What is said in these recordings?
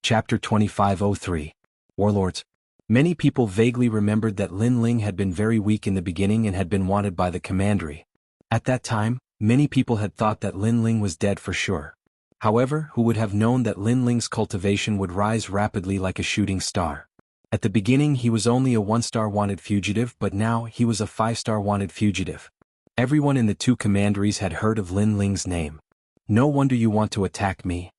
Chapter 2503. Warlords. Many people vaguely remembered that Lin Ling had been very weak in the beginning and had been wanted by the commandery. At that time, many people had thought that Lin Ling was dead for sure. However, who would have known that Lin Ling's cultivation would rise rapidly like a shooting star? At the beginning he was only a 1-star wanted fugitive, but now he was a 5-star wanted fugitive. Everyone in the two commanderies had heard of Lin Ling's name. No wonder you want to attack me.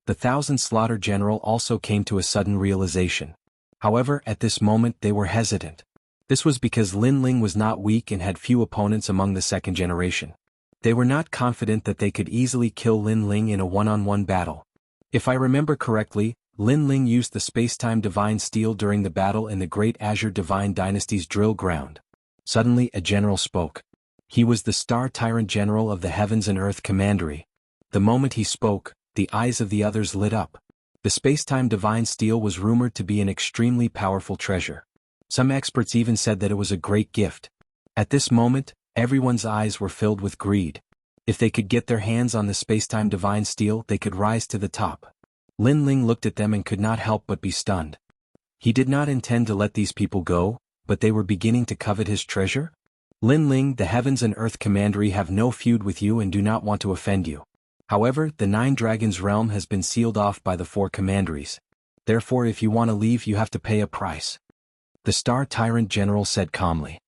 The 1,000 Slaughter General also came to a sudden realization. However, at this moment they were hesitant. This was because Lin Ling was not weak and had few opponents among the second generation. They were not confident that they could easily kill Lin Ling in a one-on-one battle. If I remember correctly, Lin Ling used the Spacetime Divine Steel during the battle in the Great Azure Divine Dynasty's drill ground. Suddenly a general spoke. He was the Star Tyrant General of the Heavens and Earth Commandery. The moment he spoke, the eyes of the others lit up. The Spacetime Divine Steel was rumored to be an extremely powerful treasure. Some experts even said that it was a great gift. At this moment, everyone's eyes were filled with greed. If they could get their hands on the Spacetime Divine Steel, they could rise to the top. Lin Ling looked at them and could not help but be stunned. He did not intend to let these people go, but they were beginning to covet his treasure? Lin Ling, the Heavens and Earth Commandery have no feud with you and do not want to offend you. However, the 9 Dragons realm has been sealed off by the 4 commanderies. Therefore, if you want to leave, you have to pay a price. The Star Tyrant General said calmly.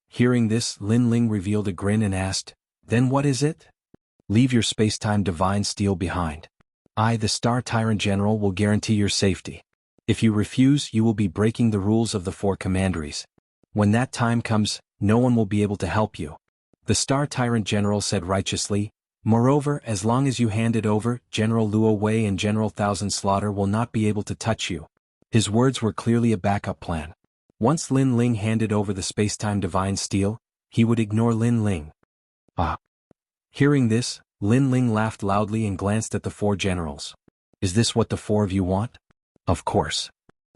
Hearing this, Lin Ling revealed a grin and asked, "Then what is it?" "Leave your Spacetime Divine Steel behind. I, the Star Tyrant General, will guarantee your safety. If you refuse, you will be breaking the rules of the 4 commanderies. When that time comes, no one will be able to help you." The Star Tyrant General said righteously, "Moreover, as long as you hand it over, General Luo Wei and General Thousand Slaughter will not be able to touch you." His words were clearly a backup plan. Once Lin Ling handed over the Spacetime Divine Steel, he would ignore Lin Ling. Ah. Hearing this, Lin Ling laughed loudly and glanced at the 4 generals. "Is this what the 4 of you want?" "Of course."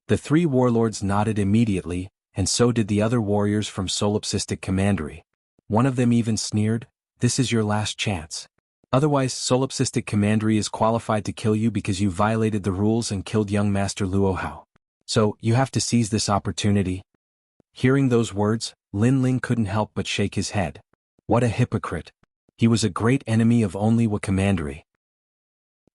The 3 warlords nodded immediately, and so did the other warriors from Solipsistic Commandery. One of them even sneered, "This is your last chance. Otherwise, Solipsistic Commandery is qualified to kill you because you violated the rules and killed young Master Luo Hao. So, you have to seize this opportunity." Hearing those words, Lin Ling couldn't help but shake his head. What a hypocrite. He was a great enemy of only Wa Commandery.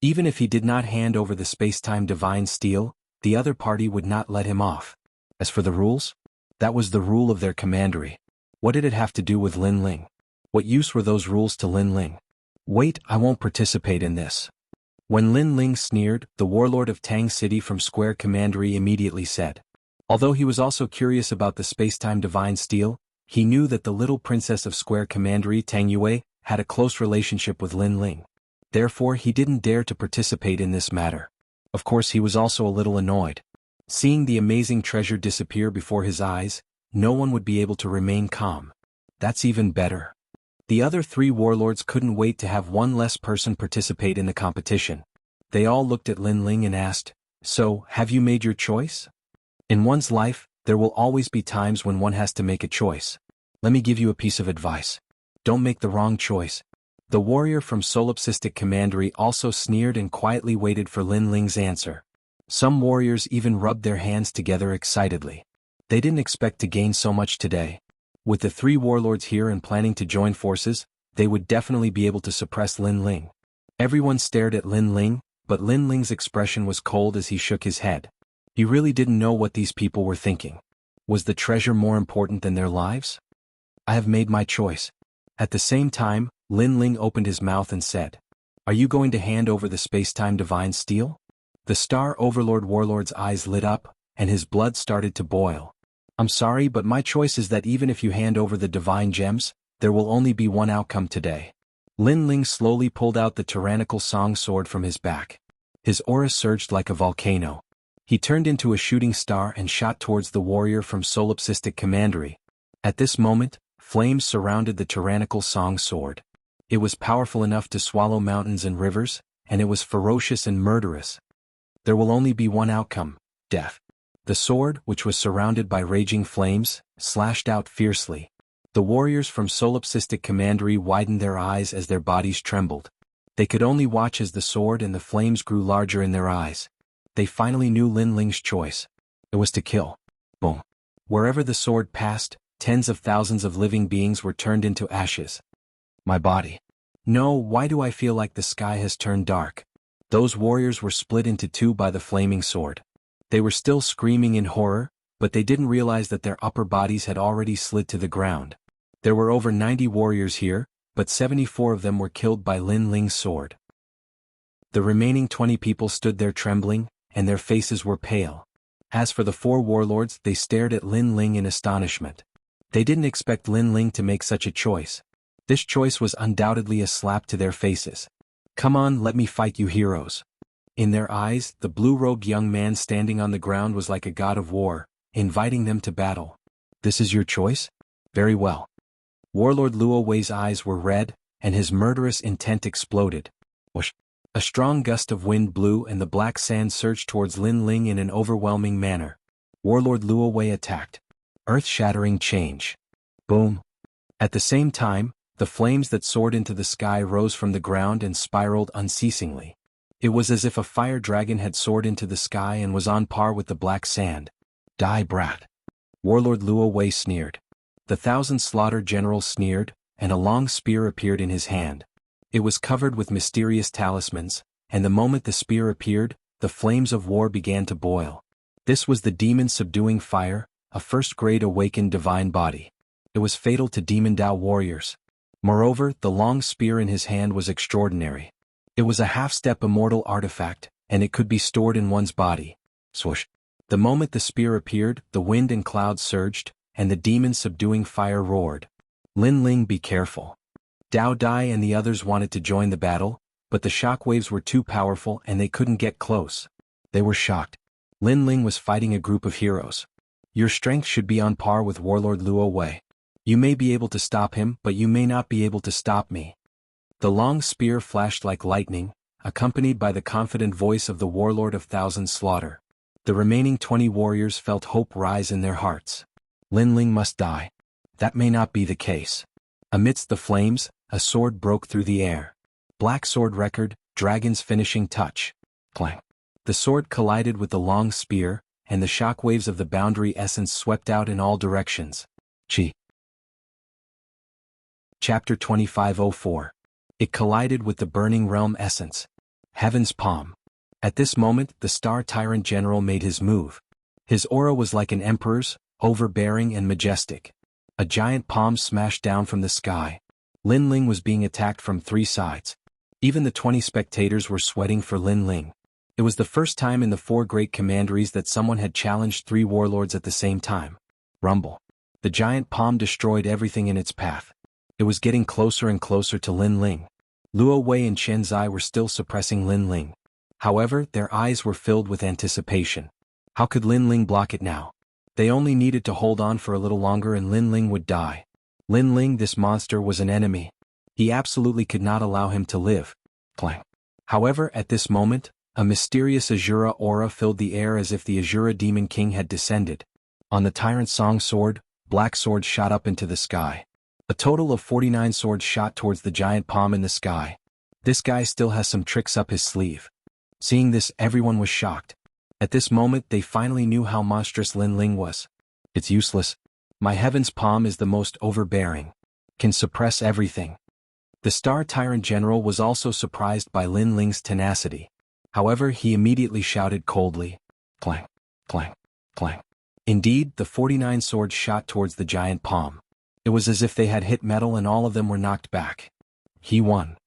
Even if he did not hand over the Spacetime Divine Steel, the other party would not let him off. As for the rules, that was the rule of their commandery. What did it have to do with Lin Ling? What use were those rules to Lin Ling? "Wait, I won't participate in this." When Lin Ling sneered, the warlord of Tang City from Square Commandery immediately said. Although he was also curious about the Spacetime Divine Steel, he knew that the little princess of Square Commandery, Tang Yue, had a close relationship with Lin Ling. Therefore he didn't dare to participate in this matter. Of course he was also a little annoyed. Seeing the amazing treasure disappear before his eyes, no one would be able to remain calm. That's even better. The other 3 warlords couldn't wait to have one less person participate in the competition. They all looked at Lin Ling and asked, "So, have you made your choice?" In one's life, there will always be times when one has to make a choice. Let me give you a piece of advice. Don't make the wrong choice. The warrior from Solipsistic Commandery also sneered and quietly waited for Lin Ling's answer. Some warriors even rubbed their hands together excitedly. They didn't expect to gain so much today. With the 3 warlords here and planning to join forces, they would definitely be able to suppress Lin Ling. Everyone stared at Lin Ling, but Lin Ling's expression was cold as he shook his head. He really didn't know what these people were thinking. Was the treasure more important than their lives? "I have made my choice." At the same time, Lin Ling opened his mouth and said, "Are you going to hand over the Spacetime Divine Steel?" The Star Overlord warlord's eyes lit up, and his blood started to boil. "I'm sorry, but my choice is that even if you hand over the Divine Gems, there will only be one outcome today." Lin Ling slowly pulled out the tyrannical song sword from his back. His aura surged like a volcano. He turned into a shooting star and shot towards the warrior from Solipsistic Commandery. At this moment, flames surrounded the tyrannical song sword. It was powerful enough to swallow mountains and rivers, and it was ferocious and murderous. There will only be one outcome: death. The sword, which was surrounded by raging flames, slashed out fiercely. The warriors from Solipsistic Commandery widened their eyes as their bodies trembled. They could only watch as the sword and the flames grew larger in their eyes. they finally knew Lin Ling's choice. It was to kill. Boom. Wherever the sword passed, tens of thousands of living beings were turned into ashes. My body. No, why do I feel like the sky has turned dark? Those warriors were split into two by the flaming sword. They were still screaming in horror, but they didn't realize that their upper bodies had already slid to the ground. There were over 90 warriors here, but 74 of them were killed by Lin Ling's sword. The remaining 20 people stood there trembling, and their faces were pale. As for the 4 warlords, they stared at Lin Ling in astonishment. They didn't expect Lin Ling to make such a choice. This choice was undoubtedly a slap to their faces. Come on, let me fight you heroes. In their eyes, the blue-robed young man standing on the ground was like a god of war, inviting them to battle. This is your choice? Very well. Warlord Luo Wei's eyes were red, and his murderous intent exploded. Whoosh! A strong gust of wind blew and the black sand surged towards Lin Ling in an overwhelming manner. Warlord Luo Wei attacked. Earth-shattering change. Boom. At the same time, the flames that soared into the sky rose from the ground and spiraled unceasingly. It was as if a fire dragon had soared into the sky and was on par with the black sand. Die, brat. Warlord Luo Wei sneered. The 1,000 Slaughter General sneered, and a long spear appeared in his hand. It was covered with mysterious talismans, and the moment the spear appeared, the flames of war began to boil. This was the demon subduing fire, a first-grade awakened divine body. It was fatal to Demon Dao warriors. Moreover, the long spear in his hand was extraordinary. It was a half-step immortal artifact, and it could be stored in one's body. Swoosh. The moment the spear appeared, the wind and clouds surged, and the demon subduing fire roared. Lin Ling, be careful. Dao Dai and the others wanted to join the battle, but the shockwaves were too powerful and they couldn't get close. They were shocked. Lin Ling was fighting a group of heroes. Your strength should be on par with Warlord Luo Wei. You may be able to stop him, but you may not be able to stop me. The long spear flashed like lightning, accompanied by the confident voice of the Warlord of 1,000 Slaughter. The remaining 20 warriors felt hope rise in their hearts. Lin Ling must die. That may not be the case. Amidst the flames, a sword broke through the air. Black sword record, dragon's finishing touch. Clang. The sword collided with the long spear, and the shockwaves of the boundary essence swept out in all directions. Chi. Chapter 2504. It collided with the burning realm essence. Heaven's palm. At this moment, the Star Tyrant General made his move. His aura was like an emperor's, overbearing and majestic. A giant palm smashed down from the sky. Lin Ling was being attacked from 3 sides. Even the 20 spectators were sweating for Lin Ling. It was the first time in the 4 great commanderies that someone had challenged 3 warlords at the same time. Rumble. The giant palm destroyed everything in its path. It was getting closer and closer to Lin Ling. Luo Wei and Chen Zai were still suppressing Lin Ling. However, their eyes were filled with anticipation. How could Lin Ling block it now? They only needed to hold on for a little longer and Lin Ling would die. Lin Ling, this monster, was an enemy. He absolutely could not allow him to live. Clang. However, at this moment, a mysterious Azura aura filled the air as if the Azura Demon King had descended. On the Tyrant Song sword, black swords shot up into the sky. A total of 49 swords shot towards the giant palm in the sky. This guy still has some tricks up his sleeve. Seeing this, everyone was shocked. At this moment, they finally knew how monstrous Lin Ling was. It's useless. My heaven's palm is the most overbearing. Can suppress everything. The Star Tyrant General was also surprised by Lin Ling's tenacity. However, he immediately shouted coldly. Clang, clang, clang. Indeed, the 49 swords shot towards the giant palm. It was as if they had hit metal and all of them were knocked back. He won.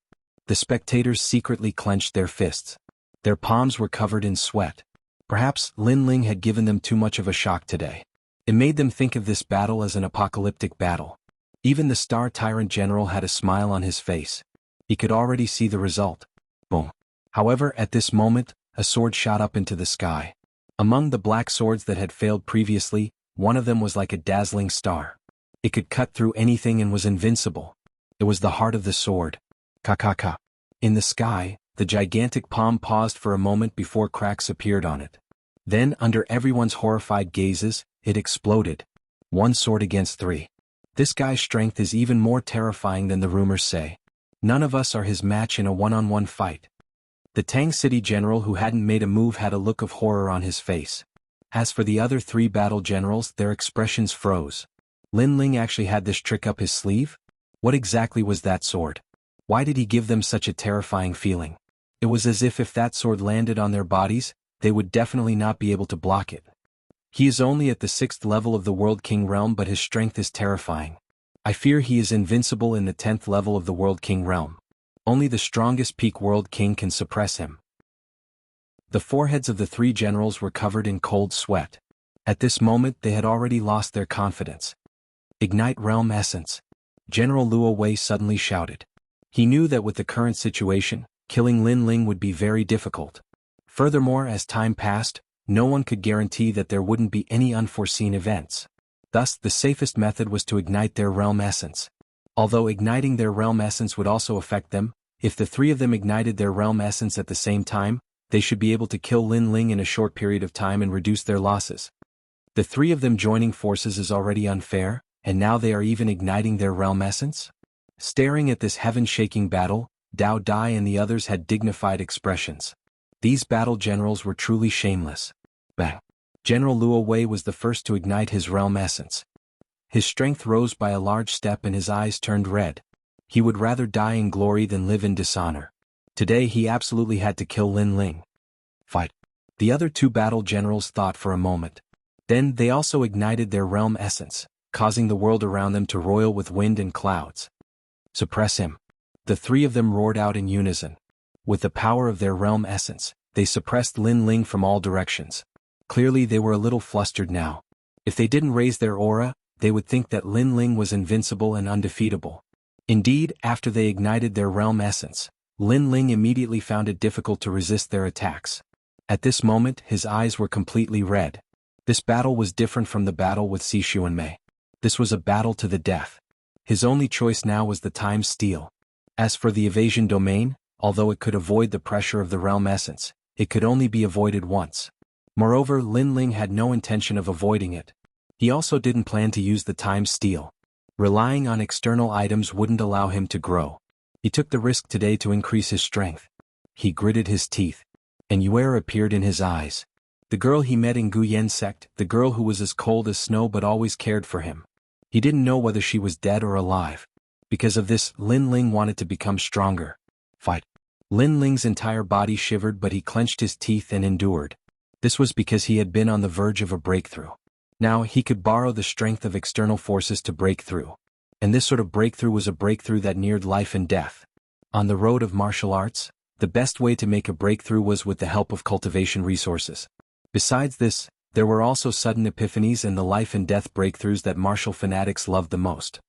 The spectators secretly clenched their fists. Their palms were covered in sweat. Perhaps Lin Ling had given them too much of a shock today. It made them think of this battle as an apocalyptic battle. Even the Star Tyrant General had a smile on his face. He could already see the result. Boom. However, at this moment, a sword shot up into the sky. Among the black swords that had failed previously, one of them was like a dazzling star. It could cut through anything and was invincible. It was the heart of the sword. Ka-ka-ka. In the sky, the gigantic palm paused for a moment before cracks appeared on it. Then, under everyone's horrified gazes, it exploded. 1 sword against 3. This guy's strength is even more terrifying than the rumors say. None of us are his match in a one-on-one fight. The Tang City general who hadn't made a move had a look of horror on his face. As for the other 3 battle generals, their expressions froze. Lin Ling actually had this trick up his sleeve? What exactly was that sword? Why did he give them such a terrifying feeling? It was as if that sword landed on their bodies, they would definitely not be able to block it. He is only at the 6th level of the World King realm, but his strength is terrifying. I fear he is invincible in the 10th level of the World King realm. Only the strongest peak World King can suppress him. The foreheads of the 3 generals were covered in cold sweat. At this moment they had already lost their confidence. Ignite Realm Essence! General Luo Wei suddenly shouted. He knew that with the current situation, killing Lin Ling would be very difficult. Furthermore, as time passed, no one could guarantee that there wouldn't be any unforeseen events. Thus, the safest method was to ignite their realm essence. Although igniting their realm essence would also affect them, if the 3 of them ignited their realm essence at the same time, they should be able to kill Lin Ling in a short period of time and reduce their losses. The 3 of them joining forces is already unfair, and now they are even igniting their realm essence? Staring at this heaven-shaking battle, Dao Dai and the others had dignified expressions. These battle generals were truly shameless. Bang! General Luo Wei was the first to ignite his realm essence. His strength rose by a large step and his eyes turned red. He would rather die in glory than live in dishonor. Today he absolutely had to kill Lin Ling. Fight! The other 2 battle generals thought for a moment. Then they also ignited their realm essence, causing the world around them to roil with wind and clouds. Suppress him! The 3 of them roared out in unison. With the power of their realm essence, they suppressed Lin Ling from all directions. Clearly they were a little flustered now. If they didn't raise their aura, they would think that Lin Ling was invincible and undefeatable. Indeed, after they ignited their realm essence, Lin Ling immediately found it difficult to resist their attacks. At this moment, his eyes were completely red. This battle was different from the battle with Si Xuanmei. This was a battle to the death. His only choice now was the time steal. As for the evasion domain, although it could avoid the pressure of the realm essence, it could only be avoided once. Moreover, Lin Ling had no intention of avoiding it. He also didn't plan to use the time steal. Relying on external items wouldn't allow him to grow. He took the risk today to increase his strength. He gritted his teeth. And Yuer appeared in his eyes. The girl he met in Guyen sect, the girl who was as cold as snow but always cared for him. He didn't know whether she was dead or alive. Because of this, Lin Ling wanted to become stronger. Fight! Lin Ling's entire body shivered, but he clenched his teeth and endured. This was because he had been on the verge of a breakthrough. Now he could borrow the strength of external forces to break through. And this sort of breakthrough was a breakthrough that neared life and death. On the road of martial arts, the best way to make a breakthrough was with the help of cultivation resources. Besides this, there were also sudden epiphanies and the life and death breakthroughs that martial fanatics loved the most.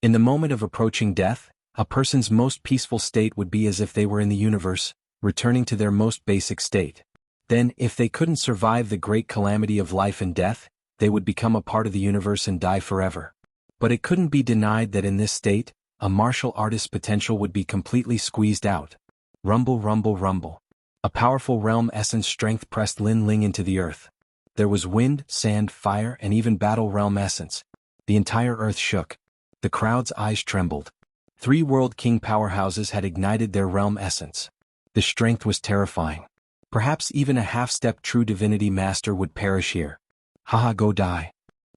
In the moment of approaching death, a person's most peaceful state would be as if they were in the universe, returning to their most basic state. Then, if they couldn't survive the great calamity of life and death, they would become a part of the universe and die forever. But it couldn't be denied that in this state, a martial artist's potential would be completely squeezed out. Rumble, rumble, rumble. A powerful realm essence strength pressed Lin Ling into the earth. There was wind, sand, fire, and even battle realm essence. The entire earth shook. The crowd's eyes trembled. 3 World King powerhouses had ignited their realm essence. The strength was terrifying. Perhaps even a half-step true divinity master would perish here. Haha, go die.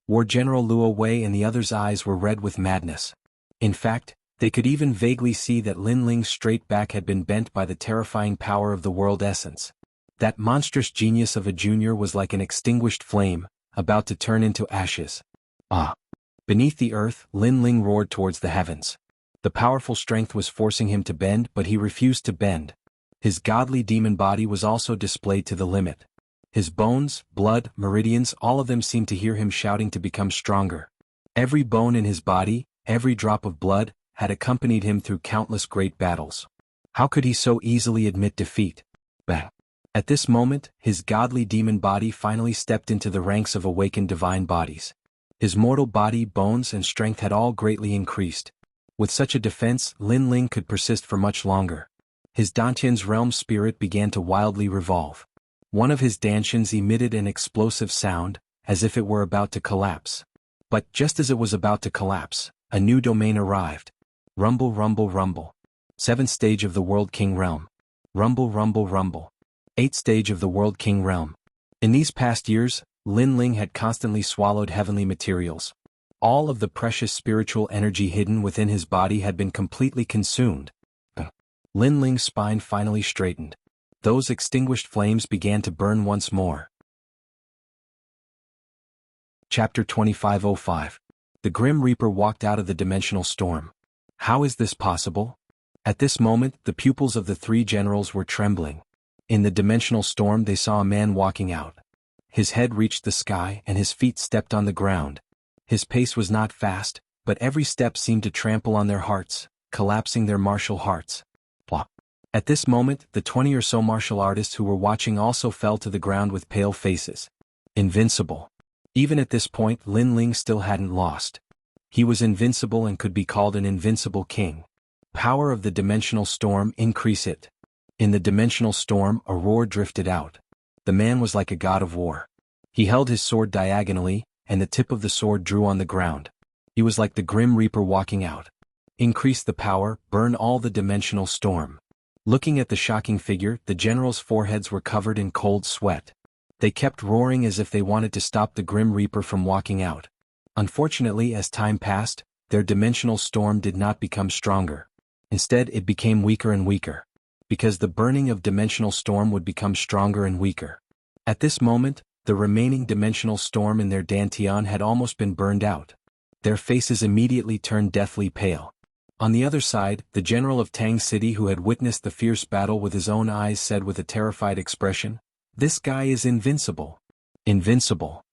War General Luo Wei and the others' eyes were red with madness. In fact, they could even vaguely see that Lin Ling's straight back had been bent by the terrifying power of the world essence. That monstrous genius of a junior was like an extinguished flame, about to turn into ashes. Ah! Beneath the earth, Lin Ling roared towards the heavens. The powerful strength was forcing him to bend, but he refused to bend. His godly demon body was also displayed to the limit. His bones, blood, meridians, all of them seemed to hear him shouting to become stronger. Every bone in his body, every drop of blood, had accompanied him through countless great battles. How could he so easily admit defeat? Bang! At this moment, his godly demon body finally stepped into the ranks of awakened divine bodies. His mortal body, bones, and strength had all greatly increased. With such a defense, Lin Ling could persist for much longer. His Dantian's realm spirit began to wildly revolve. One of his Dantians emitted an explosive sound, as if it were about to collapse. But just as it was about to collapse, a new domain arrived. Rumble, rumble, rumble. 7th stage of the World King realm. Rumble, rumble, rumble. 8th stage of the World King realm. In these past years, Lin Ling had constantly swallowed heavenly materials. All of the precious spiritual energy hidden within his body had been completely consumed. Lin Ling's spine finally straightened. Those extinguished flames began to burn once more. Chapter 2505. The Grim Reaper walked out of the dimensional storm. How is this possible? At this moment, the pupils of the three generals were trembling. In the dimensional storm they saw a man walking out. His head reached the sky and his feet stepped on the ground. His pace was not fast, but every step seemed to trample on their hearts, collapsing their martial hearts. Blah. At this moment, the 20 or so martial artists who were watching also fell to the ground with pale faces. Invincible. Even at this point, Lin Ling still hadn't lost. He was invincible and could be called an invincible king. Power of the dimensional storm, increase it. In the dimensional storm, a roar drifted out. The man was like a god of war. He held his sword diagonally, and the tip of the sword drew on the ground. He was like the Grim Reaper walking out. Increase the power, burn all the dimensional storm. Looking at the shocking figure, the generals' foreheads were covered in cold sweat. They kept roaring as if they wanted to stop the Grim Reaper from walking out. Unfortunately, as time passed, their dimensional storm did not become stronger. Instead, it became weaker and weaker. Because the burning of dimensional storm would become stronger and weaker. At this moment, the remaining dimensional storm in their dantian had almost been burned out. Their faces immediately turned deathly pale. On the other side, the general of Tang City who had witnessed the fierce battle with his own eyes said with a terrified expression, "This guy is invincible." Invincible.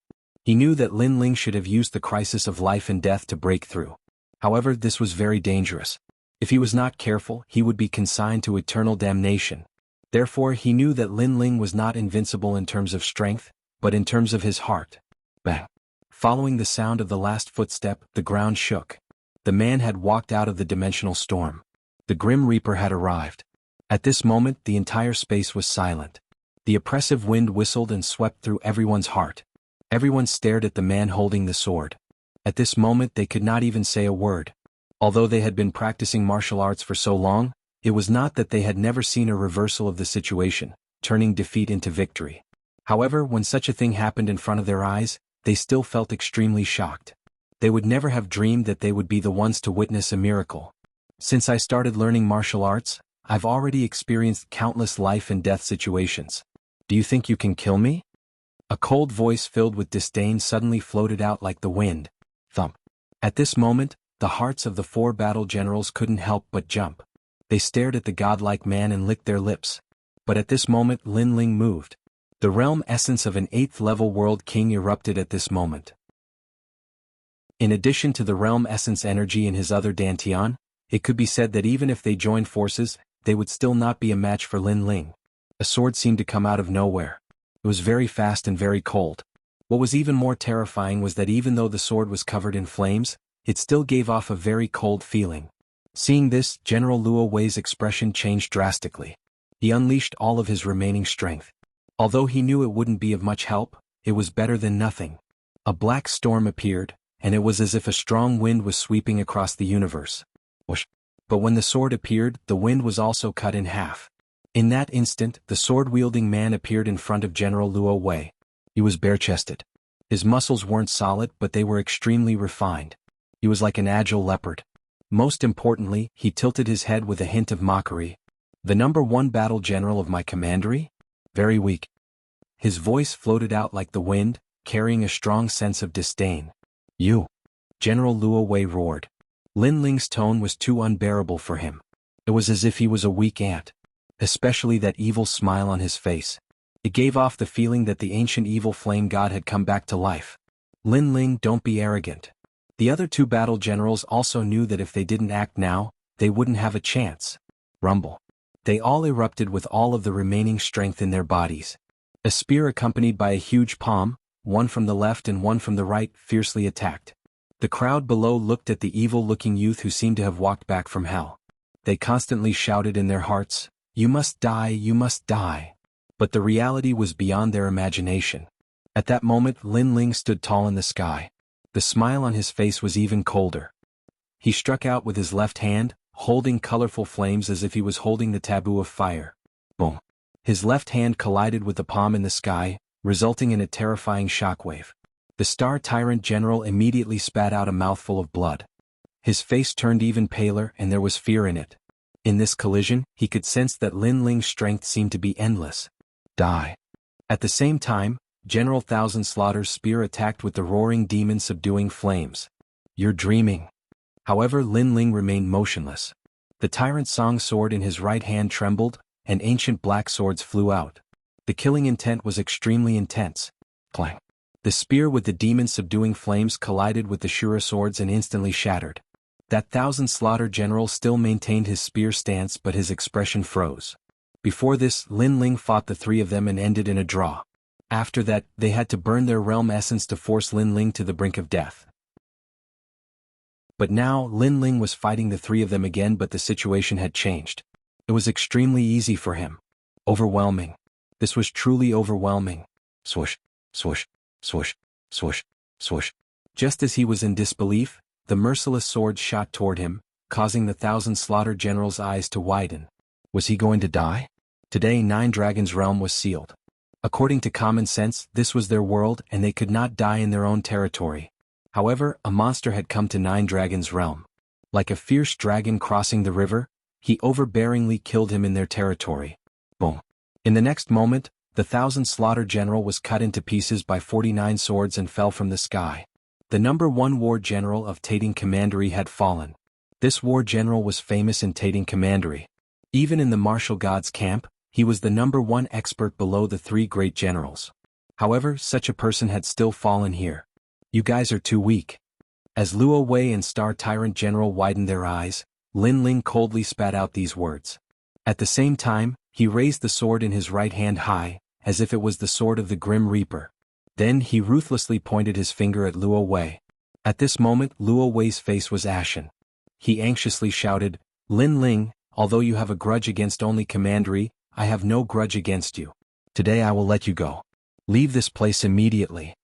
He knew that Lin Ling should have used the crisis of life and death to break through. However, this was very dangerous. If he was not careful, he would be consigned to eternal damnation. Therefore, he knew that Lin Ling was not invincible in terms of strength, but in terms of his heart. Bang! Following the sound of the last footstep, the ground shook. The man had walked out of the dimensional storm. The Grim Reaper had arrived. At this moment, the entire space was silent. The oppressive wind whistled and swept through everyone's heart. Everyone stared at the man holding the sword. At this moment, they could not even say a word. Although they had been practicing martial arts for so long, it was not that they had never seen a reversal of the situation, turning defeat into victory. However, when such a thing happened in front of their eyes, they still felt extremely shocked. They would never have dreamed that they would be the ones to witness a miracle. Since I started learning martial arts, I've already experienced countless life and death situations. Do you think you can kill me? A cold voice filled with disdain suddenly floated out like the wind. Thump. At this moment, the hearts of the four battle generals couldn't help but jump. They stared at the godlike man and licked their lips. But at this moment Lin Ling moved. The realm essence of an 8th level world king erupted at this moment. In addition to the realm essence energy in his other dantian, it could be said that even if they joined forces, they would still not be a match for Lin Ling. A sword seemed to come out of nowhere. It was very fast and very cold. What was even more terrifying was that even though the sword was covered in flames, it still gave off a very cold feeling. Seeing this, General Luo Wei's expression changed drastically. He unleashed all of his remaining strength. Although he knew it wouldn't be of much help, it was better than nothing. A black storm appeared, and it was as if a strong wind was sweeping across the universe. Whoosh! But when the sword appeared, the wind was also cut in half. In that instant, the sword-wielding man appeared in front of General Luo Wei. He was bare-chested. His muscles weren't solid, but they were extremely refined. He was like an agile leopard. Most importantly, he tilted his head with a hint of mockery. The #1 battle general of my commandery? Very weak. His voice floated out like the wind, carrying a strong sense of disdain. You! General Luo Wei roared. Lin Ling's tone was too unbearable for him. It was as if he was a weak ant. Especially that evil smile on his face. It gave off the feeling that the ancient evil flame god had come back to life. Lin Ling, don't be arrogant. The other 2 battle generals also knew that if they didn't act now, they wouldn't have a chance. Rumble. They all erupted with all of the remaining strength in their bodies. A spear accompanied by a huge palm, one from the left and one from the right, fiercely attacked. The crowd below looked at the evil-looking youth who seemed to have walked back from hell. They constantly shouted in their hearts, "You must die, you must die." But the reality was beyond their imagination. At that moment Lin Ling stood tall in the sky. The smile on his face was even colder. He struck out with his left hand, holding colorful flames as if he was holding the taboo of fire. Boom. His left hand collided with the palm in the sky, resulting in a terrifying shockwave. The Star Tyrant General immediately spat out a mouthful of blood. His face turned even paler and there was fear in it. In this collision, he could sense that Lin Ling's strength seemed to be endless. Die. At the same time, General Thousand Slaughter's spear attacked with the roaring demon subduing flames. You're dreaming. However, Lin Ling remained motionless. The Tyrant Song sword in his right hand trembled, and ancient black swords flew out. The killing intent was extremely intense. Clang. The spear with the demon subduing flames collided with the Shura swords and instantly shattered. That Thousand Slaughter general still maintained his spear stance, but his expression froze. Before this, Lin Ling fought the three of them and ended in a draw. After that, they had to burn their realm essence to force Lin Ling to the brink of death. But now, Lin Ling was fighting the three of them again, but the situation had changed. It was extremely easy for him. Overwhelming. This was truly overwhelming. Swoosh, swoosh, swoosh, swoosh, swoosh. Just as he was in disbelief, the merciless sword shot toward him, causing the Thousand Slaughter General's eyes to widen. Was he going to die? Today, Nine Dragons' realm was sealed. According to common sense, this was their world and they could not die in their own territory. However, a monster had come to Nine Dragons' realm. Like a fierce dragon crossing the river, he overbearingly killed him in their territory. Boom. In the next moment, the Thousand Slaughter General was cut into pieces by 49 swords and fell from the sky. The #1 war general of Tating Commandery had fallen. This war general was famous in Tating Commandery. Even in the martial gods camp, he was the #1 expert below the three great generals. However, such a person had still fallen here. You guys are too weak. As Luo Wei and Star Tyrant General widened their eyes, Lin Ling coldly spat out these words. At the same time, he raised the sword in his right hand high, as if it was the sword of the Grim Reaper. Then he ruthlessly pointed his finger at Luo Wei. At this moment, Luo Wei's face was ashen. He anxiously shouted, Lin Ling, although you have a grudge against only Commandery, I have no grudge against you. Today I will let you go. Leave this place immediately.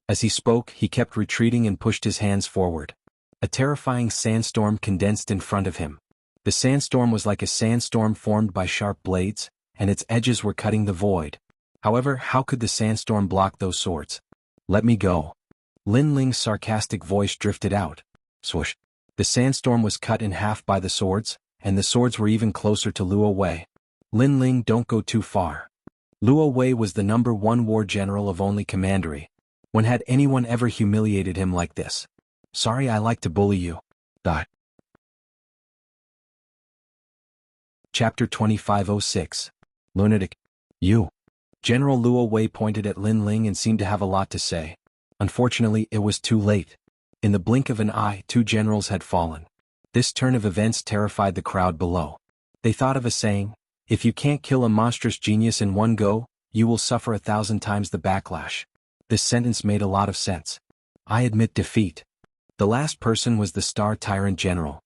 As he spoke, he kept retreating and pushed his hands forward. A terrifying sandstorm condensed in front of him. The sandstorm was like a sandstorm formed by sharp blades, and its edges were cutting the void. However, how could the sandstorm block those swords? Let me go. Lin Ling's sarcastic voice drifted out. Swoosh. The sandstorm was cut in half by the swords, and the swords were even closer to Luo Wei. Lin Ling, don't go too far. Luo Wei was the #1 war general of only Commandery. When had anyone ever humiliated him like this? Sorry, I like to bully you. Chapter 2506. Lunatic. You. General Luo Wei pointed at Lin Ling and seemed to have a lot to say. Unfortunately, it was too late. In the blink of an eye, two generals had fallen. This turn of events terrified the crowd below. They thought of a saying, if you can't kill a monstrous genius in one go, you will suffer 1,000 times the backlash. This sentence made a lot of sense. I admit defeat. The last person was the Star Tyrant General.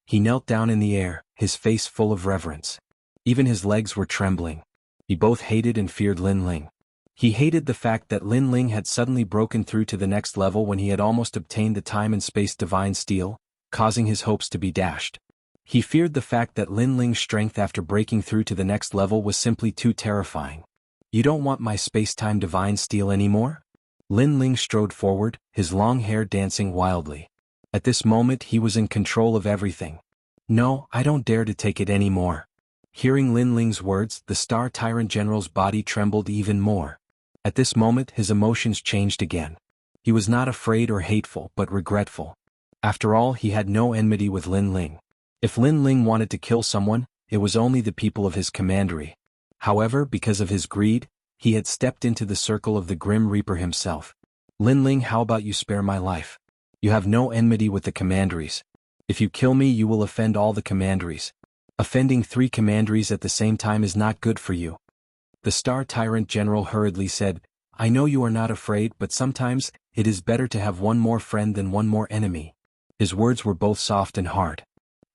He knelt down in the air, his face full of reverence. Even his legs were trembling. He both hated and feared Lin Ling. He hated the fact that Lin Ling had suddenly broken through to the next level when he had almost obtained the time and space divine steel, causing his hopes to be dashed. He feared the fact that Lin Ling's strength after breaking through to the next level was simply too terrifying. You don't want my space-time divine steel anymore? Lin Ling strode forward, his long hair dancing wildly. At this moment he was in control of everything. No, I don't dare to take it anymore. Hearing Lin Ling's words, the Star Tyrant General's body trembled even more. At this moment his emotions changed again. He was not afraid or hateful but regretful. After all, he had no enmity with Lin Ling. If Lin Ling wanted to kill someone, it was only the people of his commandery. However, because of his greed, he had stepped into the circle of the Grim Reaper himself. Lin Ling, how about you spare my life? You have no enmity with the commanderies. If you kill me, you will offend all the commanderies. Offending 3 commanderies at the same time is not good for you. The Star Tyrant General hurriedly said, I know you are not afraid, but sometimes, it is better to have one more friend than one more enemy. His words were both soft and hard.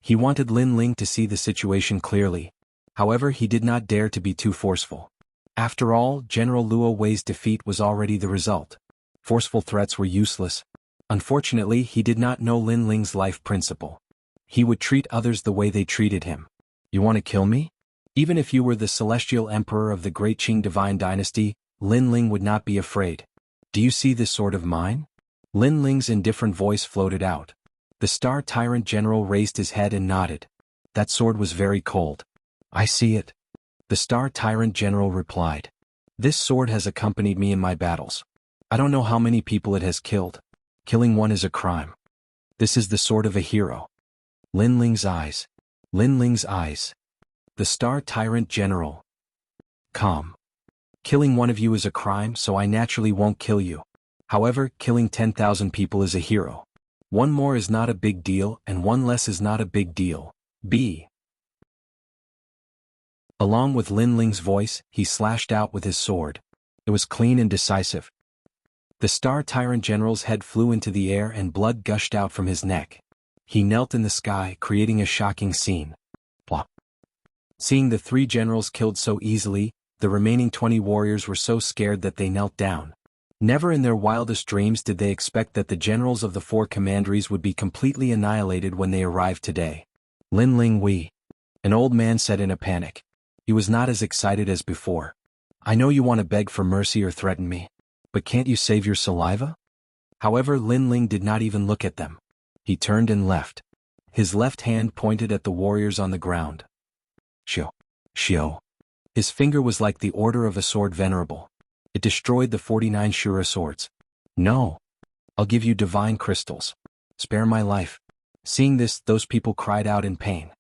He wanted Lin Ling to see the situation clearly. However, he did not dare to be too forceful. After all, General Luo Wei's defeat was already the result. Forceful threats were useless. Unfortunately, he did not know Lin Ling's life principle. He would treat others the way they treated him. You want to kill me? Even if you were the celestial emperor of the great Qing divine dynasty, Lin Ling would not be afraid. Do you see this sword of mine? Lin Ling's indifferent voice floated out. The Star Tyrant General raised his head and nodded. That sword was very cold. I see it. The Star Tyrant General replied. This sword has accompanied me in my battles. I don't know how many people it has killed. Killing one is a crime. This is the sword of a hero. Lin Ling's eyes. Lin Ling's eyes. The Star Tyrant General. Calm. Killing one of you is a crime, so I naturally won't kill you. However, killing 10,000 people is a hero. One more is not a big deal, and one less is not a big deal. B. Along with Lin Ling's voice, he slashed out with his sword. It was clean and decisive. The Star Tyrant General's head flew into the air and blood gushed out from his neck. He knelt in the sky, creating a shocking scene. Plop. Seeing the 3 generals killed so easily, the remaining 20 warriors were so scared that they knelt down. Never in their wildest dreams did they expect that the generals of the 4 commanderies would be completely annihilated when they arrived today. Lin Ling Wei. An old man said in a panic. He was not as excited as before. I know you want to beg for mercy or threaten me. But can't you save your saliva? However, Lin Ling did not even look at them. He turned and left. His left hand pointed at the warriors on the ground. Shio. Shio. His finger was like the order of a sword venerable. It destroyed the 49 Shura swords. No. I'll give you divine crystals. Spare my life. Seeing this, those people cried out in pain.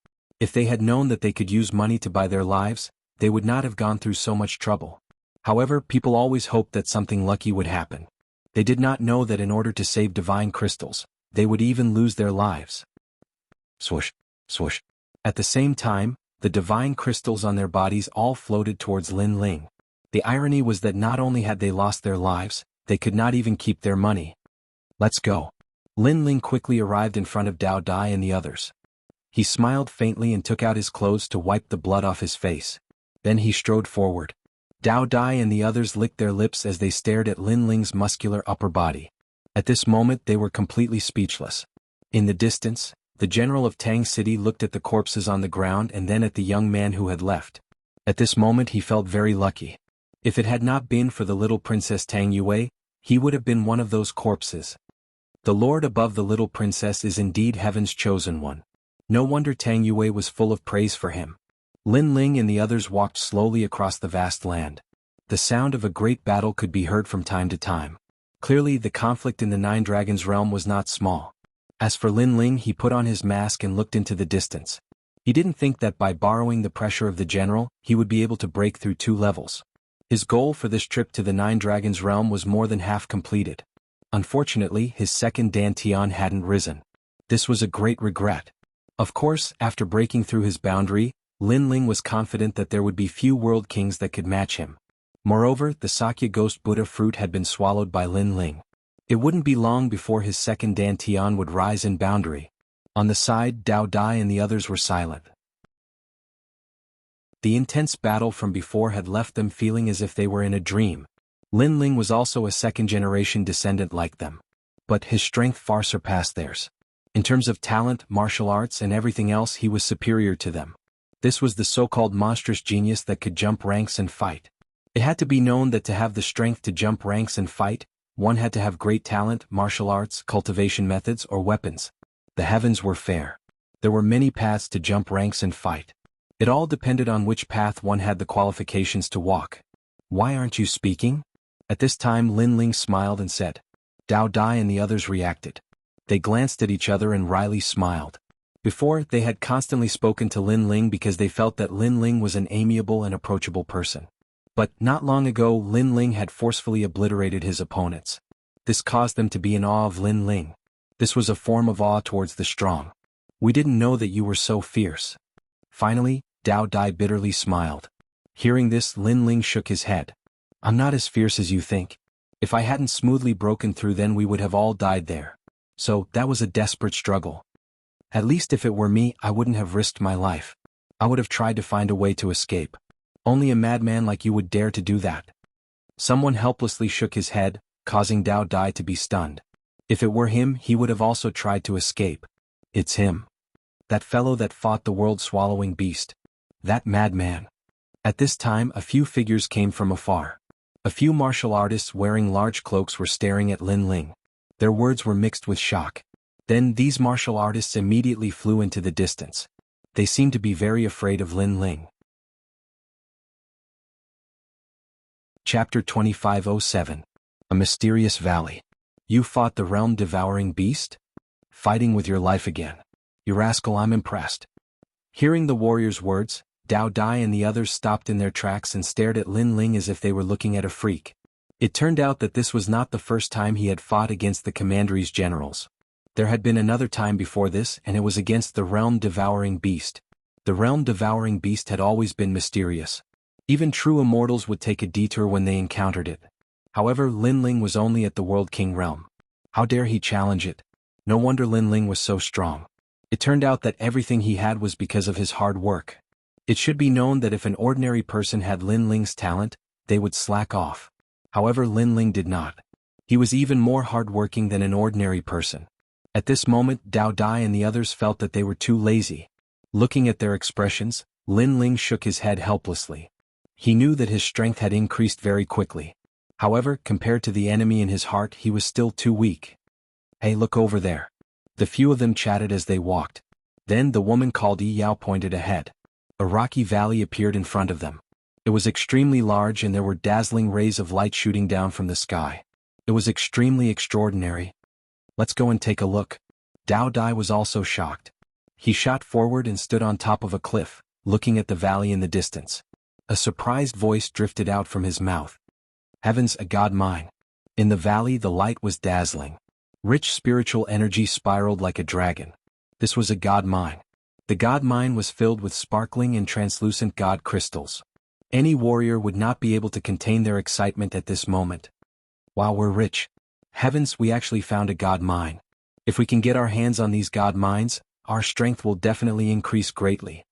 If they had known that they could use money to buy their lives, they would not have gone through so much trouble. However, people always hoped that something lucky would happen. They did not know that in order to save divine crystals, they would even lose their lives. Swoosh, swoosh. At the same time, the divine crystals on their bodies all floated towards Lin Ling. The irony was that not only had they lost their lives, they could not even keep their money. Let's go. Lin Ling quickly arrived in front of Dao Dai and the others. He smiled faintly and took out his clothes to wipe the blood off his face. Then he strode forward. Dao Dai and the others licked their lips as they stared at Lin Ling's muscular upper body. At this moment they were completely speechless. In the distance, the general of Tang City looked at the corpses on the ground and then at the young man who had left. At this moment he felt very lucky. If it had not been for the little princess Tang Yue, he would have been one of those corpses. The lord above the little princess is indeed heaven's chosen one. No wonder Tang Yue was full of praise for him. Lin Ling and the others walked slowly across the vast land. The sound of a great battle could be heard from time to time. Clearly the conflict in the 9 Dragons realm was not small. As for Lin Ling, he put on his mask and looked into the distance. He didn't think that by borrowing the pressure of the general, he would be able to break through 2 levels. His goal for this trip to the 9 Dragons realm was more than half completed. Unfortunately, his second dantian hadn't risen. This was a great regret. Of course, after breaking through his boundary, Lin Ling was confident that there would be few world kings that could match him. Moreover, the Sakya Ghost Buddha fruit had been swallowed by Lin Ling. It wouldn't be long before his second dantian would rise in boundary. On the side, Dao Dai and the others were silent. The intense battle from before had left them feeling as if they were in a dream. Lin Ling was also a second-generation descendant like them. But his strength far surpassed theirs. In terms of talent, martial arts and everything else, he was superior to them. This was the so-called monstrous genius that could jump ranks and fight. It had to be known that to have the strength to jump ranks and fight, one had to have great talent, martial arts, cultivation methods, or weapons. The heavens were fair. There were many paths to jump ranks and fight. It all depended on which path one had the qualifications to walk. Why aren't you speaking? At this time Lin Ling smiled and said. Dao Dai and the others reacted. They glanced at each other and Riley smiled. Before, they had constantly spoken to Lin Ling because they felt that Lin Ling was an amiable and approachable person. But not long ago Lin Ling had forcefully obliterated his opponents. This caused them to be in awe of Lin Ling. This was a form of awe towards the strong. We didn't know that you were so fierce. Finally, Dao Dai bitterly smiled. Hearing this, Lin Ling shook his head. I'm not as fierce as you think. If I hadn't smoothly broken through, then we would have all died there. So, that was a desperate struggle. At least if it were me, I wouldn't have risked my life. I would have tried to find a way to escape. Only a madman like you would dare to do that. Someone helplessly shook his head, causing Dao Dai to be stunned. If it were him, he would have also tried to escape. It's him. That fellow that fought the world-swallowing beast. That madman. At this time a few figures came from afar. A few martial artists wearing large cloaks were staring at Lin Ling. Their words were mixed with shock. Then these martial artists immediately flew into the distance. They seemed to be very afraid of Lin Ling. Chapter 2507. A Mysterious Valley. You fought the realm-devouring beast? Fighting with your life again. You rascal, I'm impressed. Hearing the warrior's words, Dao Dai and the others stopped in their tracks and stared at Lin Ling as if they were looking at a freak. It turned out that this was not the first time he had fought against the commandery's generals. There had been another time before this, and it was against the realm-devouring beast. The realm-devouring beast had always been mysterious. Even true immortals would take a detour when they encountered it. However, Lin Ling was only at the World King realm. How dare he challenge it? No wonder Lin Ling was so strong. It turned out that everything he had was because of his hard work. It should be known that if an ordinary person had Lin Ling's talent, they would slack off. However, Lin Ling did not. He was even more hardworking than an ordinary person. At this moment, Dao Dai and the others felt that they were too lazy. Looking at their expressions, Lin Ling shook his head helplessly. He knew that his strength had increased very quickly. However, compared to the enemy in his heart, he was still too weak. Hey, look over there. The few of them chatted as they walked. Then the woman called Yi Yao pointed ahead. A rocky valley appeared in front of them. It was extremely large and there were dazzling rays of light shooting down from the sky. It was extremely extraordinary. Let's go and take a look. Dao Dai was also shocked. He shot forward and stood on top of a cliff, looking at the valley in the distance. A surprised voice drifted out from his mouth. Heavens, a god mine. In the valley the light was dazzling. Rich spiritual energy spiraled like a dragon. This was a god mine. The god mine was filled with sparkling and translucent god crystals. Any warrior would not be able to contain their excitement at this moment. Wow, we're rich. Heavens, we actually found a god mine. If we can get our hands on these god mines, our strength will definitely increase greatly.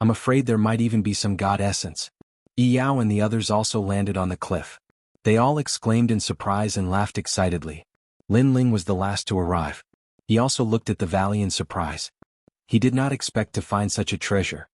I'm afraid there might even be some god essence. Yi Yao and the others also landed on the cliff. They all exclaimed in surprise and laughed excitedly. Lin Ling was the last to arrive. He also looked at the valley in surprise. He did not expect to find such a treasure.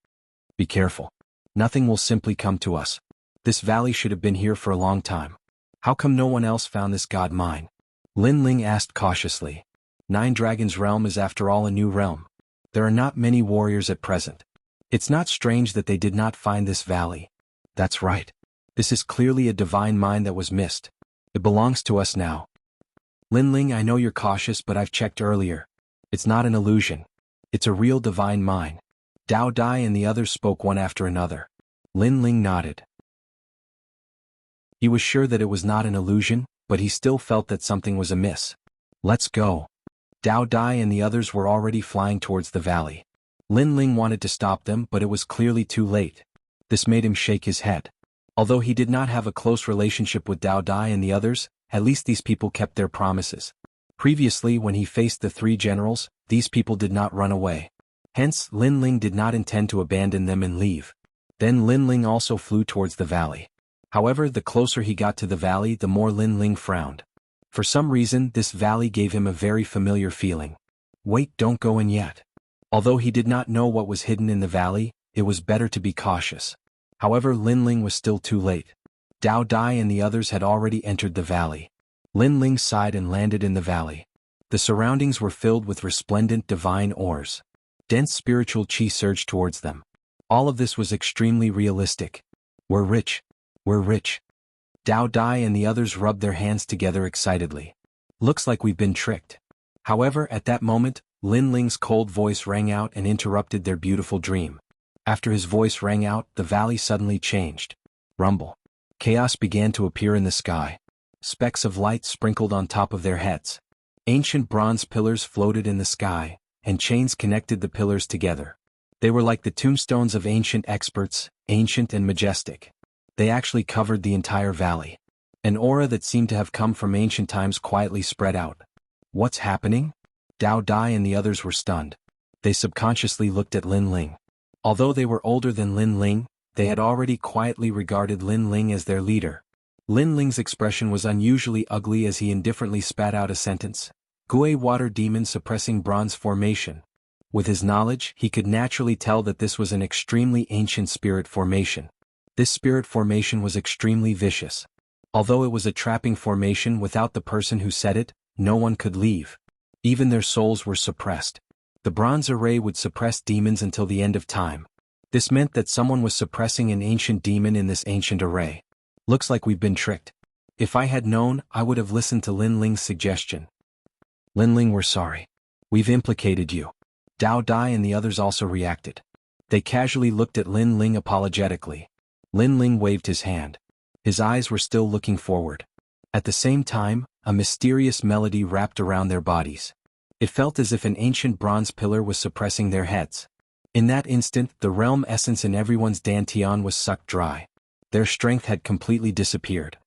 Be careful. Nothing will simply come to us. This valley should have been here for a long time. How come no one else found this god mine? Lin Ling asked cautiously. Nine Dragons' realm is after all a new realm. There are not many warriors at present. It's not strange that they did not find this valley. That's right. This is clearly a divine mine that was missed. It belongs to us now. Lin Ling, I know you're cautious, but I've checked earlier. It's not an illusion. It's a real divine mine. Dao Dai and the others spoke one after another. Lin Ling nodded. He was sure that it was not an illusion, but he still felt that something was amiss. Let's go. Dao Dai and the others were already flying towards the valley. Lin Ling wanted to stop them, but it was clearly too late. This made him shake his head. Although he did not have a close relationship with Dao Dai and the others, at least these people kept their promises. Previously, when he faced the three generals, these people did not run away. Hence, Lin Ling did not intend to abandon them and leave. Then Lin Ling also flew towards the valley. However, the closer he got to the valley, the more Lin Ling frowned. For some reason, this valley gave him a very familiar feeling. Wait, don't go in yet. Although he did not know what was hidden in the valley, it was better to be cautious. However, Lin Ling was still too late. Dao Dai and the others had already entered the valley. Lin Ling sighed and landed in the valley. The surroundings were filled with resplendent divine ores. Dense spiritual chi surged towards them. All of this was extremely realistic. We're rich. We're rich. Dao Dai and the others rubbed their hands together excitedly. Looks like we've been tricked. However, at that moment, Lin Ling's cold voice rang out and interrupted their beautiful dream. After his voice rang out, the valley suddenly changed. Rumble. Chaos began to appear in the sky. Specks of light sprinkled on top of their heads. Ancient bronze pillars floated in the sky, and chains connected the pillars together. They were like the tombstones of ancient experts, ancient and majestic. They actually covered the entire valley. An aura that seemed to have come from ancient times quietly spread out. What's happening? Dao Dai and the others were stunned. They subconsciously looked at Lin Ling. Although they were older than Lin Ling, they had already quietly regarded Lin Ling as their leader. Lin Ling's expression was unusually ugly as he indifferently spat out a sentence. Gui water demon suppressing bronze formation. With his knowledge, he could naturally tell that this was an extremely ancient spirit formation. This spirit formation was extremely vicious. Although it was a trapping formation without the person who set it, no one could leave. Even their souls were suppressed. The bronze array would suppress demons until the end of time. This meant that someone was suppressing an ancient demon in this ancient array. Looks like we've been tricked. If I had known, I would have listened to Lin Ling's suggestion. Lin Ling, we're sorry. We've implicated you. Dao Dai and the others also reacted. They casually looked at Lin Ling apologetically. Lin Ling waved his hand. His eyes were still looking forward. At the same time, a mysterious melody wrapped around their bodies. It felt as if an ancient bronze pillar was suppressing their heads. In that instant, the realm essence in everyone's dantian was sucked dry. Their strength had completely disappeared.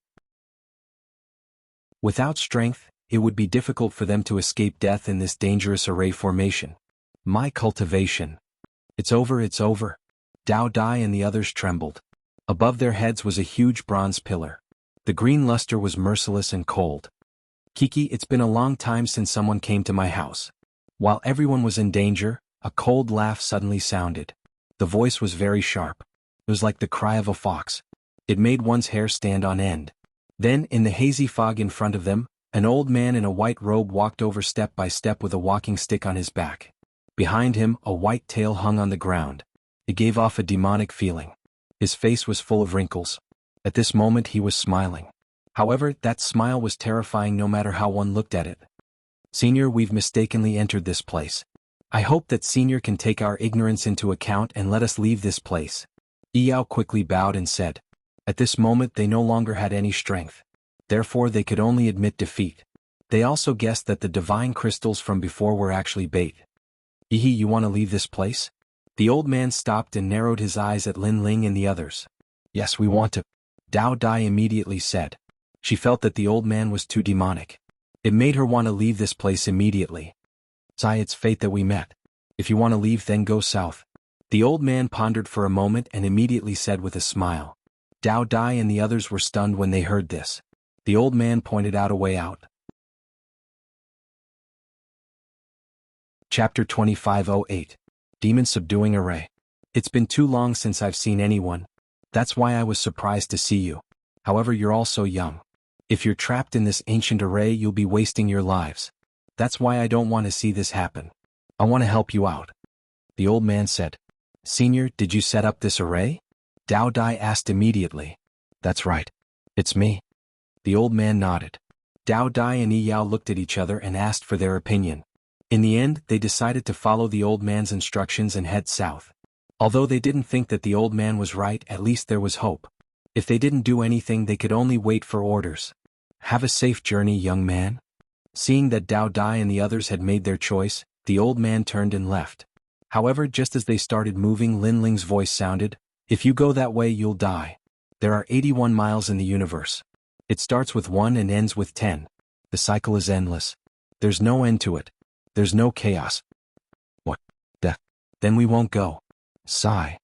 Without strength, it would be difficult for them to escape death in this dangerous array formation. My cultivation. It's over, it's over. Dao Dai and the others trembled. Above their heads was a huge bronze pillar. The green luster was merciless and cold. Kiki, it's been a long time since someone came to my house. While everyone was in danger, a cold laugh suddenly sounded. The voice was very sharp. It was like the cry of a fox. It made one's hair stand on end. Then, in the hazy fog in front of them, an old man in a white robe walked over step by step with a walking stick on his back. Behind him, a white tail hung on the ground. It gave off a demonic feeling. His face was full of wrinkles. At this moment he was smiling. However, that smile was terrifying no matter how one looked at it. Senior, we've mistakenly entered this place. I hope that Senior can take our ignorance into account and let us leave this place. Yao quickly bowed and said. At this moment they no longer had any strength. Therefore they could only admit defeat. They also guessed that the divine crystals from before were actually bait. Ihi, you want to leave this place? The old man stopped and narrowed his eyes at Lin Ling and the others. Yes, we want to. Dao Dai immediately said. She felt that the old man was too demonic. It made her want to leave this place immediately. Sai, it's fate that we met. If you want to leave, then go south. The old man pondered for a moment and immediately said with a smile. Dao Dai and the others were stunned when they heard this. The old man pointed out a way out. Chapter 2508. Demon Subduing Array. It's been too long since I've seen anyone. That's why I was surprised to see you. However, you're all so young. If you're trapped in this ancient array, you'll be wasting your lives. That's why I don't want to see this happen. I want to help you out. The old man said. Senior, did you set up this array? Dao Dai asked immediately. That's right. It's me. The old man nodded. Dao Dai and Yao looked at each other and asked for their opinion. In the end, they decided to follow the old man's instructions and head south. Although they didn't think that the old man was right, at least there was hope. If they didn't do anything, they could only wait for orders. Have a safe journey, young man. Seeing that Dao Dai and the others had made their choice, the old man turned and left. However, just as they started moving, Lin Ling's voice sounded. If you go that way, you'll die. There are 81 miles in the universe. It starts with 1 and ends with 10. The cycle is endless. There's no end to it. There's no chaos. What? Then we won't go. Sigh.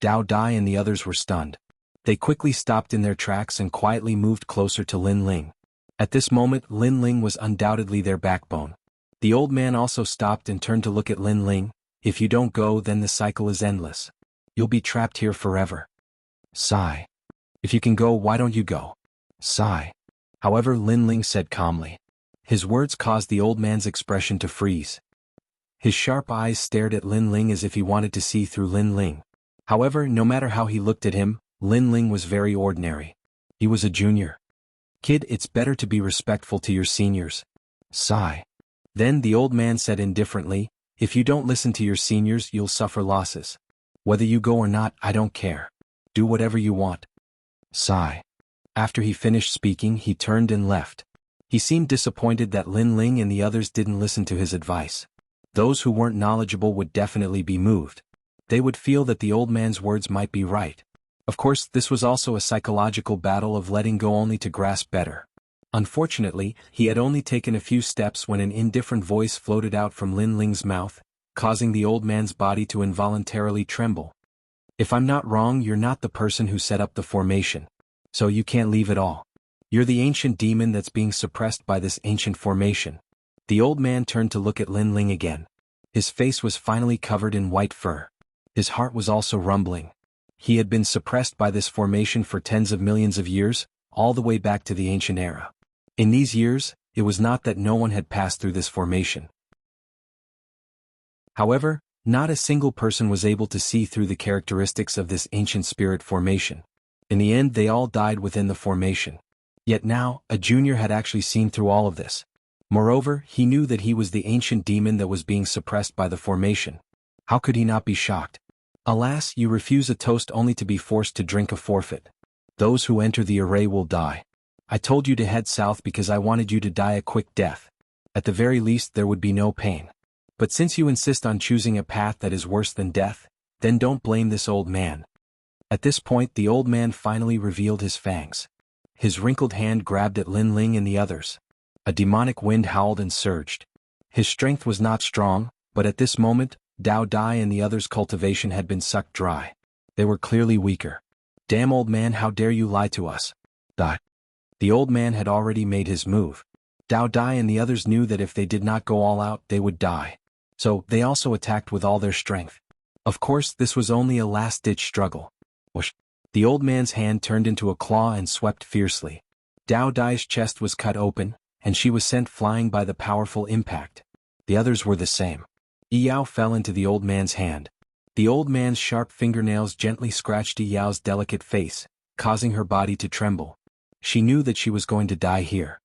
Dao Dai and the others were stunned. They quickly stopped in their tracks and quietly moved closer to Lin Ling. At this moment, Lin Ling was undoubtedly their backbone. The old man also stopped and turned to look at Lin Ling. If you don't go, then the cycle is endless. You'll be trapped here forever. Sigh. If you can go, why don't you go? Sigh. However, Lin Ling said calmly. His words caused the old man's expression to freeze. His sharp eyes stared at Lin Ling as if he wanted to see through Lin Ling. However, no matter how he looked at him, Lin Ling was very ordinary. He was a junior. Kid, it's better to be respectful to your seniors. Sigh. Then the old man said indifferently, if you don't listen to your seniors, you'll suffer losses. Whether you go or not, I don't care. Do whatever you want. Sigh. After he finished speaking, he turned and left. He seemed disappointed that Lin Ling and the others didn't listen to his advice. Those who weren't knowledgeable would definitely be moved. They would feel that the old man's words might be right. Of course, this was also a psychological battle of letting go only to grasp better. Unfortunately, he had only taken a few steps when an indifferent voice floated out from Lin Ling's mouth, causing the old man's body to involuntarily tremble. If I'm not wrong, you're not the person who set up the formation. So you can't leave at all. You're the ancient demon that's being suppressed by this ancient formation. The old man turned to look at Lin Ling again. His face was finally covered in white fur. His heart was also rumbling. He had been suppressed by this formation for tens of millions of years, all the way back to the ancient era. In these years, it was not that no one had passed through this formation. However, not a single person was able to see through the characteristics of this ancient spirit formation. In the end, they all died within the formation. Yet now, a junior had actually seen through all of this. Moreover, he knew that he was the ancient demon that was being suppressed by the formation. How could he not be shocked? Alas, you refuse a toast only to be forced to drink a forfeit. Those who enter the array will die. I told you to head south because I wanted you to die a quick death. At the very least, there would be no pain. But since you insist on choosing a path that is worse than death, then don't blame this old man. At this point, the old man finally revealed his fangs. His wrinkled hand grabbed at Lin Ling and the others. A demonic wind howled and surged. His strength was not strong, but at this moment, Dao Dai and the others' cultivation had been sucked dry. They were clearly weaker. Damn old man, how dare you lie to us? The old man had already made his move. Dao Dai and the others knew that if they did not go all out, they would die. So, they also attacked with all their strength. Of course, this was only a last-ditch struggle. Whoosh! The old man's hand turned into a claw and swept fiercely. Dao Dai's chest was cut open, and she was sent flying by the powerful impact. The others were the same. Yao fell into the old man's hand. The old man's sharp fingernails gently scratched Yao's delicate face, causing her body to tremble. She knew that she was going to die here.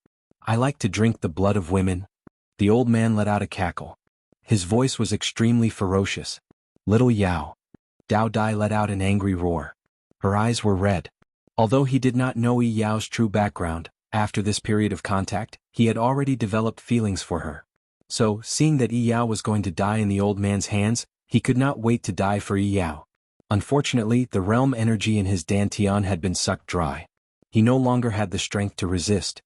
I like to drink the blood of women. The old man let out a cackle. His voice was extremely ferocious. Little Yao. Dao Dai let out an angry roar. Her eyes were red. Although he did not know Yao's true background, after this period of contact, he had already developed feelings for her. So, seeing that Yao was going to die in the old man's hands, he could not wait to die for Yao. Unfortunately, the realm energy in his dantian had been sucked dry. He no longer had the strength to resist.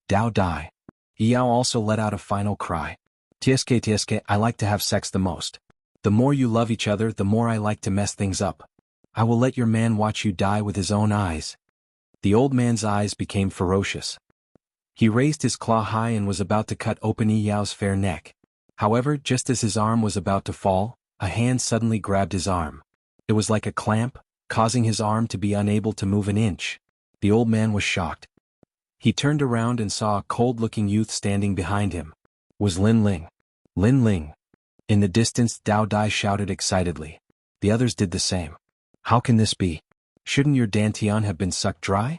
Dao Dai. Yao also let out a final cry. Tsk, I like to have sex the most. The more you love each other, the more I like to mess things up. I will let your man watch you die with his own eyes. The old man's eyes became ferocious. He raised his claw high and was about to cut open Yao's fair neck. However, just as his arm was about to fall, a hand suddenly grabbed his arm. It was like a clamp, causing his arm to be unable to move an inch. The old man was shocked. He turned around and saw a cold-looking youth standing behind him. Was Lin Ling. Lin Ling. In the distance, Dao Dai shouted excitedly. The others did the same. How can this be? Shouldn't your dantian have been sucked dry?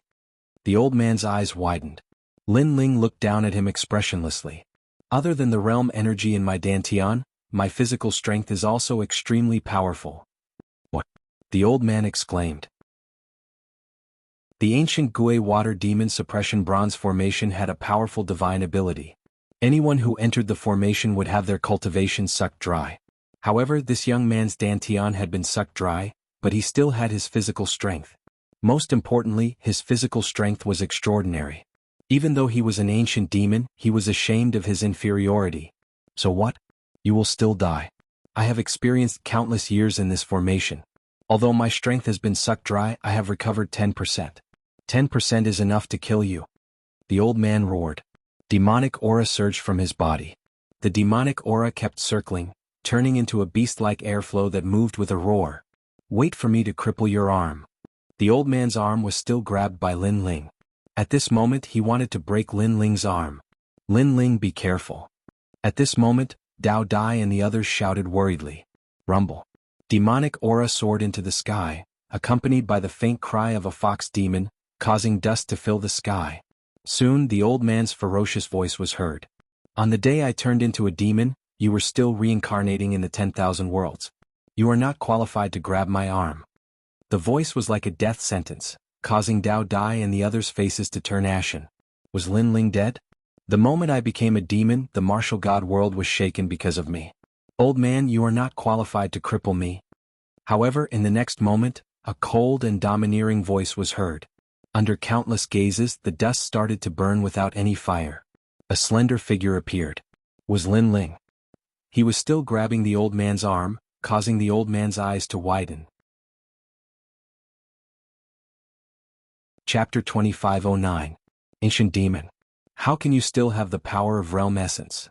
The old man's eyes widened. Lin Ling looked down at him expressionlessly. Other than the realm energy in my dantian, my physical strength is also extremely powerful. What? The old man exclaimed. The ancient Gui water demon suppression bronze formation had a powerful divine ability. Anyone who entered the formation would have their cultivation sucked dry. However, this young man's dantian had been sucked dry, but he still had his physical strength. Most importantly, his physical strength was extraordinary. Even though he was an ancient demon, he was ashamed of his inferiority. So what? You will still die. I have experienced countless years in this formation. Although my strength has been sucked dry, I have recovered 10%. 10% is enough to kill you. The old man roared. Demonic aura surged from his body. The demonic aura kept circling, turning into a beast-like airflow that moved with a roar. Wait for me to cripple your arm. The old man's arm was still grabbed by Lin Ling. At this moment, he wanted to break Lin Ling's arm. Lin Ling, be careful. At this moment, Dao Dai and the others shouted worriedly. Rumble. Demonic aura soared into the sky, accompanied by the faint cry of a fox demon, causing dust to fill the sky. Soon, the old man's ferocious voice was heard. On the day I turned into a demon, you were still reincarnating in the 10,000 worlds. You are not qualified to grab my arm. The voice was like a death sentence, causing Dao Dai and the others' faces to turn ashen. Was Lin Ling dead? The moment I became a demon, the martial god world was shaken because of me. Old man, you are not qualified to cripple me. However, in the next moment, a cold and domineering voice was heard. Under countless gazes, the dust started to burn without any fire. A slender figure appeared. Was Lin Ling. He was still grabbing the old man's arm, causing the old man's eyes to widen. Chapter 2509. Ancient Demon. How can you still have the power of realm essence?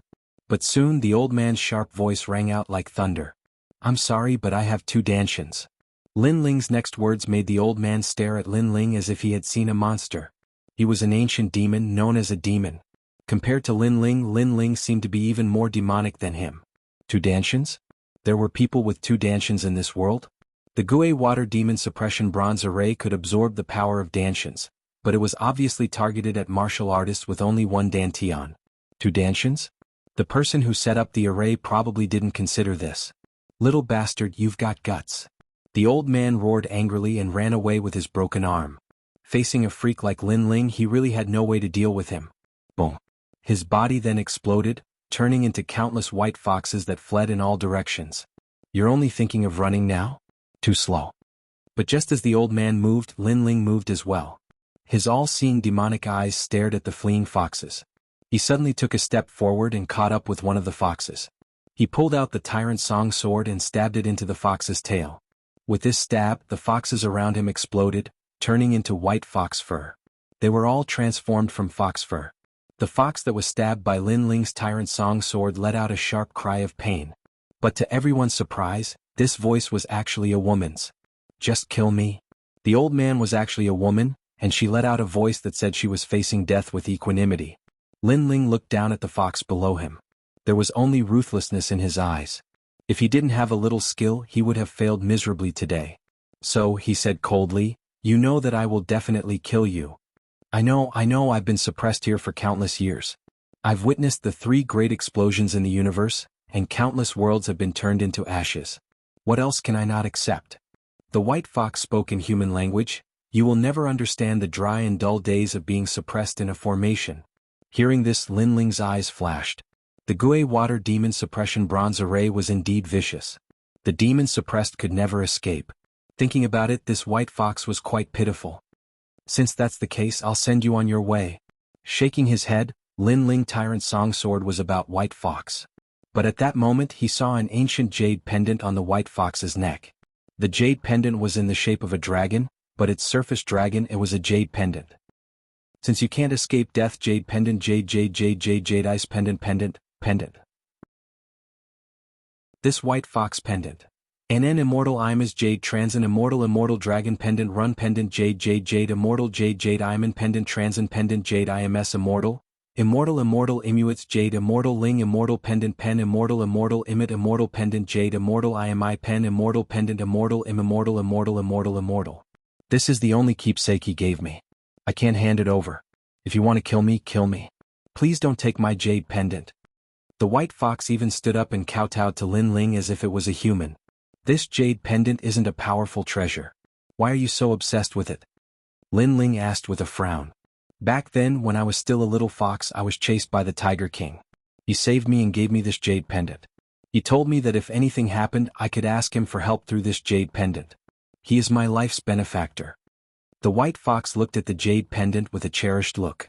But soon the old man's sharp voice rang out like thunder. I'm sorry, but I have 2 dantians. Lin Ling's next words made the old man stare at Lin Ling as if he had seen a monster. He was an ancient demon known as a demon. Compared to Lin Ling seemed to be even more demonic than him. 2 dantians? There were people with 2 dantians in this world? The Gue Water Demon Suppression Bronze Array could absorb the power of dantians, but it was obviously targeted at martial artists with only 1 dantian. 2 dantians? The person who set up the array probably didn't consider this. Little bastard, you've got guts. The old man roared angrily and ran away with his broken arm. Facing a freak like Lin Ling, he really had no way to deal with him. Boom. His body then exploded, turning into countless white foxes that fled in all directions. You're only thinking of running now? Too slow. But just as the old man moved, Lin Ling moved as well. His all-seeing demonic eyes stared at the fleeing foxes. He suddenly took a step forward and caught up with one of the foxes. He pulled out the Tyrant Song sword and stabbed it into the fox's tail. With this stab, the foxes around him exploded, turning into white fox fur. They were all transformed from fox fur. The fox that was stabbed by Lin Ling's Tyrant Song sword let out a sharp cry of pain. But to everyone's surprise, this voice was actually a woman's. Just kill me. The old man was actually a woman, and she let out a voice that said she was facing death with equanimity. Lin Ling looked down at the fox below him. There was only ruthlessness in his eyes. If he didn't have a little skill, he would have failed miserably today. So, he said coldly, you know that I will definitely kill you. I know I've been suppressed here for countless years. I've witnessed the 3 great explosions in the universe, and countless worlds have been turned into ashes. What else can I not accept? The white fox spoke in human language. You will never understand the dry and dull days of being suppressed in a formation. Hearing this, Lin Ling's eyes flashed. The Gue Water Demon Suppression Bronze Array was indeed vicious. The demon suppressed could never escape. Thinking about it, this white fox was quite pitiful. Since that's the case, I'll send you on your way. Shaking his head, Lin Ling Tyrant Song sword was about white fox. But at that moment he saw an ancient jade pendant on the white fox's neck. The jade pendant was in the shape of a dragon, but its surface dragon, it was a jade pendant. Since you can't escape death, jade pendant, jade ice pendant. This white fox pendant. An immortal imas jade transin immortal dragon pendant run pendant jade immortal jade iman pendant transin pendant jade ims immortal imuits jade immortal ling immortal pendant pen immortal imit immortal pendant jade immortal imi pen immortal pendant immortal immortal. This is the only keepsake he gave me. I can't hand it over. If you want to kill me, kill me. Please don't take my jade pendant. The white fox even stood up and kowtowed to Lin Ling as if it was a human. This jade pendant isn't a powerful treasure. Why are you so obsessed with it? Lin Ling asked with a frown. Back then, when I was still a little fox, I was chased by the Tiger King. He saved me and gave me this jade pendant. He told me that if anything happened, I could ask him for help through this jade pendant. He is my life's benefactor. The white fox looked at the jade pendant with a cherished look.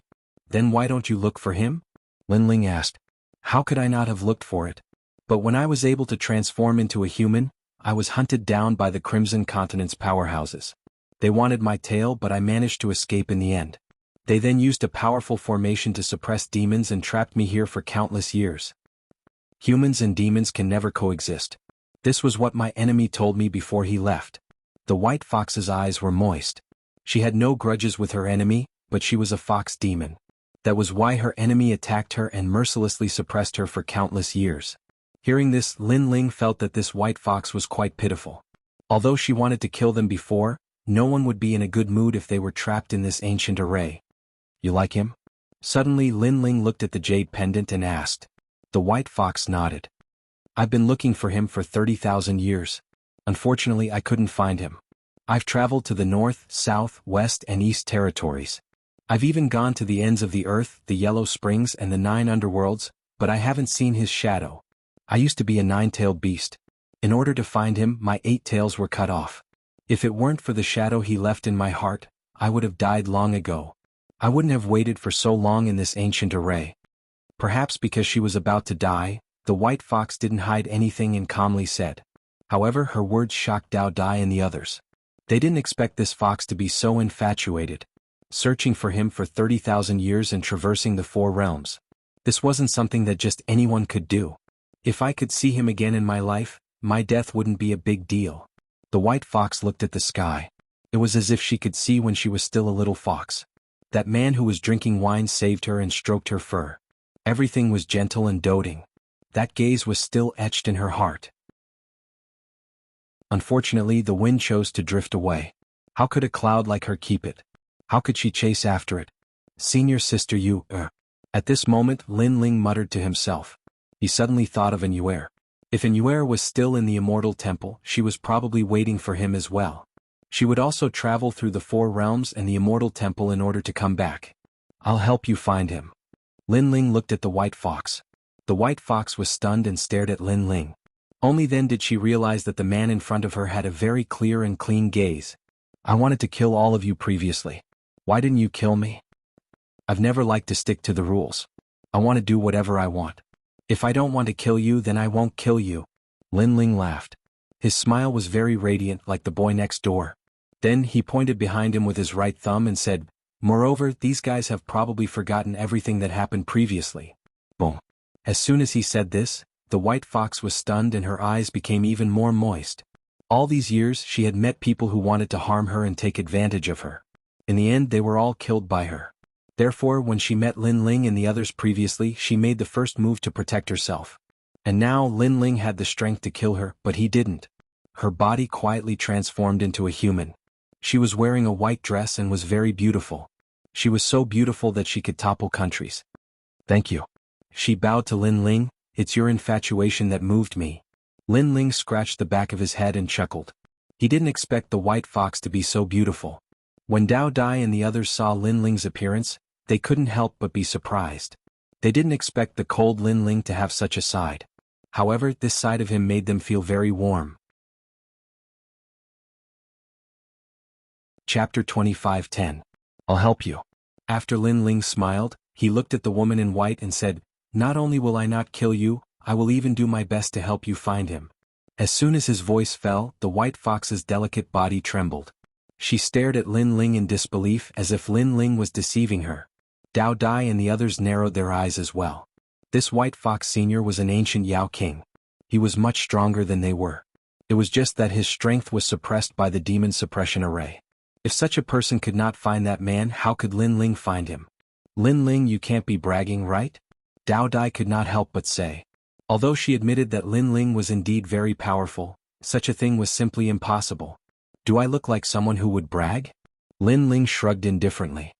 Then why don't you look for him? Lin Ling asked. How could I not have looked for it? But when I was able to transform into a human, I was hunted down by the Crimson Continent's powerhouses. They wanted my tail, but I managed to escape in the end. They then used a powerful formation to suppress demons and trapped me here for countless years. Humans and demons can never coexist. This was what my enemy told me before he left. The white fox's eyes were moist. She had no grudges with her enemy, but she was a fox demon. That was why her enemy attacked her and mercilessly suppressed her for countless years. Hearing this, Lin Ling felt that this white fox was quite pitiful. Although she wanted to kill them before, no one would be in a good mood if they were trapped in this ancient array. You like him? Suddenly Lin Ling looked at the jade pendant and asked. The white fox nodded. I've been looking for him for 30,000 years. Unfortunately, I couldn't find him. I've traveled to the north, south, west, and east territories. I've even gone to the ends of the earth, the Yellow Springs, and the 9 underworlds, but I haven't seen his shadow. I used to be a 9-tailed beast. In order to find him, my 8 tails were cut off. If it weren't for the shadow he left in my heart, I would have died long ago. I wouldn't have waited for so long in this ancient array. Perhaps because she was about to die, the white fox didn't hide anything and calmly said. However, her words shocked Dao Dai and the others. They didn't expect this fox to be so infatuated, searching for him for 30,000 years and traversing the 4 realms. This wasn't something that just anyone could do. If I could see him again in my life, my death wouldn't be a big deal. The white fox looked at the sky. It was as if she could see when she was still a little fox. That man who was drinking wine saved her and stroked her fur. Everything was gentle and doting. That gaze was still etched in her heart. Unfortunately, the wind chose to drift away. How could a cloud like her keep it? How could she chase after it? Senior sister, you, At this moment, Lin Ling muttered to himself. He suddenly thought of An. If An was still in the Immortal Temple, she was probably waiting for him as well. She would also travel through the 4 realms and the Immortal Temple in order to come back. I'll help you find him. Lin Ling looked at the white fox. The white fox was stunned and stared at Lin Ling. Only then did she realize that the man in front of her had a very clear and clean gaze. I wanted to kill all of you previously. Why didn't you kill me? I've never liked to stick to the rules. I want to do whatever I want. If I don't want to kill you, then I won't kill you. Lin Ling laughed. His smile was very radiant, like the boy next door. Then he pointed behind him with his right thumb and said, moreover, these guys have probably forgotten everything that happened previously. Boom. As soon as he said this, the white fox was stunned and her eyes became even more moist. All these years she had met people who wanted to harm her and take advantage of her. In the end, they were all killed by her. Therefore, when she met Lin Ling and the others previously, she made the first move to protect herself. And now Lin Ling had the strength to kill her, but he didn't. Her body quietly transformed into a human. She was wearing a white dress and was very beautiful. She was so beautiful that she could topple countries. Thank you. She bowed to Lin Ling. It's your infatuation that moved me. Lin Ling scratched the back of his head and chuckled. He didn't expect the white fox to be so beautiful. When Dao Dai and the others saw Lin Ling's appearance, they couldn't help but be surprised. They didn't expect the cold Lin Ling to have such a side. However, this side of him made them feel very warm. Chapter 25:10. I'll help you. After Lin Ling smiled, he looked at the woman in white and said, not only will I not kill you, I will even do my best to help you find him. As soon as his voice fell, the white fox's delicate body trembled. She stared at Lin Ling in disbelief as if Lin Ling was deceiving her. Dao Dai and the others narrowed their eyes as well. This white fox senior was an ancient Yao king. He was much stronger than they were. It was just that his strength was suppressed by the demon suppression array. If such a person could not find that man, how could Lin Ling find him? Lin Ling, you can't be bragging, right? Dao Dai could not help but say. Although she admitted that Lin Ling was indeed very powerful, such a thing was simply impossible. Do I look like someone who would brag? Lin Ling shrugged indifferently.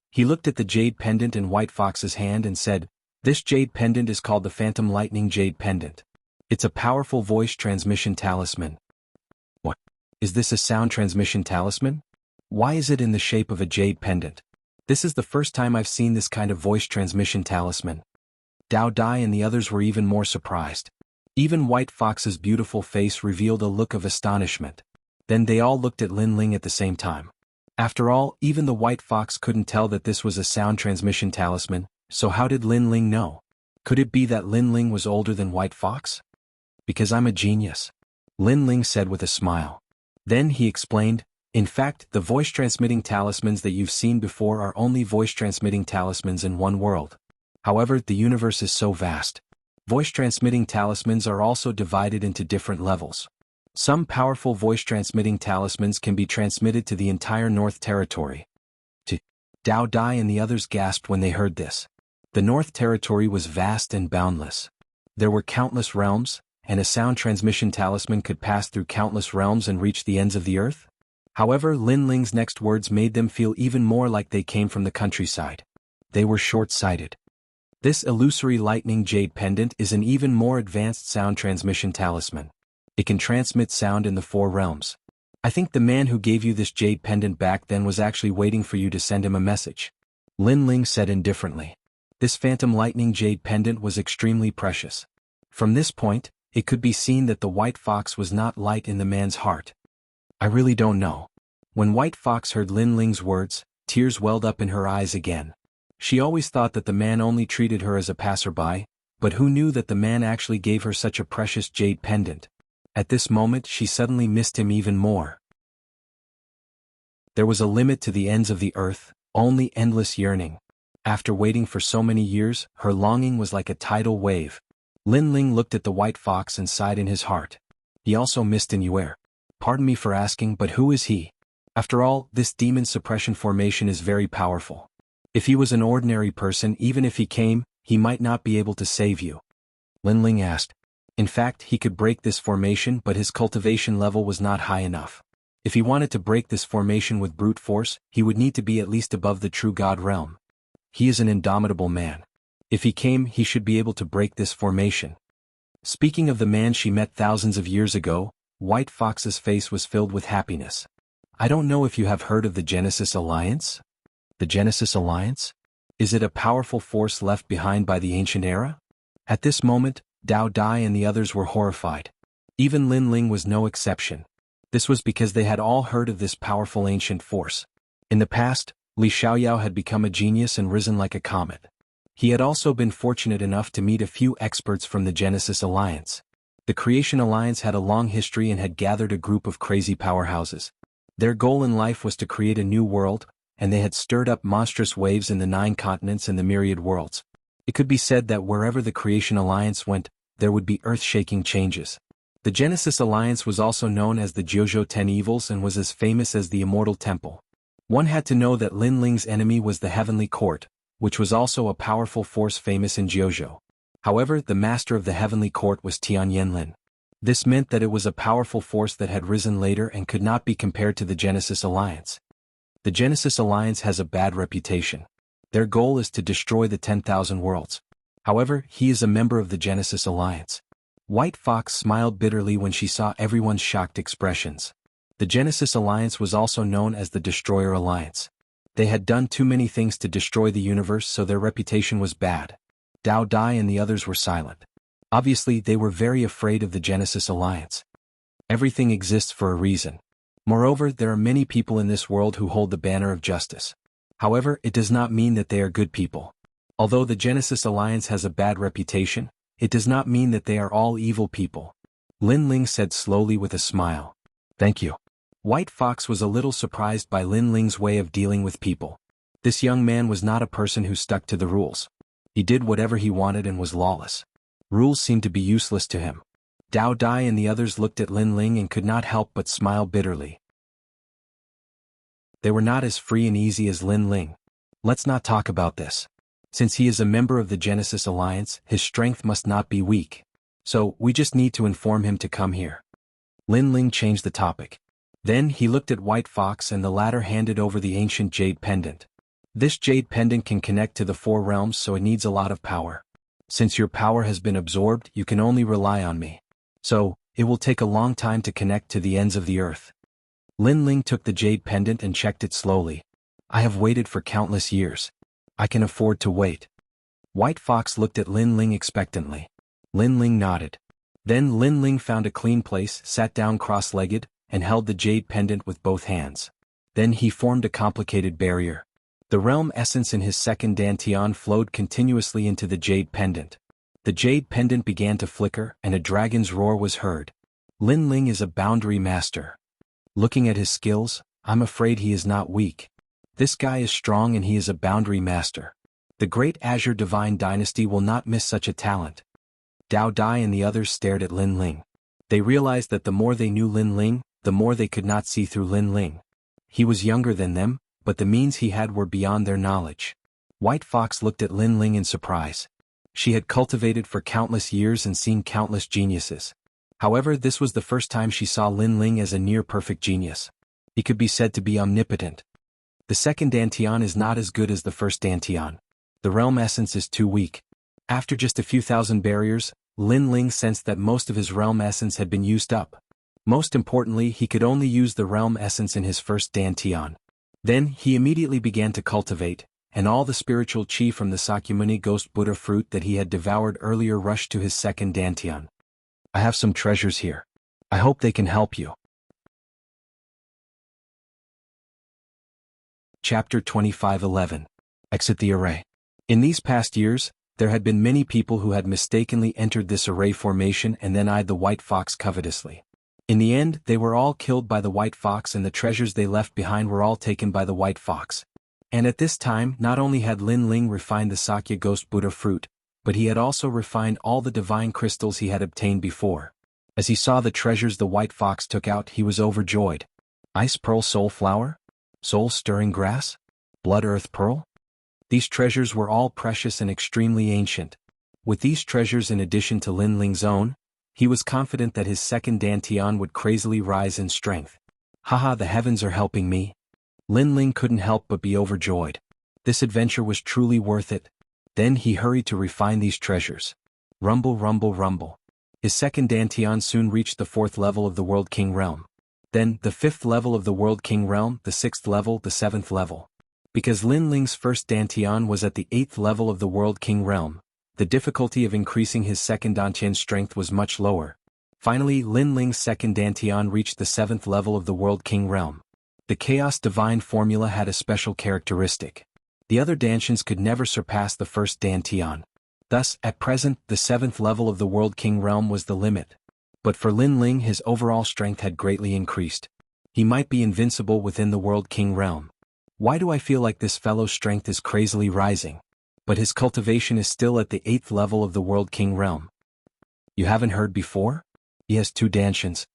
He looked at the jade pendant in White Fox's hand and said, this jade pendant is called the Phantom Lightning Jade Pendant. It's a powerful voice transmission talisman. What? Is this a sound transmission talisman? Why is it in the shape of a jade pendant? This is the first time I've seen this kind of voice transmission talisman. Dao Dai and the others were even more surprised. Even White Fox's beautiful face revealed a look of astonishment. Then they all looked at Lin Ling at the same time. After all, even the White Fox couldn't tell that this was a sound transmission talisman, so how did Lin Ling know? Could it be that Lin Ling was older than White Fox? Because I'm a genius, Lin Ling said with a smile. Then he explained, in fact, the voice-transmitting talismans that you've seen before are only voice-transmitting talismans in one world. However, the universe is so vast. Voice-transmitting talismans are also divided into different levels. Some powerful voice-transmitting talismans can be transmitted to the entire North Territory. Dao Dai and the others gasped when they heard this. The North Territory was vast and boundless. There were countless realms, and a sound transmission talisman could pass through countless realms and reach the ends of the earth. However, Lin Ling's next words made them feel even more like they came from the countryside. They were short-sighted. This illusory lightning jade pendant is an even more advanced sound transmission talisman. It can transmit sound in the 4 realms. I think the man who gave you this jade pendant back then was actually waiting for you to send him a message. Lin Ling said indifferently. This phantom lightning jade pendant was extremely precious. From this point, it could be seen that the White Fox was not light in the man's heart. I really don't know. When White Fox heard Lin Ling's words, tears welled up in her eyes again. She always thought that the man only treated her as a passerby, but who knew that the man actually gave her such a precious jade pendant? At this moment she suddenly missed him even more. There was a limit to the ends of the earth, only endless yearning. After waiting for so many years, her longing was like a tidal wave. Lin Ling looked at the white fox and sighed in his heart. He also missed in Yuer. Pardon me for asking, but who is he? After all, this demon suppression formation is very powerful. If he was an ordinary person, even if he came, he might not be able to save you. Lin Ling asked. In fact, he could break this formation, but his cultivation level was not high enough. If he wanted to break this formation with brute force, he would need to be at least above the true god realm. He is an indomitable man. If he came, he should be able to break this formation. Speaking of the man she met thousands of years ago, White Fox's face was filled with happiness. I don't know if you have heard of the Genesis Alliance? The Genesis Alliance? Is it a powerful force left behind by the ancient era? At this moment, Dao Dai and the others were horrified. Even Lin Ling was no exception. This was because they had all heard of this powerful ancient force. In the past, Li Xiaoyao had become a genius and risen like a comet. He had also been fortunate enough to meet a few experts from the Genesis Alliance. The Creation Alliance had a long history and had gathered a group of crazy powerhouses. Their goal in life was to create a new world, and they had stirred up monstrous waves in the 9 continents and the myriad worlds. It could be said that wherever the Creation Alliance went, there would be earth-shaking changes. The Genesis Alliance was also known as the Jiuzhou 10 Evils and was as famous as the Immortal Temple. One had to know that Lin Ling's enemy was the Heavenly Court, which was also a powerful force famous in Jiuzhou. However, the master of the Heavenly Court was Tian Yanlin. This meant that it was a powerful force that had risen later and could not be compared to the Genesis Alliance. The Genesis Alliance has a bad reputation. Their goal is to destroy the 10,000 worlds. However, he is a member of the Genesis Alliance. White Fox smiled bitterly when she saw everyone's shocked expressions. The Genesis Alliance was also known as the Destroyer Alliance. They had done too many things to destroy the universe, so their reputation was bad. Dao Dai and the others were silent. Obviously, they were very afraid of the Genesis Alliance. Everything exists for a reason. Moreover, there are many people in this world who hold the banner of justice. However, it does not mean that they are good people. Although the Genesis Alliance has a bad reputation, it does not mean that they are all evil people. Lin Ling said slowly with a smile. Thank you. White Fox was a little surprised by Lin Ling's way of dealing with people. This young man was not a person who stuck to the rules. He did whatever he wanted and was lawless. Rules seemed to be useless to him. Dao Dai and the others looked at Lin Ling and could not help but smile bitterly. They were not as free and easy as Lin Ling. Let's not talk about this. Since he is a member of the Genesis Alliance, his strength must not be weak. So, we just need to inform him to come here. Lin Ling changed the topic. Then he looked at White Fox and the latter handed over the ancient jade pendant. This jade pendant can connect to the 4 realms, so it needs a lot of power. Since your power has been absorbed, you can only rely on me. So, it will take a long time to connect to the ends of the earth. Lin Ling took the jade pendant and checked it slowly. I have waited for countless years. I can afford to wait. White Fox looked at Lin Ling expectantly. Lin Ling nodded. Then Lin Ling found a clean place, sat down cross-legged, and held the jade pendant with both hands. Then he formed a complicated barrier. The realm essence in his second dantian flowed continuously into the jade pendant. The jade pendant began to flicker, and a dragon's roar was heard. Lin Ling is a boundary master. Looking at his skills, I'm afraid he is not weak. This guy is strong and he is a boundary master. The great Azure Divine Dynasty will not miss such a talent. Dao Dai and the others stared at Lin Ling. They realized that the more they knew Lin Ling, the more they could not see through Lin Ling. He was younger than them, but the means he had were beyond their knowledge. White Fox looked at Lin Ling in surprise. She had cultivated for countless years and seen countless geniuses. However, this was the first time she saw Lin Ling as a near-perfect genius. He could be said to be omnipotent. The second dantian is not as good as the first dantian. The realm essence is too weak. After just a few thousand barriers, Lin Ling sensed that most of his realm essence had been used up. Most importantly, he could only use the realm essence in his first dantian. Then, he immediately began to cultivate, and all the spiritual chi from the Sakyamuni ghost Buddha fruit that he had devoured earlier rushed to his second dantian. I have some treasures here. I hope they can help you. Chapter 25:11. Exit the array. In these past years, there had been many people who had mistakenly entered this array formation and then eyed the White Fox covetously. In the end, they were all killed by the White Fox and the treasures they left behind were all taken by the White Fox. And at this time, not only had Lin Ling refined the Sakya Ghost Buddha fruit, but he had also refined all the divine crystals he had obtained before. As he saw the treasures the white fox took out, he was overjoyed. Ice pearl soul flower? Soul stirring grass? Blood earth pearl? These treasures were all precious and extremely ancient. With these treasures in addition to Lin Ling's own, he was confident that his second dantian would crazily rise in strength. Haha, the heavens are helping me. Lin Ling couldn't help but be overjoyed. This adventure was truly worth it. Then he hurried to refine these treasures. Rumble, rumble, rumble. His second dantian soon reached the 4th level of the World King realm. Then, the 5th level of the World King realm, the 6th level, the 7th level. Because Lin Ling's first dantian was at the 8th level of the World King realm, the difficulty of increasing his second dantian's strength was much lower. Finally, Lin Ling's second dantian reached the 7th level of the World King realm. The Chaos Divine formula had a special characteristic. The other dantians could never surpass the first dantian. Thus, at present, the 7th level of the World King realm was the limit. But for Lin Ling, his overall strength had greatly increased. He might be invincible within the World King realm. Why do I feel like this fellow's strength is crazily rising? But his cultivation is still at the 8th level of the World King realm. You haven't heard before? He has 2 dantians.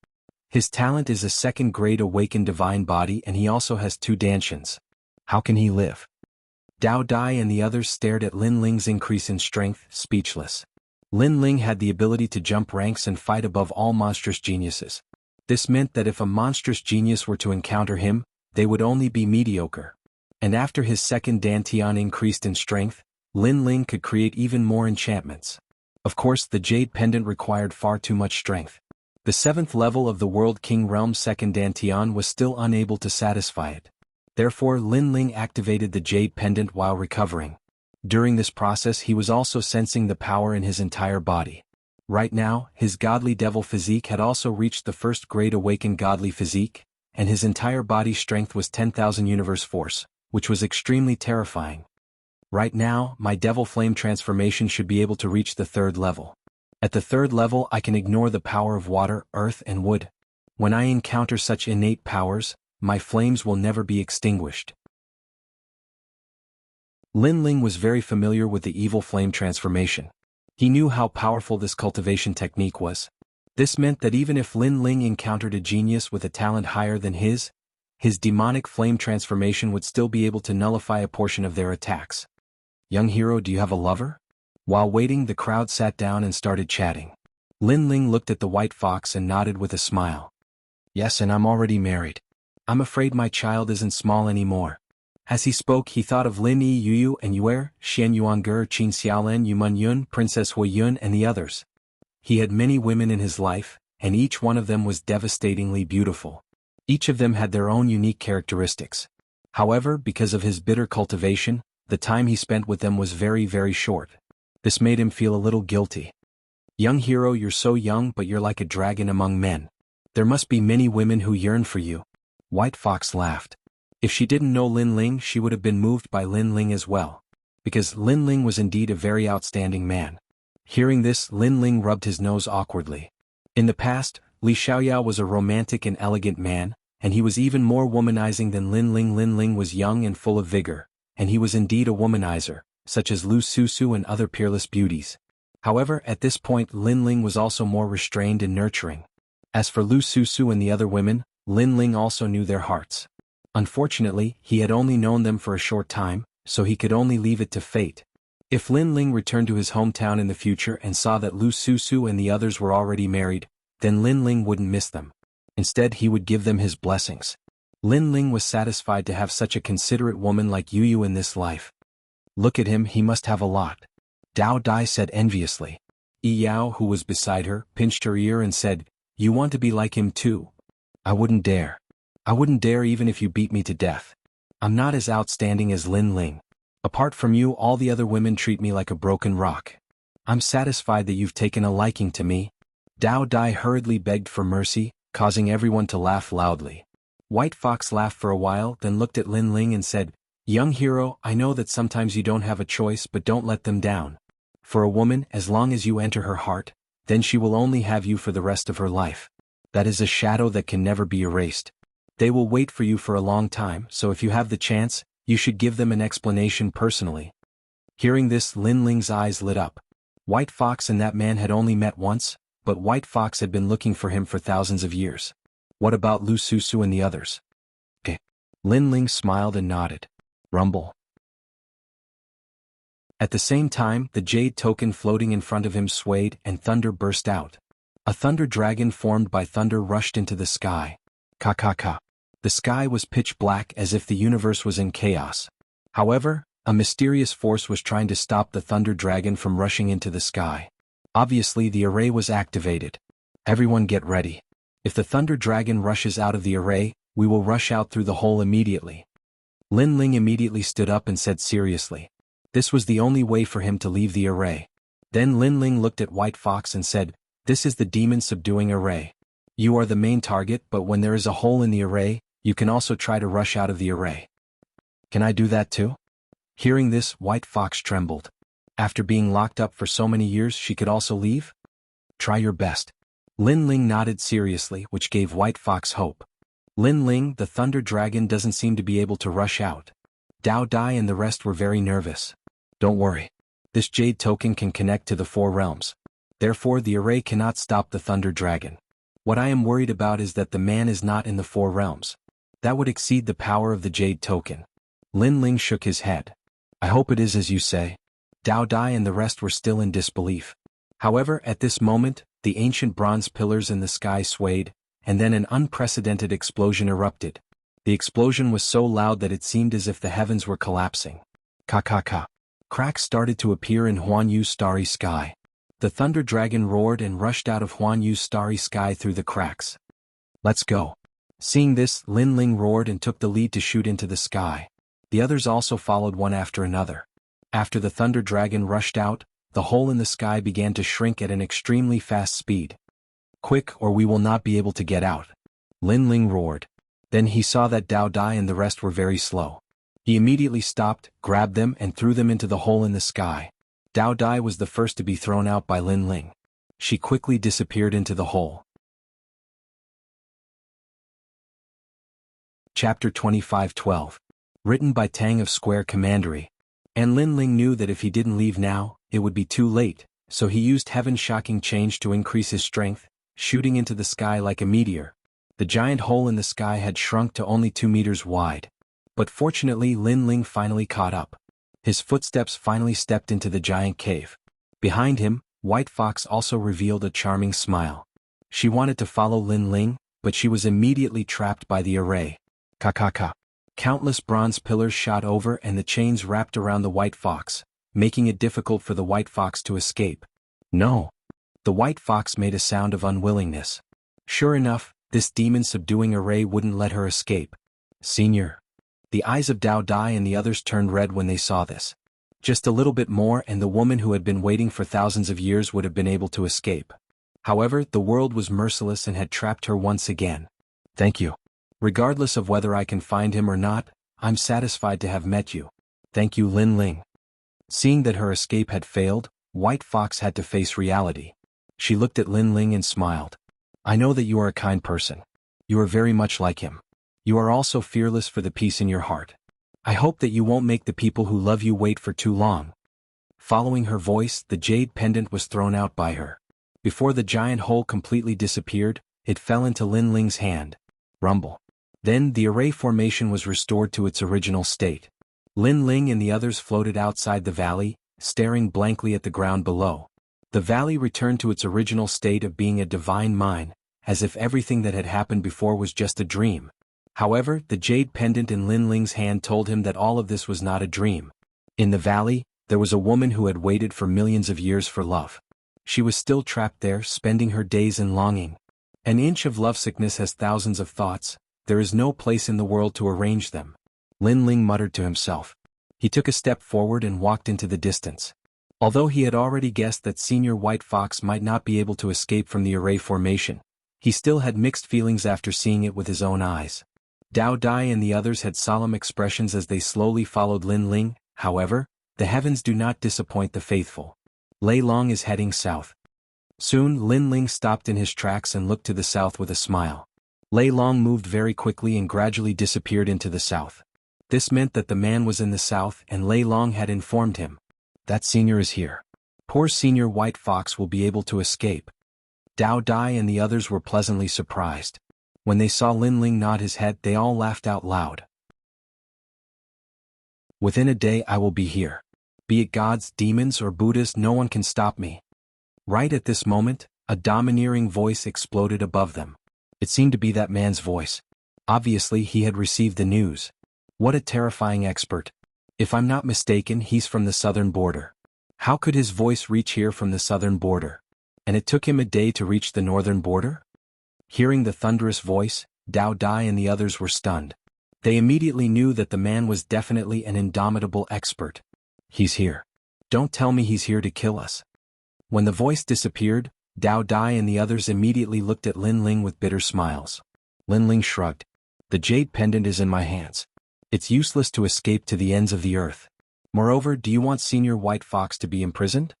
His talent is a 2nd grade awakened divine body, and he also has 2 dantians. How can he live? Dao Dai and the others stared at Lin Ling's increase in strength, speechless. Lin Ling had the ability to jump ranks and fight above all monstrous geniuses. This meant that if a monstrous genius were to encounter him, they would only be mediocre. And after his second dantian increased in strength, Lin Ling could create even more enchantments. Of course, the jade pendant required far too much strength. The 7th level of the World King realm's second dantian was still unable to satisfy it. Therefore, Lin Ling activated the jade pendant while recovering. During this process, he was also sensing the power in his entire body. Right now, his godly devil physique had also reached the 1st grade awakened godly physique, and his entire body strength was 10,000 universe force, which was extremely terrifying. Right now, my devil flame transformation should be able to reach the 3rd level. At the 3rd level, I can ignore the power of water, earth, and wood. When I encounter such innate powers, my flames will never be extinguished. Lin Ling was very familiar with the evil flame transformation. He knew how powerful this cultivation technique was. This meant that even if Lin Ling encountered a genius with a talent higher than his demonic flame transformation would still be able to nullify a portion of their attacks. Young hero, do you have a lover? While waiting, the crowd sat down and started chatting. Lin Ling looked at the white fox and nodded with a smile. Yes, and I'm already married. I'm afraid my child isn't small anymore. As he spoke, he thought of Lin Yi Yuyu and Yuer, Xian Yuangur, Qin Xiaolan, Yuman Yun, Princess Hui Yun, and the others. He had many women in his life, and each one of them was devastatingly beautiful. Each of them had their own unique characteristics. However, because of his bitter cultivation, the time he spent with them was very, very short. This made him feel a little guilty. Young hero, you're so young, but you're like a dragon among men. There must be many women who yearn for you. White Fox laughed. If she didn't know Lin Ling, she would have been moved by Lin Ling as well. Because Lin Ling was indeed a very outstanding man. Hearing this, Lin Ling rubbed his nose awkwardly. In the past, Li Xiaoyao was a romantic and elegant man, and he was even more womanizing than Lin Ling. Lin Ling was young and full of vigor, and he was indeed a womanizer, such as Lu Susu and other peerless beauties. However, at this point Lin Ling was also more restrained and nurturing. As for Lu Susu and the other women, Lin Ling also knew their hearts. Unfortunately, he had only known them for a short time, so he could only leave it to fate. If Lin Ling returned to his hometown in the future and saw that Lu Susu and the others were already married, then Lin Ling wouldn't miss them. Instead, he would give them his blessings. Lin Ling was satisfied to have such a considerate woman like Yuyu in this life. Look at him, he must have a lot. Dao Dai said enviously. Yi Yao, who was beside her, pinched her ear and said, You want to be like him too? I wouldn't dare. I wouldn't dare even if you beat me to death. I'm not as outstanding as Lin Ling. Apart from you, all the other women treat me like a broken rock. I'm satisfied that you've taken a liking to me. Dao Dai hurriedly begged for mercy, causing everyone to laugh loudly. White Fox laughed for a while, then looked at Lin Ling and said, Young hero, I know that sometimes you don't have a choice, but don't let them down. For a woman, as long as you enter her heart, then she will only have you for the rest of her life. That is a shadow that can never be erased. They will wait for you for a long time, so if you have the chance, You should give them an explanation personally. Hearing this, Lin Ling's eyes lit up. White Fox and that man had only met once, but White Fox had been looking for him for thousands of years. What about Lu Susu and the others? Lin Ling smiled and nodded. Rumble. At the same time, the jade token floating in front of him swayed and thunder burst out. A thunder dragon formed by thunder rushed into the sky. Ka. The sky was pitch black as if the universe was in chaos. However, a mysterious force was trying to stop the thunder dragon from rushing into the sky. Obviously, the array was activated. Everyone get ready. If the thunder dragon rushes out of the array, we will rush out through the hole immediately. Lin Ling immediately stood up and said seriously. This was the only way for him to leave the array. Then Lin Ling looked at White Fox and said, "This is the demon subduing array. You are the main target, but when there is a hole in the array, you can also try to rush out of the array." Can I do that too? Hearing this, White Fox trembled. After being locked up for so many years, she could also leave? Try your best. Lin Ling nodded seriously, which gave White Fox hope. Lin Ling, the thunder dragon, doesn't seem to be able to rush out. Dao Dai and the rest were very nervous. Don't worry. This jade token can connect to the 4 realms. Therefore, the array cannot stop the thunder dragon. What I am worried about is that the man is not in the 4 realms. That would exceed the power of the jade token. Lin Ling shook his head. I hope it is as you say. Dao Dai and the rest were still in disbelief. However, at this moment, the ancient bronze pillars in the sky swayed, and then an unprecedented explosion erupted. The explosion was so loud that it seemed as if the heavens were collapsing. Ka. Cracks started to appear in Huan Yu's starry sky. The thunder dragon roared and rushed out of Huan Yu's starry sky through the cracks. Let's go. Seeing this, Lin Ling roared and took the lead to shoot into the sky. The others also followed one after another. After the thunder dragon rushed out, the hole in the sky began to shrink at an extremely fast speed. Quick, or we will not be able to get out. Lin Ling roared. Then he saw that Dao Dai and the rest were very slow. He immediately stopped, grabbed them and threw them into the hole in the sky. Dao Dai was the first to be thrown out by Lin Ling. She quickly disappeared into the hole. Chapter 25:12. Written by Tang of Square Commandery. And Lin Ling knew that if he didn't leave now, it would be too late, so he used Heaven's Shocking Change to increase his strength, shooting into the sky like a meteor. The giant hole in the sky had shrunk to only 2 meters wide. But fortunately, Lin Ling finally caught up. His footsteps finally stepped into the giant cave. Behind him, White Fox also revealed a charming smile. She wanted to follow Lin Ling, but she was immediately trapped by the array. Ka. Countless bronze pillars shot over and the chains wrapped around the White Fox, making it difficult for the White Fox to escape. No. The White Fox made a sound of unwillingness. Sure enough, this demon-subduing array wouldn't let her escape. Senior. The eyes of Dao Dai and the others turned red when they saw this. Just a little bit more and the woman who had been waiting for thousands of years would have been able to escape. However, the world was merciless and had trapped her once again. Thank you. Regardless of whether I can find him or not, I'm satisfied to have met you. Thank you, Lin Ling. Seeing that her escape had failed, White Fox had to face reality. She looked at Lin Ling and smiled. I know that you are a kind person. You are very much like him. You are also fearless for the peace in your heart. I hope that you won't make the people who love you wait for too long. Following her voice, the jade pendant was thrown out by her. Before the giant hole completely disappeared, it fell into Lin Ling's hand. Rumble. Then the array formation was restored to its original state. Lin Ling and the others floated outside the valley, staring blankly at the ground below. The valley returned to its original state of being a divine mine, as if everything that had happened before was just a dream. However, the jade pendant in Lin Ling's hand told him that all of this was not a dream. In the valley, there was a woman who had waited for millions of years for love. She was still trapped there, spending her days in longing. An inch of lovesickness has thousands of thoughts. There is no place in the world to arrange them. Lin Ling muttered to himself. He took a step forward and walked into the distance. Although he had already guessed that Senior White Fox might not be able to escape from the array formation, he still had mixed feelings after seeing it with his own eyes. Dao Dai and the others had solemn expressions as they slowly followed Lin Ling. However, the heavens do not disappoint the faithful. Lei Long is heading south. Soon Lin Ling stopped in his tracks and looked to the south with a smile. Lei Long moved very quickly and gradually disappeared into the south. This meant that the man was in the south and Lei Long had informed him. That senior is here. Poor Senior White Fox will be able to escape. Dao Dai and the others were pleasantly surprised. When they saw Lin Ling nod his head, they all laughed out loud. Within a day I will be here. Be it gods, demons, or Buddhas, no one can stop me. Right at this moment, a domineering voice exploded above them. It seemed to be that man's voice. Obviously, he had received the news. What a terrifying expert. If I'm not mistaken, he's from the southern border. How could his voice reach here from the southern border? And it took him a day to reach the northern border? Hearing the thunderous voice, Dao Dai and the others were stunned. They immediately knew that the man was definitely an indomitable expert. He's here. Don't tell me he's here to kill us. When the voice disappeared, Dao Dai and the others immediately looked at Lin Ling with bitter smiles. Lin Ling shrugged. The jade pendant is in my hands. It's useless to escape to the ends of the earth. Moreover, do you want Senior White Fox to be imprisoned?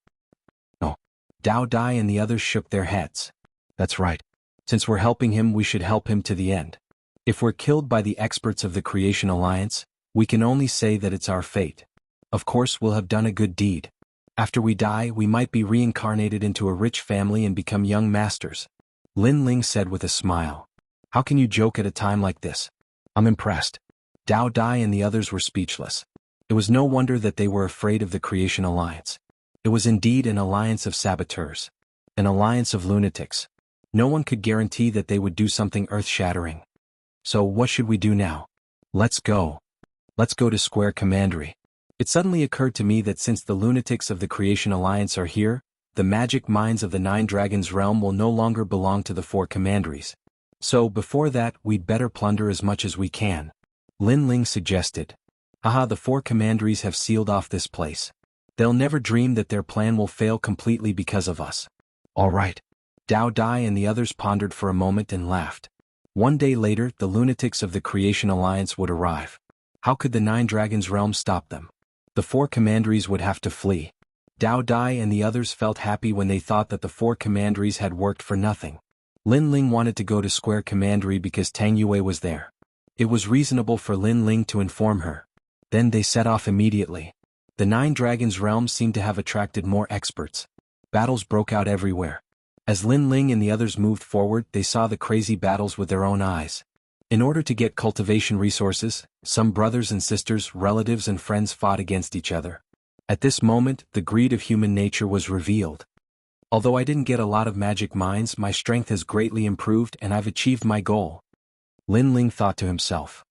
No. Dao Dai and the others shook their heads. That's right. Since we're helping him, we should help him to the end. If we're killed by the experts of the Creation Alliance, we can only say that it's our fate. Of course, we'll have done a good deed. After we die, we might be reincarnated into a rich family and become young masters. Lin Ling said with a smile. How can you joke at a time like this? I'm impressed. Dao Dai and the others were speechless. It was no wonder that they were afraid of the Creation Alliance. It was indeed an alliance of saboteurs. An alliance of lunatics. No one could guarantee that they would do something earth-shattering. So what should we do now? Let's go. Let's go to Square Commandery. It suddenly occurred to me that since the lunatics of the Creation Alliance are here, the magic mines of the Nine Dragons realm will no longer belong to the four commanderies. So before that, we'd better plunder as much as we can. Lin Ling suggested. Haha, the four commanderies have sealed off this place. They'll never dream that their plan will fail completely because of us. All right. Dao Dai and the others pondered for a moment and laughed. One day later, the lunatics of the Creation Alliance would arrive. How could the Nine Dragons realm stop them? The four commanderies would have to flee. Dao Dai and the others felt happy when they thought that the four commanderies had worked for nothing. Lin Ling wanted to go to Square Commandery because Tang Yue was there. It was reasonable for Lin Ling to inform her. Then they set off immediately. The Nine Dragons realm seemed to have attracted more experts. Battles broke out everywhere. As Lin Ling and the others moved forward, they saw the crazy battles with their own eyes. In order to get cultivation resources, some brothers and sisters, relatives and friends fought against each other. At this moment, the greed of human nature was revealed. Although I didn't get a lot of magic mines, my strength has greatly improved and I've achieved my goal. Lin Ling thought to himself.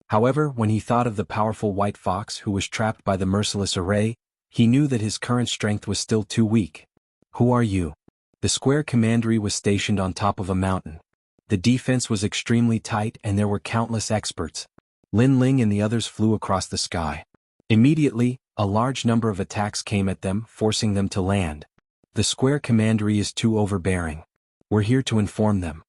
However, when he thought of the powerful white fox who was trapped by the merciless array, he knew that his current strength was still too weak. Who are you? The Square Commandery was stationed on top of a mountain. The defense was extremely tight and there were countless experts. Lin Ling and the others flew across the sky. Immediately, a large number of attacks came at them, forcing them to land. The Square Commandery is too overbearing. We're here to inform them.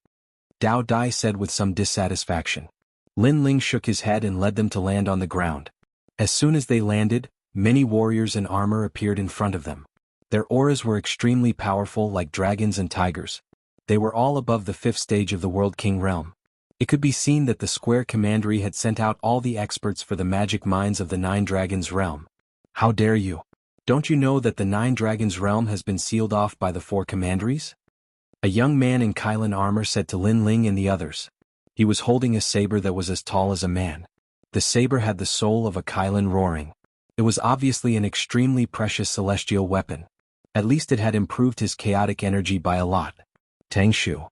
Dao Dai said with some dissatisfaction. Lin Ling shook his head and led them to land on the ground. As soon as they landed, many warriors in armor appeared in front of them. Their auras were extremely powerful like dragons and tigers. They were all above the 5th stage of the World King realm. It could be seen that the Square Commandery had sent out all the experts for the magic mines of the Nine Dragons realm. How dare you? Don't you know that the Nine Dragons realm has been sealed off by the four commanderies? A young man in Kylan armor said to Lin Ling and the others. He was holding a saber that was as tall as a man. The saber had the soul of a Kylan roaring. It was obviously an extremely precious celestial weapon. At least it had improved his chaotic energy by a lot. Tang Shu.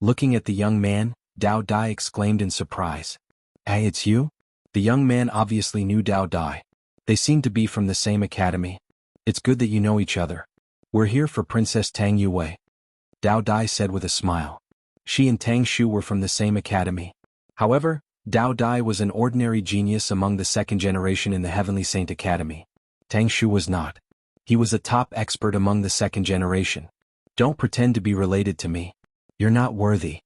Looking at the young man, Dao Dai exclaimed in surprise. Hey, it's you? The young man obviously knew Dao Dai. They seemed to be from the same academy. It's good that you know each other. We're here for Princess Tang Yue. Dao Dai said with a smile. She and Tang Shu were from the same academy. However, Dao Dai was an ordinary genius among the second generation in the Heavenly Saint Academy. Tang Shu was not. He was a top expert among the second generation. Don't pretend to be related to me. You're not worthy.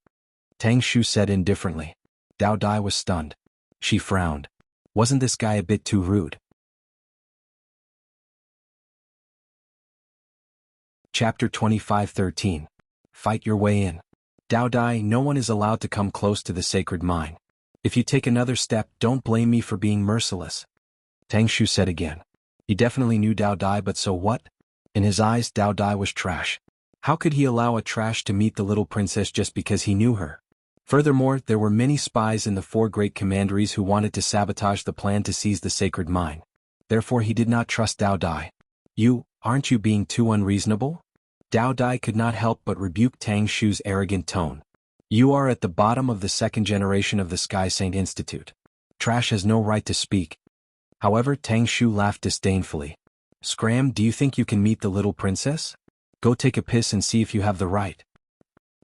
Tang Shu said indifferently. Dao Dai was stunned. She frowned. Wasn't this guy a bit too rude? Chapter 25:13. Fight your way in. Dao Dai, no one is allowed to come close to the sacred mine. If you take another step, don't blame me for being merciless. Tang Shu said again. He definitely knew Dao Dai, but so what? In his eyes, Dao Dai was trash. How could he allow a trash to meet the little princess just because he knew her? Furthermore, there were many spies in the 4 great commanderies who wanted to sabotage the plan to seize the sacred mine. Therefore he did not trust Dao Dai. Aren't you being too unreasonable? Dao Dai could not help but rebuke Tang Shu's arrogant tone. You are at the bottom of the 2nd generation of the Sky Saint Institute. Trash has no right to speak. However, Tang Shu laughed disdainfully. Scram, do you think you can meet the little princess? Go take a piss and see if you have the right.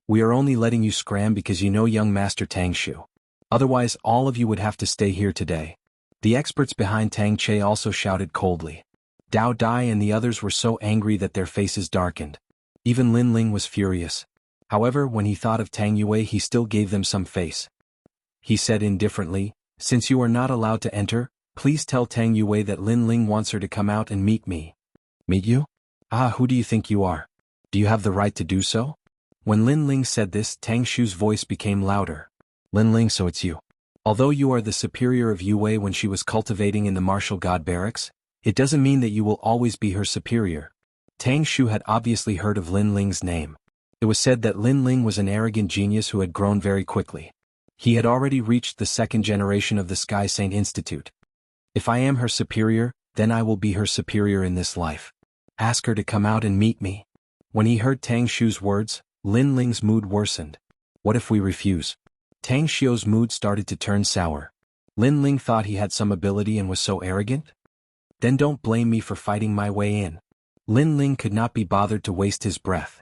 We are only letting you scram because you know young Master Tang Shu. Otherwise, all of you would have to stay here today. The experts behind Tang Che also shouted coldly. Dao Dai and the others were so angry that their faces darkened. Even Lin Ling was furious. However, when he thought of Tang Yue, he still gave them some face. He said indifferently, since you are not allowed to enter, please tell Tang Yue that Lin Ling wants her to come out and meet me. Meet you? Who do you think you are? Do you have the right to do so? When Lin Ling said this, Tang Shu's voice became louder. Lin Ling, so it's you. Although you are the superior of Yue when she was cultivating in the martial god barracks, it doesn't mean that you will always be her superior. Tang Shu had obviously heard of Lin Ling's name. It was said that Lin Ling was an arrogant genius who had grown very quickly. He had already reached the 2nd generation of the Sky Saint Institute. If I am her superior, then I will be her superior in this life. Ask her to come out and meet me. When he heard Tang Shu's words, Lin Ling's mood worsened. What if we refuse? Tang Xiu's mood started to turn sour. Lin Ling thought he had some ability and was so arrogant? Then don't blame me for fighting my way in. Lin Ling could not be bothered to waste his breath.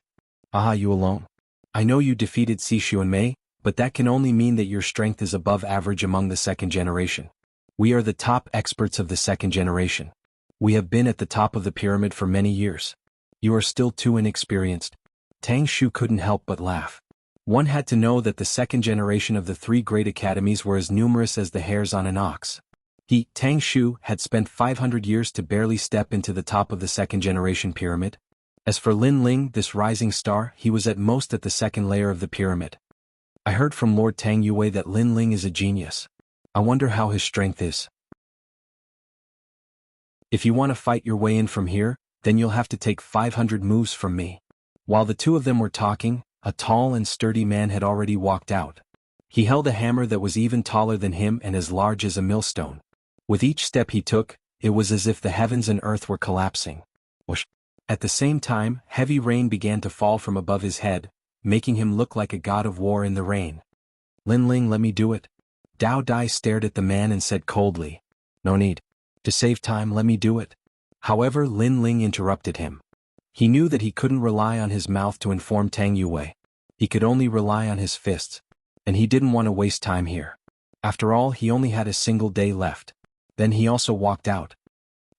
You alone? I know you defeated Sishu and Mei, but that can only mean that your strength is above average among the 2nd generation. We are the top experts of the 2nd generation. We have been at the top of the pyramid for many years. You are still too inexperienced. Tang Shu couldn't help but laugh. One had to know that the 2nd generation of the 3 great academies were as numerous as the hairs on an ox. He, Tang Shu, had spent 500 years to barely step into the top of the 2nd generation pyramid. As for Lin Ling, this rising star, he was at most at the 2nd layer of the pyramid. I heard from Lord Tang Yue that Lin Ling is a genius. I wonder how his strength is. If you want to fight your way in from here, then you'll have to take 500 moves from me. While the two of them were talking, a tall and sturdy man had already walked out. He held a hammer that was even taller than him and as large as a millstone. With each step he took, it was as if the heavens and earth were collapsing. Whoosh. At the same time, heavy rain began to fall from above his head, making him look like a god of war in the rain. Lin Ling, let me do it. Dao Dai stared at the man and said coldly. No need. To save time, let me do it. However, Lin Ling interrupted him. He knew that he couldn't rely on his mouth to inform Tang Yue. He could only rely on his fists. And he didn't want to waste time here. After all, he only had a single day left. Then he also walked out.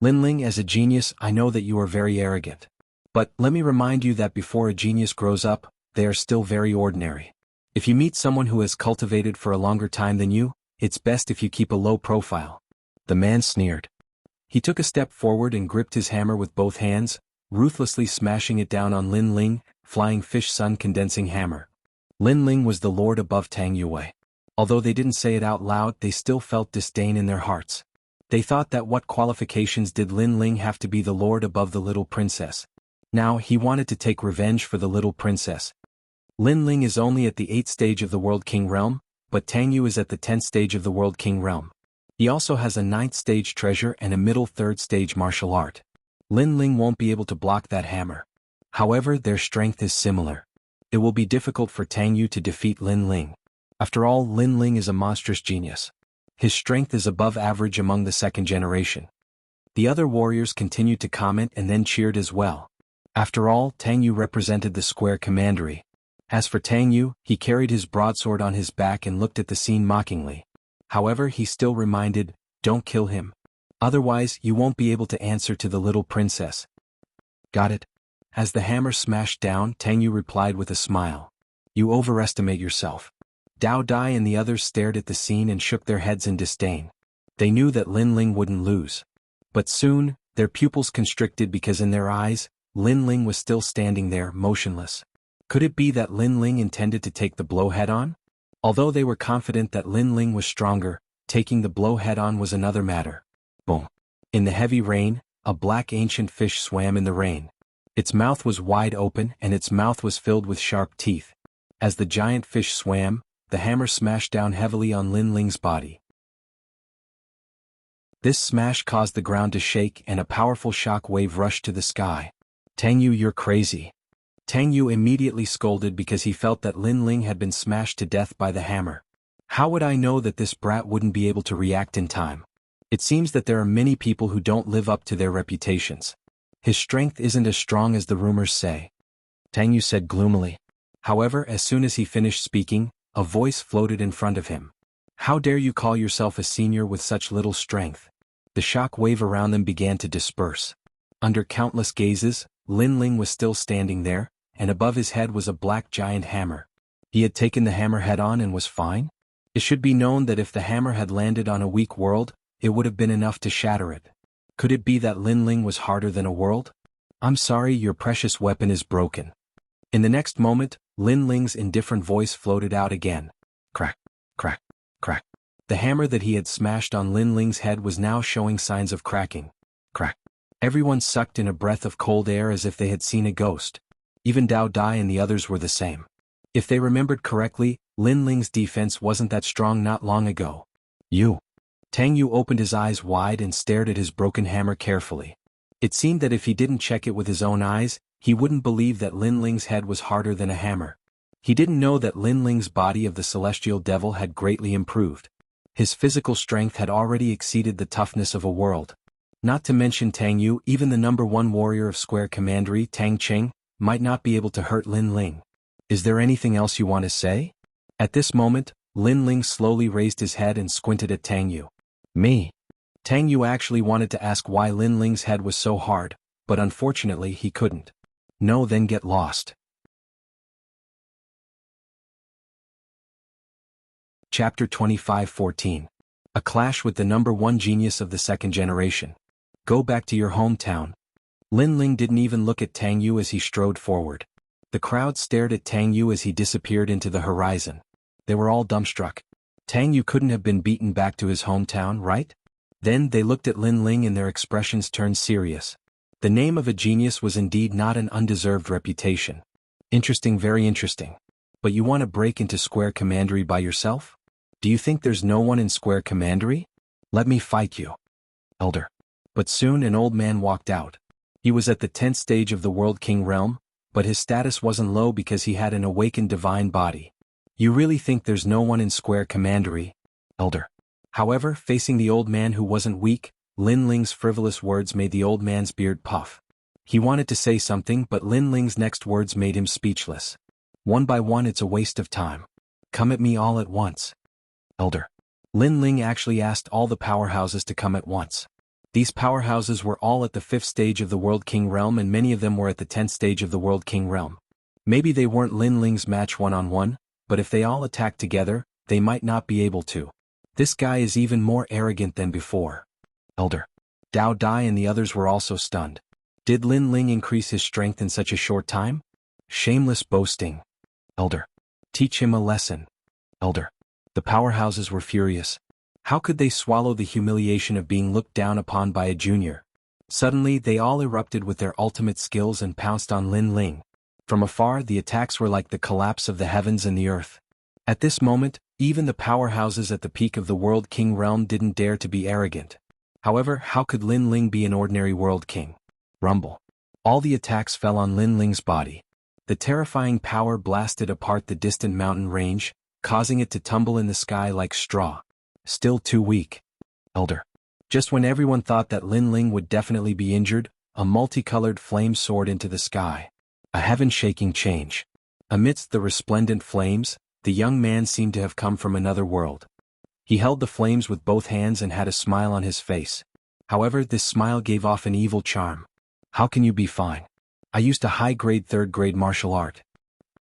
Lin Ling, as a genius, I know that you are very arrogant. But let me remind you that before a genius grows up, they are still very ordinary. If you meet someone who has cultivated for a longer time than you, it's best if you keep a low profile. The man sneered. He took a step forward and gripped his hammer with both hands, ruthlessly smashing it down on Lin Ling, Flying Fish Sun Condensing Hammer. Lin Ling was the lord above Tang Yue. Although they didn't say it out loud, they still felt disdain in their hearts. They thought that what qualifications did Lin Ling have to be the lord above the little princess? Now he wanted to take revenge for the little princess. Lin Ling is only at the 8th stage of the World King Realm, but Tang Yu is at the 10th stage of the World King Realm. He also has a 9th stage treasure and a middle 3rd stage martial art. Lin Ling won't be able to block that hammer. However, their strength is similar. It will be difficult for Tang Yu to defeat Lin Ling. After all, Lin Ling is a monstrous genius. His strength is above average among the 2nd generation. The other warriors continued to comment and then cheered as well. After all, Tang Yu represented the square commandery. As for Tang Yu, he carried his broadsword on his back and looked at the scene mockingly. However, he still reminded, don't kill him. Otherwise, you won't be able to answer to the little princess. Got it? As the hammer smashed down, Tang Yu replied with a smile. You overestimate yourself. Dao Dai and the others stared at the scene and shook their heads in disdain. They knew that Lin Ling wouldn't lose. But soon, their pupils constricted because in their eyes, Lin Ling was still standing there, motionless. Could it be that Lin Ling intended to take the blow head-on? Although they were confident that Lin Ling was stronger, taking the blow head-on was another matter. Boom. In the heavy rain, a black ancient fish swam in the rain. Its mouth was wide open and its mouth was filled with sharp teeth. As the giant fish swam, the hammer smashed down heavily on Lin Ling's body. This smash caused the ground to shake and a powerful shock wave rushed to the sky. Tang Yu, you're crazy. Tang Yu immediately scolded because he felt that Lin Ling had been smashed to death by the hammer. How would I know that this brat wouldn't be able to react in time? It seems that there are many people who don't live up to their reputations. His strength isn't as strong as the rumors say, Tang Yu said gloomily. However, as soon as he finished speaking, a voice floated in front of him. How dare you call yourself a senior with such little strength? The shock wave around them began to disperse. Under countless gazes, Lin Ling was still standing there, and above his head was a black giant hammer. He had taken the hammer head-on and was fine? It should be known that if the hammer had landed on a weak world, it would have been enough to shatter it. Could it be that Lin Ling was harder than a world? I'm sorry, your precious weapon is broken. In the next moment, Lin Ling's indifferent voice floated out again. Crack, crack, crack. The hammer that he had smashed on Lin Ling's head was now showing signs of cracking. Crack. Everyone sucked in a breath of cold air as if they had seen a ghost. Even Dao Dai and the others were the same. If they remembered correctly, Lin Ling's defense wasn't that strong not long ago. You. Tang Yu opened his eyes wide and stared at his broken hammer carefully. It seemed that if he didn't check it with his own eyes, he wouldn't believe that Lin Ling's head was harder than a hammer. He didn't know that Lin Ling's body of the celestial devil had greatly improved. His physical strength had already exceeded the toughness of a world. Not to mention Tang Yu, even the #1 warrior of Square Commandery, Tang Cheng, might not be able to hurt Lin Ling. Is there anything else you want to say? At this moment, Lin Ling slowly raised his head and squinted at Tang Yu. Me? Tang Yu actually wanted to ask why Lin Ling's head was so hard, but unfortunately he couldn't. No, then get lost. Chapter 25:14. A clash with the #1 genius of the second generation. Go back to your hometown. Lin Ling didn't even look at Tang Yu as he strode forward. The crowd stared at Tang Yu as he disappeared into the horizon. They were all dumbstruck. Tang Yu couldn't have been beaten back to his hometown, right? Then they looked at Lin Ling and their expressions turned serious. The name of a genius was indeed not an undeserved reputation. Interesting, very interesting. But you want to break into Square Commandery by yourself? Do you think there's no one in Square Commandery? Let me fight you. Elder. But soon an old man walked out. He was at the 10th stage of the World King realm, but his status wasn't low because he had an awakened divine body. You really think there's no one in Square Commandery, Elder? However, facing the old man who wasn't weak, Lin Ling's frivolous words made the old man's beard puff. He wanted to say something, but Lin Ling's next words made him speechless. One by one, it's a waste of time. Come at me all at once. Elder. Lin Ling actually asked all the powerhouses to come at once. These powerhouses were all at the 5th stage of the World King realm and many of them were at the 10th stage of the World King realm. Maybe they weren't Lin Ling's match one-on-one, but if they all attacked together, they might not be able to. This guy is even more arrogant than before. Elder. Dao Dai and the others were also stunned. Did Lin Ling increase his strength in such a short time? Shameless boasting. Elder. Teach him a lesson. Elder. The powerhouses were furious. How could they swallow the humiliation of being looked down upon by a junior? Suddenly they all erupted with their ultimate skills and pounced on Lin Ling. From afar the attacks were like the collapse of the heavens and the earth. At this moment, even the powerhouses at the peak of the World King realm didn't dare to be arrogant. However, how could Lin Ling be an ordinary World King? Rumble. All the attacks fell on Lin Ling's body. The terrifying power blasted apart the distant mountain range, causing it to tumble in the sky like straw. Still too weak. Elder. Just when everyone thought that Lin Ling would definitely be injured, a multicolored flame soared into the sky. A heaven-shaking change. Amidst the resplendent flames, the young man seemed to have come from another world. He held the flames with both hands and had a smile on his face. However, this smile gave off an evil charm. How can you be fine? I used a high-grade 3rd-grade martial art.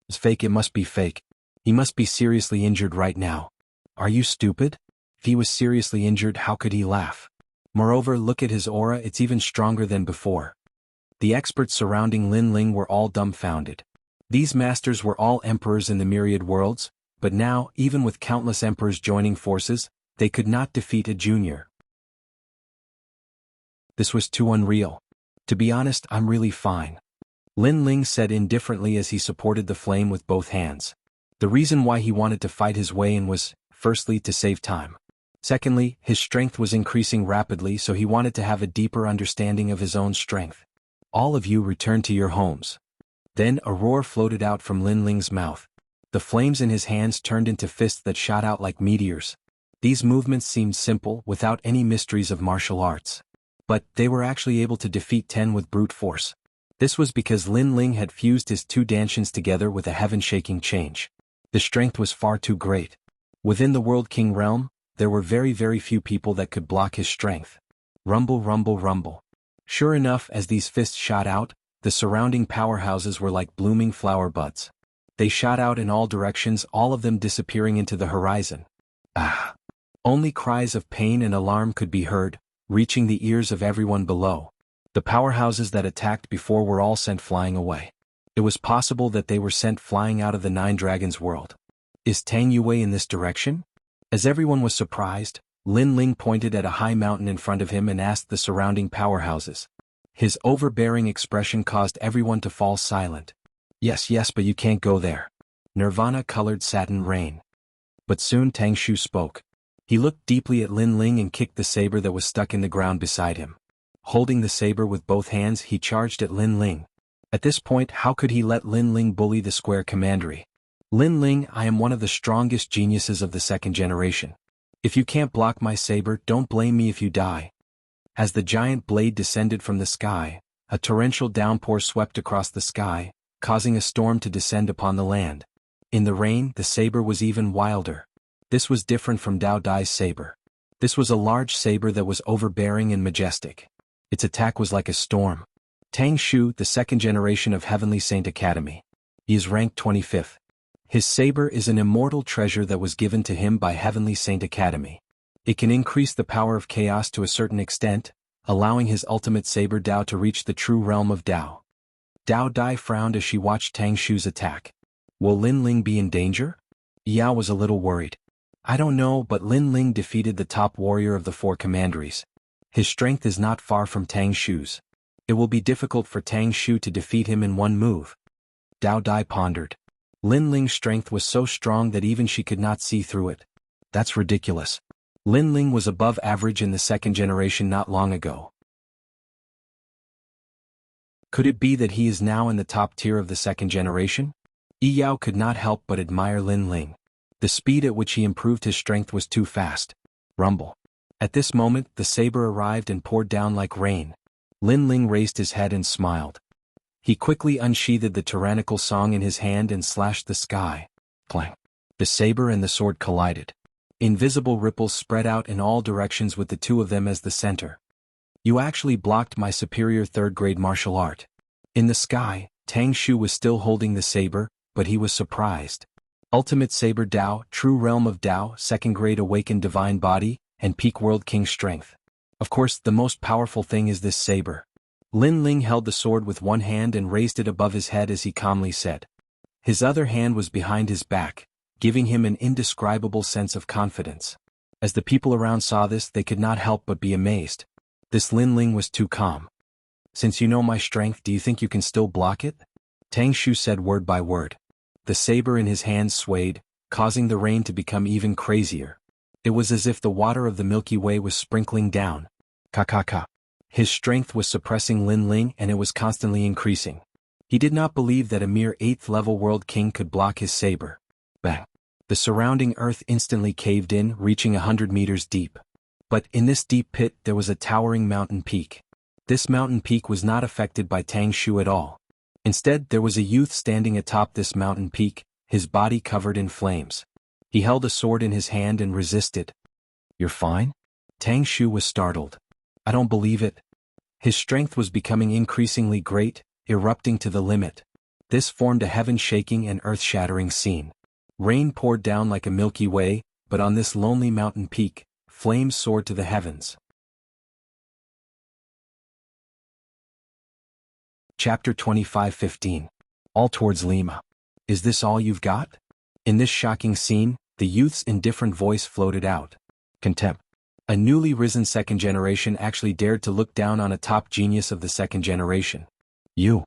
It's fake, it must be fake. He must be seriously injured right now. Are you stupid? If he was seriously injured, how could he laugh? Moreover, look at his aura, it's even stronger than before. The experts surrounding Lin Ling were all dumbfounded. These masters were all emperors in the myriad worlds, But now, even with countless emperors joining forces, they could not defeat a junior. This was too unreal. To be honest, I'm really fine, Lin Ling said indifferently as he supported the flame with both hands. The reason why he wanted to fight his way in was, firstly, to save time. Secondly, his strength was increasing rapidly, so he wanted to have a deeper understanding of his own strength. All of you return to your homes. Then a roar floated out from Lin Ling's mouth. The flames in his hands turned into fists that shot out like meteors. These movements seemed simple, without any mysteries of martial arts. But they were actually able to defeat 10 with brute force. This was because Lin Ling had fused his two Danshians together with a heaven-shaking change. The strength was far too great. Within the World King realm, there were very few people that could block his strength. Rumble, rumble, rumble. Sure enough, as these fists shot out, the surrounding powerhouses were like blooming flower buds. They shot out in all directions, all of them disappearing into the horizon. Ah! Only cries of pain and alarm could be heard, reaching the ears of everyone below. The powerhouses that attacked before were all sent flying away. It was possible that they were sent flying out of the Nine Dragons world. Is Tang Yue in this direction? As everyone was surprised, Lin Ling pointed at a high mountain in front of him and asked the surrounding powerhouses. His overbearing expression caused everyone to fall silent. Yes, but you can't go there. Nirvana-colored satin rain. But soon Tang Shu spoke. He looked deeply at Lin Ling and kicked the saber that was stuck in the ground beside him. Holding the saber with both hands, he charged at Lin Ling. At this point, how could he let Lin Ling bully the square commandery? Lin Ling, I am one of the strongest geniuses of the second generation. If you can't block my saber, don't blame me if you die. As the giant blade descended from the sky, a torrential downpour swept across the sky, causing a storm to descend upon the land. In the rain, the saber was even wilder. This was different from Dao Dai's saber. This was a large saber that was overbearing and majestic. Its attack was like a storm. Tang Shu, the second generation of Heavenly Saint Academy. He is ranked 25th. His saber is an immortal treasure that was given to him by Heavenly Saint Academy. It can increase the power of chaos to a certain extent, allowing his ultimate saber Dao to reach the true realm of Dao. Dao Dai frowned as she watched Tang Shu's attack. Will Lin Ling be in danger? Yao was a little worried. I don't know, but Lin Ling defeated the top warrior of the 4 commanderies. His strength is not far from Tang Shu's. It will be difficult for Tang Shu to defeat him in one move. Dao Dai pondered. Lin Ling's strength was so strong that even she could not see through it. That's ridiculous. Lin Ling was above average in the second generation not long ago. Could it be that he is now in the top tier of the second generation? Yi Yao could not help but admire Lin Ling. The speed at which he improved his strength was too fast. Rumble. At this moment, the saber arrived and poured down like rain. Lin Ling raised his head and smiled. He quickly unsheathed the tyrannical song in his hand and slashed the sky. Clang. The saber and the sword collided. Invisible ripples spread out in all directions with the two of them as the center. You actually blocked my superior third-grade martial art. In the sky, Tang Shu was still holding the saber, but he was surprised. Ultimate Saber Dao, True Realm of Dao, second-grade awakened divine body, and peak World King strength. Of course, the most powerful thing is this saber. Lin Ling held the sword with one hand and raised it above his head as he calmly said. His other hand was behind his back, giving him an indescribable sense of confidence. As the people around saw this, they could not help but be amazed. This Lin Ling was too calm. Since you know my strength, do you think you can still block it? Tang Shu said word by word. The saber in his hands swayed, causing the rain to become even crazier. It was as if the water of the Milky Way was sprinkling down. Ka. His strength was suppressing Lin Ling and it was constantly increasing. He did not believe that a mere 8th-level World King could block his saber. Bang! The surrounding earth instantly caved in, reaching 100 meters deep. But in this deep pit there was a towering mountain peak. This mountain peak was not affected by Tang Shu at all. Instead, there was a youth standing atop this mountain peak, his body covered in flames. He held a sword in his hand and resisted. You're fine? Tang Shu was startled. I don't believe it. His strength was becoming increasingly great, erupting to the limit. This formed a heaven-shaking and earth-shattering scene. Rain poured down like a Milky Way, but on this lonely mountain peak, flames soared to the heavens. Chapter 25:15. All towards Lima. Is this all you've got? In this shocking scene, the youth's indifferent voice floated out. Contempt. A newly risen second generation actually dared to look down on a top genius of the second generation. You.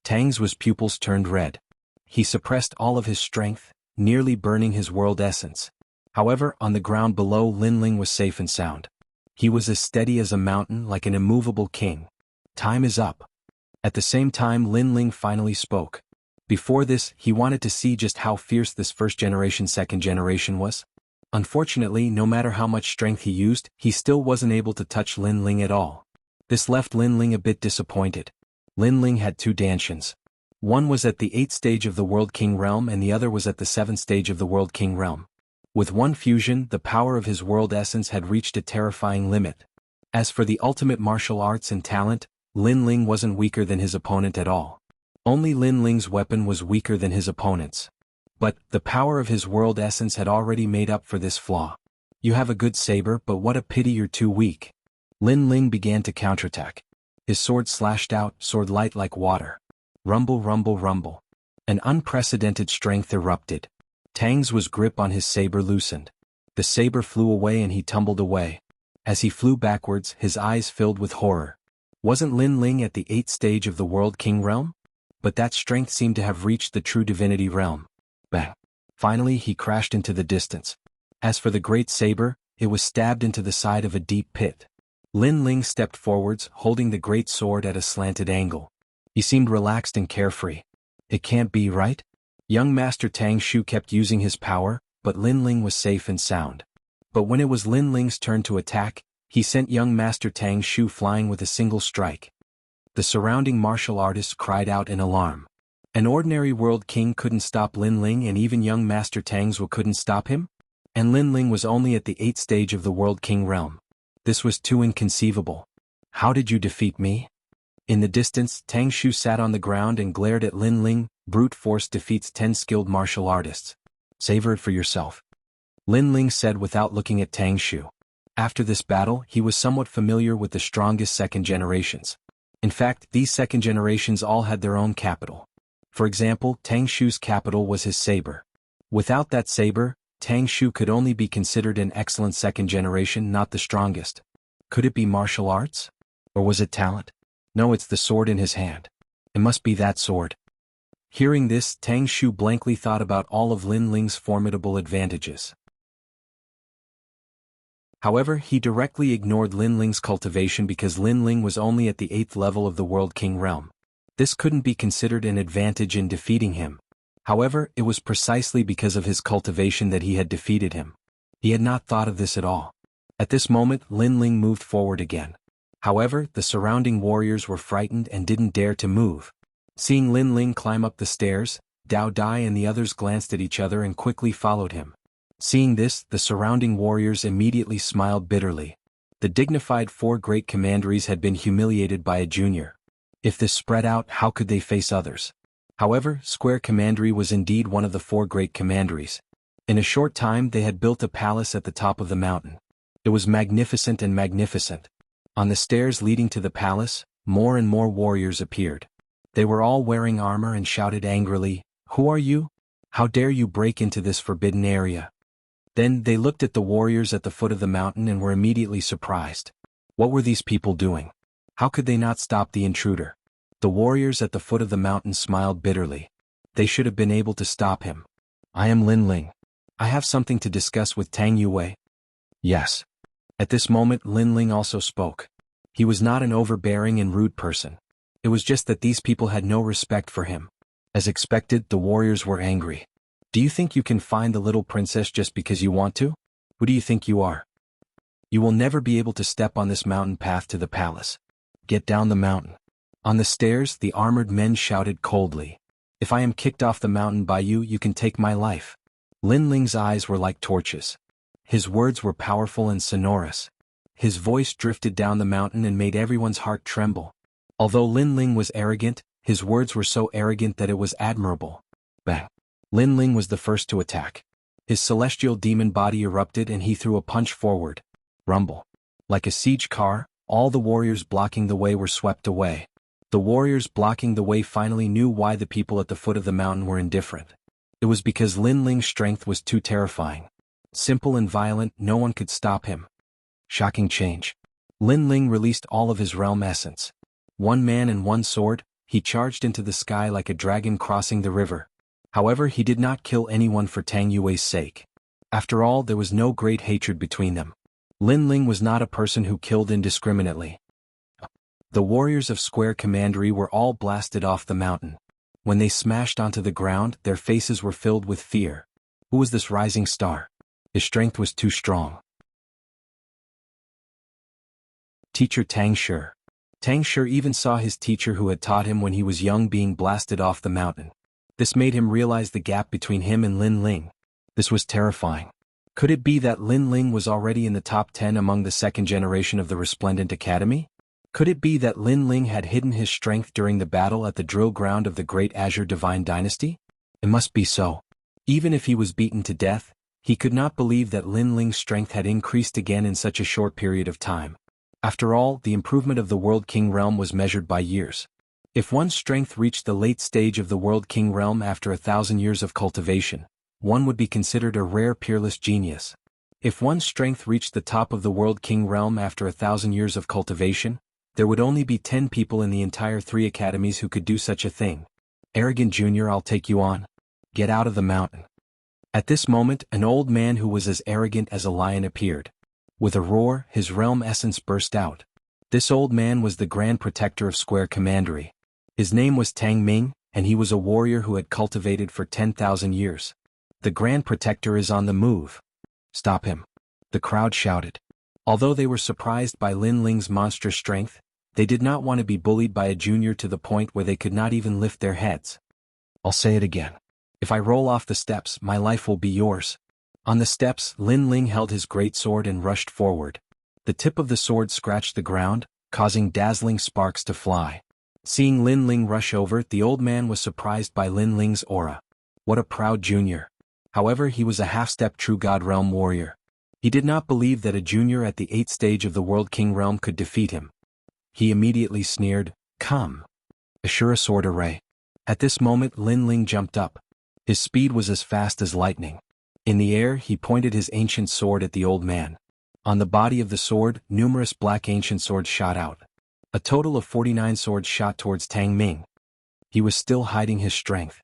Tang's pupils turned red. He suppressed all of his strength, nearly burning his world essence. However, on the ground below, Linling was safe and sound. He was as steady as a mountain, like an immovable king. Time is up. At the same time, Linling finally spoke. Before this, he wanted to see just how fierce this first generation second generation was. Unfortunately, no matter how much strength he used, he still wasn't able to touch Linling at all. This left Linling a bit disappointed. Linling had two Danshans. One was at the 8th stage of the World King realm and the other was at the 7th stage of the World King realm. With one fusion, the power of his world essence had reached a terrifying limit. As for the ultimate martial arts and talent, Linling wasn't weaker than his opponent at all. Only Linling's weapon was weaker than his opponent's. But the power of his world essence had already made up for this flaw. You have a good saber, but what a pity you're too weak. Linling began to counterattack. His sword slashed out, sword light like water. Rumble, rumble, rumble. An unprecedented strength erupted. Tang's grip on his saber loosened. The saber flew away and he tumbled away. As he flew backwards, his eyes filled with horror. Wasn't Linling at the 8th stage of the World King realm? But that strength seemed to have reached the true divinity realm. Bang! Finally, he crashed into the distance. As for the great saber, it was stabbed into the side of a deep pit. Linling stepped forwards, holding the great sword at a slanted angle. He seemed relaxed and carefree. It can't be, right? Young Master Tang Shu kept using his power, but Linling was safe and sound. But when it was Linling's turn to attack, he sent young Master Tang Shu flying with a single strike. The surrounding martial artists cried out in alarm. An ordinary world king couldn't stop Linling and even young Master Tang's couldn't stop him? And Linling was only at the 8th stage of the World King realm. This was too inconceivable. How did you defeat me? In the distance, Tang Shu sat on the ground and glared at Linling. Brute force defeats 10 skilled martial artists. Savor it for yourself. Linling said without looking at Tang Shu. After this battle, he was somewhat familiar with the strongest second generations. In fact, these second generations all had their own capital. For example, Tang Shu's capital was his saber. Without that saber, Tang Shu could only be considered an excellent second generation, not the strongest. Could it be martial arts? Or was it talent? No, it's the sword in his hand. It must be that sword. Hearing this, Tang Shu blankly thought about all of Linling's formidable advantages. However, he directly ignored Linling's cultivation because Linling was only at the 8th level of the World King realm. This couldn't be considered an advantage in defeating him. However, it was precisely because of his cultivation that he had defeated him. He had not thought of this at all. At this moment, Linling moved forward again. However, the surrounding warriors were frightened and didn't dare to move. Seeing Linling climb up the stairs, Dao Dai and the others glanced at each other and quickly followed him. Seeing this, the surrounding warriors immediately smiled bitterly. The dignified 4 great commanderies had been humiliated by a junior. If this spread out, how could they face others? However, Square Commandery was indeed one of the 4 great commanderies. In a short time they had built a palace at the top of the mountain. It was magnificent and magnificent. On the stairs leading to the palace, more and more warriors appeared. They were all wearing armor and shouted angrily, "Who are you? How dare you break into this forbidden area?" Then they looked at the warriors at the foot of the mountain and were immediately surprised. What were these people doing? How could they not stop the intruder? The warriors at the foot of the mountain smiled bitterly. They should have been able to stop him. "I am Linling. I have something to discuss with Tang Yue." "Yes." At this moment Linling also spoke. He was not an overbearing and rude person. It was just that these people had no respect for him. As expected, the warriors were angry. "Do you think you can find the little princess just because you want to? Who do you think you are? You will never be able to step on this mountain path to the palace. Get down the mountain." On the stairs, the armored men shouted coldly, "If I am kicked off the mountain by you, you can take my life." Linling's eyes were like torches. His words were powerful and sonorous. His voice drifted down the mountain and made everyone's heart tremble. Although Linling was arrogant, his words were so arrogant that it was admirable. Bang! Linling was the first to attack. His celestial demon body erupted and he threw a punch forward. Rumble. Like a siege car, all the warriors blocking the way were swept away. The warriors blocking the way finally knew why the people at the foot of the mountain were indifferent. It was because Lin Ling's strength was too terrifying. Simple and violent, no one could stop him. Shocking change. Lin Ling released all of his realm essence. One man and one sword, he charged into the sky like a dragon crossing the river. However, he did not kill anyone for Tang Yue's sake. After all, there was no great hatred between them. Lin Ling was not a person who killed indiscriminately. The warriors of Square Commandery were all blasted off the mountain. When they smashed onto the ground, their faces were filled with fear. Who was this rising star? His strength was too strong. Teacher Tang Shi. Tang Shi even saw his teacher who had taught him when he was young being blasted off the mountain. This made him realize the gap between him and Lin Ling. This was terrifying. Could it be that Lin Ling was already in the top 10 among the second generation of the Resplendent Academy? Could it be that Lin Ling had hidden his strength during the battle at the drill ground of the Great Azure Divine Dynasty? It must be so. Even if he was beaten to death, he could not believe that Lin Ling's strength had increased again in such a short period of time. After all, the improvement of the World King realm was measured by years. If one's strength reached the late stage of the World King realm after 1,000 years of cultivation, one would be considered a rare peerless genius. If one's strength reached the top of the World King realm after 1,000 years of cultivation, there would only be 10 people in the entire 3 academies who could do such a thing. Arrogant Junior, I'll take you on. Get out of the mountain. At this moment, an old man who was as arrogant as a lion appeared. With a roar, his realm essence burst out. This old man was the Grand Protector of Square Commandery. His name was Tang Ming, and he was a warrior who had cultivated for 10,000 years. The Grand Protector is on the move. Stop him. The crowd shouted. Although they were surprised by Lin Ling's monstrous strength, they did not want to be bullied by a junior to the point where they could not even lift their heads. I'll say it again. If I roll off the steps, my life will be yours. On the steps, Lin Ling held his great sword and rushed forward. The tip of the sword scratched the ground, causing dazzling sparks to fly. Seeing Lin Ling rush over, the old man was surprised by Lin Ling's aura. What a proud junior. However, he was a half-step true God realm warrior. He did not believe that a junior at the 8th stage of the World King realm could defeat him. He immediately sneered, "Come. Assure a sword array." At this moment, Lin Ling jumped up. His speed was as fast as lightning. In the air, he pointed his ancient sword at the old man. On the body of the sword, numerous black ancient swords shot out. A total of 49 swords shot towards Tang Ming. He was still hiding his strength.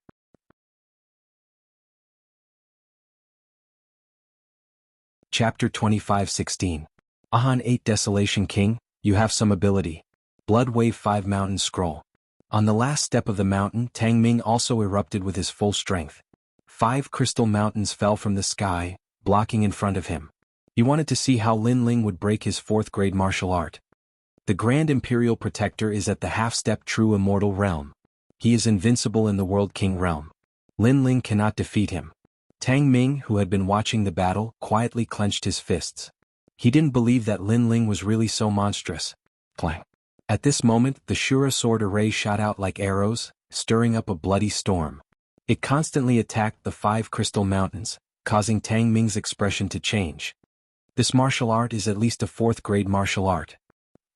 Chapter 25:16. Ahan 8 Desolation King, you have some ability. Blood Wave 5 Mountain Scroll. On the last step of the mountain, Tang Ming also erupted with his full strength. 5 crystal mountains fell from the sky, blocking in front of him. He wanted to see how Lin Ling would break his 4th grade martial art. The Grand Imperial Protector is at the half-step true immortal realm. He is invincible in the World King realm. Lin Ling cannot defeat him. Tang Ming, who had been watching the battle, quietly clenched his fists. He didn't believe that Lin Ling was really so monstrous. Clang. At this moment, the Shura sword array shot out like arrows, stirring up a bloody storm. It constantly attacked the 5 crystal mountains, causing Tang Ming's expression to change. This martial art is at least a 4th grade martial art.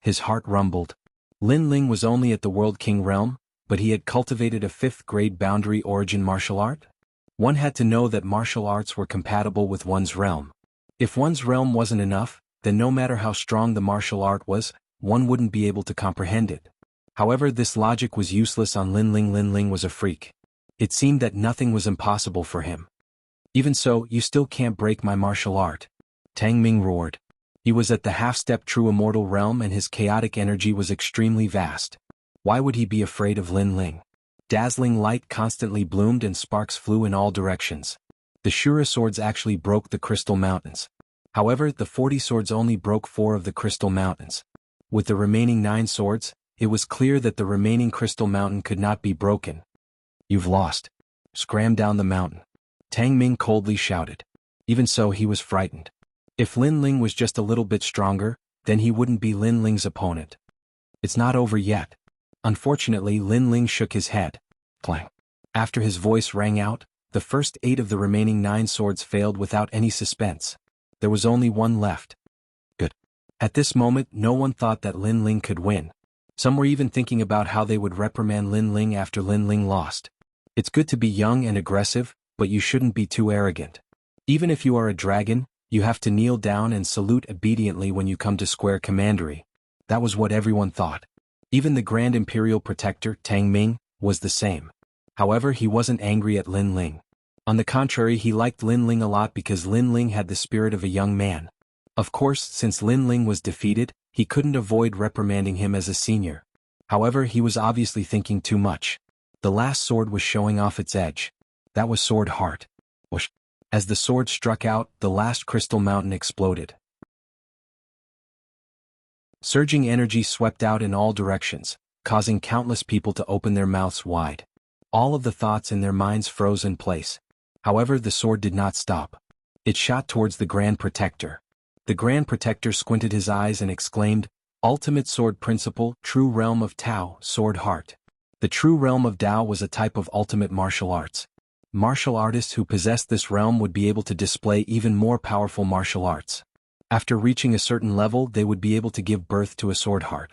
His heart rumbled. Lin Ling was only at the World King realm, but he had cultivated a 5th grade boundary origin martial art? One had to know that martial arts were compatible with one's realm. If one's realm wasn't enough, then no matter how strong the martial art was, one wouldn't be able to comprehend it. However, this logic was useless on Lin Ling. Lin Ling was a freak. It seemed that nothing was impossible for him. Even so, you still can't break my martial art. Tang Ming roared. He was at the half-step true immortal realm and his chaotic energy was extremely vast. Why would he be afraid of Lin Ling? Dazzling light constantly bloomed and sparks flew in all directions. The Shura swords actually broke the crystal mountains. However, the 40 swords only broke 4 of the crystal mountains. With the remaining 9 swords, it was clear that the remaining crystal mountain could not be broken. You've lost. Scram down the mountain. Tang Ming coldly shouted. Even so, he was frightened. If Lin Ling was just a little bit stronger, then he wouldn't be Lin Ling's opponent. It's not over yet. Unfortunately, Lin Ling shook his head. Clang. After his voice rang out, the first 8 of the remaining 9 swords failed without any suspense. There was only one left. Good. At this moment, no one thought that Lin Ling could win. Some were even thinking about how they would reprimand Lin Ling after Lin Ling lost. It's good to be young and aggressive, but you shouldn't be too arrogant. Even if you are a dragon, you have to kneel down and salute obediently when you come to square commandery. That was what everyone thought. Even the Grand Imperial Protector, Tang Ming, was the same. However, he wasn't angry at Lin Ling. On the contrary, he liked Lin Ling a lot because Lin Ling had the spirit of a young man. Of course, since Lin Ling was defeated, he couldn't avoid reprimanding him as a senior. However, he was obviously thinking too much. The last sword was showing off its edge. That was Sword Heart. Whoosh. As the sword struck out, the last crystal mountain exploded. Surging energy swept out in all directions, causing countless people to open their mouths wide. All of the thoughts in their minds froze in place. However, the sword did not stop. It shot towards the Grand Protector. The Grand Protector squinted his eyes and exclaimed, "Ultimate Sword Principle, True Realm of Tao, Sword Heart." The True Realm of Tao was a type of ultimate martial arts. Martial artists who possessed this realm would be able to display even more powerful martial arts. After reaching a certain level, they would be able to give birth to a sword heart.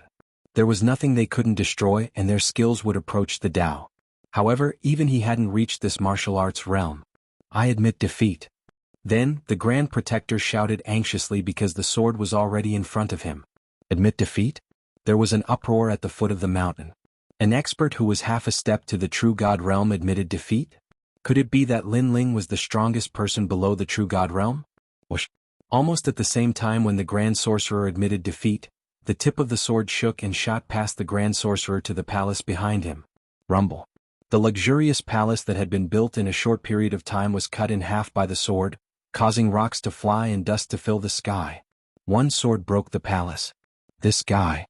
There was nothing they couldn't destroy, and their skills would approach the Tao. However, even he hadn't reached this martial arts realm. "I admit defeat." Then, the Grand Protector shouted anxiously because the sword was already in front of him. "Admit defeat?" There was an uproar at the foot of the mountain. An expert who was half a step to the True God realm admitted defeat? Could it be that Lin Ling was the strongest person below the True God realm? Whoosh. Almost at the same time when the Grand Sorcerer admitted defeat, the tip of the sword shook and shot past the Grand Sorcerer to the palace behind him. Rumble. The luxurious palace that had been built in a short period of time was cut in half by the sword, causing rocks to fly and dust to fill the sky. One sword broke the palace. This guy.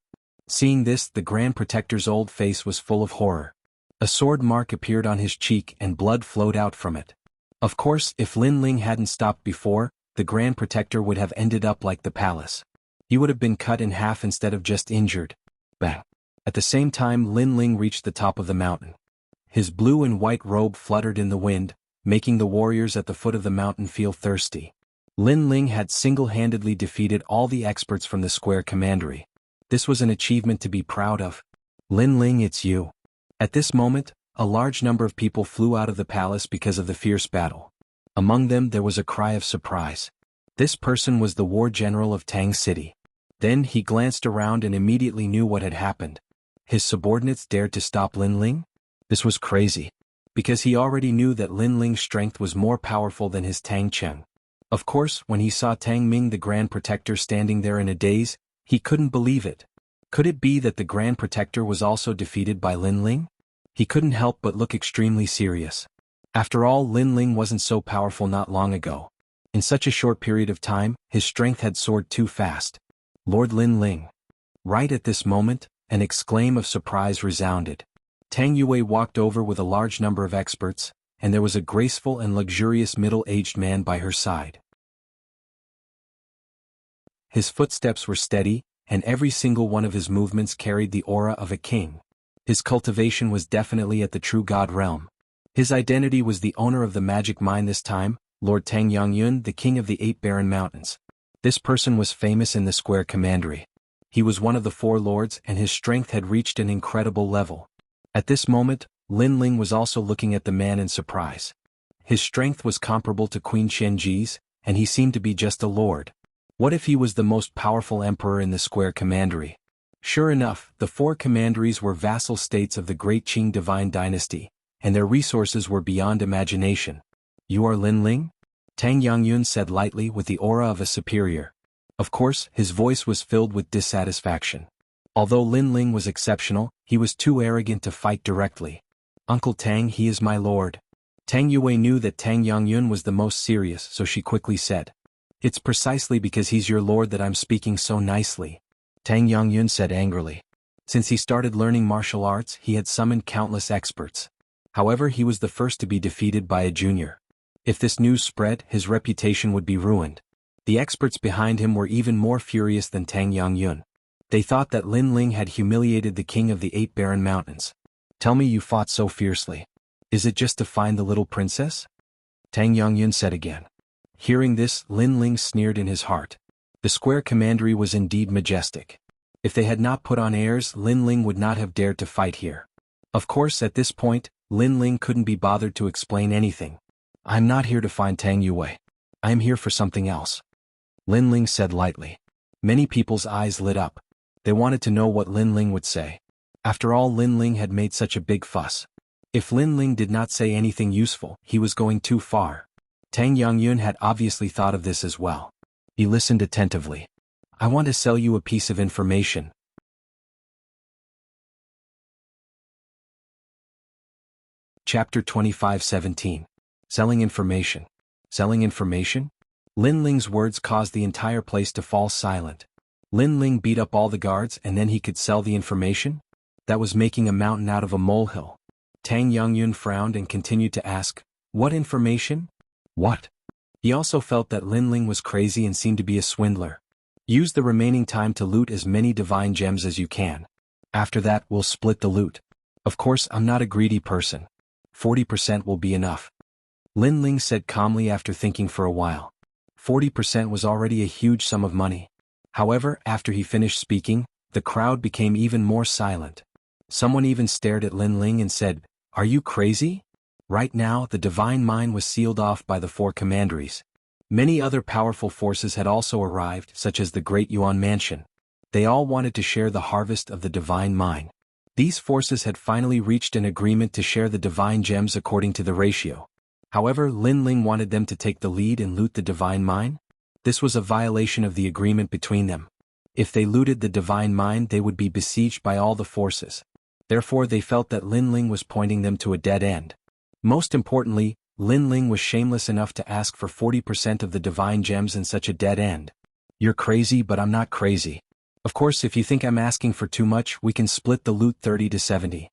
Seeing this, the Grand Protector's old face was full of horror. A sword mark appeared on his cheek and blood flowed out from it. Of course, if Lin Ling hadn't stopped before, the Grand Protector would have ended up like the palace. He would have been cut in half instead of just injured. Bang. At the same time, Lin Ling reached the top of the mountain. His blue and white robe fluttered in the wind, making the warriors at the foot of the mountain feel thirsty. Lin Ling had single-handedly defeated all the experts from the square commandery. This was an achievement to be proud of. "Lin Ling, it's you." At this moment, a large number of people flew out of the palace because of the fierce battle. Among them there was a cry of surprise. This person was the war general of Tang City. Then he glanced around and immediately knew what had happened. His subordinates dared to stop Lin Ling? This was crazy. Because he already knew that Lin Ling's strength was more powerful than his Tang Cheng. Of course, when he saw Tang Ming the Grand Protector standing there in a daze, he couldn't believe it. Could it be that the Grand Protector was also defeated by Lin Ling? He couldn't help but look extremely serious. After all, Lin Ling wasn't so powerful not long ago. In such a short period of time, his strength had soared too fast. "Lord Lin Ling." Right at this moment, an exclaim of surprise resounded. Tang Yue walked over with a large number of experts, and there was a graceful and luxurious middle-aged man by her side. His footsteps were steady, and every single one of his movements carried the aura of a king. His cultivation was definitely at the True God realm. His identity was the owner of the magic mine this time, Lord Tang Yongyun, the king of the 8 barren mountains. This person was famous in the square commandery. He was one of the 4 lords and his strength had reached an incredible level. At this moment, Lin Ling was also looking at the man in surprise. His strength was comparable to Queen Shenji's, and he seemed to be just a lord. What if he was the most powerful emperor in the square commandery? Sure enough, the 4 commanderies were vassal states of the great Qing divine dynasty, and their resources were beyond imagination. "You are Lin Ling?" Tang Yongyun said lightly with the aura of a superior. Of course, his voice was filled with dissatisfaction. Although Lin Ling was exceptional, he was too arrogant to fight directly. "Uncle Tang, he is my lord." Tang Yue knew that Tang Yongyun was the most serious, so she quickly said, "It's precisely because he's your lord that I'm speaking so nicely." Tang Yongyun said angrily. Since he started learning martial arts, he had summoned countless experts. However, he was the first to be defeated by a junior. If this news spread, his reputation would be ruined. The experts behind him were even more furious than Tang Yongyun. They thought that Lin Ling had humiliated the king of the 8 barren mountains. "Tell me you fought so fiercely. Is it just to find the little princess?" Tang Yongyun said again. Hearing this, Lin Ling sneered in his heart. The square commandery was indeed majestic. If they had not put on airs, Lin Ling would not have dared to fight here. Of course, at this point, Lin Ling couldn't be bothered to explain anything. I'm not here to find Tang Yue. I am here for something else. Lin Ling said lightly. Many people's eyes lit up. They wanted to know what Lin Ling would say. After all, Lin Ling had made such a big fuss. If Lin Ling did not say anything useful, he was going too far. Tang Yangyun had obviously thought of this as well. He listened attentively. I want to sell you a piece of information. Chapter 25:17. Selling information. Selling information? Lin Ling's words caused the entire place to fall silent. Lin Ling beat up all the guards and then he could sell the information? That was making a mountain out of a molehill. Tang Yangyun frowned and continued to ask, what information? What? He also felt that Lin Ling was crazy and seemed to be a swindler. Use the remaining time to loot as many divine gems as you can. After that, we'll split the loot. Of course, I'm not a greedy person. 40% will be enough. Lin Ling said calmly after thinking for a while. 40% was already a huge sum of money. However, after he finished speaking, the crowd became even more silent. Someone even stared at Lin Ling and said, "Are you crazy?" Right now, the divine mine was sealed off by the 4 commanderies. Many other powerful forces had also arrived, such as the Great Yuan Mansion. They all wanted to share the harvest of the divine mine. These forces had finally reached an agreement to share the divine gems according to the ratio. However, Lin Ling wanted them to take the lead and loot the divine mine. This was a violation of the agreement between them. If they looted the divine mine, they would be besieged by all the forces. Therefore, they felt that Lin Ling was pointing them to a dead end. Most importantly, Lin Ling was shameless enough to ask for 40% of the divine gems in such a dead end. You're crazy, but I'm not crazy. Of course, if you think I'm asking for too much, we can split the loot 30-70.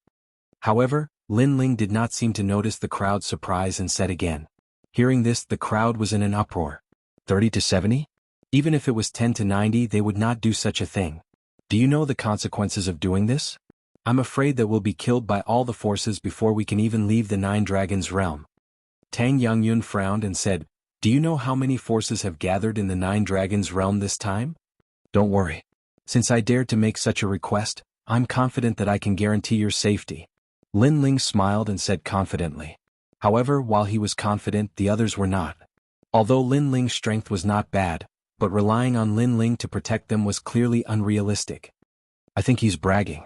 However, Lin Ling did not seem to notice the crowd's surprise and said again. Hearing this, the crowd was in an uproar. 30-70? Even if it was 10-90, they would not do such a thing. Do you know the consequences of doing this? I'm afraid that we'll be killed by all the forces before we can even leave the 9 Dragons' realm. Tang Yangyun frowned and said, Do you know how many forces have gathered in the 9 Dragons' realm this time? Don't worry. Since I dared to make such a request, I'm confident that I can guarantee your safety. Lin Ling smiled and said confidently. However, while he was confident, the others were not. Although Lin Ling's strength was not bad, but relying on Lin Ling to protect them was clearly unrealistic. I think he's bragging.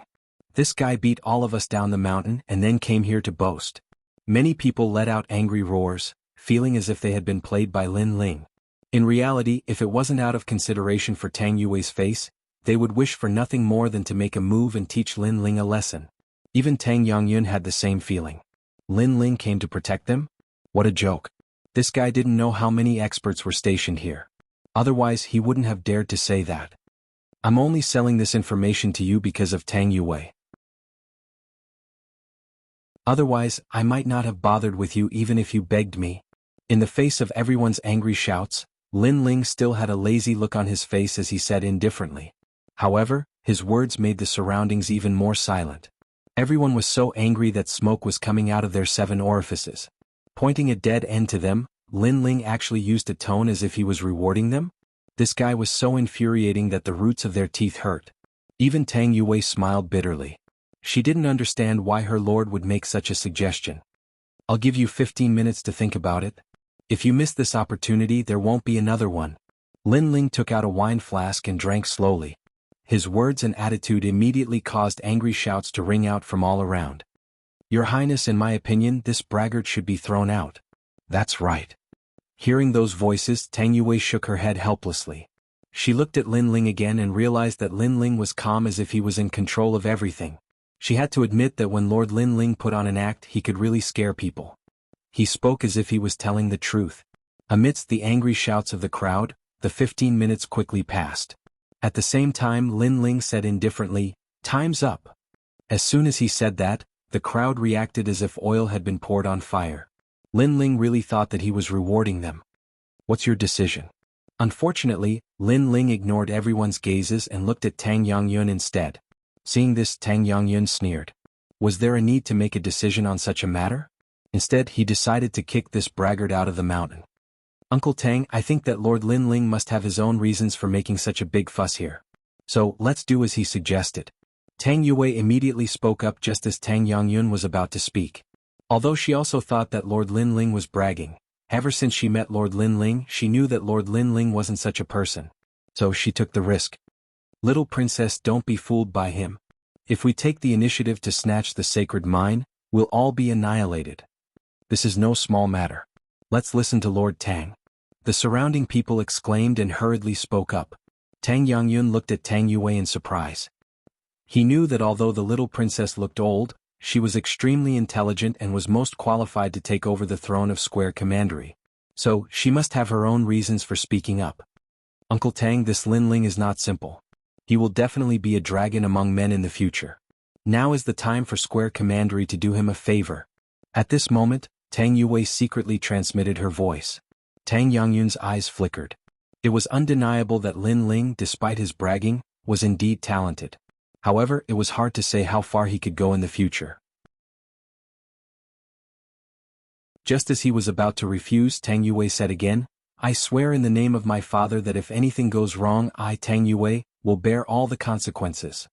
This guy beat all of us down the mountain and then came here to boast. Many people let out angry roars, feeling as if they had been played by Lin Ling. In reality, if it wasn't out of consideration for Tang Yue's face, they would wish for nothing more than to make a move and teach Lin Ling a lesson. Even Tang Yangyun had the same feeling. Lin Ling came to protect them? What a joke. This guy didn't know how many experts were stationed here. Otherwise, he wouldn't have dared to say that. I'm only selling this information to you because of Tang Yue. Otherwise, I might not have bothered with you even if you begged me. In the face of everyone's angry shouts, Lin Ling still had a lazy look on his face as he said indifferently. However, his words made the surroundings even more silent. Everyone was so angry that smoke was coming out of their 7 orifices. Pointing a dead end to them, Lin Ling actually used a tone as if he was rewarding them. This guy was so infuriating that the roots of their teeth hurt. Even Tang Yue smiled bitterly. She didn't understand why her lord would make such a suggestion. I'll give you 15 minutes to think about it. If you miss this opportunity, there won't be another one. Lin Ling took out a wine flask and drank slowly. His words and attitude immediately caused angry shouts to ring out from all around. Your Highness, in my opinion, this braggart should be thrown out. That's right. Hearing those voices, Tang Yue shook her head helplessly. She looked at Lin Ling again and realized that Lin Ling was calm as if he was in control of everything. She had to admit that when Lord Lin Ling put on an act, he could really scare people. He spoke as if he was telling the truth. Amidst the angry shouts of the crowd, the 15 minutes quickly passed. At the same time, Lin Ling said indifferently, "Time's up." As soon as he said that, the crowd reacted as if oil had been poured on fire. Lin Ling really thought that he was rewarding them. What's your decision? Unfortunately, Lin Ling ignored everyone's gazes and looked at Tang Yangyun instead. Seeing this, Tang Yangyun sneered. Was there a need to make a decision on such a matter? Instead, he decided to kick this braggart out of the mountain. Uncle Tang, I think that Lord Lin Ling must have his own reasons for making such a big fuss here. So, let's do as he suggested. Tang Yue immediately spoke up just as Tang Yangyun was about to speak. Although she also thought that Lord Lin Ling was bragging, Ever since she met Lord Linling, she knew that Lord Linling wasn't such a person. So she took the risk. Little princess, don't be fooled by him. If we take the initiative to snatch the sacred mine, we'll all be annihilated. This is no small matter. Let's listen to Lord Tang. The surrounding people exclaimed and hurriedly spoke up. Tang Yangyun looked at Tang Yue in surprise. He knew that although the little princess looked old, she was extremely intelligent and was most qualified to take over the throne of Square Commandery. So, she must have her own reasons for speaking up. Uncle Tang, this Linling is not simple. He will definitely be a dragon among men in the future. Now is the time for Square Commandery to do him a favor. At this moment, Tang Yue secretly transmitted her voice. Tang Yangyun's eyes flickered. It was undeniable that Lin Ling, despite his bragging, was indeed talented. However, it was hard to say how far he could go in the future. Just as he was about to refuse, Tang Yue said again, I swear in the name of my father that if anything goes wrong, I, Tang Yue, will bear all the consequences.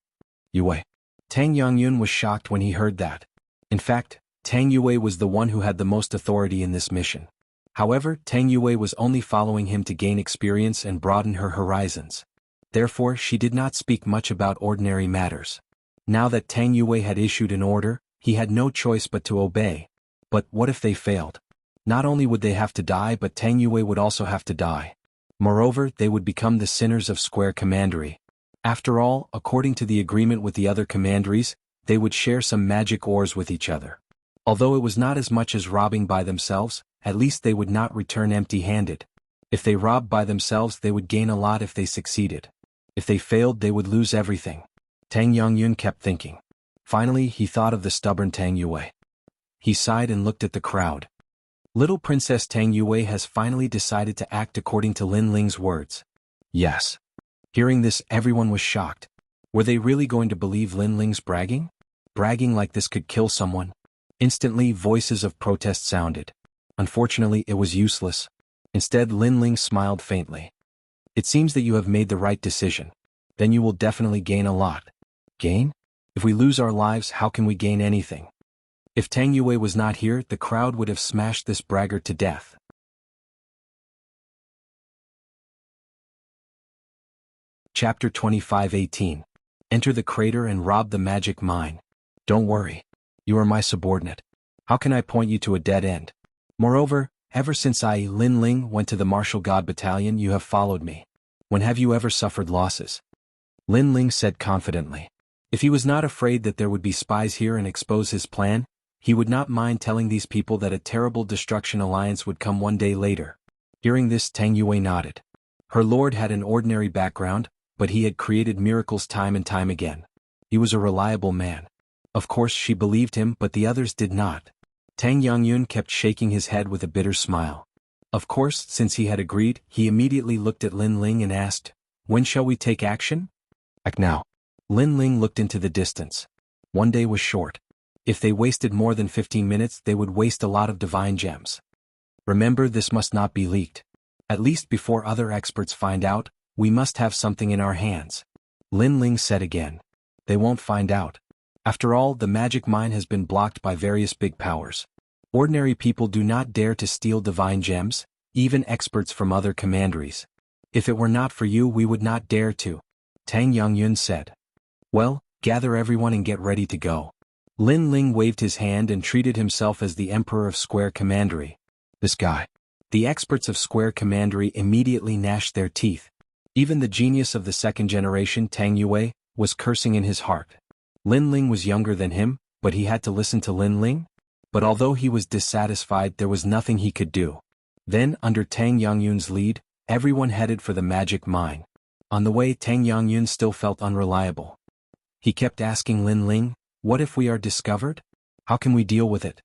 Yue. Tang Yangyun was shocked when he heard that. In fact, Tang Yue was the one who had the most authority in this mission. However, Tang Yue was only following him to gain experience and broaden her horizons. Therefore, she did not speak much about ordinary matters. Now that Tang Yue had issued an order, he had no choice but to obey. But what if they failed? Not only would they have to die, but Tang Yue would also have to die. Moreover, they would become the sinners of Square Commandery. After all, according to the agreement with the other commanderies, they would share some magic ores with each other. Although it was not as much as robbing by themselves, at least they would not return empty-handed. If they robbed by themselves, they would gain a lot if they succeeded. If they failed, they would lose everything. Tang Yangyun kept thinking. Finally, he thought of the stubborn Tang Yue. He sighed and looked at the crowd. Little Princess Tang Yue has finally decided to act according to Lin Ling's words. Yes. Hearing this, everyone was shocked. Were they really going to believe Lin Ling's bragging? Bragging like this could kill someone? Instantly, voices of protest sounded. Unfortunately, it was useless. Instead, Lin Ling smiled faintly. It seems that you have made the right decision. Then you will definitely gain a lot. Gain? If we lose our lives, how can we gain anything? If Tang Yue was not here, the crowd would have smashed this braggart to death. Chapter 25:18. Enter the crater and rob the magic mine. Don't worry. You are my subordinate. How can I point you to a dead end? Moreover, ever since I, Lin Ling, went to the Martial God Battalion, you have followed me. When have you ever suffered losses? Lin Ling said confidently. If he was not afraid that there would be spies here and expose his plan, he would not mind telling these people that a terrible destruction alliance would come one day later. Hearing this, Tang Yue nodded. Her lord had an ordinary background, but he had created miracles time and time again. He was a reliable man. Of course, she believed him, but the others did not. Tang Yangyun kept shaking his head with a bitter smile. Of course, since he had agreed, he immediately looked at Lin Ling and asked, When shall we take action? Act now. Lin Ling looked into the distance. One day was short. If they wasted more than 15 minutes, they would waste a lot of divine gems. Remember, this must not be leaked. At least before other experts find out, we must have something in our hands. Lin Ling said again. They won't find out. After all, the magic mine has been blocked by various big powers. Ordinary people do not dare to steal divine gems, even experts from other commanderies. If it were not for you, we would not dare to. Tang Yangyun said. Well, gather everyone and get ready to go. Lin Ling waved his hand and treated himself as the Emperor of Square Commandery. This guy. The experts of Square Commandery immediately gnashed their teeth. Even the genius of the second generation, Tang Yue, was cursing in his heart. Lin Ling was younger than him, but he had to listen to Lin Ling? But although he was dissatisfied, there was nothing he could do. Then, under Tang Yangyun's lead, everyone headed for the magic mine. On the way, Tang Yangyun still felt unreliable. He kept asking Lin Ling, What if we are discovered? How can we deal with it?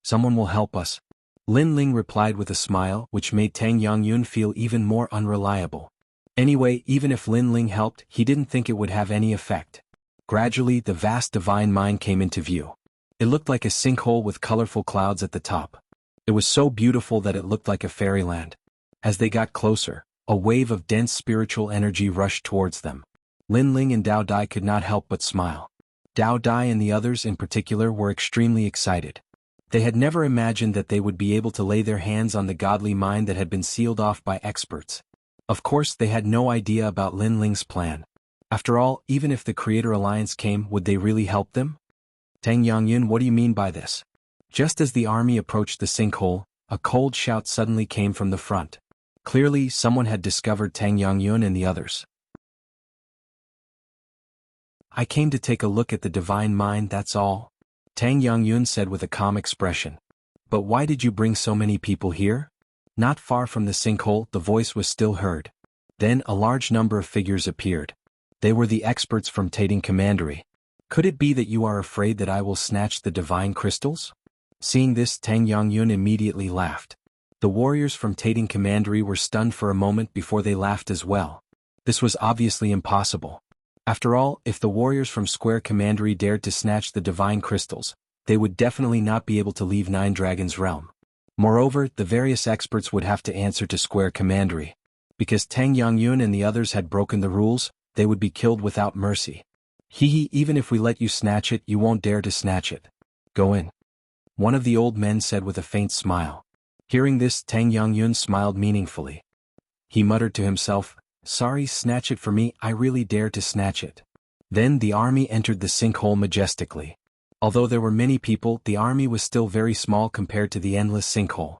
Someone will help us. Lin Ling replied with a smile, which made Tang Yangyun feel even more unreliable. Anyway, even if Lin Ling helped, he didn't think it would have any effect. Gradually, the vast divine mine came into view. It looked like a sinkhole with colorful clouds at the top. It was so beautiful that it looked like a fairyland. As they got closer, a wave of dense spiritual energy rushed towards them. Lin Ling and Dao Dai could not help but smile. Dao Dai and the others in particular were extremely excited. They had never imagined that they would be able to lay their hands on the godly mind that had been sealed off by experts. Of course, they had no idea about Lin Ling's plan. After all, even if the Creator Alliance came, would they really help them? Tang Yangyun, what do you mean by this? Just as the army approached the sinkhole, a cold shout suddenly came from the front. Clearly, someone had discovered Tang Yangyun and the others. I came to take a look at the divine mind, that's all, Tang Yangyun said with a calm expression. But why did you bring so many people here? Not far from the sinkhole, the voice was still heard. Then a large number of figures appeared. They were the experts from Tating Commandery. Could it be that you are afraid that I will snatch the divine crystals? Seeing this, Tang Yangyun immediately laughed. The warriors from Tating Commandery were stunned for a moment before they laughed as well. This was obviously impossible. After all, if the warriors from Square Commandery dared to snatch the divine crystals, they would definitely not be able to leave Nine Dragons' realm. Moreover, the various experts would have to answer to Square Commandery. Because Tang Yangyun and the others had broken the rules, they would be killed without mercy. Even if we let you snatch it, you won't dare to snatch it. Go in. One of the old men said with a faint smile. Hearing this, Tang Yangyun smiled meaningfully. He muttered to himself, sorry, snatch it for me, I really dare to snatch it. Then the army entered the sinkhole majestically. Although there were many people, the army was still very small compared to the endless sinkhole.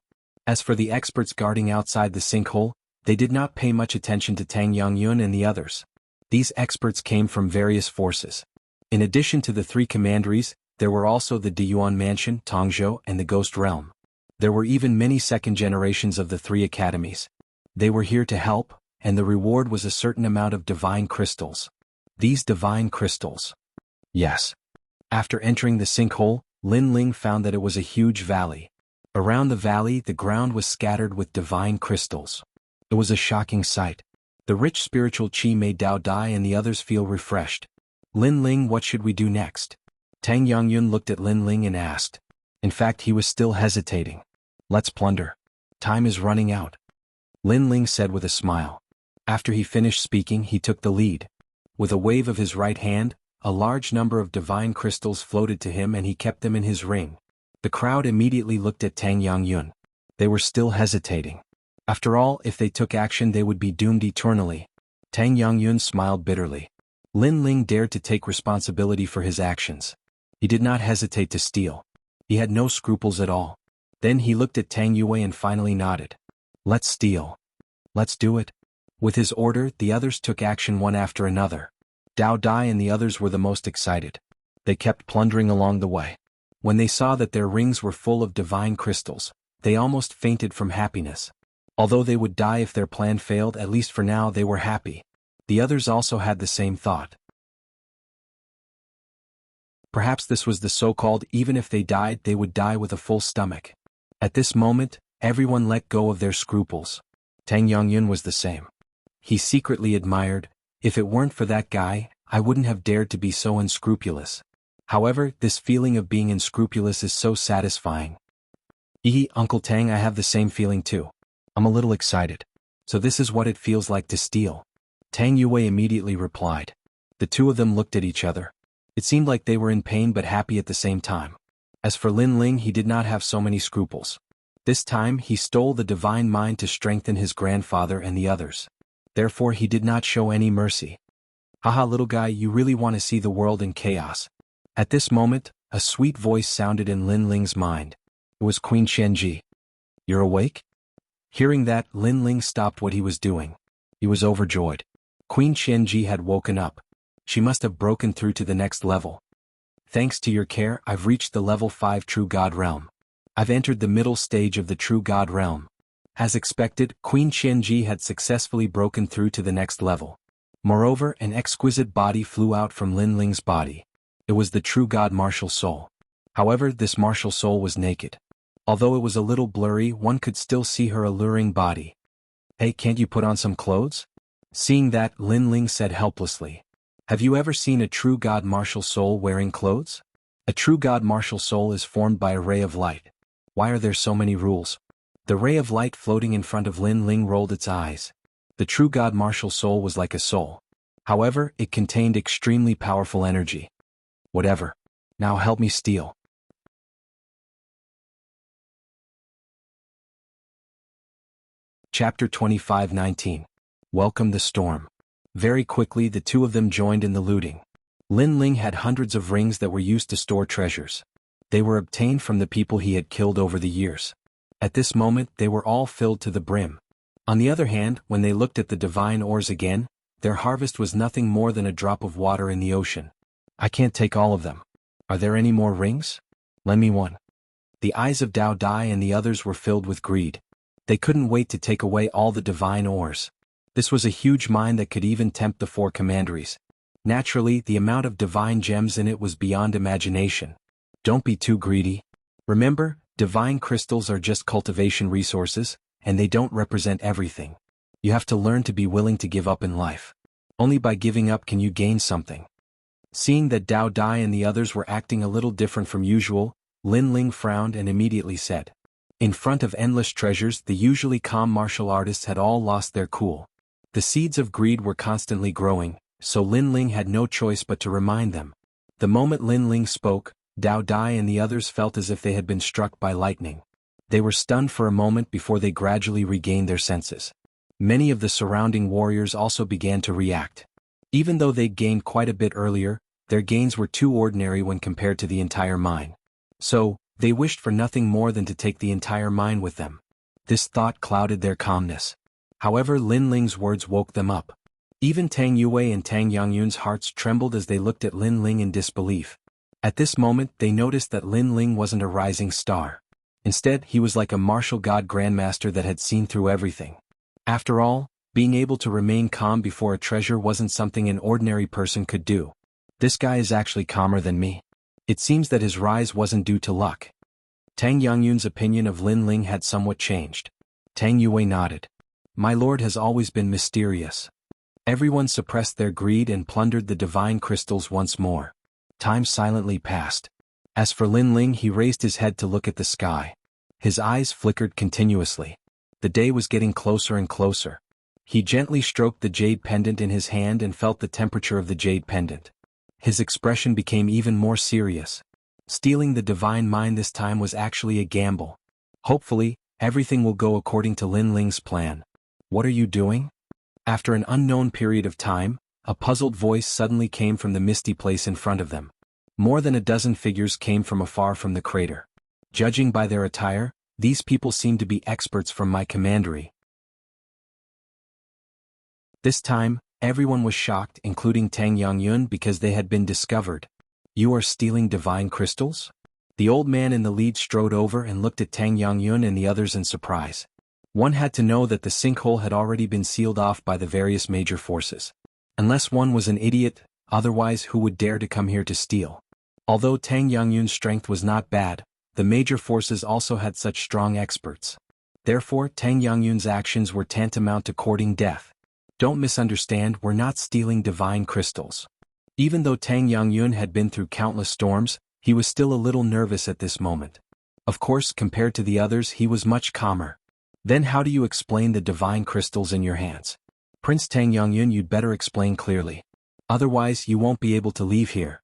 As for the experts guarding outside the sinkhole, they did not pay much attention to Tang Yangyun and the others. These experts came from various forces. In addition to the three commanderies, there were also the Diyuan Mansion, Tongzhou, and the Ghost Realm. There were even many second generations of the three academies. They were here to help, and the reward was a certain amount of divine crystals. These divine crystals. Yes. After entering the sinkhole, Lin Ling found that it was a huge valley. Around the valley, the ground was scattered with divine crystals. It was a shocking sight. The rich spiritual qi made Dao Dai and the others feel refreshed. Lin Ling, what should we do next? Tang Yangyun looked at Lin Ling and asked. In fact, he was still hesitating. Let's plunder. Time is running out. Lin Ling said with a smile. After he finished speaking, he took the lead. With a wave of his right hand, a large number of divine crystals floated to him and he kept them in his ring. The crowd immediately looked at Tang Yangyun. They were still hesitating. After all, if they took action they would be doomed eternally. Tang Yangyun smiled bitterly. Lin Ling dared to take responsibility for his actions. He did not hesitate to steal. He had no scruples at all. Then he looked at Tang Yue and finally nodded. Let's steal. Let's do it. With his order, the others took action one after another. Dao Dai and the others were the most excited. They kept plundering along the way. When they saw that their rings were full of divine crystals, they almost fainted from happiness. Although they would die if their plan failed, at least for now they were happy. The others also had the same thought. Perhaps this was the so-called even if they died they would die with a full stomach. At this moment, everyone let go of their scruples. Tang Yangyun was the same. He secretly admired, if it weren't for that guy, I wouldn't have dared to be so unscrupulous. However, this feeling of being unscrupulous is so satisfying. Uncle Tang, I have the same feeling too. I'm a little excited. So this is what it feels like to steal. Tang Yue immediately replied. The two of them looked at each other. It seemed like they were in pain but happy at the same time. As for Lin Ling, he did not have so many scruples. This time he stole the divine mind to strengthen his grandfather and the others. Therefore he did not show any mercy. Haha, little guy, you really want to see the world in chaos. At this moment, a sweet voice sounded in Lin Ling's mind. It was Queen Qianji. You're awake? Hearing that, Lin Ling stopped what he was doing. He was overjoyed. Queen Qianji had woken up. She must have broken through to the next level. Thanks to your care, I've reached the level 5 True God Realm. I've entered the middle stage of the True God Realm. As expected, Queen Qianji had successfully broken through to the next level. Moreover, an exquisite body flew out from Lin Ling's body. It was the True God Martial Soul. However, this martial soul was naked. Although it was a little blurry, one could still see her alluring body. Hey, can't you put on some clothes? Seeing that, Lin Ling said helplessly. Have you ever seen a True God Martial Soul wearing clothes? A True God Martial Soul is formed by a ray of light. Why are there so many rules? The ray of light floating in front of Lin Ling rolled its eyes. The True God Martial Soul was like a soul. However, it contained extremely powerful energy. Whatever. Now help me steal. Chapter 25:19. Welcome the storm. Very quickly the two of them joined in the looting. Lin Ling had hundreds of rings that were used to store treasures. They were obtained from the people he had killed over the years. At this moment they were all filled to the brim. On the other hand, when they looked at the divine ores again, their harvest was nothing more than a drop of water in the ocean. I can't take all of them. Are there any more rings? Lend me one. The eyes of Dao Dai and the others were filled with greed. They couldn't wait to take away all the divine ores. This was a huge mine that could even tempt the four commanderies. Naturally, the amount of divine gems in it was beyond imagination. Don't be too greedy. Remember, divine crystals are just cultivation resources, and they don't represent everything. You have to learn to be willing to give up in life. Only by giving up can you gain something. Seeing that Dao Dai and the others were acting a little different from usual, Lin Ling frowned and immediately said, in front of endless treasures, the usually calm martial artists had all lost their cool. The seeds of greed were constantly growing, so Lin Ling had no choice but to remind them. The moment Lin Ling spoke, Dao Dai and the others felt as if they had been struck by lightning. They were stunned for a moment before they gradually regained their senses. Many of the surrounding warriors also began to react. Even though they'd gained quite a bit earlier, their gains were too ordinary when compared to the entire mine. So, they wished for nothing more than to take the entire mine with them. This thought clouded their calmness. However, Lin Ling's words woke them up. Even Tang Yue and Tang Yangyun's hearts trembled as they looked at Lin Ling in disbelief. At this moment, they noticed that Lin Ling wasn't a rising star. Instead, he was like a martial god grandmaster that had seen through everything. After all, being able to remain calm before a treasure wasn't something an ordinary person could do. This guy is actually calmer than me. It seems that his rise wasn't due to luck. Tang Yangyun's opinion of Lin Ling had somewhat changed. Tang Yue nodded. My lord has always been mysterious. Everyone suppressed their greed and plundered the divine crystals once more. Time silently passed. As for Lin Ling, he raised his head to look at the sky. His eyes flickered continuously. The day was getting closer and closer. He gently stroked the jade pendant in his hand and felt the temperature of the jade pendant. His expression became even more serious. Stealing the divine mine this time was actually a gamble. Hopefully, everything will go according to Lin Ling's plan. What are you doing? After an unknown period of time, a puzzled voice suddenly came from the misty place in front of them. More than a dozen figures came from afar from the crater. Judging by their attire, these people seemed to be experts from my commandery. This time, everyone was shocked, including Tang Yangyun, because they had been discovered. You are stealing divine crystals? The old man in the lead strode over and looked at Tang Yangyun and the others in surprise. One had to know that the sinkhole had already been sealed off by the various major forces. Unless one was an idiot, otherwise who would dare to come here to steal? Although Tang Yangyun's strength was not bad, the major forces also had such strong experts. Therefore, Tang Yangyun's actions were tantamount to courting death. Don't misunderstand, we're not stealing divine crystals. Even though Tang Yangyun had been through countless storms, he was still a little nervous at this moment. Of course, compared to the others, he was much calmer. Then how do you explain the divine crystals in your hands? Prince Tang Yangyun, you'd better explain clearly. Otherwise, you won't be able to leave here.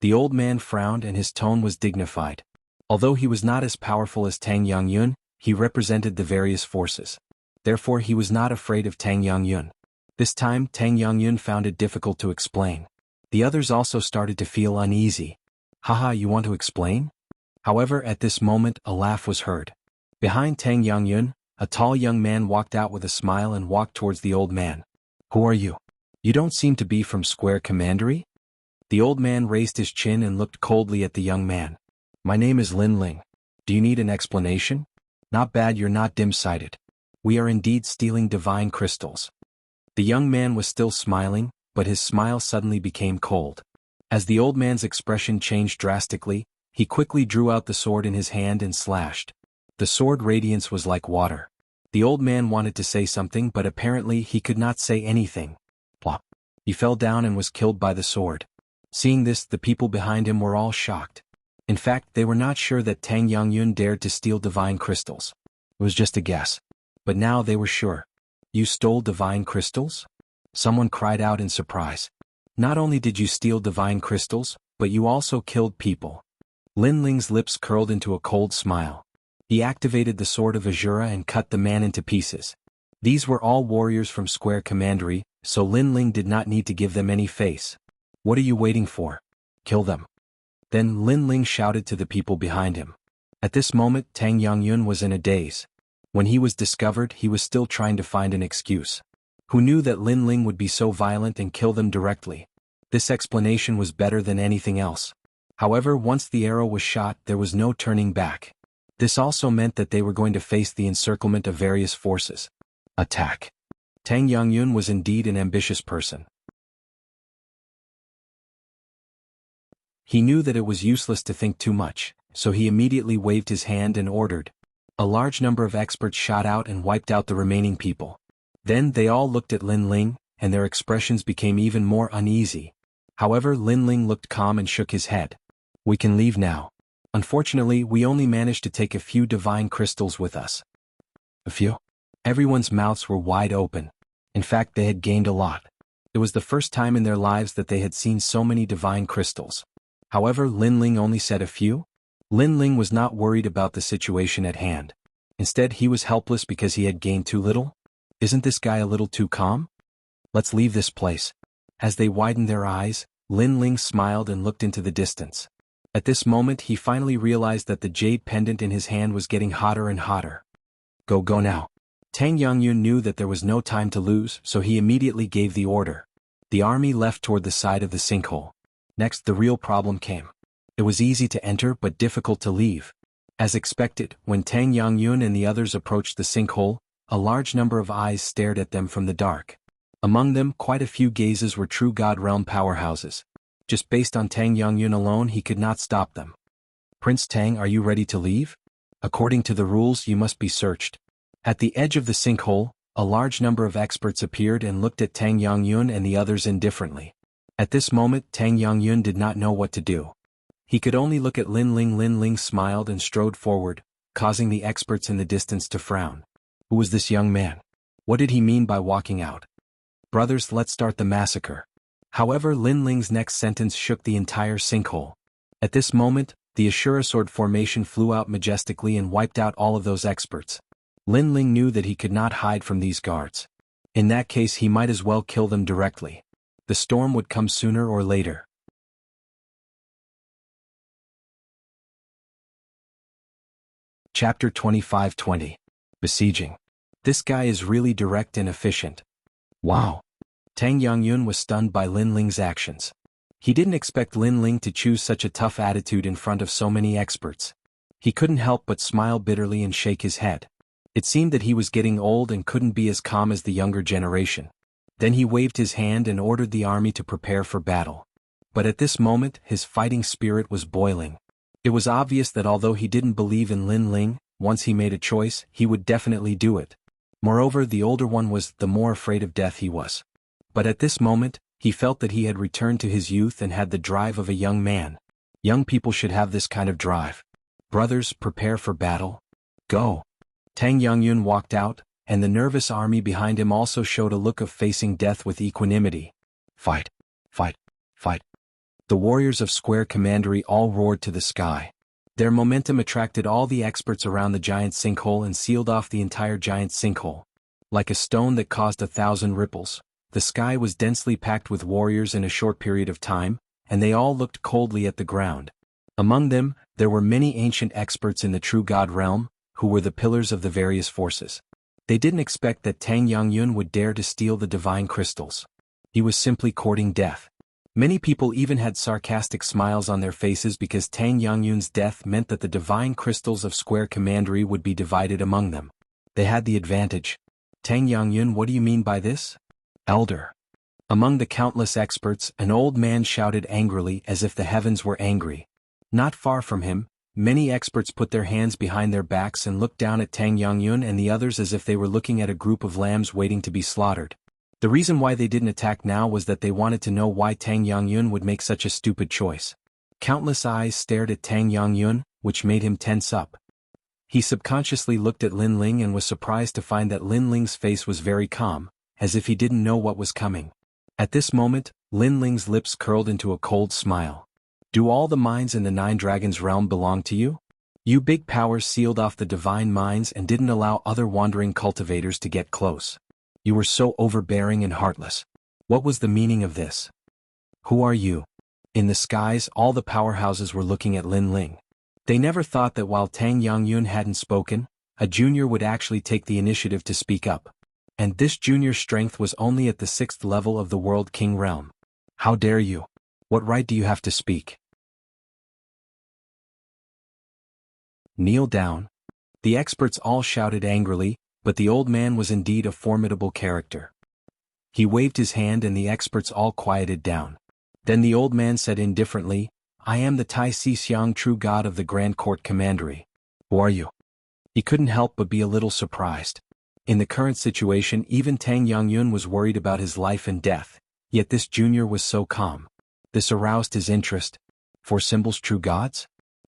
The old man frowned and his tone was dignified. Although he was not as powerful as Tang Yangyun, he represented the various forces. Therefore, he was not afraid of Tang Yangyun. This time, Tang Yangyun found it difficult to explain. The others also started to feel uneasy. Haha, you want to explain? However, at this moment, a laugh was heard. Behind Tang Yangyun, a tall young man walked out with a smile and walked towards the old man. Who are you? You don't seem to be from Square Commandery? The old man raised his chin and looked coldly at the young man. My name is Lin Ling. Do you need an explanation? Not bad, you're not dim-sighted. We are indeed stealing divine crystals. The young man was still smiling, but his smile suddenly became cold. As the old man's expression changed drastically, he quickly drew out the sword in his hand and slashed. The sword radiance was like water. The old man wanted to say something, but apparently he could not say anything. Plop. He fell down and was killed by the sword. Seeing this, the people behind him were all shocked. In fact, they were not sure that Tang Yangyun dared to steal divine crystals. It was just a guess. But now they were sure. You stole divine crystals? Someone cried out in surprise. Not only did you steal divine crystals, but you also killed people. Lin Ling's lips curled into a cold smile. He activated the sword of Azura and cut the man into pieces. These were all warriors from Square Commandery, so Lin Ling did not need to give them any face. What are you waiting for? Kill them. Then Lin Ling shouted to the people behind him. At this moment Tang Yangyun was in a daze. When he was discovered he was still trying to find an excuse. Who knew that Lin Ling would be so violent and kill them directly? This explanation was better than anything else. However, once the arrow was shot there was no turning back. This also meant that they were going to face the encirclement of various forces. Attack. Tang Yangyun was indeed an ambitious person. He knew that it was useless to think too much, so he immediately waved his hand and ordered. A large number of experts shot out and wiped out the remaining people. Then they all looked at Lin Ling, and their expressions became even more uneasy. However, Lin Ling looked calm and shook his head. We can leave now. Unfortunately, we only managed to take a few divine crystals with us. A few? Everyone's mouths were wide open. In fact, they had gained a lot. It was the first time in their lives that they had seen so many divine crystals. However, Lin Ling only said a few. Lin Ling was not worried about the situation at hand. Instead, he was helpless because he had gained too little. Isn't this guy a little too calm? Let's leave this place. As they widened their eyes, Lin Ling smiled and looked into the distance. At this moment he finally realized that the jade pendant in his hand was getting hotter and hotter. Go now. Tang Yangyun knew that there was no time to lose, so he immediately gave the order. The army left toward the side of the sinkhole. Next, the real problem came. It was easy to enter but difficult to leave. As expected, when Tang Yangyun and the others approached the sinkhole, a large number of eyes stared at them from the dark. Among them, quite a few gazes were true God Realm powerhouses. Just based on Tang Yangyun alone, he could not stop them. Prince Tang, are you ready to leave? According to the rules, you must be searched. At the edge of the sinkhole, a large number of experts appeared and looked at Tang Yangyun and the others indifferently. At this moment, Tang Yangyun did not know what to do. He could only look at Lin Ling. Lin Ling smiled and strode forward, causing the experts in the distance to frown. Who was this young man? What did he mean by walking out? Brothers, let's start the massacre. However, Lin Ling's next sentence shook the entire sinkhole. At this moment, the Ashura sword formation flew out majestically and wiped out all of those experts. Lin Ling knew that he could not hide from these guards. In that case he might as well kill them directly. The storm would come sooner or later. Chapter 25-20. Besieging. This guy is really direct and efficient. Wow. Tang Yangyun was stunned by Lin Ling's actions. He didn't expect Lin Ling to choose such a tough attitude in front of so many experts. He couldn't help but smile bitterly and shake his head. It seemed that he was getting old and couldn't be as calm as the younger generation. Then he waved his hand and ordered the army to prepare for battle. But at this moment, his fighting spirit was boiling. It was obvious that although he didn't believe in Lin Ling, once he made a choice, he would definitely do it. Moreover, the older one was, the more afraid of death he was. But at this moment, he felt that he had returned to his youth and had the drive of a young man. Young people should have this kind of drive. Brothers, prepare for battle. Go. Tang Yangyun walked out, and the nervous army behind him also showed a look of facing death with equanimity. Fight. Fight. Fight. The warriors of Square Commandery all roared to the sky. Their momentum attracted all the experts around the giant sinkhole and sealed off the entire giant sinkhole. Like a stone that caused 1,000 ripples, the sky was densely packed with warriors in a short period of time, and they all looked coldly at the ground. Among them, there were many ancient experts in the true God realm, who were the pillars of the various forces. They didn't expect that Tang Yangyun would dare to steal the divine crystals. He was simply courting death. Many people even had sarcastic smiles on their faces because Tang Yangyun's death meant that the divine crystals of Square Commandery would be divided among them. They had the advantage. Tang Yangyun, what do you mean by this? Elder. Among the countless experts, an old man shouted angrily as if the heavens were angry. Not far from him, many experts put their hands behind their backs and looked down at Tang Yangyun and the others as if they were looking at a group of lambs waiting to be slaughtered. The reason why they didn't attack now was that they wanted to know why Tang Yangyun would make such a stupid choice. Countless eyes stared at Tang Yangyun, which made him tense up. He subconsciously looked at Lin Ling and was surprised to find that Lin Ling's face was very calm, as if he didn't know what was coming. At this moment, Lin Ling's lips curled into a cold smile. Do all the mines in the Nine Dragons realm belong to you? You big powers sealed off the divine minds and didn't allow other wandering cultivators to get close. You were so overbearing and heartless. What was the meaning of this? Who are you? In the skies, all the powerhouses were looking at Lin Ling. They never thought that while Tang Yangyun hadn't spoken, a junior would actually take the initiative to speak up. And this junior's strength was only at the 6th level of the World King realm. How dare you? What right do you have to speak? Kneel down. The experts all shouted angrily, but the old man was indeed a formidable character. He waved his hand and the experts all quieted down. Then the old man said indifferently, I am the Tai Si Xiang, true god of the Grand Court Commandery. Who are you? He couldn't help but be a little surprised. In the current situation, even Tang Yangyun was worried about his life and death, yet this junior was so calm. This aroused his interest. 4 symbols, true gods?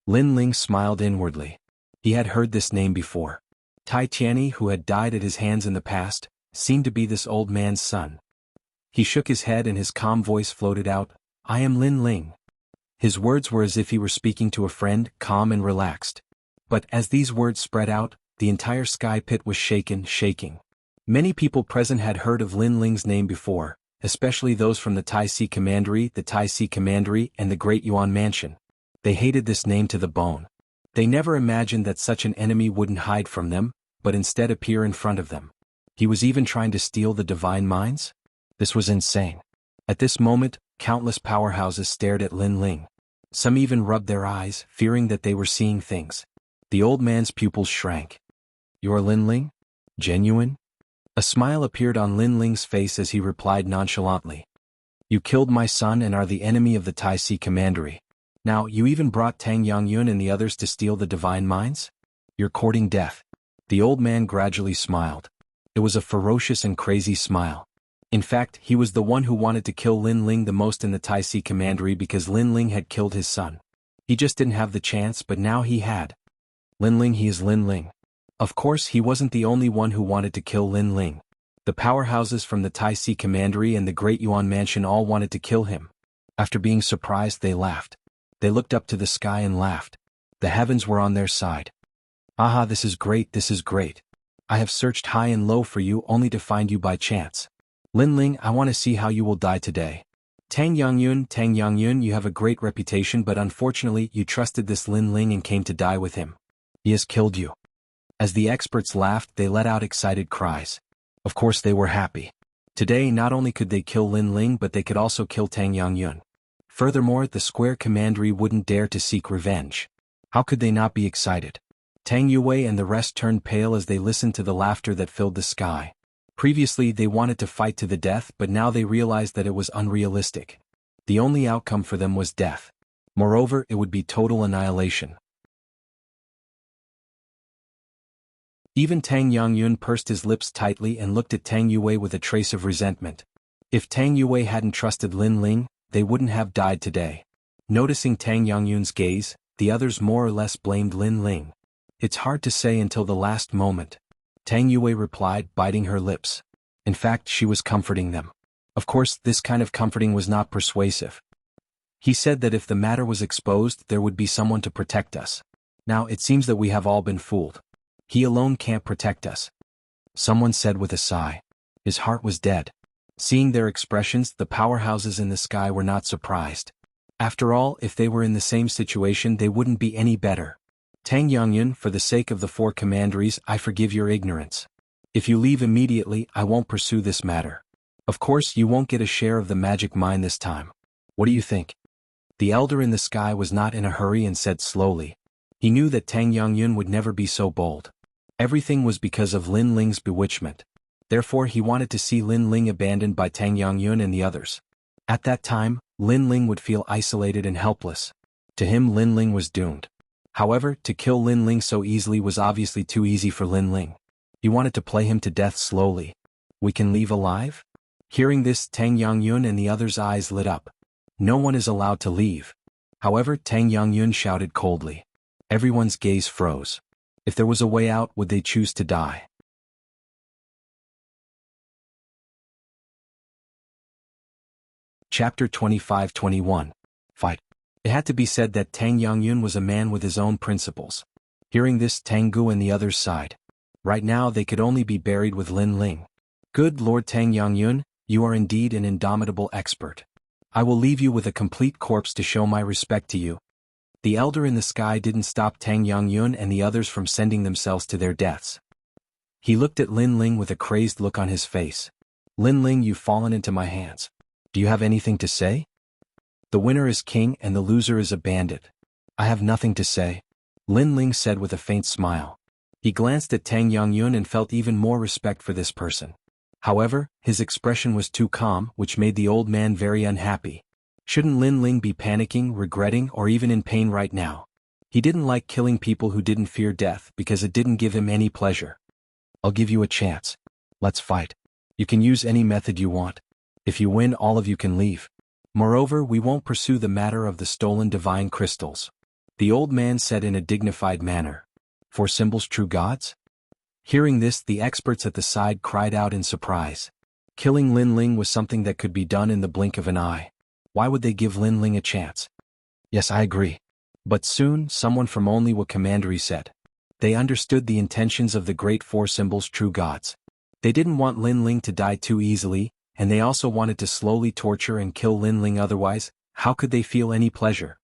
Lin Ling smiled inwardly. He had heard this name before. Tai Tianyi, who had died at his hands in the past, seemed to be this old man's son. He shook his head and his calm voice floated out, I am Lin Ling. His words were as if he were speaking to a friend, calm and relaxed. But as these words spread out, the entire sky pit was shaking. Many people present had heard of Lin Ling's name before, especially those from the Tai Si Commandery, and the Great Yuan Mansion. They hated this name to the bone. They never imagined that such an enemy wouldn't hide from them, but instead appear in front of them. He was even trying to steal the divine minds? This was insane. At this moment, countless powerhouses stared at Lin Ling. Some even rubbed their eyes, fearing that they were seeing things. The old man's pupils shrank. You're Lin Ling? Genuine? A smile appeared on Lin Ling's face as he replied nonchalantly. You killed my son and are the enemy of the Tai Si Commandery. Now you even brought Tang Yangyun and the others to steal the divine minds? You're courting death. The old man gradually smiled. It was a ferocious and crazy smile. In fact, he was the one who wanted to kill Lin Ling the most in the Tai Si Commandery because Lin Ling had killed his son. He just didn't have the chance, but now he had. Lin Ling, he is Lin Ling. Of course, he wasn't the only one who wanted to kill Lin Ling. The powerhouses from the Tai Si Commandery and the Great Yuan Mansion all wanted to kill him. After being surprised, they laughed. They looked up to the sky and laughed. The heavens were on their side. Aha, this is great, this is great. I have searched high and low for you only to find you by chance. Lin Ling, I want to see how you will die today. Tang Yangyun, you have a great reputation, but unfortunately you trusted this Lin Ling and came to die with him. He has killed you. As the experts laughed, they let out excited cries. Of course they were happy. Today not only could they kill Lin Ling, but they could also kill Tang Yangyun. Furthermore, the Square Commandery wouldn't dare to seek revenge. How could they not be excited? Tang Yue and the rest turned pale as they listened to the laughter that filled the sky. Previously they wanted to fight to the death, but now they realized that it was unrealistic. The only outcome for them was death. Moreover, it would be total annihilation. Even Tang Yangyun pursed his lips tightly and looked at Tang Yue with a trace of resentment. If Tang Yue hadn't trusted Lin Ling, they wouldn't have died today. Noticing Tang Yangyun's gaze, the others more or less blamed Lin Ling. It's hard to say until the last moment. Tang Yue replied, biting her lips. In fact, she was comforting them. Of course, this kind of comforting was not persuasive. He said that if the matter was exposed, there would be someone to protect us. Now it seems that we have all been fooled. He alone can't protect us. Someone said with a sigh. His heart was dead. Seeing their expressions, the powerhouses in the sky were not surprised. After all, if they were in the same situation, they wouldn't be any better. Tang Yangyun, for the sake of the 4 commanderies, I forgive your ignorance. If you leave immediately, I won't pursue this matter. Of course, you won't get a share of the magic mine this time. What do you think? The elder in the sky was not in a hurry and said slowly. He knew that Tang Yangyun would never be so bold. Everything was because of Lin Ling's bewitchment. Therefore, he wanted to see Lin Ling abandoned by Tang Yangyun and the others. At that time, Lin Ling would feel isolated and helpless. To him, Lin Ling was doomed. However, to kill Lin Ling so easily was obviously too easy for Lin Ling. He wanted to play him to death slowly. We can leave alive? Hearing this, Tang Yangyun and the others' eyes lit up. No one is allowed to leave. However, Tang Yangyun shouted coldly. Everyone's gaze froze. If there was a way out, would they choose to die? Chapter 25-21. Fight. It had to be said that Tang Yangyun was a man with his own principles. Hearing this, Tanggu and the others sighed. Right now they could only be buried with Lin Ling. Good Lord Tang Yangyun, you are indeed an indomitable expert. I will leave you with a complete corpse to show my respect to you. The elder in the sky didn't stop Tang Yangyun and the others from sending themselves to their deaths. He looked at Lin Ling with a crazed look on his face. Lin Ling, you've fallen into my hands. Do you have anything to say? The winner is king and the loser is a bandit. I have nothing to say, Lin Ling said with a faint smile. He glanced at Tang Yangyun and felt even more respect for this person. However, his expression was too calm, which made the old man very unhappy. Shouldn't Lin Ling be panicking, regretting, or even in pain right now? He didn't like killing people who didn't fear death because it didn't give him any pleasure. I'll give you a chance. Let's fight. You can use any method you want. If you win, all of you can leave. Moreover, we won't pursue the matter of the stolen divine crystals. The old man said in a dignified manner. Four symbols, true gods? Hearing this, the experts at the side cried out in surprise. Killing Lin Ling was something that could be done in the blink of an eye. Why would they give Lin Ling a chance? Yes, I agree. But soon, someone from only Wu Commandery said. They understood the intentions of the great four symbols, true gods. They didn't want Lin Ling to die too easily, and they also wanted to slowly torture and kill Lin Ling, otherwise, how could they feel any pleasure?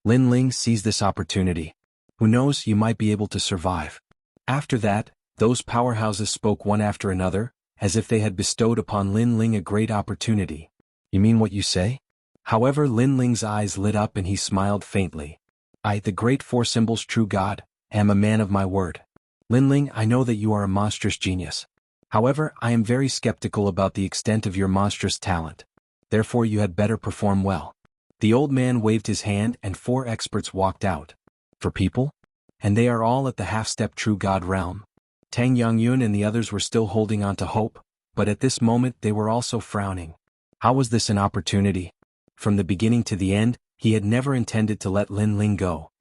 Lin Ling seized this opportunity. Who knows, you might be able to survive. After that, those powerhouses spoke one after another, as if they had bestowed upon Lin Ling a great opportunity. You mean what you say? However, Lin Ling's eyes lit up and he smiled faintly. I, the great four symbols true god, am a man of my word. Lin Ling, I know that you are a monstrous genius. However, I am very skeptical about the extent of your monstrous talent. Therefore you had better perform well. The old man waved his hand and four experts walked out. For people? And they are all at the half-step true god realm. Tang Yangyun and the others were still holding on to hope, but at this moment they were also frowning. How was this an opportunity? From the beginning to the end, he had never intended to let Lin Ling go.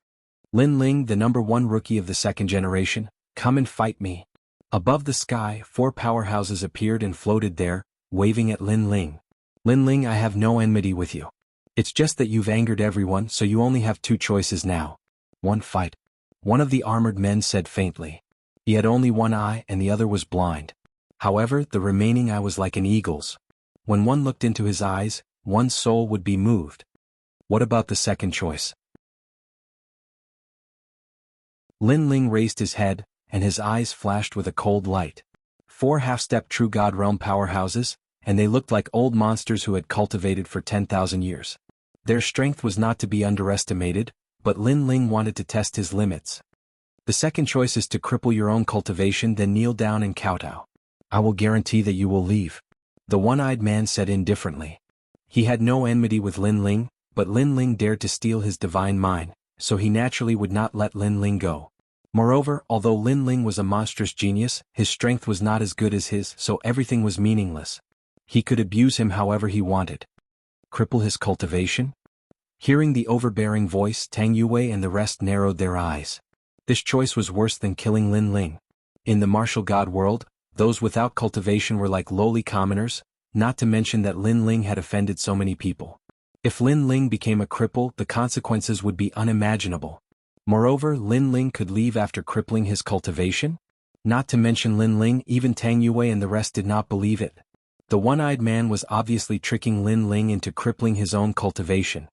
Lin Ling, the #1 rookie of the second generation, come and fight me. Above the sky, four powerhouses appeared and floated there, waving at Lin Ling. Lin Ling, I have no enmity with you. It's just that you've angered everyone, so you only have two choices now. One fight. One of the armored men said faintly. He had only one eye and the other was blind. However, the remaining eye was like an eagle's. When one looked into his eyes, one's soul would be moved. What about the second choice? Lin Ling raised his head, and his eyes flashed with a cold light. Four half-step true god realm powerhouses, and they looked like old monsters who had cultivated for 10,000 years. Their strength was not to be underestimated, but Lin Ling wanted to test his limits. The second choice is to cripple your own cultivation, then kneel down and kowtow. I will guarantee that you will leave. The one-eyed man said indifferently. He had no enmity with Lin Ling, but Lin Ling dared to steal his divine mind, so he naturally would not let Lin Ling go. Moreover, although Lin Ling was a monstrous genius, his strength was not as good as his, so everything was meaningless. He could abuse him however he wanted. Cripple his cultivation? Hearing the overbearing voice, Tang Yue and the rest narrowed their eyes. This choice was worse than killing Lin Ling. In the martial god world, those without cultivation were like lowly commoners, not to mention that Lin Ling had offended so many people. If Lin Ling became a cripple, the consequences would be unimaginable. Moreover, Lin Ling could leave after crippling his cultivation? Not to mention Lin Ling, even Tang Yue and the rest did not believe it. The one-eyed man was obviously tricking Lin Ling into crippling his own cultivation.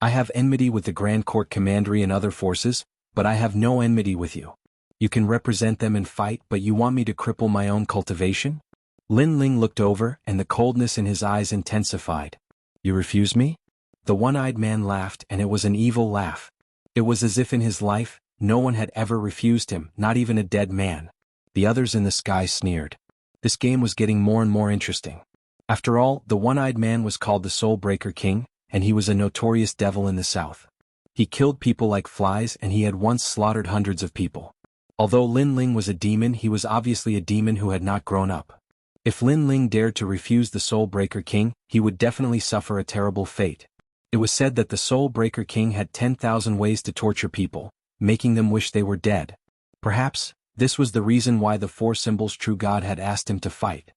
I have enmity with the Grand Court Commandery and other forces, but I have no enmity with you. You can represent them and fight, but you want me to cripple my own cultivation? Lin Ling looked over, and the coldness in his eyes intensified. You refuse me? The one-eyed man laughed, and it was an evil laugh. It was as if in his life, no one had ever refused him, not even a dead man. The others in the sky sneered. This game was getting more and more interesting. After all, the one-eyed man was called the Soul Breaker King, and he was a notorious devil in the south. He killed people like flies and he had once slaughtered hundreds of people. Although Lin Ling was a demon, he was obviously a demon who had not grown up. If Lin Ling dared to refuse the Soul Breaker King, he would definitely suffer a terrible fate. It was said that the Soul Breaker King had 10,000 ways to torture people, making them wish they were dead. Perhaps, this was the reason why the four symbols true god had asked him to fight.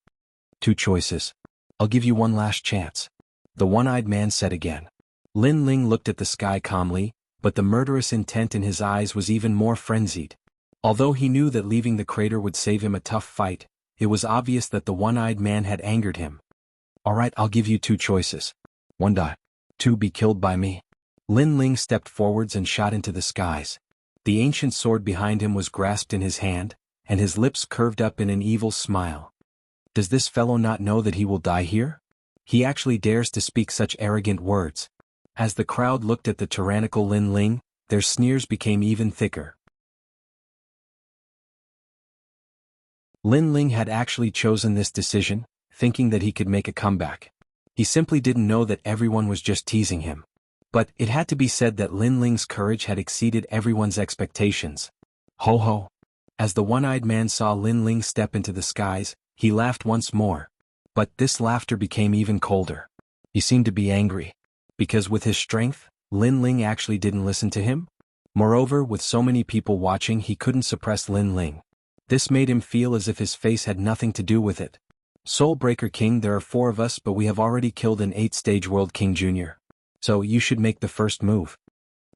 Two choices. I'll give you one last chance. The one-eyed man said again. Lin Ling looked at the sky calmly, but the murderous intent in his eyes was even more frenzied. Although he knew that leaving the crater would save him a tough fight, it was obvious that the one-eyed man had angered him. "Alright, I'll give you two choices. 1, die. 2, be killed by me." Lin Ling stepped forwards and shot into the skies. The ancient sword behind him was grasped in his hand, and his lips curved up in an evil smile. Does this fellow not know that he will die here? He actually dares to speak such arrogant words. As the crowd looked at the tyrannical Lin Ling, their sneers became even thicker. Lin Ling had actually chosen this decision, thinking that he could make a comeback. He simply didn't know that everyone was just teasing him. But it had to be said that Lin Ling's courage had exceeded everyone's expectations. Ho ho! As the one-eyed man saw Lin Ling step into the skies, he laughed once more. But this laughter became even colder. He seemed to be angry. Because with his strength, Lin Ling actually didn't listen to him? Moreover, with so many people watching, he couldn't suppress Lin Ling. This made him feel as if his face had nothing to do with it. Soulbreaker King, there are 4 of us, but we have already killed an 8-stage World King Jr. So you should make the first move.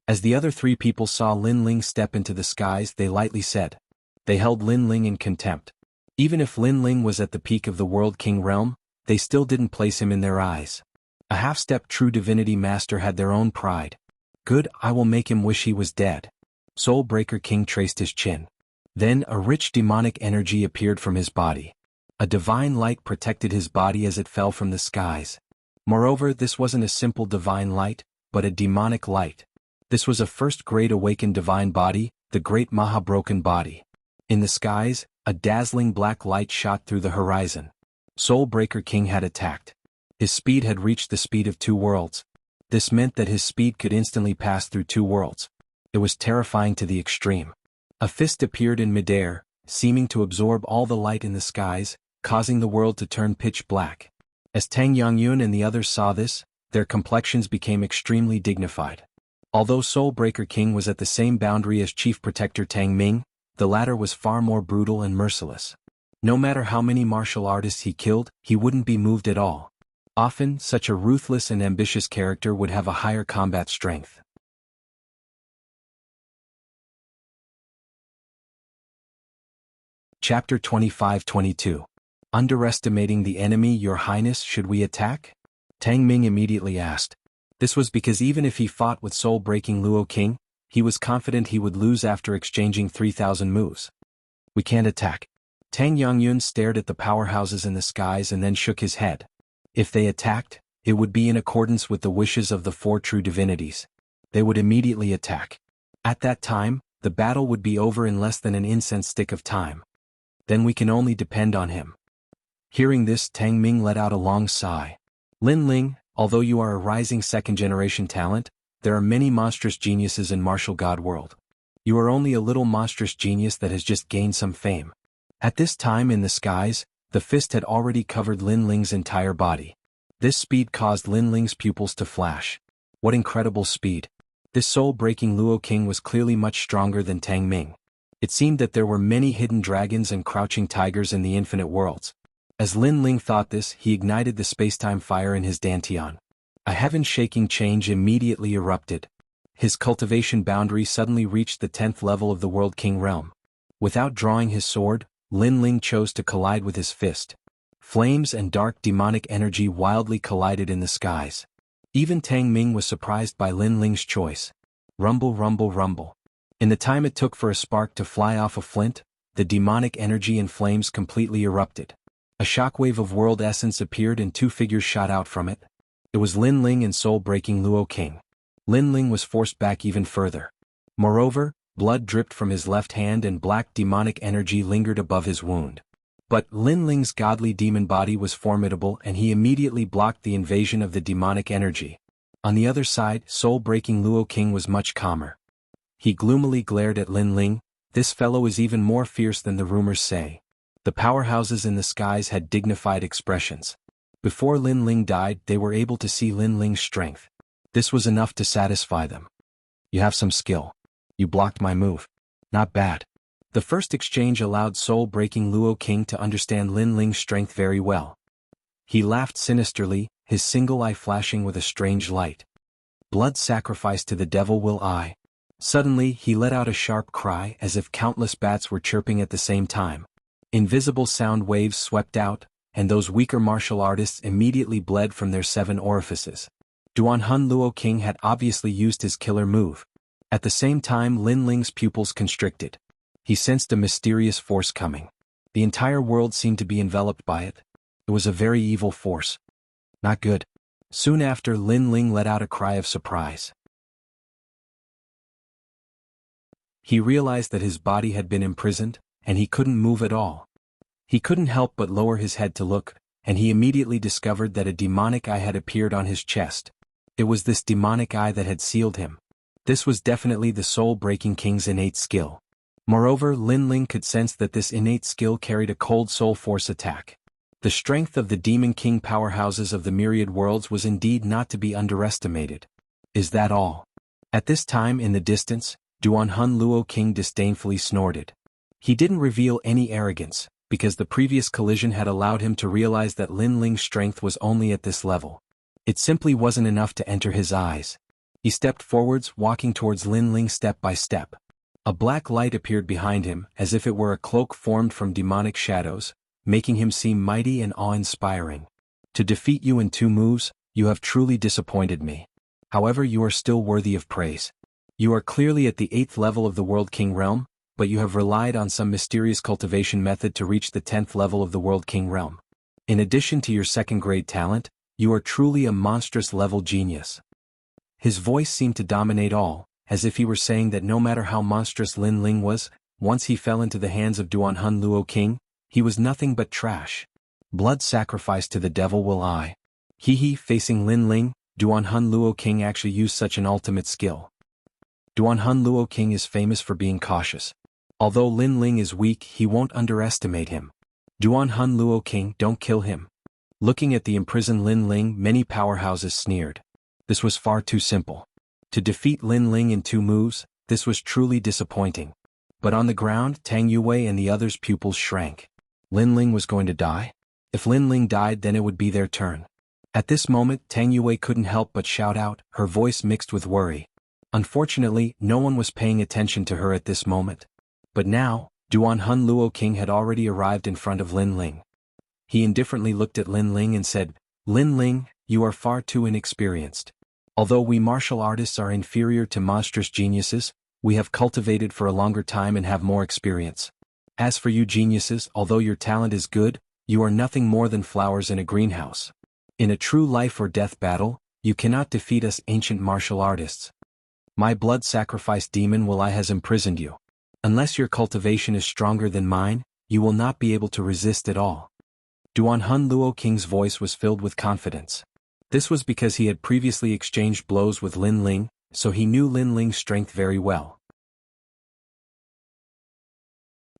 As the other 3 people saw Lin Ling step into the skies, they lightly said. They held Lin Ling in contempt. Even if Lin Ling was at the peak of the World King realm, they still didn't place him in their eyes. A half-step true divinity master had their own pride. Good, I will make him wish he was dead. Soulbreaker King traced his chin. Then a rich demonic energy appeared from his body. A divine light protected his body as it fell from the skies. Moreover, this wasn't a simple divine light, but a demonic light. This was a first-grade awakened divine body, the great Mahabroken body. In the skies, a dazzling black light shot through the horizon. Soulbreaker King had attacked. His speed had reached the speed of 2 worlds. This meant that his speed could instantly pass through 2 worlds. It was terrifying to the extreme. A fist appeared in midair, seeming to absorb all the light in the skies, causing the world to turn pitch black. As Tang Yangyun and the others saw this, their complexions became extremely dignified. Although Soulbreaker King was at the same boundary as Chief Protector Tang Ming, the latter was far more brutal and merciless. No matter how many martial artists he killed, he wouldn't be moved at all. Often, such a ruthless and ambitious character would have a higher combat strength. Chapter 25-22. Underestimating the enemy, Your Highness, should we attack? Tang Ming immediately asked. This was because even if he fought with soul-breaking Luo King, he was confident he would lose after exchanging 3,000 moves. We can't attack. Tang Yangyun stared at the powerhouses in the skies and then shook his head. If they attacked, it would be in accordance with the wishes of the 4 true divinities. They would immediately attack. At that time, the battle would be over in less than an incense stick of time. Then we can only depend on him. Hearing this, Tang Ming let out a long sigh. Lin Ling, although you are a rising 2nd-generation talent, there are many monstrous geniuses in martial god world. You are only a little monstrous genius that has just gained some fame. At this time in the skies, the fist had already covered Lin Ling's entire body. This speed caused Lin Ling's pupils to flash. What incredible speed! This soul-breaking Luo King was clearly much stronger than Tang Ming. It seemed that there were many hidden dragons and crouching tigers in the infinite worlds. As Lin Ling thought this, he ignited the spacetime fire in his dantian. A heaven-shaking change immediately erupted. His cultivation boundary suddenly reached the 10th level of the World King realm. Without drawing his sword, Lin Ling chose to collide with his fist. Flames and dark demonic energy wildly collided in the skies. Even Tang Ming was surprised by Lin Ling's choice. Rumble, rumble, rumble. In the time it took for a spark to fly off a flint, the demonic energy and flames completely erupted. A shockwave of world essence appeared and 2 figures shot out from it. It was Lin Ling and soul-breaking Luo King. Lin Ling was forced back even further. Moreover, blood dripped from his left hand and black demonic energy lingered above his wound. But Lin Ling's godly demon body was formidable and he immediately blocked the invasion of the demonic energy. On the other side, soul-breaking Luo King was much calmer. He gloomily glared at Lin Ling. This fellow is even more fierce than the rumors say. The powerhouses in the skies had dignified expressions. Before Lin Ling died, they were able to see Lin Ling's strength. This was enough to satisfy them. You have some skill. You blocked my move. Not bad. The first exchange allowed soul-breaking Luo King to understand Lin Ling's strength very well. He laughed sinisterly, his single eye flashing with a strange light. Blood sacrifice to the devil will I. Suddenly, he let out a sharp cry as if countless bats were chirping at the same time. Invisible sound waves swept out, and those weaker martial artists immediately bled from their 7 orifices. Duanhun Luo King had obviously used his killer move. At the same time, Lin Ling's pupils constricted. He sensed a mysterious force coming. The entire world seemed to be enveloped by it. It was a very evil force. Not good. Soon after, Lin Ling let out a cry of surprise. He realized that his body had been imprisoned, and he couldn't move at all. He couldn't help but lower his head to look, and he immediately discovered that a demonic eye had appeared on his chest. It was this demonic eye that had sealed him. This was definitely the soul-breaking king's innate skill. Moreover, Lin Ling could sense that this innate skill carried a cold soul force attack. The strength of the Demon King powerhouses of the myriad worlds was indeed not to be underestimated. Is that all? At this time in the distance, Duanhun Luo King disdainfully snorted. He didn't reveal any arrogance, because the previous collision had allowed him to realize that Lin Ling's strength was only at this level. It simply wasn't enough to enter his eyes. He stepped forwards, walking towards Lin Ling step by step. A black light appeared behind him, as if it were a cloak formed from demonic shadows, making him seem mighty and awe-inspiring. To defeat you in 2 moves, you have truly disappointed me. However, you are still worthy of praise. You are clearly at the 8th level of the World King realm, but you have relied on some mysterious cultivation method to reach the 10th level of the World King realm. In addition to your 2nd-grade talent, you are truly a monstrous level genius. His voice seemed to dominate all, as if he were saying that no matter how monstrous Lin Ling was, once he fell into the hands of Duanhun Luo King, he was nothing but trash. Blood sacrifice to the devil will I. Facing Lin Ling, Duanhun Luo King actually used such an ultimate skill. Duanhun Luo King is famous for being cautious. Although Lin Ling is weak, he won't underestimate him. Duanhun Luo King, don't kill him. Looking at the imprisoned Lin Ling, many powerhouses sneered. This was far too simple. To defeat Lin Ling in 2 moves, this was truly disappointing. But on the ground, Tang Yue and the others' pupils shrank. Lin Ling was going to die? If Lin Ling died, then it would be their turn. At this moment, Tang Yue couldn't help but shout out, her voice mixed with worry. Unfortunately, no one was paying attention to her at this moment. But now, Duanhun Luo King had already arrived in front of Lin Ling. He indifferently looked at Lin Ling and said, Lin Ling, you are far too inexperienced. Although we martial artists are inferior to monstrous geniuses, we have cultivated for a longer time and have more experience. As for you geniuses, although your talent is good, you are nothing more than flowers in a greenhouse. In a true life or death battle, you cannot defeat us ancient martial artists. My blood sacrifice demon will I has imprisoned you. Unless your cultivation is stronger than mine, you will not be able to resist at all. Duanhun Luo King's voice was filled with confidence. This was because he had previously exchanged blows with Lin Ling, so he knew Lin Ling's strength very well.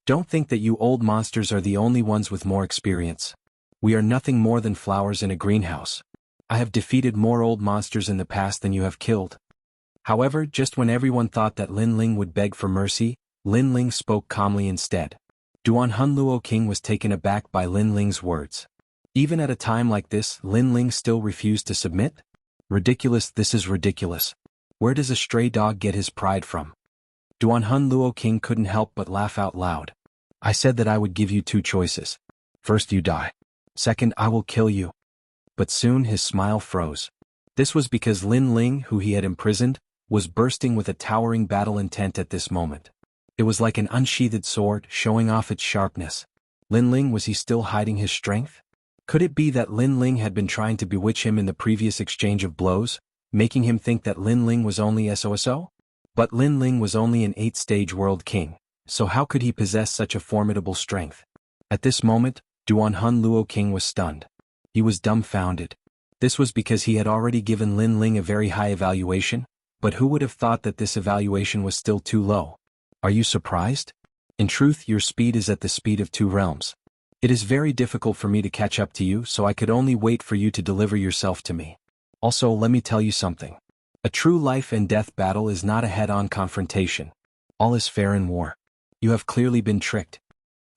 Don't think that you old monsters are the only ones with more experience. We are nothing more than flowers in a greenhouse. I have defeated more old monsters in the past than you have killed. However, just when everyone thought that Lin Ling would beg for mercy, Lin Ling spoke calmly instead. Duanhun Luo King was taken aback by Lin Ling's words. Even at a time like this, Lin Ling still refused to submit? Ridiculous, this is ridiculous. Where does a stray dog get his pride from? Duanhun Luo King couldn't help but laugh out loud. I said that I would give you 2 choices. First, you die. Second, I will kill you. But soon his smile froze. This was because Lin Ling, who he had imprisoned, was bursting with a towering battle intent at this moment. It was like an unsheathed sword, showing off its sharpness. Lin Ling, was he still hiding his strength? Could it be that Lin Ling had been trying to bewitch him in the previous exchange of blows, making him think that Lin Ling was only SOSO? But Lin Ling was only an 8th-stage world king, so how could he possess such a formidable strength? At this moment, Duanhun Luo King was stunned. He was dumbfounded. This was because he had already given Lin Ling a very high evaluation, but who would have thought that this evaluation was still too low? Are you surprised? In truth, your speed is at the speed of 2 realms. It is very difficult for me to catch up to you, so I could only wait for you to deliver yourself to me. Also, let me tell you something. A true life and death battle is not a head-on confrontation. All is fair in war. You have clearly been tricked.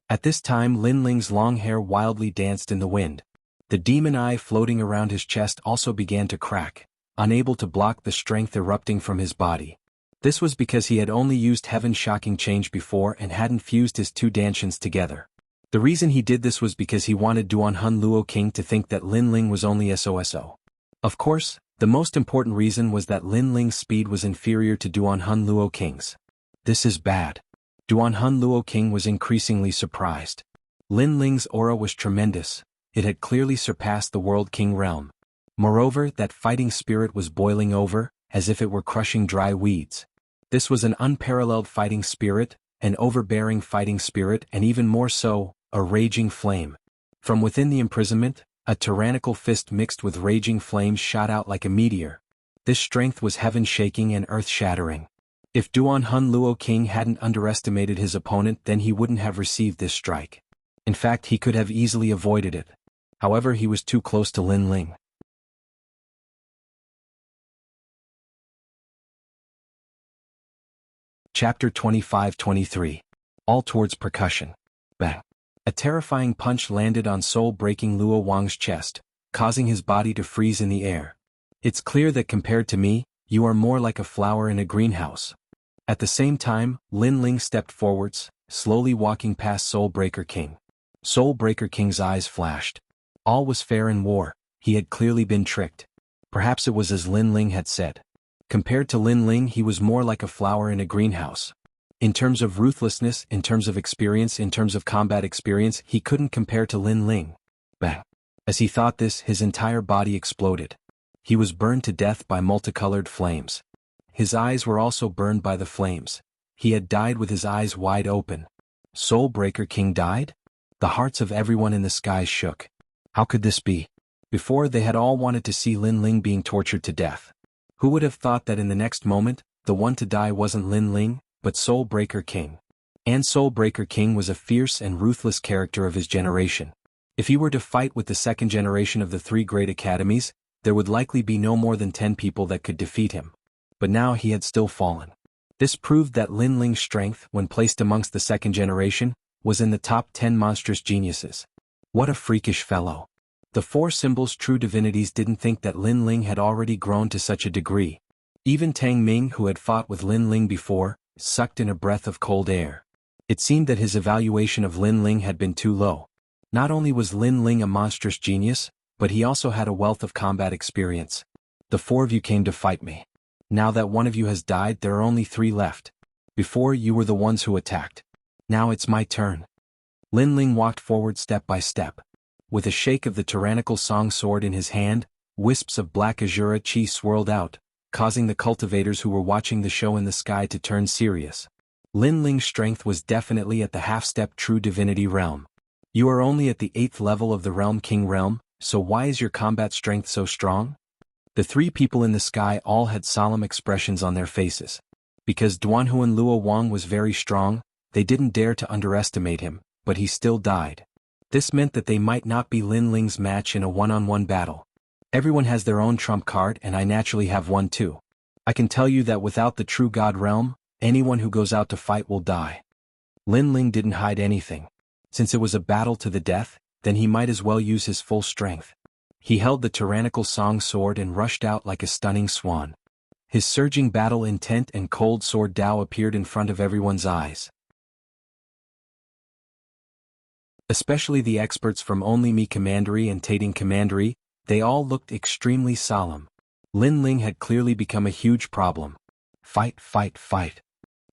At this time, Lin Ling's long hair wildly danced in the wind. The demon eye floating around his chest also began to crack, unable to block the strength erupting from his body. This was because he had only used Heaven's Shocking Change before and hadn't fused his two Danshians together. The reason he did this was because he wanted Duan Hun Luo King to think that Lin Ling was only SOSO. Of course, the most important reason was that Lin Ling's speed was inferior to Duan Hun Luo King's. This is bad. Duan Hun Luo King was increasingly surprised. Lin Ling's aura was tremendous. It had clearly surpassed the World King realm. Moreover, that fighting spirit was boiling over, as if it were crushing dry weeds. This was an unparalleled fighting spirit, an overbearing fighting spirit, and even more so, a raging flame. From within the imprisonment, a tyrannical fist mixed with raging flames shot out like a meteor. This strength was heaven-shaking and earth-shattering. If Duan Hun Luo King hadn't underestimated his opponent, then he wouldn't have received this strike. In fact, he could have easily avoided it. However, he was too close to Lin Ling. Chapter 25-23. All towards percussion. Bang. A terrifying punch landed on soul-breaking Luo Wang's chest, causing his body to freeze in the air. It's clear that compared to me, you are more like a flower in a greenhouse. At the same time, Lin Ling stepped forwards, slowly walking past Soulbreaker King. Soulbreaker King's eyes flashed. All was fair in war. He had clearly been tricked. Perhaps it was as Lin Ling had said. Compared to Lin Ling, he was more like a flower in a greenhouse. In terms of ruthlessness, in terms of experience, in terms of combat experience, he couldn't compare to Lin Ling. Bang. As he thought this, his entire body exploded. He was burned to death by multicolored flames. His eyes were also burned by the flames. He had died with his eyes wide open. Soulbreaker King died? The hearts of everyone in the sky shook. How could this be? Before, they had all wanted to see Lin Ling being tortured to death. Who would have thought that in the next moment, the one to die wasn't Lin Ling, but Soulbreaker King? And Soulbreaker King was a fierce and ruthless character of his generation. If he were to fight with the second generation of the three great academies, there would likely be no more than 10 people that could defeat him. But now he had still fallen. This proved that Lin Ling's strength, when placed amongst the second generation, was in the top 10 monstrous geniuses. What a freakish fellow. The four symbols true divinities didn't think that Lin Ling had already grown to such a degree. Even Tang Ming, who had fought with Lin Ling before, sucked in a breath of cold air. It seemed that his evaluation of Lin Ling had been too low. Not only was Lin Ling a monstrous genius, but he also had a wealth of combat experience. The four of you came to fight me. Now that one of you has died, there are only 3 left. Before, you were the ones who attacked. Now it's my turn. Lin Ling walked forward step by step. With a shake of the tyrannical song sword in his hand, wisps of black azura chi swirled out, causing the cultivators who were watching the show in the sky to turn serious. Lin Ling's strength was definitely at the half-step true divinity realm. You are only at the 8th level of the realm king realm, so why is your combat strength so strong? The 3 people in the sky all had solemn expressions on their faces. Because Duanhu and Luo Wang was very strong, they didn't dare to underestimate him, but he still died. This meant that they might not be Lin Ling's match in a one-on-one battle. Everyone has their own trump card, and I naturally have one too. I can tell you that without the true God realm, anyone who goes out to fight will die. Lin Ling didn't hide anything. Since it was a battle to the death, then he might as well use his full strength. He held the tyrannical song sword and rushed out like a stunning swan. His surging battle intent and cold sword Dao appeared in front of everyone's eyes. Especially the experts from Only Me Commandery and Tating Commandery, they all looked extremely solemn. Lin Ling had clearly become a huge problem. Fight, fight, fight.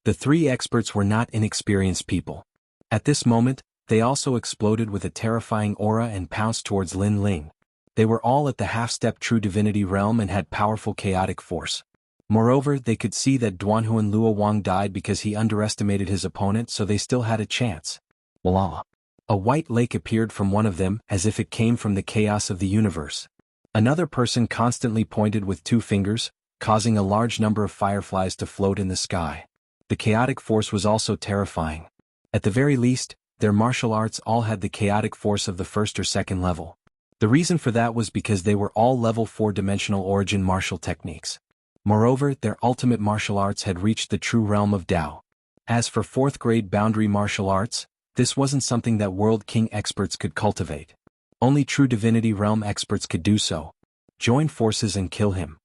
The 3 experts were not inexperienced people. At this moment, they also exploded with a terrifying aura and pounced towards Lin Ling. They were all at the half-step true divinity realm and had powerful chaotic force. Moreover, they could see that Duanhu and Luo Wang died because he underestimated his opponent, so they still had a chance. Voila. A white lake appeared from one of them, as if it came from the chaos of the universe. Another person constantly pointed with 2 fingers, causing a large number of fireflies to float in the sky. The chaotic force was also terrifying. At the very least, their martial arts all had the chaotic force of the 1st or 2nd level. The reason for that was because they were all level 4-dimensional origin martial techniques. Moreover, their ultimate martial arts had reached the true realm of Dao. As for 4th grade boundary martial arts, this wasn't something that World King experts could cultivate. Only true divinity realm experts could do so. Join forces and kill him.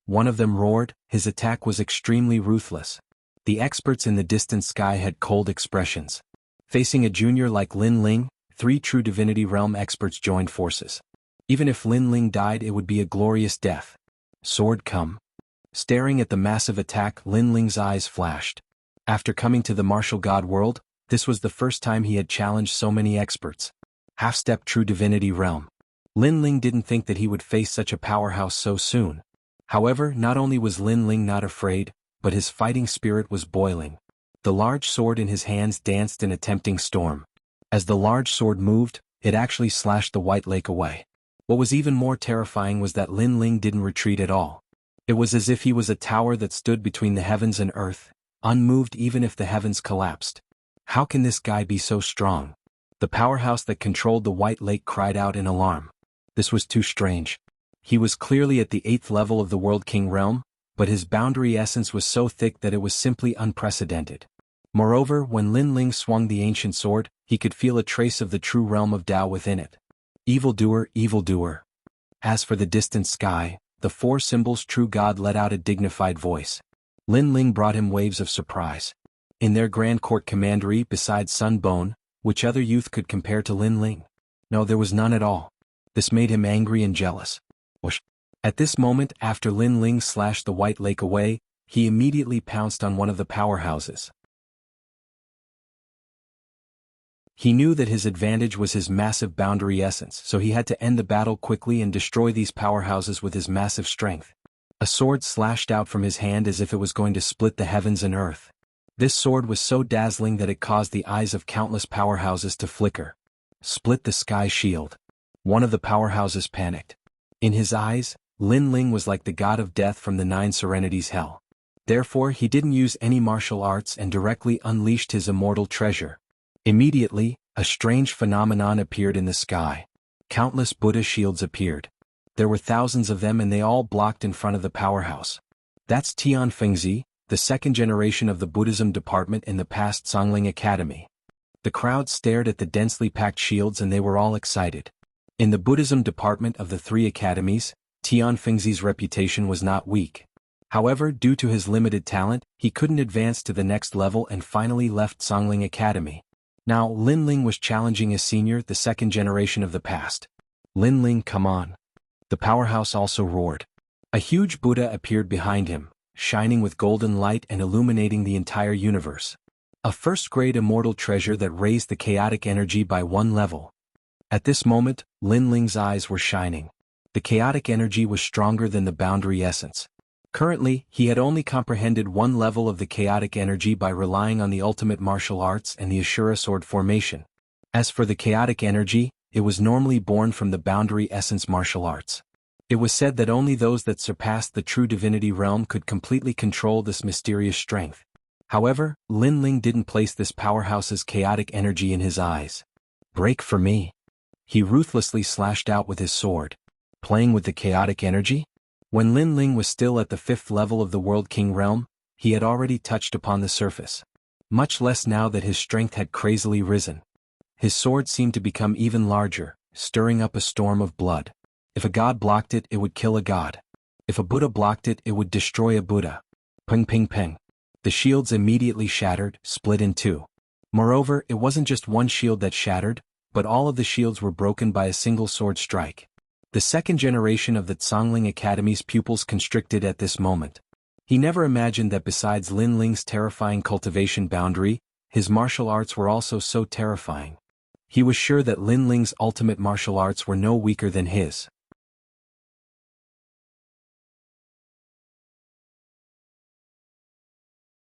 One of them roared. His attack was extremely ruthless. The experts in the distant sky had cold expressions. Facing a junior like Lin Ling, 3 true Divinity Realm experts joined forces. Even if Lin Ling died, it would be a glorious death. Sword come. Staring at the massive attack, Lin Ling's eyes flashed. After coming to the martial god world, this was the first time he had challenged so many experts. Half-step true Divinity Realm. Lin Ling didn't think that he would face such a powerhouse so soon. However, not only was Lin Ling not afraid, but his fighting spirit was boiling. The large sword in his hands danced in a tempting storm. As the large sword moved, it actually slashed the white lake away. What was even more terrifying was that Lin Ling didn't retreat at all. It was as if he was a tower that stood between the heavens and earth, unmoved even if the heavens collapsed. How can this guy be so strong? The powerhouse that controlled the white lake cried out in alarm. This was too strange. He was clearly at the 8th level of the World King realm, but his boundary essence was so thick that it was simply unprecedented. Moreover, when Lin Ling swung the ancient sword, he could feel a trace of the true realm of Tao within it. Evildoer, evildoer. As for the distant sky, the 4 symbols' true god let out a dignified voice. Lin Ling brought him waves of surprise. In their grand court commandery besides Sun Bone, which other youth could compare to Lin Ling? No, there was none at all. This made him angry and jealous. Whoosh. At this moment, after Lin Ling slashed the white lake away, he immediately pounced on one of the powerhouses. He knew that his advantage was his massive boundary essence, so he had to end the battle quickly and destroy these powerhouses with his massive strength. A sword slashed out from his hand as if it was going to split the heavens and earth. This sword was so dazzling that it caused the eyes of countless powerhouses to flicker. Split the sky shield. One of the powerhouses panicked. In his eyes, Lin Ling was like the god of death from the 9 Serenities hell. Therefore, he didn't use any martial arts and directly unleashed his immortal treasure. Immediately, a strange phenomenon appeared in the sky. Countless Buddha shields appeared. There were thousands of them and they all blocked in front of the powerhouse. That's Tian Fengzi, the 2nd generation of the Buddhism department in the past Songling Academy. The crowd stared at the densely packed shields and they were all excited. In the Buddhism department of the 3 academies, Tian Fengzi's reputation was not weak. However, due to his limited talent, he couldn't advance to the next level and finally left Songling Academy. Now, Lin Ling was challenging a senior, the 2nd generation of the past. Lin Ling, come on. The powerhouse also roared. A huge Buddha appeared behind him, shining with golden light and illuminating the entire universe. A first-grade immortal treasure that raised the chaotic energy by 1 level. At this moment, Lin Ling's eyes were shining. The chaotic energy was stronger than the boundary essence. Currently, he had only comprehended 1 level of the chaotic energy by relying on the ultimate martial arts and the Ashura sword formation. As for the chaotic energy, it was normally born from the boundary essence martial arts. It was said that only those that surpassed the true divinity realm could completely control this mysterious strength. However, Lin Ling didn't place this powerhouse's chaotic energy in his eyes. Break for me. He ruthlessly slashed out with his sword. Playing with the chaotic energy? When Lin Ling was still at the 5th level of the World King realm, he had already touched upon the surface. Much less now that his strength had crazily risen. His sword seemed to become even larger, stirring up a storm of blood. If a god blocked it, it would kill a god. If a Buddha blocked it, it would destroy a Buddha. Ping ping ping. The shields immediately shattered, split in 2. Moreover, it wasn't just one shield that shattered, but all of the shields were broken by a single sword strike. The 2nd generation of the Songling Academy's pupils constricted at this moment. He never imagined that besides Lin Ling's terrifying cultivation boundary, his martial arts were also so terrifying. He was sure that Lin Ling's ultimate martial arts were no weaker than his.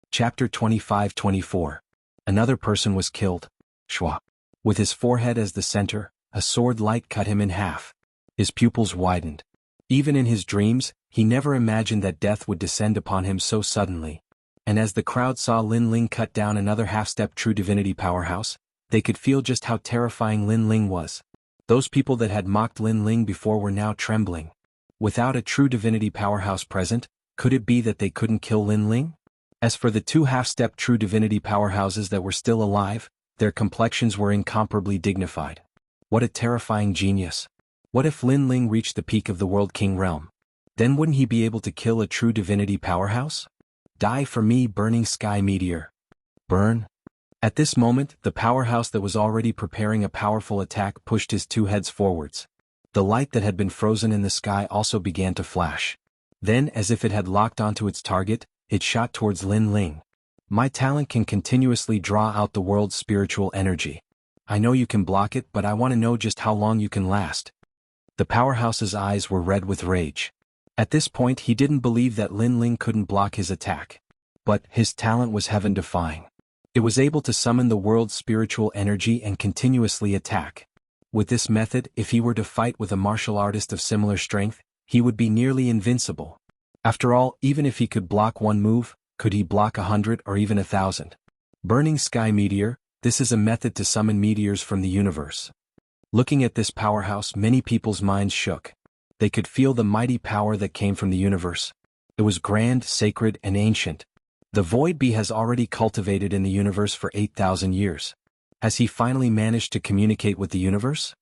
Chapter 25-24. Another person was killed. Shwa. With his forehead as the center, a sword light cut him in half. His pupils widened. Even in his dreams, he never imagined that death would descend upon him so suddenly. And as the crowd saw Lin Ling cut down another half-step true divinity powerhouse, they could feel just how terrifying Lin Ling was. Those people that had mocked Lin Ling before were now trembling. Without a true divinity powerhouse present, could it be that they couldn't kill Lin Ling? As for the 2 half-step true divinity powerhouses that were still alive, their complexions were incomparably dignified. What a terrifying genius. What if Lin Ling reached the peak of the World King realm? Then wouldn't he be able to kill a true divinity powerhouse? Die for me, burning sky meteor. Burn. At this moment, the powerhouse that was already preparing a powerful attack pushed his two heads forwards. The light that had been frozen in the sky also began to flash. Then, as if it had locked onto its target, it shot towards Lin Ling. My talent can continuously draw out the world's spiritual energy. I know you can block it, but I want to know just how long you can last. The powerhouse's eyes were red with rage. At this point he didn't believe that Lin Ling couldn't block his attack. But his talent was heaven-defying. It was able to summon the world's spiritual energy and continuously attack. With this method, if he were to fight with a martial artist of similar strength, he would be nearly invincible. After all, even if he could block one move, could he block 100 or even 1,000? Burning sky meteor, this is a method to summon meteors from the universe. Looking at this powerhouse, many people's minds shook. They could feel the mighty power that came from the universe. It was grand, sacred, and ancient. The Void Bee has already cultivated in the universe for 8,000 years. Has he finally managed to communicate with the universe?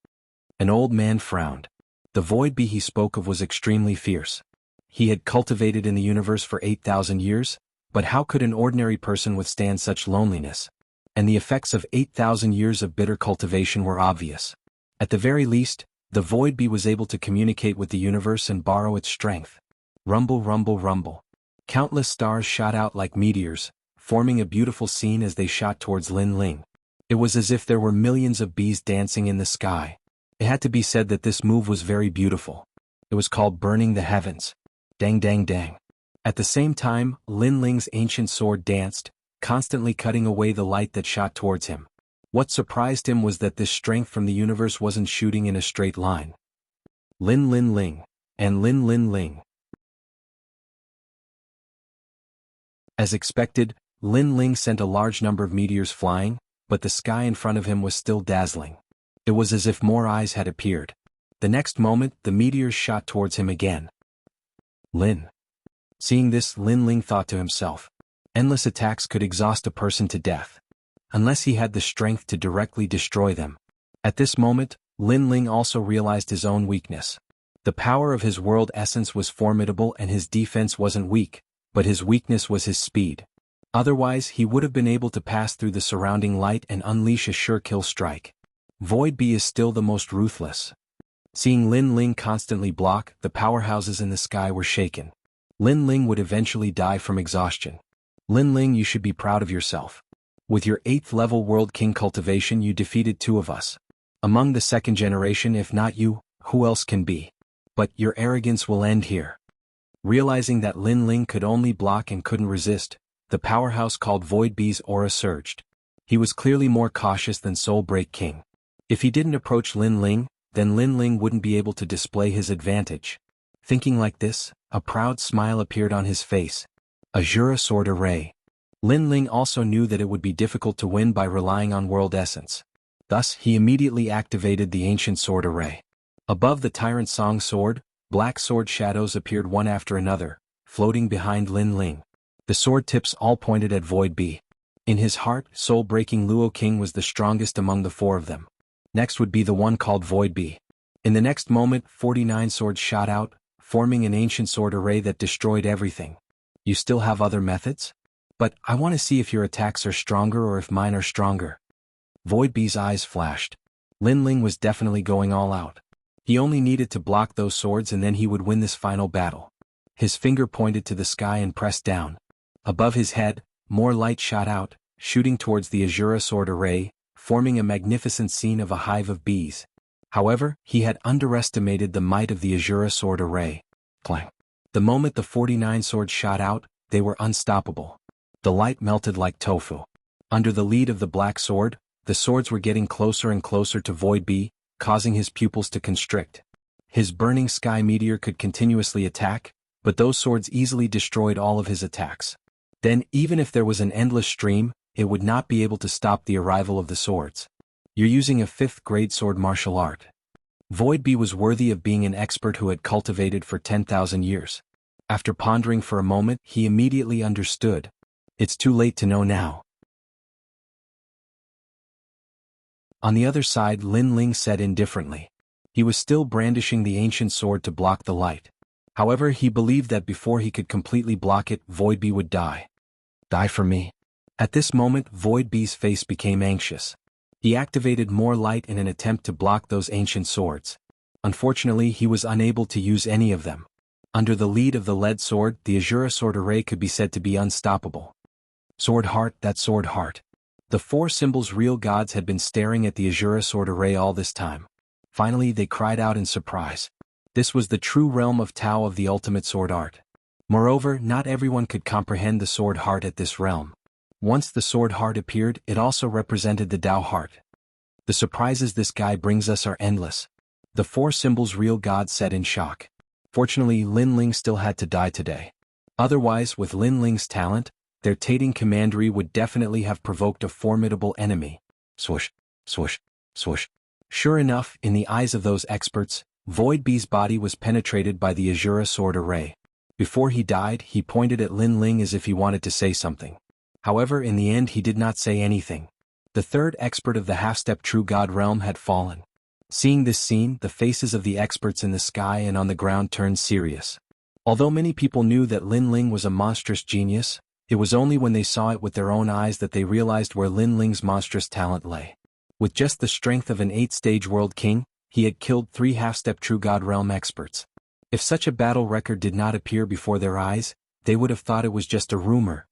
An old man frowned. The Void Bee he spoke of was extremely fierce. He had cultivated in the universe for 8,000 years, but how could an ordinary person withstand such loneliness? And the effects of 8,000 years of bitter cultivation were obvious. At the very least, the Void Bee was able to communicate with the universe and borrow its strength. Rumble, rumble, rumble. Countless stars shot out like meteors, forming a beautiful scene as they shot towards Lin Ling. It was as if there were millions of bees dancing in the sky. It had to be said that this move was very beautiful. It was called burning the heavens. Dang dang dang. At the same time, Lin Ling's ancient sword danced, constantly cutting away the light that shot towards him. What surprised him was that this strength from the universe wasn't shooting in a straight line. Lin Lin Ling. And Lin Lin Ling. As expected, Lin Ling sent a large number of meteors flying, but the sky in front of him was still dazzling. It was as if more eyes had appeared. The next moment, the meteors shot towards him again. Lin. Seeing this, Lin Ling thought to himself, endless attacks could exhaust a person to death, unless he had the strength to directly destroy them. At this moment, Lin Ling also realized his own weakness. The power of his world essence was formidable and his defense wasn't weak, but his weakness was his speed. Otherwise, he would have been able to pass through the surrounding light and unleash a sure kill strike. Void Bee is still the most ruthless. Seeing Lin Ling constantly block, the powerhouses in the sky were shaken. Lin Ling would eventually die from exhaustion. Lin Ling, you should be proud of yourself. With your 8th level World King cultivation you defeated 2 of us. Among the 2nd generation, if not you, who else can be? But your arrogance will end here. Realizing that Lin Ling could only block and couldn't resist, the powerhouse called Void Bee's aura surged. He was clearly more cautious than Soul Break King. If he didn't approach Lin Ling, then Lin Ling wouldn't be able to display his advantage. Thinking like this, a proud smile appeared on his face. Azura Sword Array. Lin Ling also knew that it would be difficult to win by relying on world essence. Thus, he immediately activated the Ancient Sword Array. Above the Tyrant Song sword, black sword shadows appeared one after another, floating behind Lin Ling. The sword tips all pointed at Void Bee. In his heart, soul-breaking Luo King was the strongest among the 4 of them. Next would be the one called Void Bee. In the next moment, 49 swords shot out, forming an ancient sword array that destroyed everything. You still have other methods? But I want to see if your attacks are stronger or if mine are stronger. Void Bee's eyes flashed. Lin Ling was definitely going all out. He only needed to block those swords and then he would win this final battle. His finger pointed to the sky and pressed down. Above his head, more light shot out, shooting towards the Azura sword array, forming a magnificent scene of a hive of bees. However, he had underestimated the might of the Azura sword array. Clang. The moment the 49 swords shot out, they were unstoppable. The light melted like tofu. Under the lead of the black sword, the swords were getting closer and closer to Void Bee, causing his pupils to constrict. His burning sky meteor could continuously attack, but those swords easily destroyed all of his attacks. Then, even if there was an endless stream, it would not be able to stop the arrival of the swords. You're using a 5th grade sword martial art. Void Bee was worthy of being an expert who had cultivated for 10,000 years. After pondering for a moment, he immediately understood. It's too late to know now. On the other side, Lin Ling said indifferently. He was still brandishing the ancient sword to block the light. However, he believed that before he could completely block it, Void-Bee would die. Die for me? At this moment, Void-Bee's face became anxious. He activated more light in an attempt to block those ancient swords. Unfortunately, he was unable to use any of them. Under the lead of the lead sword, the Azura sword array could be said to be unstoppable. Sword Heart, that Sword Heart. The four symbols real gods had been staring at the Azura sword array all this time. Finally, they cried out in surprise. This was the true realm of Tao of the ultimate sword art. Moreover, not everyone could comprehend the Sword Heart at this realm. Once the Sword Heart appeared, it also represented the Tao Heart. The surprises this guy brings us are endless. The four symbols real gods said in shock. Fortunately, Lin Ling still had to die today. Otherwise, with Lin Ling's talent, their Tating commandery would definitely have provoked a formidable enemy. Swoosh, swoosh, swoosh. Sure enough, in the eyes of those experts, Void-Bee's body was penetrated by the Azura sword array. Before he died, he pointed at Lin Ling as if he wanted to say something. However, in the end he did not say anything. The third expert of the half-step true god realm had fallen. Seeing this scene, the faces of the experts in the sky and on the ground turned serious. Although many people knew that Lin Ling was a monstrous genius, it was only when they saw it with their own eyes that they realized where Lin Ling's monstrous talent lay. With just the strength of an 8-stage world king, he had killed 3 half-step true god realm experts. If such a battle record did not appear before their eyes, they would have thought it was just a rumor.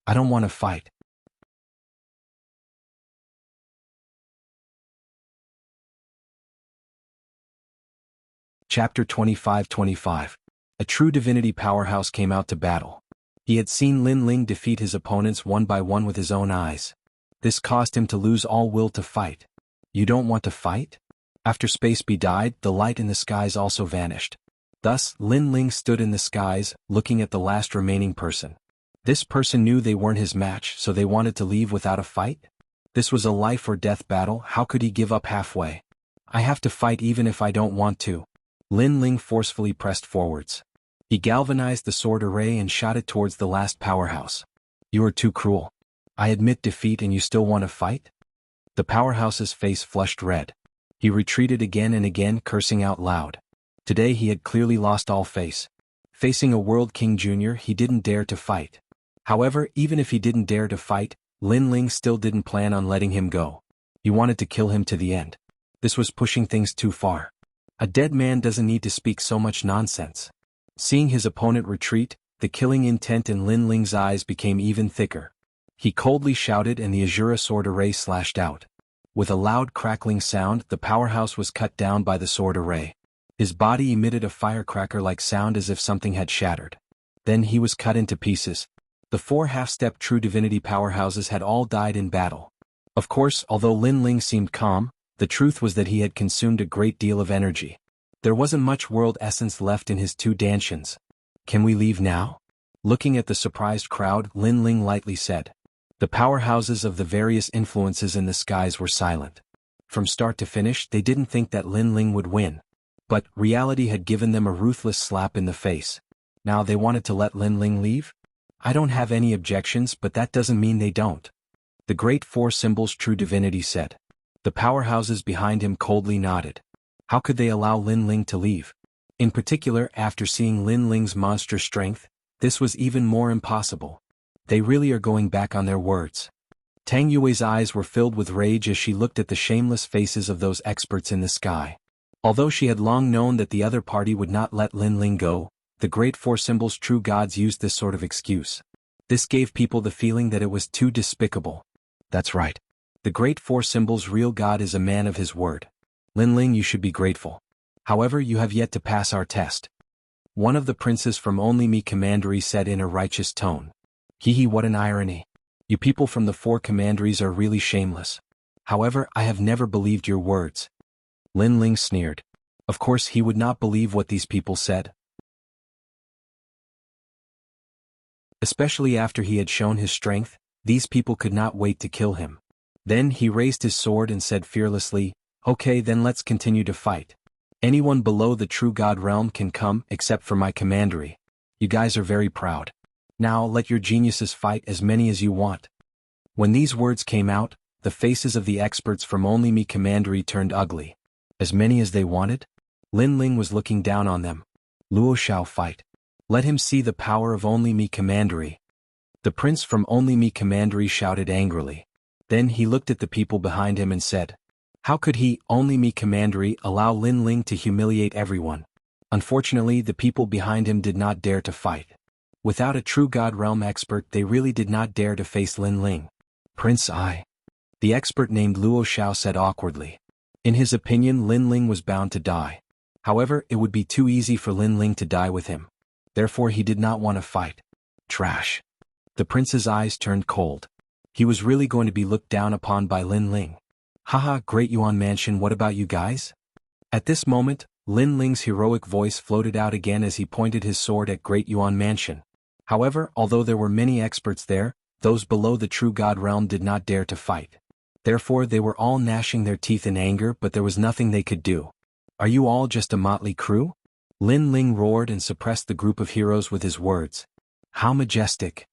I don't want to fight. Chapter 25-25. A true divinity powerhouse came out to battle. He had seen Lin Ling defeat his opponents one by one with his own eyes. This caused him to lose all will to fight. You don't want to fight? After Space Bee died, the light in the skies also vanished. Thus, Lin Ling stood in the skies, looking at the last remaining person. This person knew they weren't his match, so they wanted to leave without a fight? This was a life or death battle, how could he give up halfway? I have to fight even if I don't want to. Lin Ling forcefully pressed forwards. He galvanized the sword array and shot it towards the last powerhouse. You are too cruel. I admit defeat and you still want to fight? The powerhouse's face flushed red. He retreated again and again, cursing out loud. Today he had clearly lost all face. Facing a World King Jr., he didn't dare to fight. However, even if he didn't dare to fight, Lin Ling still didn't plan on letting him go. He wanted to kill him to the end. This was pushing things too far. A dead man doesn't need to speak so much nonsense. Seeing his opponent retreat, the killing intent in Lin Ling's eyes became even thicker. He coldly shouted and the Azura sword array slashed out. With a loud crackling sound, the powerhouse was cut down by the sword array. His body emitted a firecracker-like sound as if something had shattered. Then he was cut into pieces. The 4 half-step true divinity powerhouses had all died in battle. Of course, although Lin Ling seemed calm, the truth was that he had consumed a great deal of energy. There wasn't much world essence left in his 2 dantians. Can we leave now? Looking at the surprised crowd, Lin Ling lightly said. The powerhouses of the various influences in the skies were silent. From start to finish, they didn't think that Lin Ling would win. But reality had given them a ruthless slap in the face. Now they wanted to let Lin Ling leave? I don't have any objections, but that doesn't mean they don't. The great 4 symbols true divinity said. The powerhouses behind him coldly nodded. How could they allow Lin Ling to leave? In particular, after seeing Lin Ling's monster strength, this was even more impossible. They really are going back on their words. Tang Yue's eyes were filled with rage as she looked at the shameless faces of those experts in the sky. Although she had long known that the other party would not let Lin Ling go, the great 4 symbols true gods used this sort of excuse. This gave people the feeling that it was too despicable. That's right. The great 4 symbols real god is a man of his word. Lin Ling, you should be grateful. However, you have yet to pass our test. One of the princes from Only Me Commandery said in a righteous tone. Hee, what an irony. You people from the 4 commanderies are really shameless. However, I have never believed your words. Lin Ling sneered. Of course he would not believe what these people said. Especially after he had shown his strength, these people could not wait to kill him. Then he raised his sword and said fearlessly, Okay, then let's continue to fight. Anyone below the true god realm can come, except for my commandery. You guys are very proud. Now let your geniuses fight as many as you want. When these words came out, the faces of the experts from Only Me Commandery turned ugly. As many as they wanted? Lin Ling was looking down on them. Luo Shao fight. Let him see the power of Only Me Commandery. The prince from Only Me Commandery shouted angrily. Then he looked at the people behind him and said, how could he, Only Me Commandery, allow Lin Ling to humiliate everyone? Unfortunately, the people behind him did not dare to fight. Without a true God Realm expert, they really did not dare to face Lin Ling. Prince I. The expert named Luo Shao said awkwardly. In his opinion, Lin Ling was bound to die. However, it would be too easy for Lin Ling to die with him. Therefore he did not want to fight. Trash. The prince's eyes turned cold. He was really going to be looked down upon by Lin Ling. Haha, Great Yuan Mansion, what about you guys? At this moment, Lin Ling's heroic voice floated out again as he pointed his sword at Great Yuan Mansion. However, although there were many experts there, those below the true God realm did not dare to fight. Therefore they were all gnashing their teeth in anger, but there was nothing they could do. Are you all just a motley crew? Lin Ling roared and suppressed the group of heroes with his words. How majestic.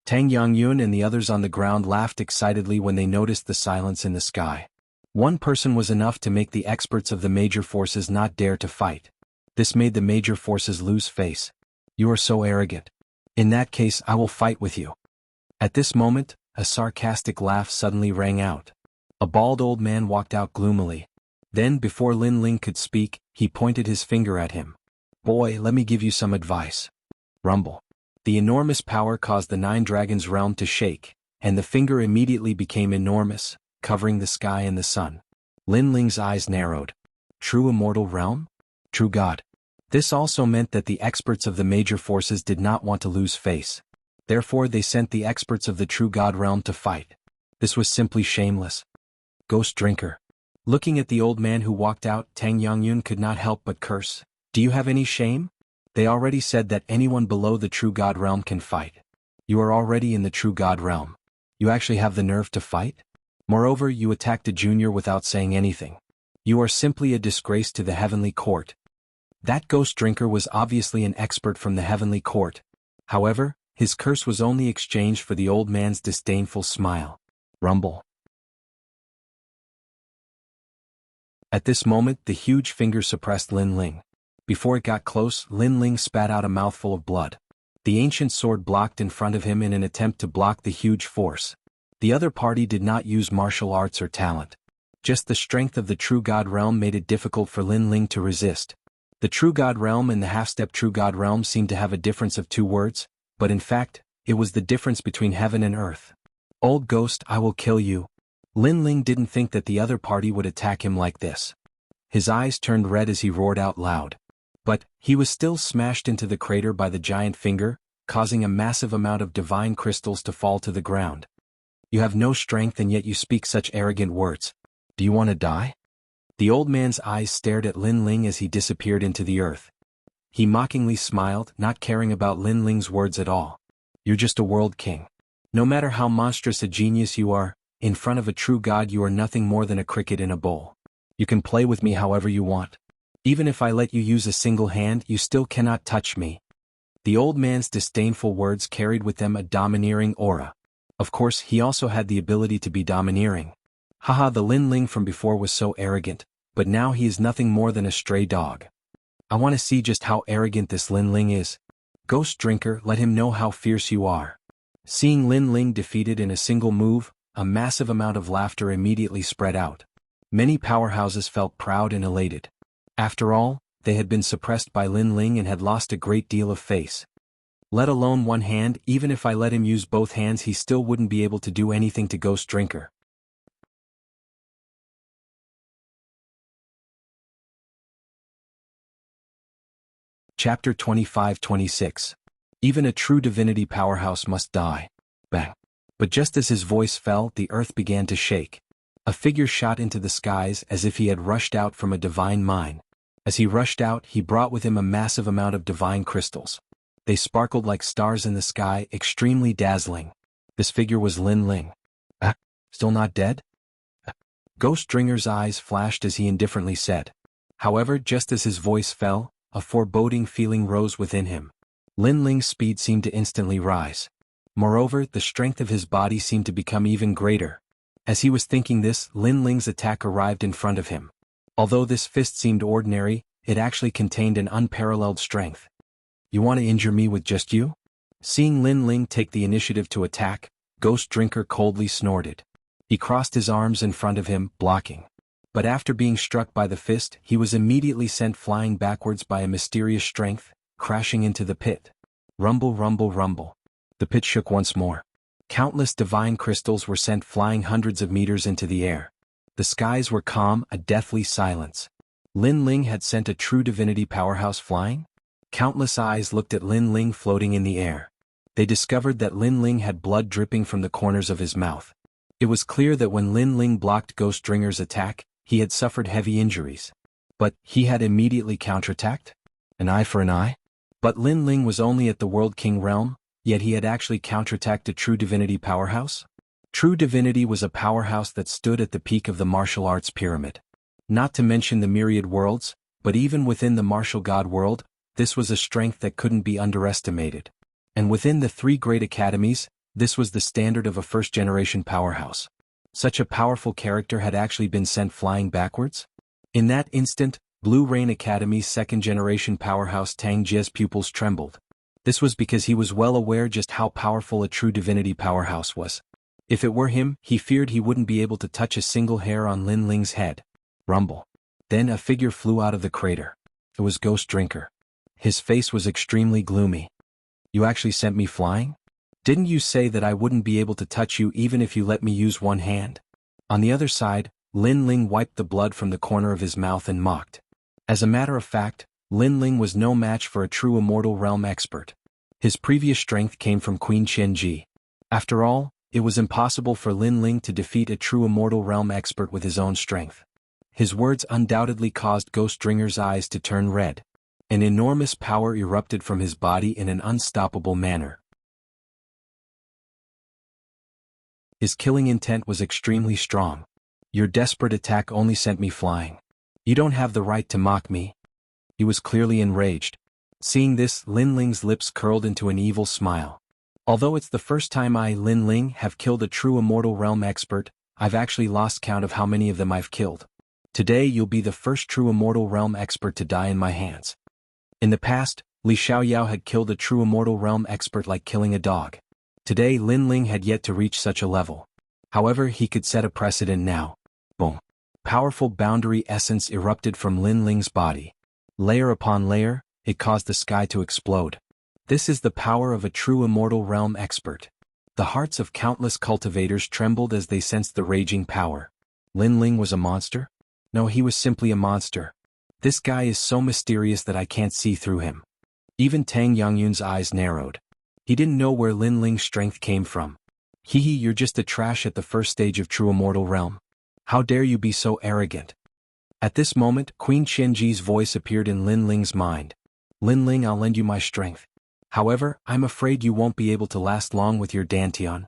Tang Yangyun and the others on the ground laughed excitedly when they noticed the silence in the sky. One person was enough to make the experts of the major forces not dare to fight. This made the major forces lose face. You are so arrogant. In that case, I will fight with you. At this moment, a sarcastic laugh suddenly rang out. A bald old man walked out gloomily. Then, before Lin Ling could speak, he pointed his finger at him. Boy, let me give you some advice. Rumble. The enormous power caused the Nine Dragons realm to shake, and the finger immediately became enormous, covering the sky and the sun. Lin Ling's eyes narrowed. True immortal realm? True God. This also meant that the experts of the major forces did not want to lose face. Therefore they sent the experts of the true God realm to fight. This was simply shameless. Ghost drinker. Looking at the old man who walked out, Tang Yangyun could not help but curse. Do you have any shame? They already said that anyone below the true God realm can fight. You are already in the true God realm. You actually have the nerve to fight? Moreover, you attacked a junior without saying anything. You are simply a disgrace to the heavenly court. That ghost drinker was obviously an expert from the heavenly court. However, his curse was only exchanged for the old man's disdainful smile. Rumble. At this moment, the huge finger suppressed Lin Ling. Before it got close, Lin Ling spat out a mouthful of blood. The ancient sword blocked in front of him in an attempt to block the huge force. The other party did not use martial arts or talent. Just the strength of the true God realm made it difficult for Lin Ling to resist. The true God realm and the half-step true God realm seemed to have a difference of 2 words, but in fact, it was the difference between heaven and earth. Old ghost, I will kill you. Lin Ling didn't think that the other party would attack him like this. His eyes turned red as he roared out loud. But, he was still smashed into the crater by the giant finger, causing a massive amount of divine crystals to fall to the ground. You have no strength and yet you speak such arrogant words. Do you want to die? The old man's eyes stared at Lin Ling as he disappeared into the earth. He mockingly smiled, not caring about Lin Ling's words at all. You're just a world king. No matter how monstrous a genius you are, in front of a true god you are nothing more than a cricket in a bowl. You can play with me however you want. Even if I let you use a single hand, you still cannot touch me. The old man's disdainful words carried with them a domineering aura. Of course, he also had the ability to be domineering. Haha, the Lin Ling from before was so arrogant, but now he is nothing more than a stray dog. I want to see just how arrogant this Lin Ling is. Ghost drinker, let him know how fierce you are. Seeing Lin Ling defeated in a single move, a massive amount of laughter immediately spread out. Many powerhouses felt proud and elated. After all, they had been suppressed by Lin Ling and had lost a great deal of face. Let alone one hand, even if I let him use both hands he still wouldn't be able to do anything to Ghost Drinker. Chapter 25-26. Even a true divinity powerhouse must die. Bang. But just as his voice fell, the earth began to shake. A figure shot into the skies as if he had rushed out from a divine mine. As he rushed out, he brought with him a massive amount of divine crystals. They sparkled like stars in the sky, extremely dazzling. This figure was Lin Ling. Still not dead? Ghost Dringer's eyes flashed as he indifferently said. However, just as his voice fell, a foreboding feeling rose within him. Lin Ling's speed seemed to instantly rise. Moreover, the strength of his body seemed to become even greater. As he was thinking this, Lin Ling's attack arrived in front of him. Although this fist seemed ordinary, it actually contained an unparalleled strength. You want to injure me with just you? Seeing Lin Ling take the initiative to attack, Ghost Drinker coldly snorted. He crossed his arms in front of him, blocking. But after being struck by the fist, he was immediately sent flying backwards by a mysterious strength, crashing into the pit. Rumble, rumble, rumble. The pit shook once more. Countless divine crystals were sent flying hundreds of meters into the air. The skies were calm, a deathly silence. Lin Ling had sent a true divinity powerhouse flying? Countless eyes looked at Lin Ling floating in the air. They discovered that Lin Ling had blood dripping from the corners of his mouth. It was clear that when Lin Ling blocked Ghost Drinker's attack, he had suffered heavy injuries. But he had immediately counterattacked? An eye for an eye? But Lin Ling was only at the World King realm, yet he had actually counterattacked a true divinity powerhouse? True divinity was a powerhouse that stood at the peak of the martial arts pyramid. Not to mention the myriad worlds, but even within the martial god world, this was a strength that couldn't be underestimated. And within the 3 great academies, this was the standard of a first-generation powerhouse. Such a powerful character had actually been sent flying backwards? In that instant, Blue Rain Academy's second-generation powerhouse Tang Jie's pupils trembled. This was because he was well aware just how powerful a true divinity powerhouse was. If it were him, he feared he wouldn't be able to touch a single hair on Lin Ling's head. Rumble. Then a figure flew out of the crater. It was Ghost Drinker. His face was extremely gloomy. You actually sent me flying? Didn't you say that I wouldn't be able to touch you even if you let me use one hand? On the other side, Lin Ling wiped the blood from the corner of his mouth and mocked. As a matter of fact, Lin Ling was no match for a true immortal realm expert. His previous strength came from Queen Qianji. After all, it was impossible for Lin Ling to defeat a true immortal realm expert with his own strength. His words undoubtedly caused Ghost Drinker's eyes to turn red. An enormous power erupted from his body in an unstoppable manner. His killing intent was extremely strong. Your desperate attack only sent me flying. You don't have the right to mock me. He was clearly enraged. Seeing this, Lin Ling's lips curled into an evil smile. Although it's the first time I, Lin Ling, have killed a true immortal realm expert, I've actually lost count of how many of them I've killed. Today you'll be the first true immortal realm expert to die in my hands. In the past, Li Xiaoyao had killed a true immortal realm expert like killing a dog. Today Lin Ling had yet to reach such a level. However, he could set a precedent now. Boom. Powerful boundary essence erupted from Lin Ling's body. Layer upon layer, it caused the sky to explode. This is the power of a true immortal realm expert. The hearts of countless cultivators trembled as they sensed the raging power. Lin Ling was a monster? No, he was simply a monster. This guy is so mysterious that I can't see through him. Even Tang Yangyun's eyes narrowed. He didn't know where Lin Ling's strength came from. Hehe, you're just a trash at the first stage of true immortal realm. How dare you be so arrogant? At this moment, Queen Qianji's voice appeared in Lin Ling's mind. Lin Ling, I'll lend you my strength. However, I'm afraid you won't be able to last long with your dantian.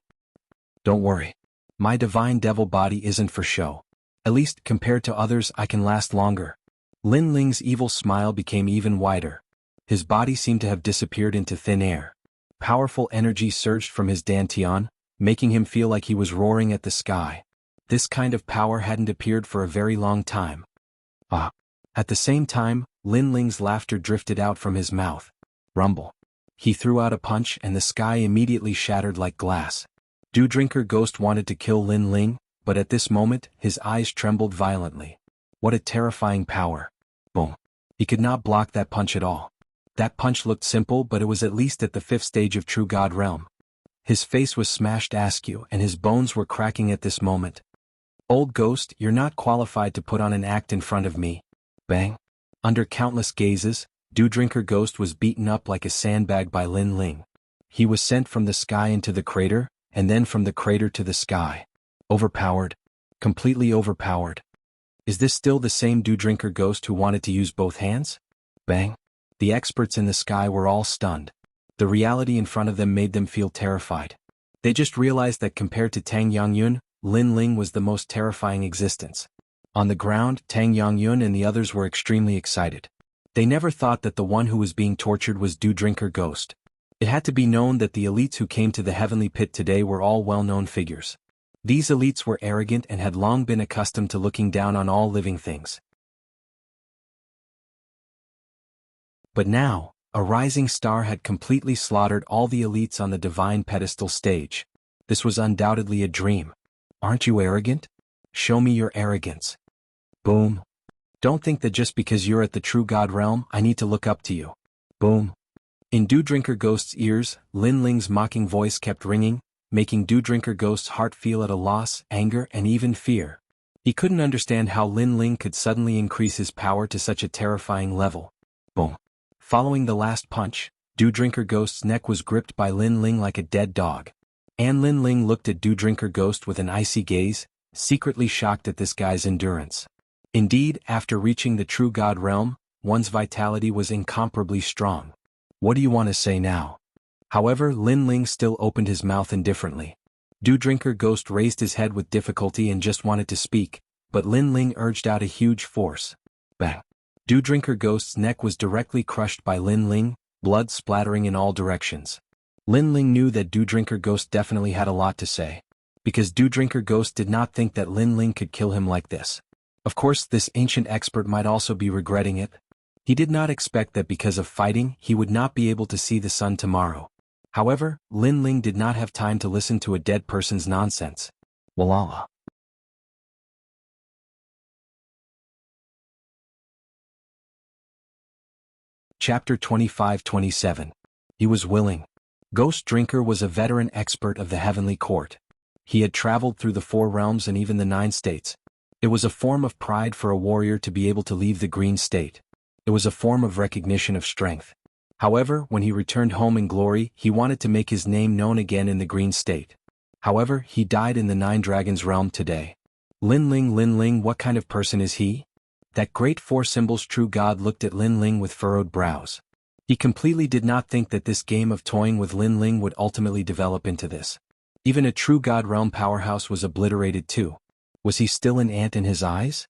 Don't worry. My divine devil body isn't for show. At least, compared to others, I can last longer. Lin Ling's evil smile became even wider. His body seemed to have disappeared into thin air. Powerful energy surged from his dantian, making him feel like he was roaring at the sky. This kind of power hadn't appeared for a very long time. Ah. At the same time, Lin Ling's laughter drifted out from his mouth. Rumble. He threw out a punch and the sky immediately shattered like glass. Dew Drinker Ghost wanted to kill Lin Ling, but at this moment, his eyes trembled violently. What a terrifying power. Boom. He could not block that punch at all. That punch looked simple, but it was at least at the 5th stage of True God Realm. His face was smashed askew and his bones were cracking at this moment. Old Ghost, you're not qualified to put on an act in front of me. Bang. Under countless gazes, Dew Drinker Ghost was beaten up like a sandbag by Lin Ling. He was sent from the sky into the crater, and then from the crater to the sky. Overpowered. Completely overpowered. Is this still the same Dew Drinker Ghost who wanted to use both hands? Bang. The experts in the sky were all stunned. The reality in front of them made them feel terrified. They just realized that compared to Tang Yangyun, Lin Ling was the most terrifying existence. On the ground, Tang Yangyun and the others were extremely excited. They never thought that the one who was being tortured was Dew Drinker Ghost. It had to be known that the elites who came to the heavenly pit today were all well-known figures. These elites were arrogant and had long been accustomed to looking down on all living things. But now, a rising star had completely slaughtered all the elites on the divine pedestal stage. This was undoubtedly a dream. Aren't you arrogant? Show me your arrogance. Boom. Don't think that just because you're at the true God realm, I need to look up to you. Boom. In Dew Drinker Ghost's ears, Lin Ling's mocking voice kept ringing, making Dew Drinker Ghost's heart feel at a loss, anger, and even fear. He couldn't understand how Lin Ling could suddenly increase his power to such a terrifying level. Boom. Following the last punch, Dew Drinker Ghost's neck was gripped by Lin Ling like a dead dog. And Lin Ling looked at Dew Drinker Ghost with an icy gaze, secretly shocked at this guy's endurance. Indeed, after reaching the true God realm, one's vitality was incomparably strong. What do you want to say now? However, Lin Ling still opened his mouth indifferently. Dew Drinker Ghost raised his head with difficulty and just wanted to speak, but Lin Ling urged out a huge force. Bang! Dew Drinker Ghost's neck was directly crushed by Lin Ling, blood splattering in all directions. Lin Ling knew that Dew Drinker Ghost definitely had a lot to say. Because Dew Drinker Ghost did not think that Lin Ling could kill him like this. Of course, this ancient expert might also be regretting it. He did not expect that because of fighting, he would not be able to see the sun tomorrow. However, Lin Ling did not have time to listen to a dead person's nonsense. Walala. Chapter 25-27. He was willing. Ghost Drinker was a veteran expert of the Heavenly Court. He had traveled through the 4 realms and even the 9 states. It was a form of pride for a warrior to be able to leave the green state. It was a form of recognition of strength. However, when he returned home in glory, he wanted to make his name known again in the green state. However, he died in the 9 Dragons realm today. Lin Ling, what kind of person is he? That great 4 symbols true God looked at Lin Ling with furrowed brows. He completely did not think that this game of toying with Lin Ling would ultimately develop into this. Even a true God realm powerhouse was obliterated too. Was he still an ant in his eyes?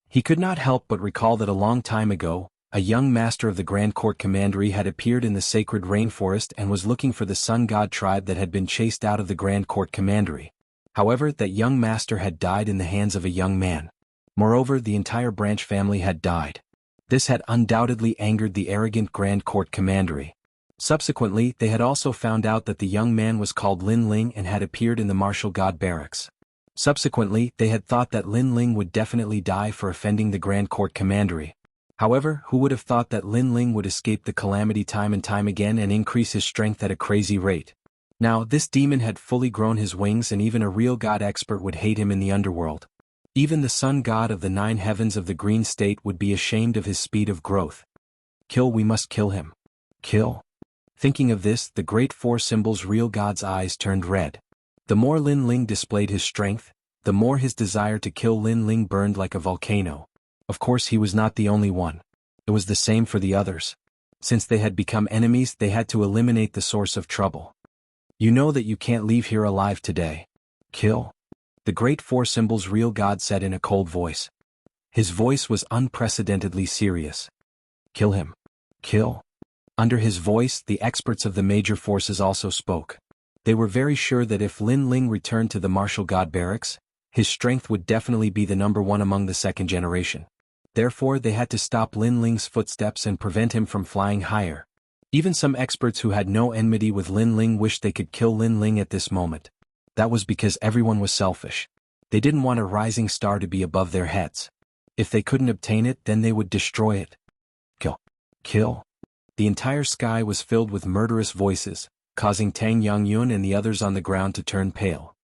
He could not help but recall that a long time ago, a young master of the Grand Court Commandery had appeared in the sacred rainforest and was looking for the Sun God tribe that had been chased out of the Grand Court Commandery. However, that young master had died in the hands of a young man. Moreover, the entire branch family had died. This had undoubtedly angered the arrogant Grand Court Commandery. Subsequently, they had also found out that the young man was called Lin Ling and had appeared in the martial god barracks. Subsequently, they had thought that Lin Ling would definitely die for offending the Grand Court Commandery. However, who would have thought that Lin Ling would escape the calamity time and time again and increase his strength at a crazy rate? Now, this demon had fully grown his wings and even a real god expert would hate him in the underworld. Even the sun god of the 9 heavens of the green state would be ashamed of his speed of growth. Kill, we must kill him. Kill. Thinking of this, the great 4 symbols real god's eyes turned red. The more Lin Ling displayed his strength, the more his desire to kill Lin Ling burned like a volcano. Of course, he was not the only one. It was the same for the others. Since they had become enemies, they had to eliminate the source of trouble. You know that you can't leave here alive today. Kill. The great 4 symbols real God said in a cold voice. His voice was unprecedentedly serious. Kill him. Kill. Under his voice, the experts of the major forces also spoke. They were very sure that if Lin Ling returned to the martial god barracks, his strength would definitely be the #1 among the 2nd generation. Therefore, they had to stop Lin Ling's footsteps and prevent him from flying higher. Even some experts who had no enmity with Lin Ling wished they could kill Lin Ling at this moment. That was because everyone was selfish. They didn't want a rising star to be above their heads. If they couldn't obtain it, then they would destroy it. Kill. Kill. The entire sky was filled with murderous voices, causing Tang Yongyun and the others on the ground to turn pale.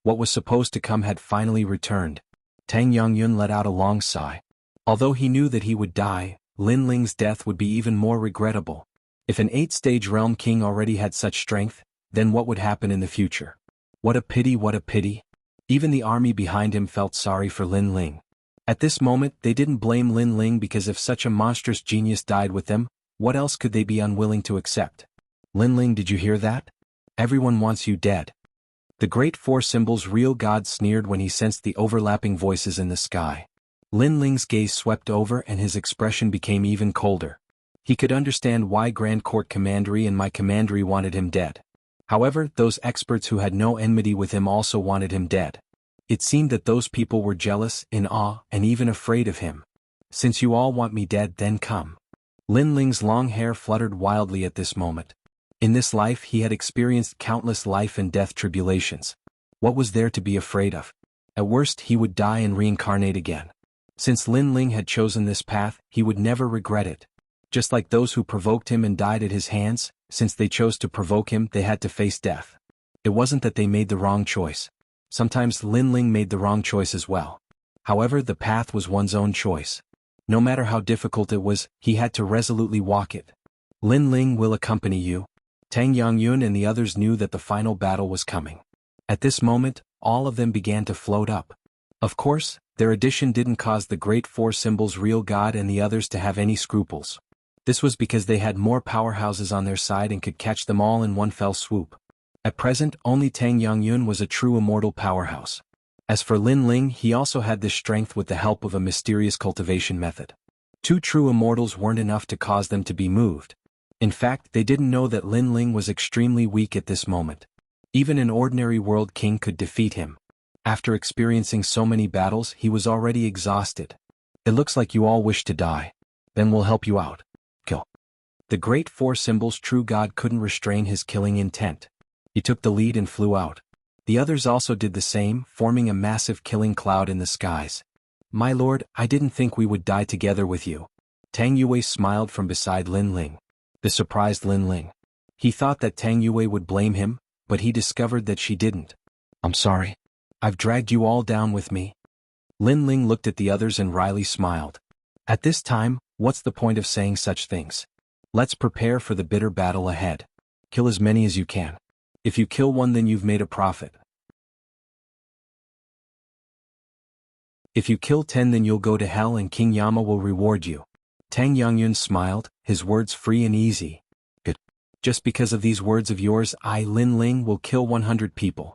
What was supposed to come had finally returned. Tang Yongyun let out a long sigh. Although he knew that he would die, Lin Ling's death would be even more regrettable. If an 8-stage realm king already had such strength, then what would happen in the future? What a pity, what a pity. Even the army behind him felt sorry for Lin Ling. At this moment, they didn't blame Lin Ling because if such a monstrous genius died with them, what else could they be unwilling to accept? Lin Ling, did you hear that? Everyone wants you dead. The great 4 symbols real God sneered when he sensed the overlapping voices in the sky. Lin Ling's gaze swept over and his expression became even colder. He could understand why Grand Court Commandery and my commandery wanted him dead. However, those experts who had no enmity with him also wanted him dead. It seemed that those people were jealous, in awe, and even afraid of him. Since you all want me dead, then come. Lin Ling's long hair fluttered wildly at this moment. In this life he had experienced countless life and death tribulations. What was there to be afraid of? At worst he would die and reincarnate again. Since Lin Ling had chosen this path, he would never regret it. Just like those who provoked him and died at his hands, since they chose to provoke him, they had to face death. It wasn't that they made the wrong choice. Sometimes Lin Ling made the wrong choice as well. However, the path was one's own choice. No matter how difficult it was, he had to resolutely walk it. Lin Ling will accompany you. Tang Yangyun and the others knew that the final battle was coming. At this moment, all of them began to float up. Of course, their addition didn't cause the Great Four Symbols' real god and the others to have any scruples. This was because they had more powerhouses on their side and could catch them all in one fell swoop. At present, only Tang Yangyun was a true immortal powerhouse. As for Lin Ling, he also had this strength with the help of a mysterious cultivation method. Two true immortals weren't enough to cause them to be moved. In fact, they didn't know that Lin Ling was extremely weak at this moment. Even an ordinary world king could defeat him. After experiencing so many battles, he was already exhausted. It looks like you all wish to die. Then we'll help you out. Kill. The Great Four Symbols' true god couldn't restrain his killing intent. He took the lead and flew out. The others also did the same, forming a massive killing cloud in the skies. My lord, I didn't think we would die together with you. Tang Yue smiled from beside Lin Ling. This surprised Lin Ling. He thought that Tang Yue would blame him, but he discovered that she didn't. I'm sorry. I've dragged you all down with me. Lin Ling looked at the others and wryly smiled. At this time, what's the point of saying such things? Let's prepare for the bitter battle ahead. Kill as many as you can. If you kill one, then you've made a profit. If you kill 10, then you'll go to hell and King Yama will reward you. Tang Yangyun smiled, his words free and easy. Good. Just because of these words of yours, I, Lin Ling, will kill 100 people.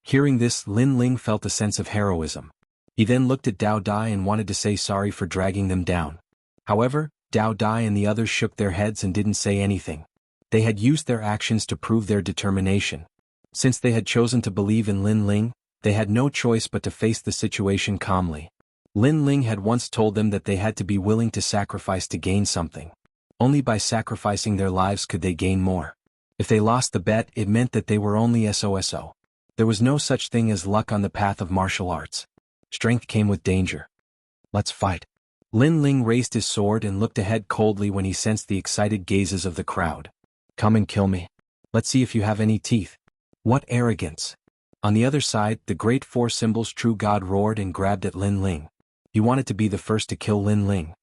Hearing this, Lin Ling felt a sense of heroism. He then looked at Dao Dai and wanted to say sorry for dragging them down. However, Dao Dai and the others shook their heads and didn't say anything. They had used their actions to prove their determination. Since they had chosen to believe in Lin Ling, they had no choice but to face the situation calmly. Lin Ling had once told them that they had to be willing to sacrifice to gain something. Only by sacrificing their lives could they gain more. If they lost the bet, it meant that they were only SOSO. There was no such thing as luck on the path of martial arts. Strength came with danger. Let's fight. Lin Ling raised his sword and looked ahead coldly when he sensed the excited gazes of the crowd. Come and kill me. Let's see if you have any teeth. What arrogance. On the other side, the Great Four Symbols' true god roared and grabbed at Lin Ling. He wanted to be the first to kill Lin Ling.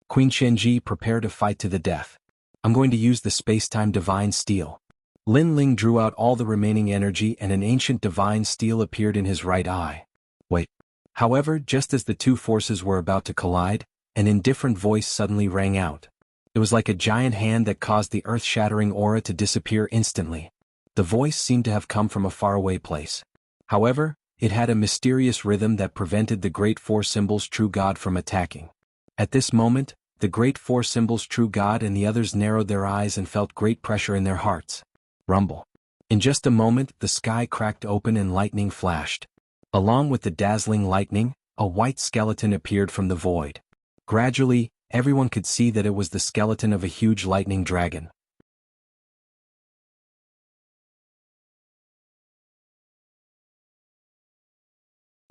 Queen Shenji, prepare to fight to the death. I'm going to use the space-time divine steel. Lin Ling drew out all the remaining energy and an ancient divine steel appeared in his right eye. Wait. However, just as the two forces were about to collide, an indifferent voice suddenly rang out. It was like a giant hand that caused the earth-shattering aura to disappear instantly. The voice seemed to have come from a faraway place. However, it had a mysterious rhythm that prevented the Great Four Symbols' true god from attacking. At this moment, the Great Four Symbols' true god and the others narrowed their eyes and felt great pressure in their hearts. Rumble. In just a moment, the sky cracked open and lightning flashed. Along with the dazzling lightning, a white skeleton appeared from the void. Gradually, everyone could see that it was the skeleton of a huge lightning dragon.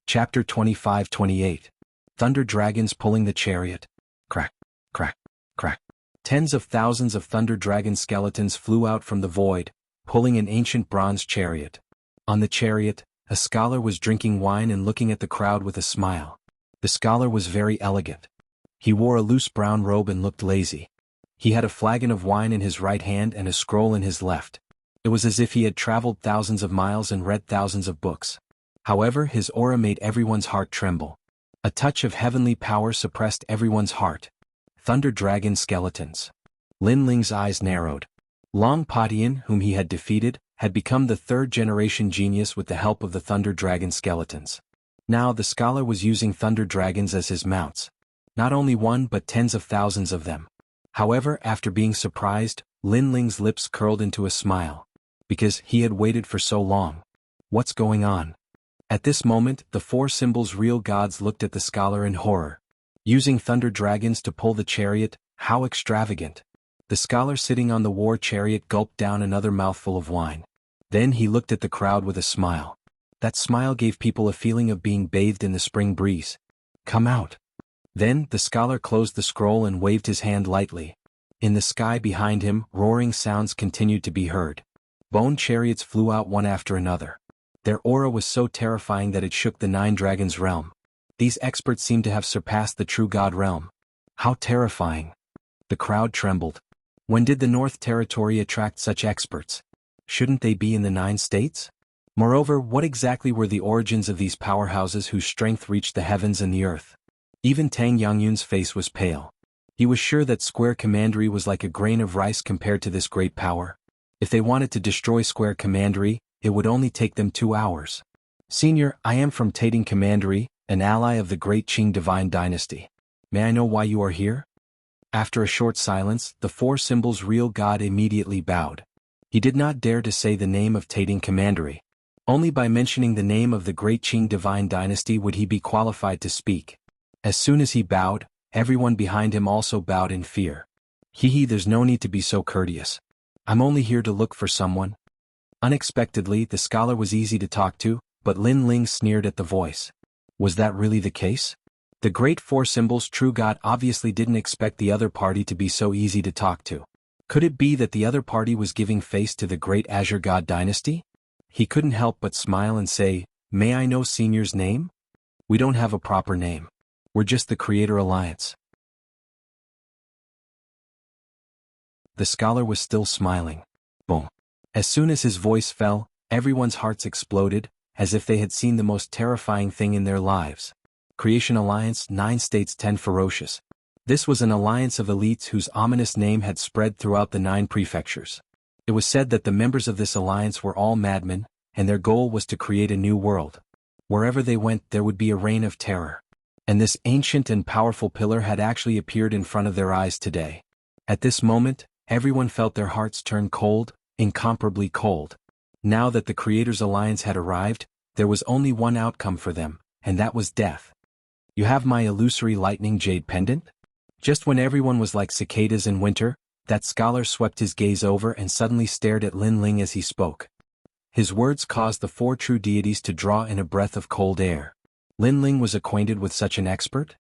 Chapter 25-28. Thunder Dragons Pulling the Chariot. Crack, crack, crack. Tens of thousands of thunder dragon skeletons flew out from the void, pulling an ancient bronze chariot. On the chariot, a scholar was drinking wine and looking at the crowd with a smile. The scholar was very elegant. He wore a loose brown robe and looked lazy. He had a flagon of wine in his right hand and a scroll in his left. It was as if he had traveled thousands of miles and read thousands of books. However, his aura made everyone's heart tremble. A touch of heavenly power suppressed everyone's heart. Thunder dragon skeletons. Lin Ling's eyes narrowed. Long Patian, whom he had defeated, had become the third-generation genius with the help of the thunder dragon skeletons. Now the scholar was using thunder dragons as his mounts. Not only one but tens of thousands of them. However, after being surprised, Lin Ling's lips curled into a smile. Because he had waited for so long. What's going on? At this moment, the Four Symbols' real gods looked at the scholar in horror. Using thunder dragons to pull the chariot, how extravagant. The scholar sitting on the war chariot gulped down another mouthful of wine. Then he looked at the crowd with a smile. That smile gave people a feeling of being bathed in the spring breeze. Come out. Then the scholar closed the scroll and waved his hand lightly. In the sky behind him, roaring sounds continued to be heard. Bone chariots flew out one after another. Their aura was so terrifying that it shook the Nine Dragons' realm. These experts seemed to have surpassed the true God realm. How terrifying. The crowd trembled. When did the North Territory attract such experts? Shouldn't they be in the 9 states? Moreover, what exactly were the origins of these powerhouses whose strength reached the heavens and the earth? Even Tang Yangyun's face was pale. He was sure that Square Commandery was like a grain of rice compared to this great power. If they wanted to destroy Square Commandery, it would only take them 2 hours. Senior, I am from Tating Commandery, an ally of the great Qing divine dynasty. May I know why you are here? After a short silence, the 4 symbols' real god immediately bowed. He did not dare to say the name of Tating Commandery. Only by mentioning the name of the great Qing divine dynasty would he be qualified to speak. As soon as he bowed, everyone behind him also bowed in fear. There's no need to be so courteous. I'm only here to look for someone. Unexpectedly, the scholar was easy to talk to, but Lin Ling sneered at the voice. Was that really the case? The great 4 symbols' true god obviously didn't expect the other party to be so easy to talk to. Could it be that the other party was giving face to the great Azure God dynasty? He couldn't help but smile and say, "May I know Senior's name?" "We don't have a proper name. We're just the Creator Alliance." The scholar was still smiling. Boom. As soon as his voice fell, everyone's hearts exploded, as if they had seen the most terrifying thing in their lives. Creation Alliance, 9 states, 10 ferocious. This was an alliance of elites whose ominous name had spread throughout the 9 prefectures. It was said that the members of this alliance were all madmen, and their goal was to create a new world. Wherever they went, there would be a reign of terror. And this ancient and powerful pillar had actually appeared in front of their eyes today. At this moment, everyone felt their hearts turn cold, incomparably cold. Now that the Creator's Alliance had arrived, there was only one outcome for them, and that was death. You have my illusory lightning jade pendant? Just when everyone was like cicadas in winter, that scholar swept his gaze over and suddenly stared at Lin Ling as he spoke. His words caused the 4 true deities to draw in a breath of cold air. Lin Ling was acquainted with such an expert?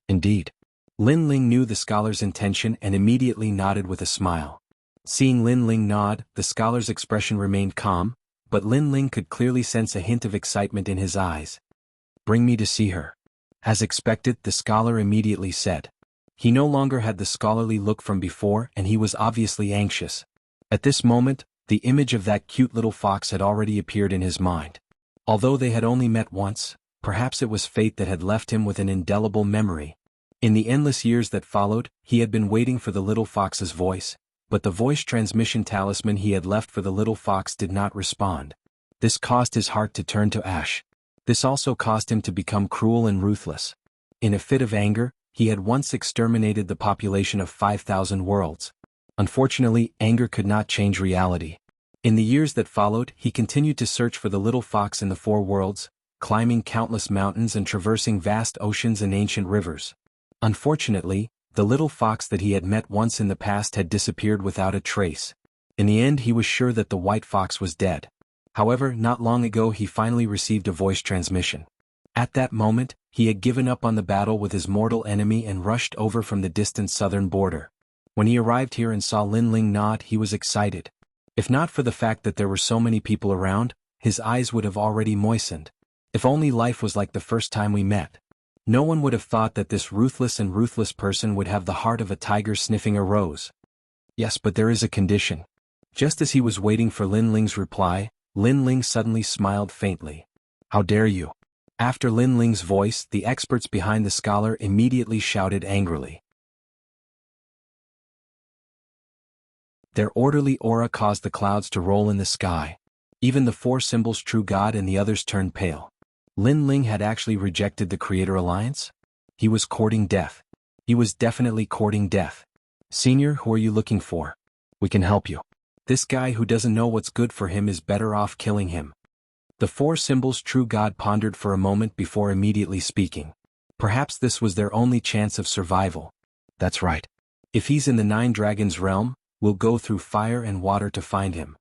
Indeed. Lin Ling knew the scholar's intention and immediately nodded with a smile. Seeing Lin Ling nod, the scholar's expression remained calm, but Lin Ling could clearly sense a hint of excitement in his eyes. "Bring me to see her." As expected, the scholar immediately said. He no longer had the scholarly look from before, and he was obviously anxious. At this moment, the image of that cute little fox had already appeared in his mind. Although they had only met once, perhaps it was fate that had left him with an indelible memory. In the endless years that followed, he had been waiting for the little fox's voice, but the voice transmission talisman he had left for the little fox did not respond. This caused his heart to turn to ash. This also caused him to become cruel and ruthless. In a fit of anger, he had once exterminated the population of 5,000 worlds. Unfortunately, anger could not change reality. In the years that followed, he continued to search for the little fox in the 4 worlds, climbing countless mountains and traversing vast oceans and ancient rivers. Unfortunately, the little fox that he had met once in the past had disappeared without a trace. In the end, he was sure that the white fox was dead. However, not long ago he finally received a voice transmission. At that moment, he had given up on the battle with his mortal enemy and rushed over from the distant southern border. When he arrived here and saw Lin Ling nod, he was excited. If not for the fact that there were so many people around, his eyes would have already moistened. If only life was like the first time we met. No one would have thought that this ruthless person would have the heart of a tiger sniffing a rose. Yes, but there is a condition. Just as he was waiting for Lin Ling's reply, Lin Ling suddenly smiled faintly. "How dare you?" After Lin Ling's voice, the experts behind the scholar immediately shouted angrily. Their orderly aura caused the clouds to roll in the sky. Even the 4 symbols' true god and the others turned pale. Lin Ling had actually rejected the Creator Alliance? He was courting death. He was definitely courting death. "Senior, who are you looking for? We can help you. This guy who doesn't know what's good for him is better off killing him." The 4 symbols' true god pondered for a moment before immediately speaking. Perhaps this was their only chance of survival. That's right. If he's in the Nine Dragons realm, we'll go through fire and water to find him.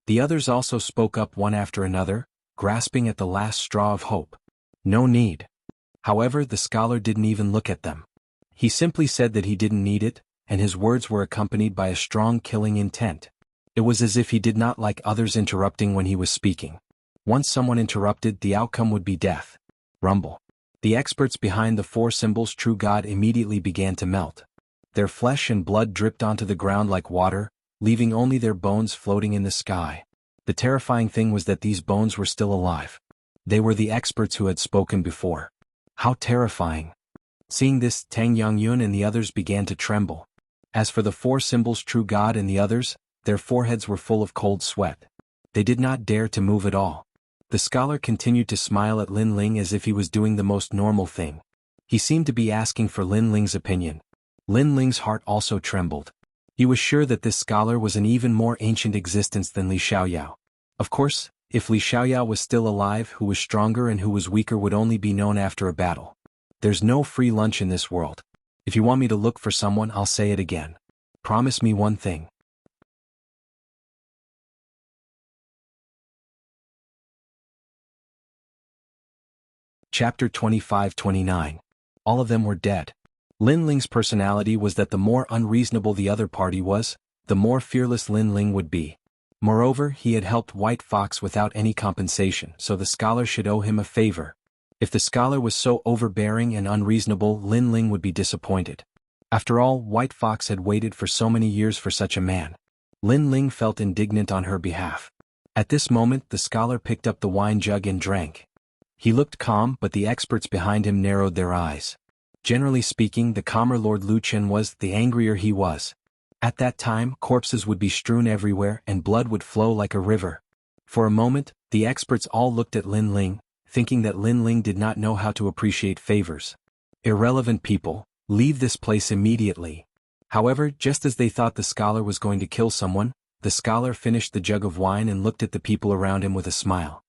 The others also spoke up one after another, grasping at the last straw of hope. No need. However, the scholar didn't even look at them. He simply said that he didn't need it, and his words were accompanied by a strong killing intent. It was as if he did not like others interrupting when he was speaking. Once someone interrupted, the outcome would be death. Rumble. The experts behind the four symbols true God immediately began to melt. Their flesh and blood dripped onto the ground like water, leaving only their bones floating in the sky. The terrifying thing was that these bones were still alive. They were the experts who had spoken before. How terrifying. Seeing this, Tang Yangyun and the others began to tremble. As for the four symbols true God and the others, their foreheads were full of cold sweat. They did not dare to move at all. The scholar continued to smile at Lin Ling as if he was doing the most normal thing. He seemed to be asking for Lin Ling's opinion. Lin Ling's heart also trembled. He was sure that this scholar was an even more ancient existence than Li Xiaoyao. Of course, if Li Xiaoyao was still alive, who was stronger and who was weaker would only be known after a battle. There's no free lunch in this world. If you want me to look for someone, I'll say it again. Promise me one thing. Chapter 25-29. All of them were dead. Lin Ling's personality was that the more unreasonable the other party was, the more fearless Lin Ling would be. Moreover, he had helped White Fox without any compensation, so the scholar should owe him a favor. If the scholar was so overbearing and unreasonable, Lin Ling would be disappointed. After all, White Fox had waited for so many years for such a man. Lin Ling felt indignant on her behalf. At this moment, the scholar picked up the wine jug and drank. He looked calm, but the experts behind him narrowed their eyes. Generally speaking, the calmer Lord Luqian was, the angrier he was. At that time, corpses would be strewn everywhere and blood would flow like a river. For a moment, the experts all looked at Lin Ling, thinking that Lin Ling did not know how to appreciate favors. Irrelevant people, leave this place immediately. However, just as they thought the scholar was going to kill someone, the scholar finished the jug of wine and looked at the people around him with a smile.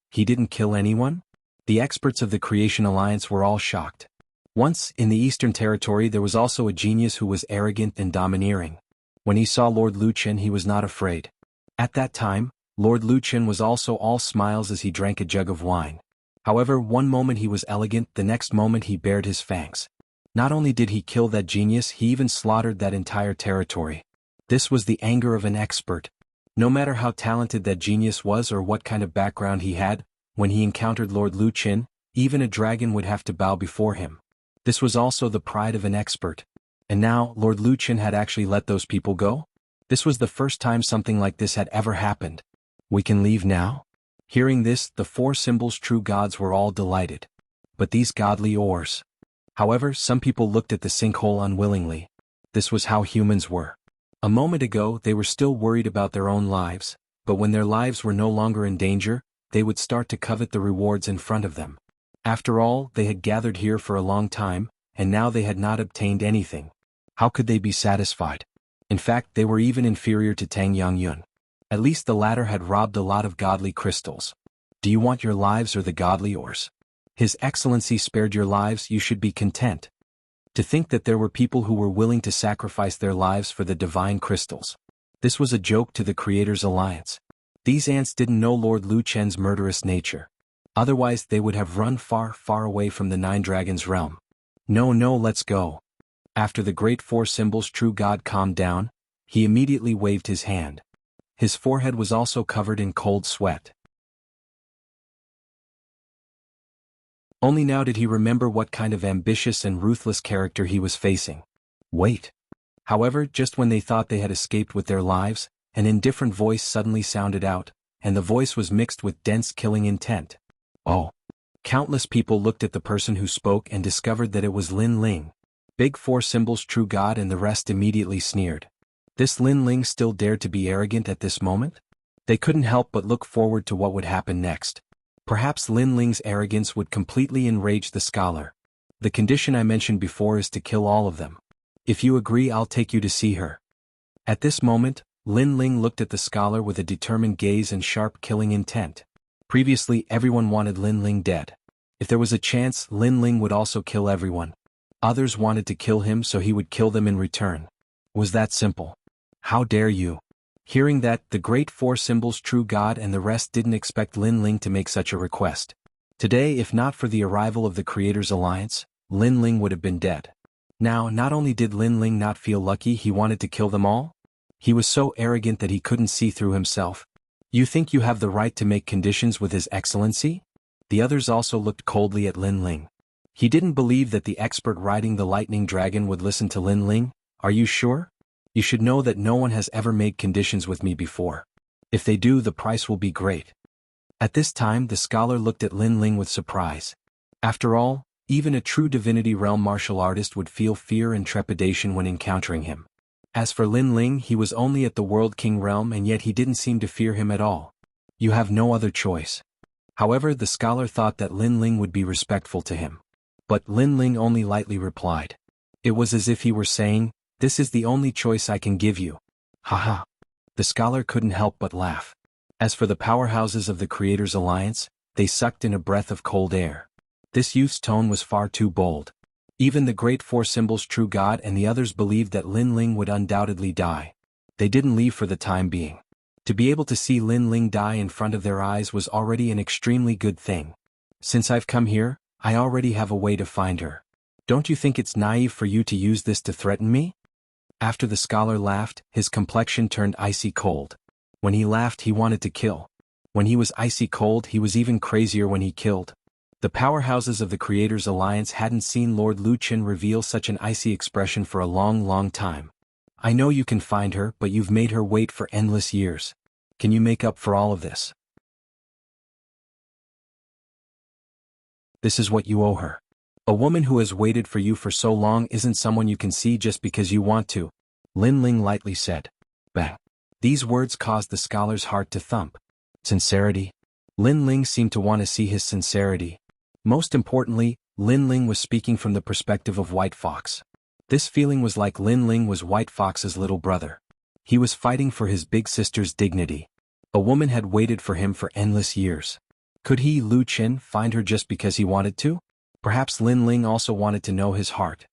He didn't kill anyone? The experts of the Creation Alliance were all shocked. Once, in the Eastern Territory, there was also a genius who was arrogant and domineering. When he saw Lord Luqian, he was not afraid. At that time, Lord Luqian was also all smiles as he drank a jug of wine. However, one moment he was elegant, the next moment he bared his fangs. Not only did he kill that genius, he even slaughtered that entire territory. This was the anger of an expert. No matter how talented that genius was or what kind of background he had, when he encountered Lord Luqian, even a dragon would have to bow before him. This was also the pride of an expert. And now, Lord Luqian had actually let those people go? This was the first time something like this had ever happened. We can leave now? Hearing this, the four symbols true gods were all delighted. But these godly ores. However, some people looked at the sinkhole unwillingly. This was how humans were. A moment ago, they were still worried about their own lives, but when their lives were no longer in danger, they would start to covet the rewards in front of them. After all, they had gathered here for a long time, and now they had not obtained anything. How could they be satisfied? In fact, they were even inferior to Tang Yangyun. At least the latter had robbed a lot of godly crystals. Do you want your lives or the godly ores? His Excellency spared your lives, you should be content. To think that there were people who were willing to sacrifice their lives for the divine crystals. This was a joke to the Creators' Alliance. These ants didn't know Lord Luqian's murderous nature. Otherwise they would have run far, far away from the Nine Dragons' realm. No, let's go. After the great four symbols true God calmed down, he immediately waved his hand. His forehead was also covered in cold sweat. Only now did he remember what kind of ambitious and ruthless character he was facing. Wait. However, just when they thought they had escaped with their lives, an indifferent voice suddenly sounded out, and the voice was mixed with dense killing intent. Oh. Countless people looked at the person who spoke and discovered that it was Lin Ling. Big four symbols true God and the rest immediately sneered. This Lin Ling still dared to be arrogant at this moment? They couldn't help but look forward to what would happen next. Perhaps Lin Ling's arrogance would completely enrage the scholar. The condition I mentioned before is to kill all of them. If you agree, I'll take you to see her. At this moment, Lin Ling looked at the scholar with a determined gaze and sharp killing intent. Previously, everyone wanted Lin Ling dead. If there was a chance, Lin Ling would also kill everyone. Others wanted to kill him so he would kill them in return. It was that simple. How dare you? Hearing that, the great four symbols True God and the rest didn't expect Lin Ling to make such a request. Today, if not for the arrival of the Creators Alliance, Lin Ling would have been dead. Now, not only did Lin Ling not feel lucky, he wanted to kill them all? He was so arrogant that he couldn't see through himself. You think you have the right to make conditions with His Excellency? The others also looked coldly at Lin Ling. He didn't believe that the expert riding the lightning dragon would listen to Lin Ling. Are you sure? You should know that no one has ever made conditions with me before. If they do, the price will be great. At this time, the scholar looked at Lin Ling with surprise. After all, even a true Divinity Realm martial artist would feel fear and trepidation when encountering him. As for Lin Ling, he was only at the World King realm and yet he didn't seem to fear him at all. You have no other choice. However, the scholar thought that Lin Ling would be respectful to him. But Lin Ling only lightly replied. It was as if he were saying, "This is the only choice I can give you." Haha. The scholar couldn't help but laugh. As for the powerhouses of the Creators Alliance, they sucked in a breath of cold air. This youth's tone was far too bold. Even the great four symbols True God and the others believed that Lin Ling would undoubtedly die. They didn't leave for the time being. To be able to see Lin Ling die in front of their eyes was already an extremely good thing. Since I've come here, I already have a way to find her. Don't you think it's naive for you to use this to threaten me? After the scholar laughed, his complexion turned icy cold. When he laughed, he wanted to kill. When he was icy cold, he was even crazier when he killed. The powerhouses of the Creators Alliance hadn't seen Lord Lu Qin reveal such an icy expression for a long time. I know you can find her, but you've made her wait for endless years. Can you make up for all of this? This is what you owe her. A woman who has waited for you for so long isn't someone you can see just because you want to, Lin Ling lightly said. Bang. These words caused the scholar's heart to thump. Sincerity? Lin Ling seemed to want to see his sincerity. Most importantly, Lin Ling was speaking from the perspective of White Fox. This feeling was like Lin Ling was White Fox's little brother. He was fighting for his big sister's dignity. A woman had waited for him for endless years. Could he, Lu Qin, find her just because he wanted to? Perhaps Lin Ling also wanted to know his heart.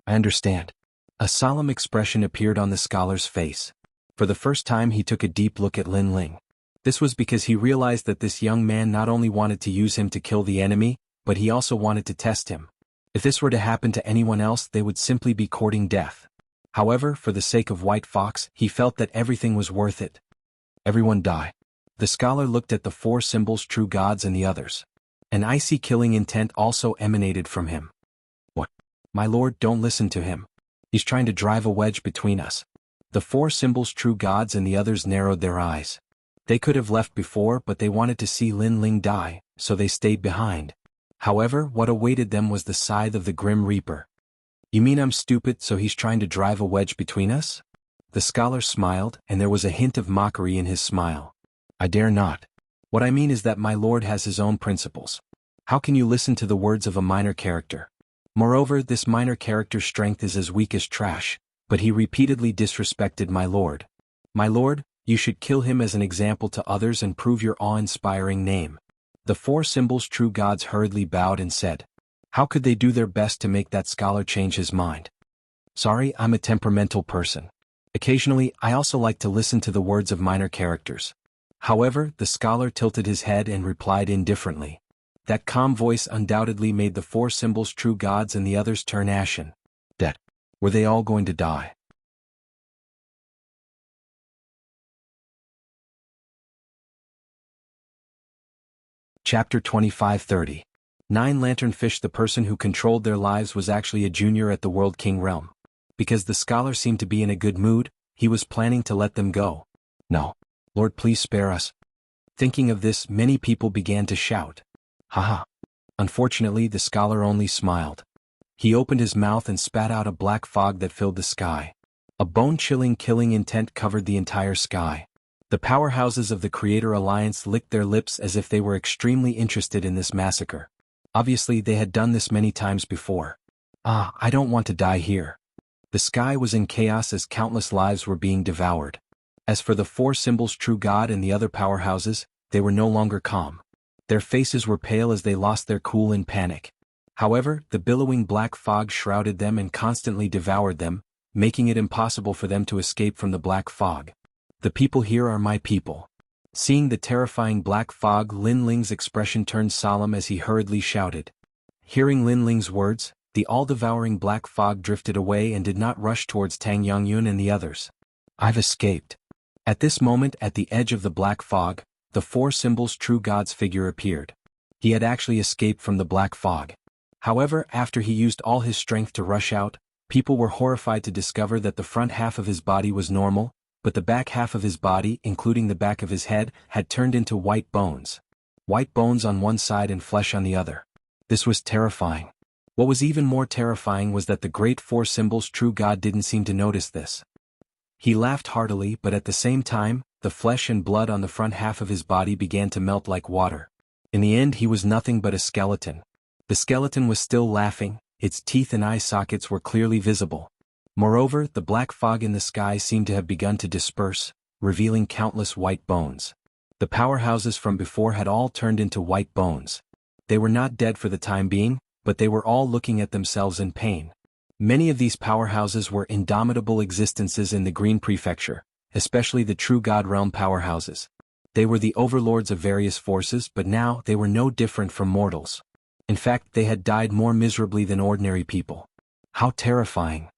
I understand. A solemn expression appeared on the scholar's face. For the first time he took a deep look at Lin Ling. This was because he realized that this young man not only wanted to use him to kill the enemy, but he also wanted to test him. If this were to happen to anyone else, they would simply be courting death. However, for the sake of White Fox, he felt that everything was worth it. Everyone die. The scholar looked at the four symbols True Gods and the others. An icy killing intent also emanated from him. What? My lord, don't listen to him. He's trying to drive a wedge between us. The four symbols True Gods and the others narrowed their eyes. They could have left before, but they wanted to see Lin Ling die, so they stayed behind. However, what awaited them was the scythe of the Grim Reaper. You mean I'm stupid, so he's trying to drive a wedge between us? The scholar smiled, and there was a hint of mockery in his smile. I dare not. What I mean is that my lord has his own principles. How can you listen to the words of a minor character? Moreover, this minor character's strength is as weak as trash, but he repeatedly disrespected my lord. My lord, you should kill him as an example to others and prove your awe-inspiring name. The four symbols True Gods hurriedly bowed and said. How could they do their best to make that scholar change his mind? Sorry, I'm a temperamental person. Occasionally, I also like to listen to the words of minor characters. However, the scholar tilted his head and replied indifferently. That calm voice undoubtedly made the four symbols True Gods and the others turn ashen. Were they all going to die? Chapter 25-30. Nine Lanternfish. The person who controlled their lives was actually a junior at the World King realm. Because the scholar seemed to be in a good mood, he was planning to let them go. No. Lord, please spare us. Thinking of this, many people began to shout. Haha. Unfortunately, the scholar only smiled. He opened his mouth and spat out a black fog that filled the sky. A bone-chilling killing intent covered the entire sky. The powerhouses of the Creator Alliance licked their lips as if they were extremely interested in this massacre. Obviously, they had done this many times before. I don't want to die here. The sky was in chaos as countless lives were being devoured. As for the four symbols True God and the other powerhouses, they were no longer calm. Their faces were pale as they lost their cool in panic. However, the billowing black fog shrouded them and constantly devoured them, making it impossible for them to escape from the black fog. The people here are my people. Seeing the terrifying black fog, Lin Ling's expression turned solemn as he hurriedly shouted. Hearing Lin Ling's words, the all-devouring black fog drifted away and did not rush towards Tang Yongyun and the others. I've escaped. At this moment, at the edge of the black fog, the four symbols true God's figure appeared. He had actually escaped from the black fog. However, after he used all his strength to rush out, people were horrified to discover that the front half of his body was normal, but the back half of his body, including the back of his head, had turned into white bones. White bones on one side and flesh on the other. This was terrifying. What was even more terrifying was that the great four symbols true God didn't seem to notice this. He laughed heartily, but at the same time, the flesh and blood on the front half of his body began to melt like water. In the end, he was nothing but a skeleton. The skeleton was still laughing, its teeth and eye sockets were clearly visible. Moreover, the black fog in the sky seemed to have begun to disperse, revealing countless white bones. The powerhouses from before had all turned into white bones. They were not dead for the time being, but they were all looking at themselves in pain. Many of these powerhouses were indomitable existences in the Green Prefecture, especially the True God Realm powerhouses. They were the overlords of various forces, but now they were no different from mortals. In fact, they had died more miserably than ordinary people. How terrifying!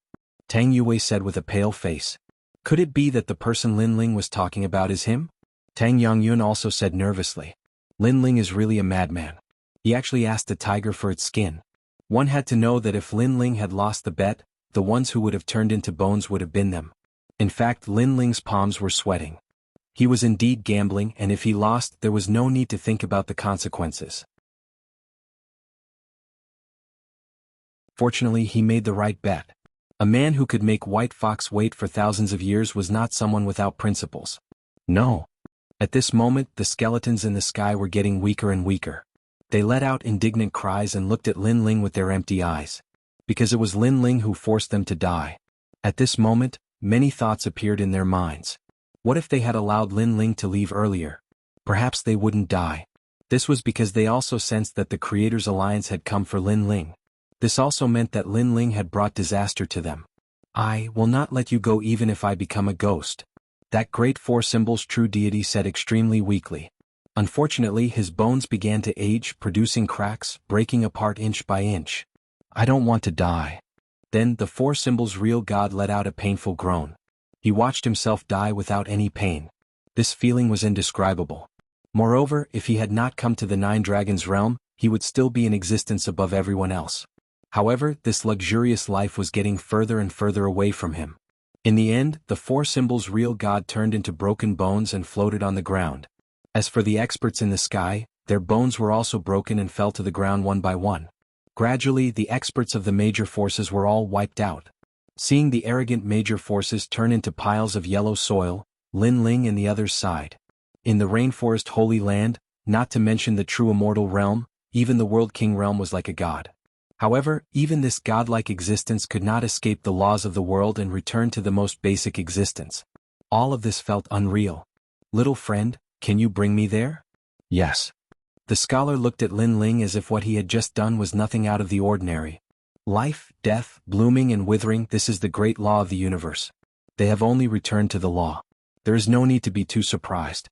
Tang Yue said with a pale face. Could it be that the person Lin Ling was talking about is him? Tang Yongyun also said nervously. Lin Ling is really a madman. He actually asked the tiger for its skin. One had to know that if Lin Ling had lost the bet, the ones who would have turned into bones would have been them. In fact, Lin Ling's palms were sweating. He was indeed gambling, and if he lost, there was no need to think about the consequences. Fortunately, he made the right bet. A man who could make White Fox wait for thousands of years was not someone without principles. No. At this moment, the skeletons in the sky were getting weaker and weaker. They let out indignant cries and looked at Lin Ling with their empty eyes. Because it was Lin Ling who forced them to die. At this moment, many thoughts appeared in their minds. What if they had allowed Lin Ling to leave earlier? Perhaps they wouldn't die. This was because they also sensed that the Creator's Alliance had come for Lin Ling. This also meant that Lin Ling had brought disaster to them. I will not let you go even if I become a ghost. That great four symbols true deity said extremely weakly. Unfortunately, his bones began to age, producing cracks, breaking apart inch by inch. I don't want to die. Then, the four symbols real God let out a painful groan. He watched himself die without any pain. This feeling was indescribable. Moreover, if he had not come to the Nine Dragons realm, he would still be in existence above everyone else. However, this luxurious life was getting further and further away from him. In the end, the four symbols real God turned into broken bones and floated on the ground. As for the experts in the sky, their bones were also broken and fell to the ground one by one. Gradually, the experts of the major forces were all wiped out. Seeing the arrogant major forces turn into piles of yellow soil, Lin Ling and the others sighed. In the rainforest Holy Land, not to mention the true immortal realm, even the World King realm was like a god. However, even this godlike existence could not escape the laws of the world and return to the most basic existence. All of this felt unreal. Little friend, can you bring me there? Yes. The scholar looked at Lin Ling as if what he had just done was nothing out of the ordinary. Life, death, blooming and withering, this is the great law of the universe. They have only returned to the law. There is no need to be too surprised.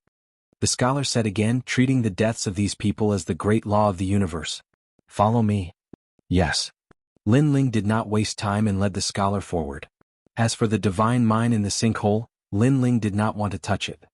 The scholar said again, treating the deaths of these people as the great law of the universe. Follow me. Yes. Lin Ling did not waste time and led the scholar forward. As for the divine mine in the sinkhole, Lin Ling did not want to touch it.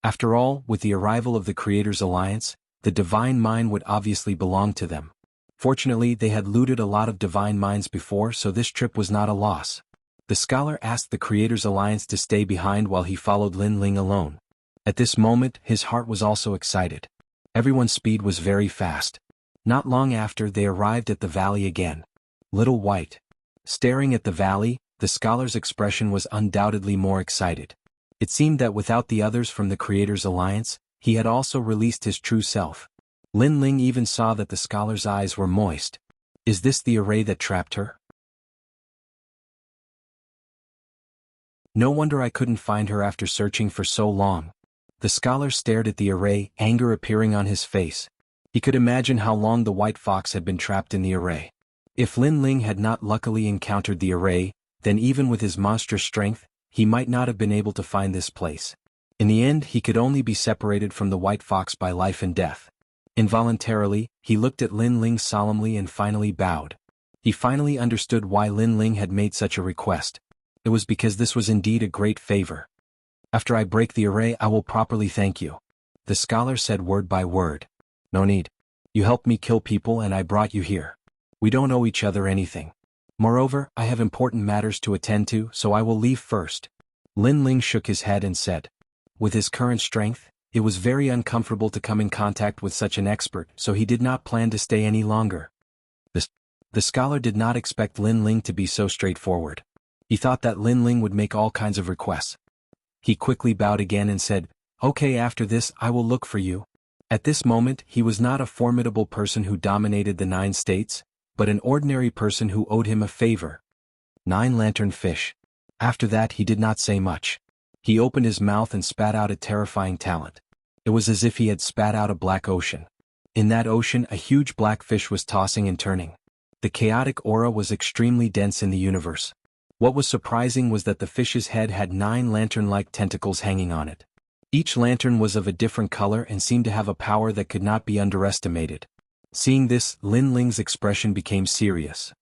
After all, with the arrival of the Creator's Alliance, the divine mine would obviously belong to them. Fortunately, they had looted a lot of divine mines before, so this trip was not a loss. The scholar asked the Creator's Alliance to stay behind while he followed Lin Ling alone. At this moment, his heart was also excited. Everyone's speed was very fast. Not long after, they arrived at the valley again. Little White. Staring at the valley, the scholar's expression was undoubtedly more excited. It seemed that without the others from the Creator's Alliance, he had also released his true self. Lin Ling even saw that the scholar's eyes were moist. Is this the array that trapped her? No wonder I couldn't find her after searching for so long. The scholar stared at the array, anger appearing on his face. He could imagine how long the white fox had been trapped in the array. If Lin Ling had not luckily encountered the array, then even with his monstrous strength, he might not have been able to find this place. In the end, he could only be separated from the white fox by life and death. Involuntarily, he looked at Lin Ling solemnly and finally bowed. He finally understood why Lin Ling had made such a request. It was because this was indeed a great favor. After I break the array, I will properly thank you. The scholar said word by word. No need. You helped me kill people and I brought you here. We don't owe each other anything. Moreover, I have important matters to attend to, so I will leave first. Lin Ling shook his head and said. With his current strength, it was very uncomfortable to come in contact with such an expert, so he did not plan to stay any longer. The scholar did not expect Lin Ling to be so straightforward. He thought that Lin Ling would make all kinds of requests. He quickly bowed again and said, Okay, after this I will look for you. At this moment he was not a formidable person who dominated the 9 states, but an ordinary person who owed him a favor. 9 lantern fish. After that he did not say much. He opened his mouth and spat out a terrifying talent. It was as if he had spat out a black ocean. In that ocean a huge black fish was tossing and turning. The chaotic aura was extremely dense in the universe. What was surprising was that the fish's head had 9 lantern-like tentacles hanging on it. Each lantern was of a different color and seemed to have a power that could not be underestimated. Seeing this, Lin Ling's expression became serious.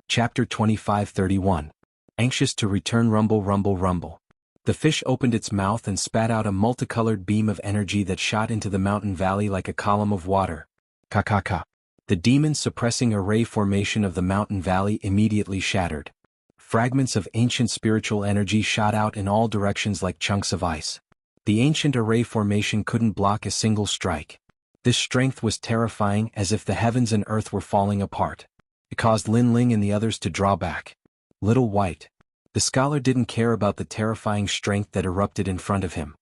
Chapter 25:31. Anxious to return. Rumble, rumble, rumble. The fish opened its mouth and spat out a multicolored beam of energy that shot into the mountain valley like a column of water. Ka-ka-ka. The demon-suppressing array formation of the mountain valley immediately shattered. Fragments of ancient spiritual energy shot out in all directions like chunks of ice. The ancient array formation couldn't block a single strike. This strength was terrifying, as if the heavens and earth were falling apart. It caused Lin Ling and the others to draw back. Little White. The scholar didn't care about the terrifying strength that erupted in front of him.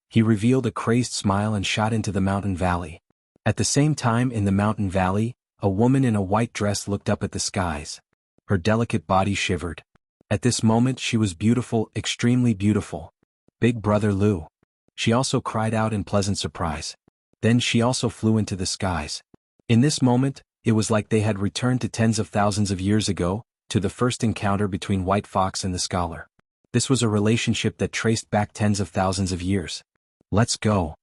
He revealed a crazed smile and shot into the mountain valley. At the same time, in the mountain valley, a woman in a white dress looked up at the skies. Her delicate body shivered. At this moment she was beautiful, extremely beautiful. Big Brother Lu. She also cried out in pleasant surprise. Then she also flew into the skies. In this moment, it was like they had returned to tens of thousands of years ago, to the first encounter between White Fox and the scholar. This was a relationship that traced back tens of thousands of years. Let's go.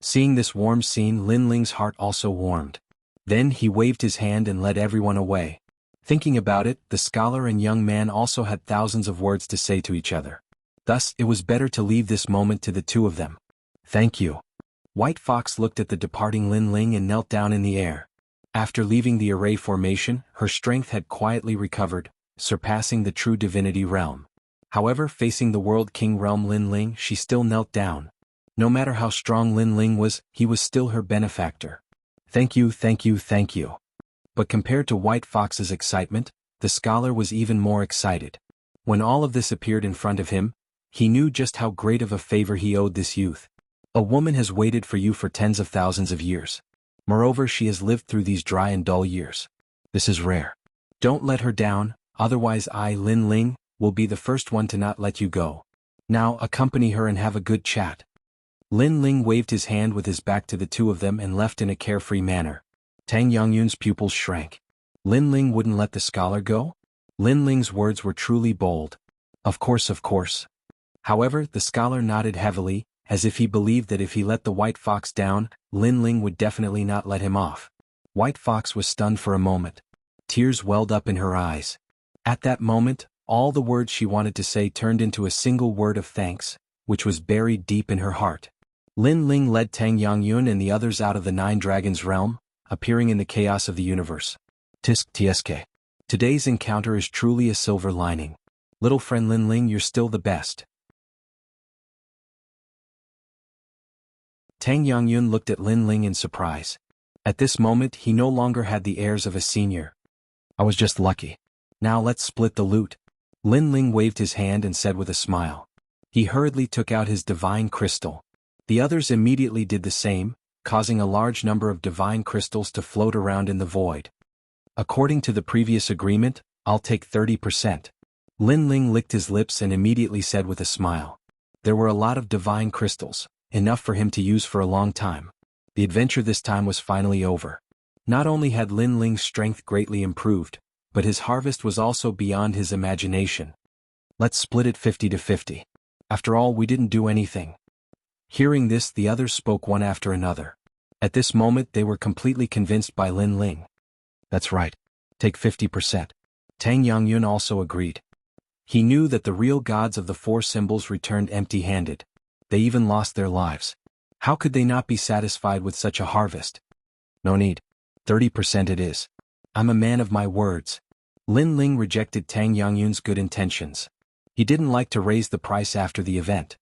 Seeing this warm scene, Lin Ling's heart also warmed. Then he waved his hand and led everyone away. Thinking about it, the scholar and young man also had thousands of words to say to each other. Thus, it was better to leave this moment to the two of them. Thank you. White Fox looked at the departing Lin Ling and knelt down in the air. After leaving the array formation, her strength had quietly recovered, surpassing the true divinity realm. However, facing the World King realm Lin Ling, she still knelt down. No matter how strong Lin Ling was, he was still her benefactor. Thank you, thank you, thank you. But compared to White Fox's excitement, the scholar was even more excited. When all of this appeared in front of him, he knew just how great of a favor he owed this youth. A woman has waited for you for tens of thousands of years. Moreover, she has lived through these dry and dull years. This is rare. Don't let her down, otherwise I, Lin Ling, will be the first one to not let you go. Now accompany her and have a good chat. Lin Ling waved his hand with his back to the two of them and left in a carefree manner. Tang Yongyun's pupils shrank. Lin Ling wouldn't let the scholar go? Lin Ling's words were truly bold. Of course, of course. However, the scholar nodded heavily, as if he believed that if he let the White Fox down, Lin Ling would definitely not let him off. White Fox was stunned for a moment. Tears welled up in her eyes. At that moment, all the words she wanted to say turned into a single word of thanks, which was buried deep in her heart. Lin Ling led Tang Yongyun and the others out of the 9 Dragons realm, appearing in the chaos of the universe. Tisk tsk. Today's encounter is truly a silver lining. Little friend Lin Ling, you're still the best. Tang Yongyun looked at Lin Ling in surprise. At this moment he no longer had the airs of a senior. I was just lucky. Now let's split the loot. Lin Ling waved his hand and said with a smile. He hurriedly took out his divine crystal. The others immediately did the same, causing a large number of divine crystals to float around in the void. According to the previous agreement, I'll take 30%. Lin Ling licked his lips and immediately said with a smile. There were a lot of divine crystals, enough for him to use for a long time. The adventure this time was finally over. Not only had Lin Ling's strength greatly improved, but his harvest was also beyond his imagination. Let's split it 50-50. After all, we didn't do anything. Hearing this, the others spoke one after another. At this moment they were completely convinced by Lin Ling. That's right. Take 50%. Tang Yangyun also agreed. He knew that the real gods of the four symbols returned empty-handed. They even lost their lives. How could they not be satisfied with such a harvest? No need. 30% it is. I'm a man of my words. Lin Ling rejected Tang Yangyun's good intentions. He didn't like to raise the price after the event.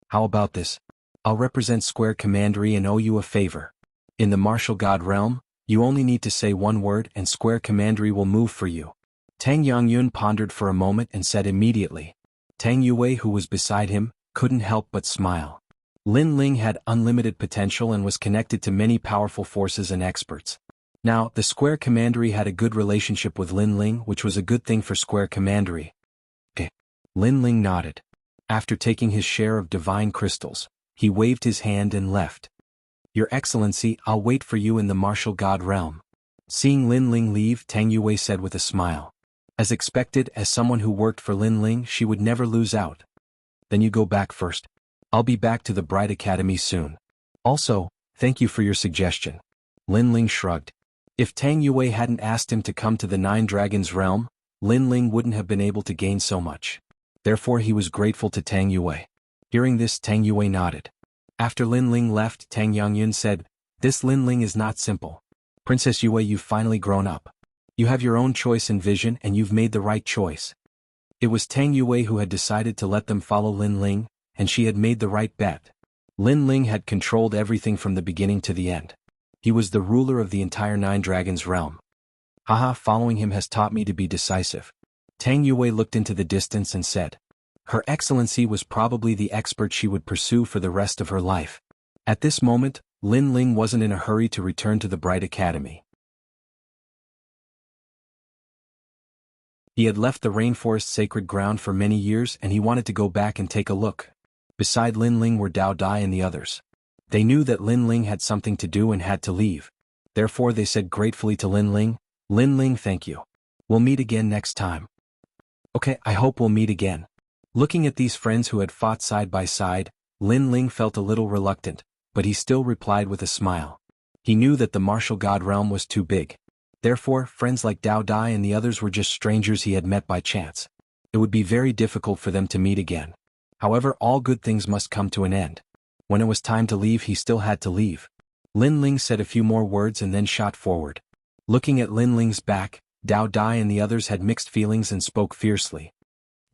How about this? I'll represent Square Commandery and owe you a favor. In the martial god realm, you only need to say one word and Square Commandery will move for you. Tang Yangyun pondered for a moment and said immediately. Tang Yue, who was beside him, couldn't help but smile. Lin Ling had unlimited potential and was connected to many powerful forces and experts. Now, the Square Commandery had a good relationship with Lin Ling, which was a good thing for Square Commandery. Lin Ling nodded. After taking his share of divine crystals, he waved his hand and left. Your Excellency, I'll wait for you in the martial god realm. Seeing Lin Ling leave, Tang Yue said with a smile. As expected, as someone who worked for Lin Ling, she would never lose out. Then you go back first. I'll be back to the Bright Academy soon. Also, thank you for your suggestion. Lin Ling shrugged. If Tang Yue hadn't asked him to come to the Nine Dragons realm, Lin Ling wouldn't have been able to gain so much. Therefore he was grateful to Tang Yue. Hearing this, Tang Yue nodded. After Lin Ling left, Tang Yangyun said, This Lin Ling is not simple. Princess Yue, you've finally grown up. You have your own choice and vision and you've made the right choice. It was Tang Yue who had decided to let them follow Lin Ling, and she had made the right bet. Lin Ling had controlled everything from the beginning to the end. He was the ruler of the entire Nine Dragons realm. Haha, following him has taught me to be decisive. Tang Yue looked into the distance and said. Her Excellency was probably the expert she would pursue for the rest of her life. At this moment, Lin Ling wasn't in a hurry to return to the Bright Academy. He had left the rainforest sacred ground for many years and he wanted to go back and take a look. Beside Lin Ling were Dao Dai and the others. They knew that Lin Ling had something to do and had to leave. Therefore they said gratefully to Lin Ling, thank you. We'll meet again next time. Okay, I hope we'll meet again. Looking at these friends who had fought side by side, Lin Ling felt a little reluctant, but he still replied with a smile. He knew that the martial god realm was too big. Therefore, friends like Dao Dai and the others were just strangers he had met by chance. It would be very difficult for them to meet again. However, all good things must come to an end. When it was time to leave, he still had to leave. Lin Ling said a few more words and then shot forward. Looking at Lin Ling's back, Dao Dai and the others had mixed feelings and spoke fiercely.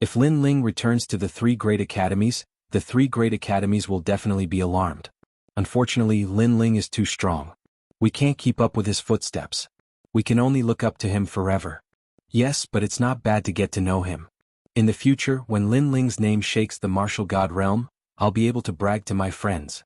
If Lin Ling returns to the three great academies, the three great academies will definitely be alarmed. Unfortunately, Lin Ling is too strong. We can't keep up with his footsteps. We can only look up to him forever. Yes, but it's not bad to get to know him. In the future, when Lin Ling's name shakes the martial god realm, I'll be able to brag to my friends.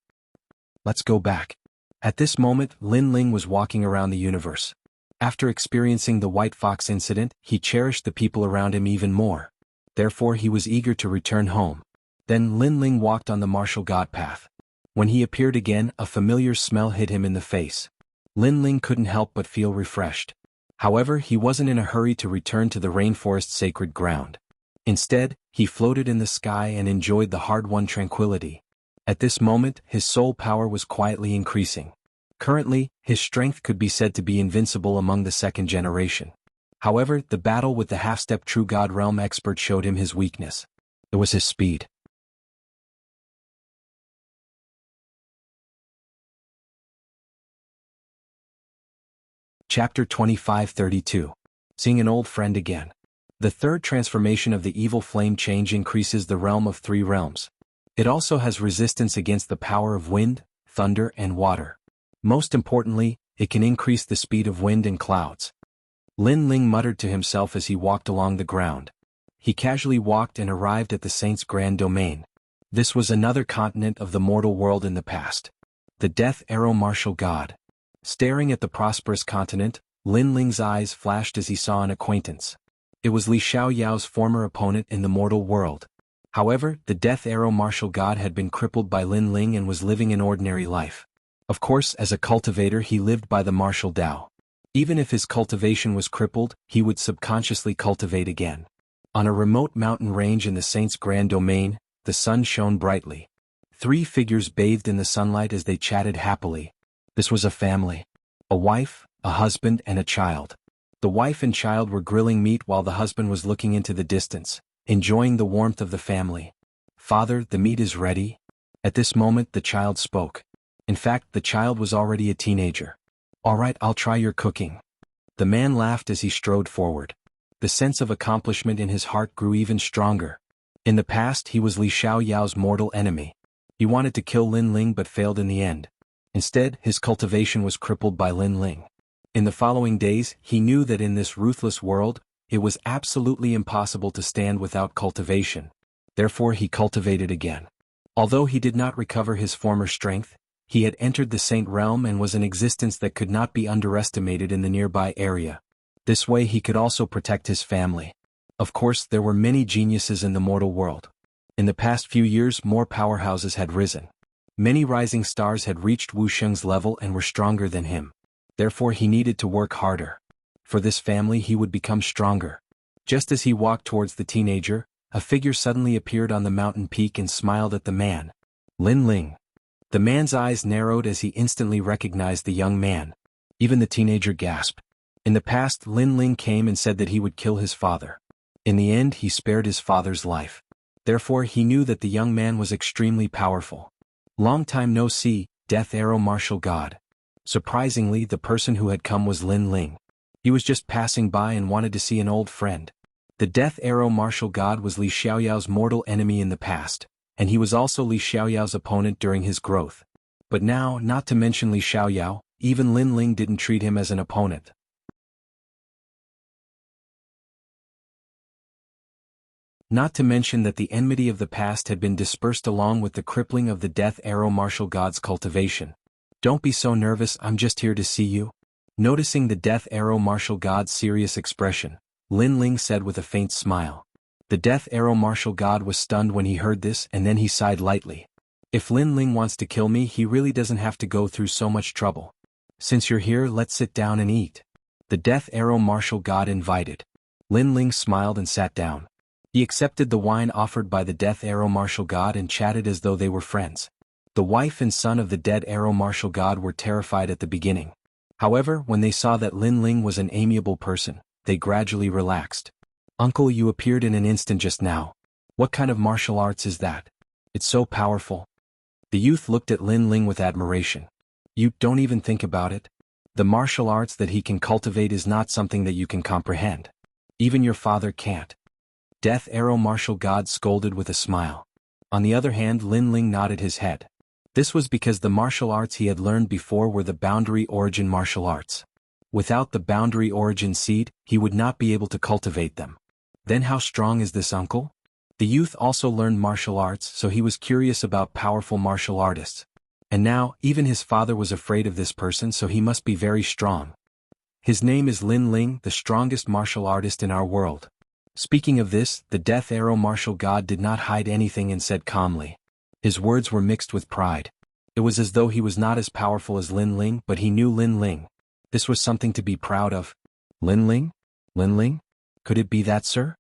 Let's go back. At this moment, Lin Ling was walking around the universe. After experiencing the White Fox incident, he cherished the people around him even more. Therefore he was eager to return home. Then Lin Ling walked on the martial god path. When he appeared again, a familiar smell hit him in the face. Lin Ling couldn't help but feel refreshed. However, he wasn't in a hurry to return to the rainforest sacred ground. Instead, he floated in the sky and enjoyed the hard-won tranquility. At this moment, his soul power was quietly increasing. Currently, his strength could be said to be invincible among the second generation. However, the battle with the half-step true god realm expert showed him his weakness. It was his speed. Chapter 25-32. Seeing an old friend again. The third transformation of the evil flame change increases the realm of three realms. It also has resistance against the power of wind, thunder, and water. Most importantly, it can increase the speed of wind and clouds. Lin Ling muttered to himself as he walked along the ground. He casually walked and arrived at the Saint's grand domain. This was another continent of the mortal world in the past. The Death Arrow Martial God. Staring at the prosperous continent, Lin Ling's eyes flashed as he saw an acquaintance. It was Li Xiaoyao's former opponent in the mortal world. However, the Death Arrow martial god had been crippled by Lin Ling and was living an ordinary life. Of course, as a cultivator he lived by the martial Tao. Even if his cultivation was crippled, he would subconsciously cultivate again. On a remote mountain range in the saint's grand domain, the sun shone brightly. 3 figures bathed in the sunlight as they chatted happily. This was a family. A wife, a husband, and a child. The wife and child were grilling meat while the husband was looking into the distance, enjoying the warmth of the family. "Father, the meat is ready." At this moment the child spoke. In fact, the child was already a teenager. "All right, I'll try your cooking." The man laughed as he strode forward. The sense of accomplishment in his heart grew even stronger. In the past he was Li Xiaoyao's mortal enemy. He wanted to kill Lin Ling but failed in the end. Instead, his cultivation was crippled by Lin Ling. In the following days, he knew that in this ruthless world, it was absolutely impossible to stand without cultivation. Therefore he cultivated again. Although he did not recover his former strength, he had entered the Saint Realm and was an existence that could not be underestimated in the nearby area. This way he could also protect his family. Of course, there were many geniuses in the mortal world. In the past few years, more powerhouses had risen. Many rising stars had reached Wuxia's level and were stronger than him. Therefore he needed to work harder. For this family he would become stronger. Just as he walked towards the teenager, a figure suddenly appeared on the mountain peak and smiled at the man. Lin Ling. The man's eyes narrowed as he instantly recognized the young man. Even the teenager gasped. In the past, Lin Ling came and said that he would kill his father. In the end, he spared his father's life. Therefore he knew that the young man was extremely powerful. Long time no see, Death Arrow martial god. Surprisingly, the person who had come was Lin Ling. He was just passing by and wanted to see an old friend. The Death Arrow martial god was Li Xiaoyao's mortal enemy in the past, and he was also Li Xiaoyao's opponent during his growth. But now, not to mention Li Xiaoyao, even Lin Ling didn't treat him as an opponent. Not to mention that the enmity of the past had been dispersed along with the crippling of the Death Arrow martial god's cultivation. "Don't be so nervous, I'm just here to see you." Noticing the Death Arrow martial god's serious expression, Lin Ling said with a faint smile. The Death Arrow martial god was stunned when he heard this, and then he sighed lightly. "If Lin Ling wants to kill me, he really doesn't have to go through so much trouble. Since you're here, let's sit down and eat." The Death Arrow martial god invited. Lin Ling smiled and sat down. He accepted the wine offered by the Death Arrow martial god and chatted as though they were friends. The wife and son of the Dead Arrow martial god were terrified at the beginning. However, when they saw that Lin Ling was an amiable person, they gradually relaxed. "Uncle, you appeared in an instant just now. What kind of martial arts is that? It's so powerful." The youth looked at Lin Ling with admiration. "You don't even think about it. The martial arts that he can cultivate is not something that you can comprehend. Even your father can't." Death Arrow martial god scolded with a smile. On the other hand, Lin Ling nodded his head. This was because the martial arts he had learned before were the boundary origin martial arts. Without the boundary origin seed, he would not be able to cultivate them. Then how strong is this uncle? The youth also learned martial arts, so he was curious about powerful martial artists. And now, even his father was afraid of this person, so he must be very strong. His name is Lin Ling, the strongest martial artist in our world. Speaking of this, the Death Arrow martial god did not hide anything and said calmly. His words were mixed with pride. It was as though he was not as powerful as Lin Ling, but he knew Lin Ling. This was something to be proud of. "Lin Ling? Lin Ling? Could it be that, sir?"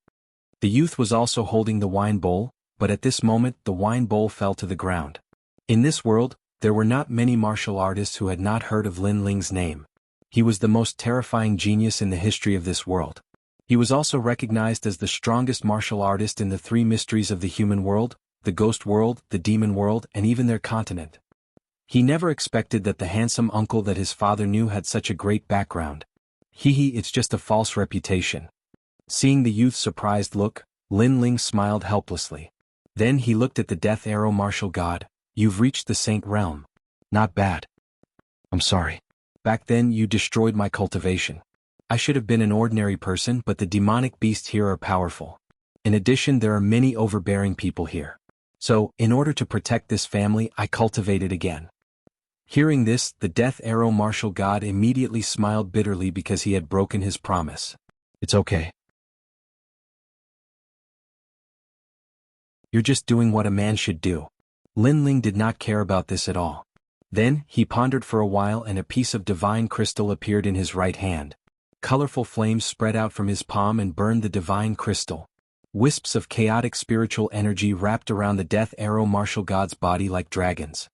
The youth was also holding the wine bowl, but at this moment the wine bowl fell to the ground. In this world, there were not many martial artists who had not heard of Lin Ling's name. He was the most terrifying genius in the history of this world. He was also recognized as the strongest martial artist in the 3 mysteries of the human world, the ghost world, the demon world, and even their continent. He never expected that the handsome uncle that his father knew had such a great background. It's just a false reputation." Seeing the youth's surprised look, Lin Ling smiled helplessly. Then he looked at the Death Arrow martial god. "You've reached the Saint Realm. Not bad. I'm sorry. Back then you destroyed my cultivation. I should have been an ordinary person, but the demonic beasts here are powerful. In addition, there are many overbearing people here. So, in order to protect this family, I cultivated again." Hearing this, the Death Arrow martial god immediately smiled bitterly because he had broken his promise. "It's okay. You're just doing what a man should do. Lin Ling did not care about this at all. Then, he pondered for a while and a piece of divine crystal appeared in his right hand. Colorful flames spread out from his palm and burned the divine crystal. Wisps of chaotic spiritual energy wrapped around the Death Arrow martial god's body like dragons.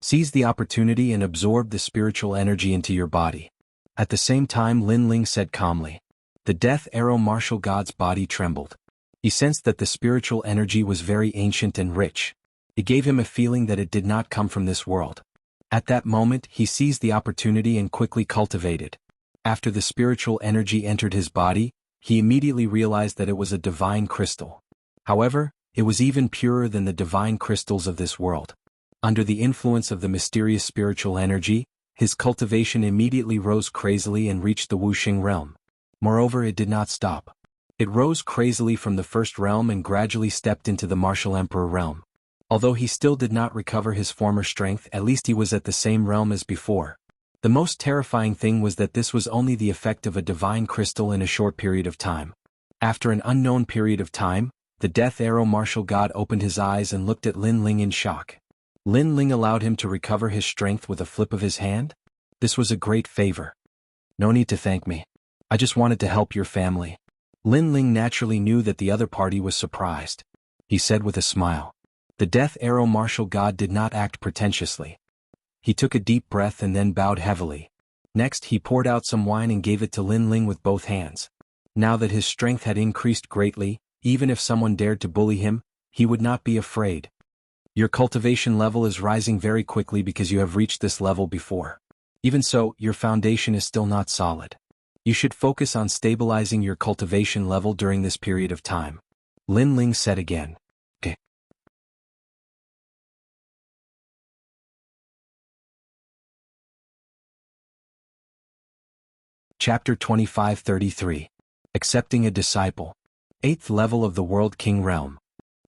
Seize the opportunity and absorb the spiritual energy into your body. At the same time, Lin Ling said calmly. The Death Arrow martial god's body trembled. He sensed that the spiritual energy was very ancient and rich. It gave him a feeling that it did not come from this world. At that moment, he seized the opportunity and quickly cultivated. After the spiritual energy entered his body, he immediately realized that it was a divine crystal. However, it was even purer than the divine crystals of this world. Under the influence of the mysterious spiritual energy, his cultivation immediately rose crazily and reached the Wuxia realm. Moreover, it did not stop. It rose crazily from the first realm and gradually stepped into the martial emperor realm. Although he still did not recover his former strength, at least he was at the same realm as before. The most terrifying thing was that this was only the effect of a divine crystal in a short period of time. After an unknown period of time, the Death Arrow martial god opened his eyes and looked at Lin Ling in shock. Lin Ling allowed him to recover his strength with a flip of his hand? This was a great favor. No need to thank me. I just wanted to help your family. Lin Ling naturally knew that the other party was surprised. He said with a smile. The Death Arrow martial god did not act pretentiously. He took a deep breath and then bowed heavily. Next, he poured out some wine and gave it to Lin Ling with both hands. Now that his strength had increased greatly, even if someone dared to bully him, he would not be afraid. Your cultivation level is rising very quickly because you have reached this level before. Even so, your foundation is still not solid. You should focus on stabilizing your cultivation level during this period of time. Lin Ling said again. Okay. Chapter 25-33. Accepting a Disciple. 8th level of the World King Realm.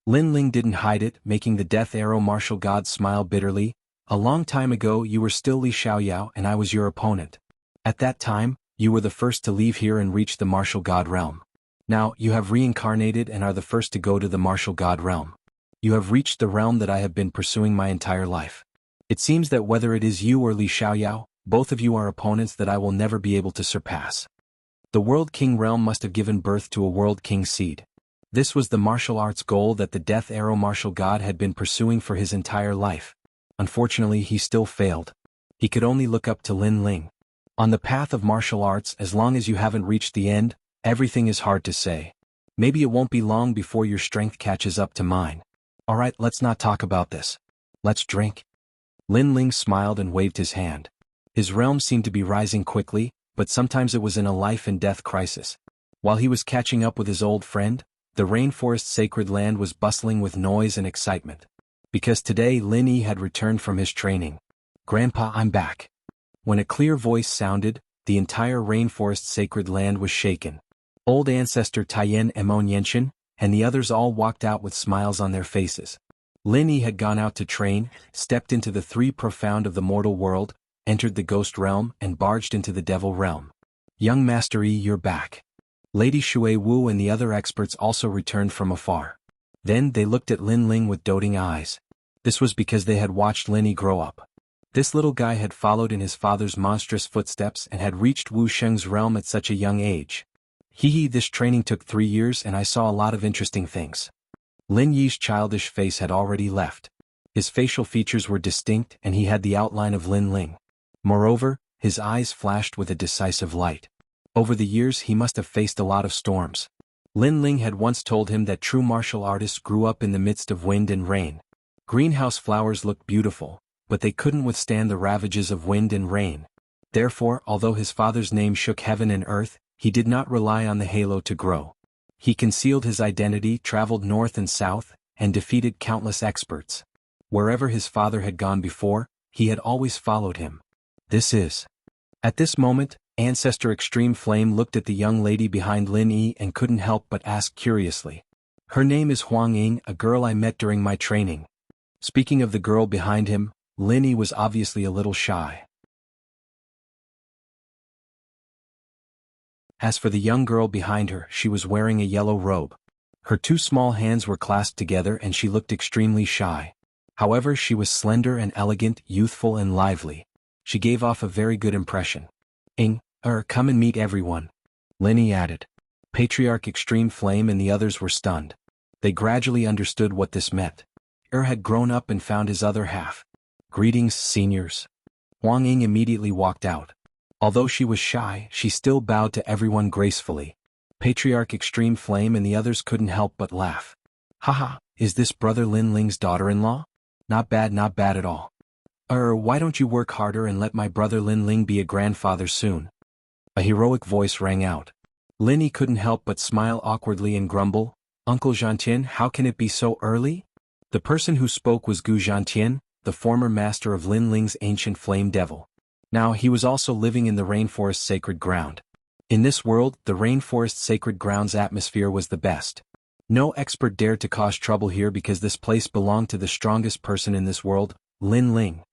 Lin Ling didn't hide it, making the Death Arrow martial god smile bitterly. A long time ago you were still Li Xiaoyao and I was your opponent. At that time, you were the first to leave here and reach the martial god realm. Now, you have reincarnated and are the first to go to the martial god realm. You have reached the realm that I have been pursuing my entire life. It seems that whether it is you or Li Xiaoyao, both of you are opponents that I will never be able to surpass. The World King realm must have given birth to a World King seed. This was the martial arts goal that the Death Arrow martial god had been pursuing for his entire life. Unfortunately, he still failed. He could only look up to Lin Ling. On the path of martial arts, as long as you haven't reached the end, everything is hard to say. Maybe it won't be long before your strength catches up to mine. Alright, let's not talk about this. Let's drink. Lin Ling smiled and waved his hand. His realm seemed to be rising quickly, but sometimes it was in a life and death crisis. While he was catching up with his old friend, the rainforest sacred land was bustling with noise and excitement. Because today Lin Yi had returned from his training. Grandpa, I'm back. When a clear voice sounded, the entire rainforest sacred land was shaken. Old ancestor Taiyan Emonyenshin and the others all walked out with smiles on their faces. Lin Yi had gone out to train, stepped into the three profound of the mortal world, entered the ghost realm and barged into the devil realm. Young Master Yi, you're back. Lady Shui Wu and the other experts also returned from afar. Then they looked at Lin Ling with doting eyes. This was because they had watched Lin Yi grow up. This little guy had followed in his father's monstrous footsteps and had reached Wu Sheng's realm at such a young age. This training took 3 years and I saw a lot of interesting things. Lin Yi's childish face had already left. His facial features were distinct and he had the outline of Lin Ling. Moreover, his eyes flashed with a decisive light. Over the years he must have faced a lot of storms. Lin Ling had once told him that true martial artists grew up in the midst of wind and rain. Greenhouse flowers looked beautiful, but they couldn't withstand the ravages of wind and rain. Therefore, although his father's name shook heaven and earth, he did not rely on the halo to grow. He concealed his identity, traveled north and south, and defeated countless experts. Wherever his father had gone before, he had always followed him. At this moment, Ancestor Extreme Flame looked at the young lady behind Lin Yi and couldn't help but ask curiously. Her name is Huang Ying, a girl I met during my training. Speaking of the girl behind him, Lin Yi was obviously a little shy. As for the young girl behind her, she was wearing a yellow robe. Her two small hands were clasped together and she looked extremely shy. However, she was slender and elegant, youthful and lively. She gave off a very good impression. Come and meet everyone," Linny added. Patriarch Extreme Flame and the others were stunned. They gradually understood what this meant. Had grown up and found his other half. "Greetings, seniors." Huang Ying immediately walked out. Although she was shy, she still bowed to everyone gracefully. Patriarch Extreme Flame and the others couldn't help but laugh. "Haha, is this brother Lin Ling's daughter-in-law? Not bad at all. Why don't you work harder and let my brother Lin Ling be a grandfather soon?" A heroic voice rang out. Linny couldn't help but smile awkwardly and grumble, "Uncle Zhantian, how can it be so early?" The person who spoke was Gu Zhantian, the former master of Lin Ling's ancient flame devil. Now he was also living in the rainforest sacred ground. In this world, the rainforest sacred ground's atmosphere was the best. No expert dared to cause trouble here because this place belonged to the strongest person in this world, Lin Ling.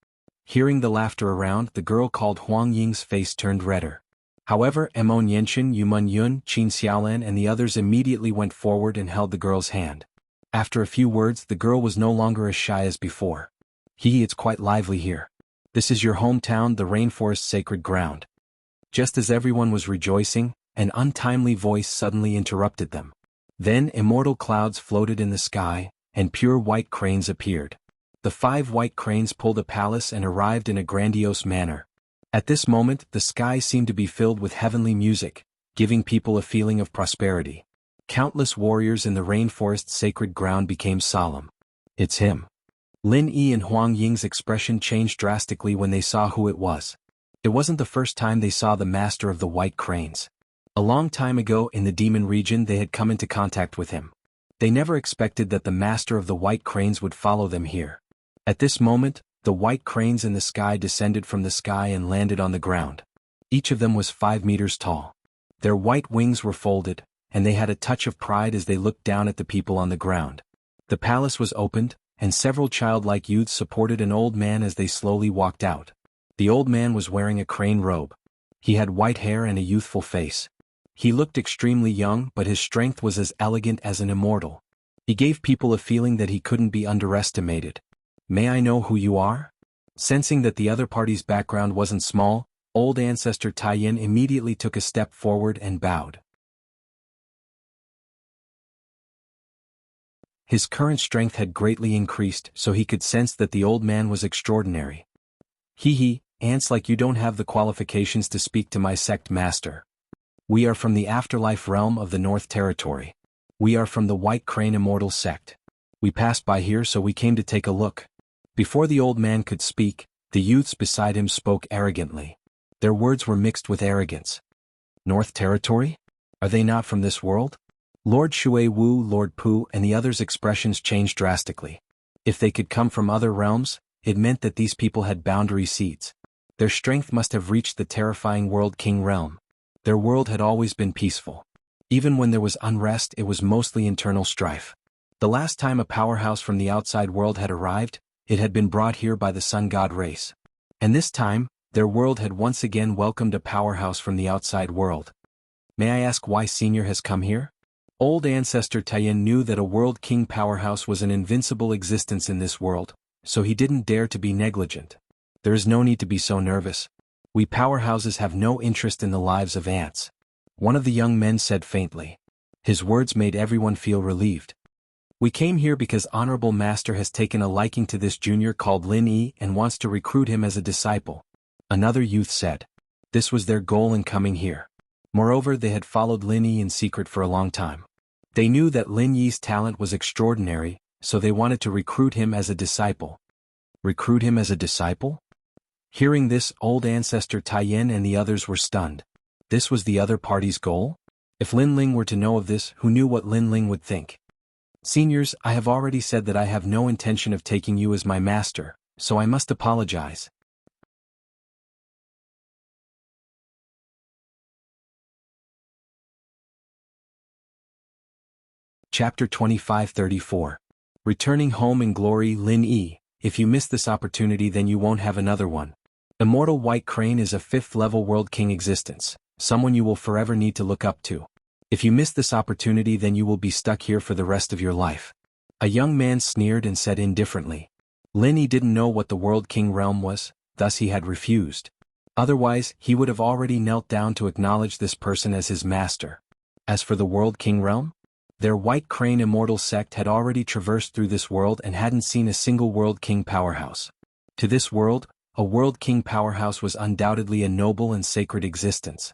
Hearing the laughter around, the girl called Huang Ying's face turned redder. However, Emon Yenshin, Yumun Yun, Qin Xiaolan and the others immediately went forward and held the girl's hand. After a few words, the girl was no longer as shy as before. It's quite lively here. This is your hometown, the rainforest sacred ground." Just as everyone was rejoicing, an untimely voice suddenly interrupted them. Then immortal clouds floated in the sky, and pure white cranes appeared. The 5 white cranes pulled a palace and arrived in a grandiose manner. At this moment, the sky seemed to be filled with heavenly music, giving people a feeling of prosperity. Countless warriors in the rainforest sacred ground became solemn. "It's him." Lin Yi and Huang Ying's expression changed drastically when they saw who it was. It wasn't the first time they saw the master of the white cranes. A long time ago in the demon region they had come into contact with him. They never expected that the master of the white cranes would follow them here. At this moment, the white cranes in the sky descended from the sky and landed on the ground. Each of them was 5 meters tall. Their white wings were folded, and they had a touch of pride as they looked down at the people on the ground. The palace was opened, and several childlike youths supported an old man as they slowly walked out. The old man was wearing a crane robe. He had white hair and a youthful face. He looked extremely young, but his strength was as elegant as an immortal. He gave people a feeling that he couldn't be underestimated. "May I know who you are?" Sensing that the other party's background wasn't small, old ancestor Taiyin immediately took a step forward and bowed. His current strength had greatly increased, so he could sense that the old man was extraordinary. Ants like you don't have the qualifications to speak to my sect master. We are from the afterlife realm of the North Territory. We are from the White Crane Immortal sect. We passed by here so we came to take a look." Before the old man could speak, the youths beside him spoke arrogantly. Their words were mixed with arrogance. "North Territory? Are they not from this world?" Lord Shui Wu, Lord Pu and the others' expressions changed drastically. If they could come from other realms, it meant that these people had boundary seeds. Their strength must have reached the terrifying World King realm. Their world had always been peaceful. Even when there was unrest, it was mostly internal strife. The last time a powerhouse from the outside world had arrived, it had been brought here by the Sun God race. And this time, their world had once again welcomed a powerhouse from the outside world. "May I ask why Senior has come here?" Old ancestor Taiyin knew that a World King powerhouse was an invincible existence in this world, so he didn't dare to be negligent. "There is no need to be so nervous. We powerhouses have no interest in the lives of ants," one of the young men said faintly. His words made everyone feel relieved. "We came here because Honorable Master has taken a liking to this junior called Lin Yi and wants to recruit him as a disciple," another youth said. This was their goal in coming here. Moreover, they had followed Lin Yi in secret for a long time. They knew that Lin Yi's talent was extraordinary, so they wanted to recruit him as a disciple. Recruit him as a disciple? Hearing this, old ancestor Taiyin and the others were stunned. This was the other party's goal? If Lin Ling were to know of this, who knew what Lin Ling would think? "Seniors, I have already said that I have no intention of taking you as my master, so I must apologize." Chapter 25-34. Returning home in glory. Lin Yi, if you miss this opportunity then you won't have another one. Immortal White Crane is a 5th-level World King existence, someone you will forever need to look up to. If you miss this opportunity, then you will be stuck here for the rest of your life." A young man sneered and said indifferently. Lin Yi didn't know what the World King realm was, thus he had refused. Otherwise, he would have already knelt down to acknowledge this person as his master. As for the World King realm, their White Crane Immortal sect had already traversed through this world and hadn't seen a single World King powerhouse. To this world, a World King powerhouse was undoubtedly a noble and sacred existence.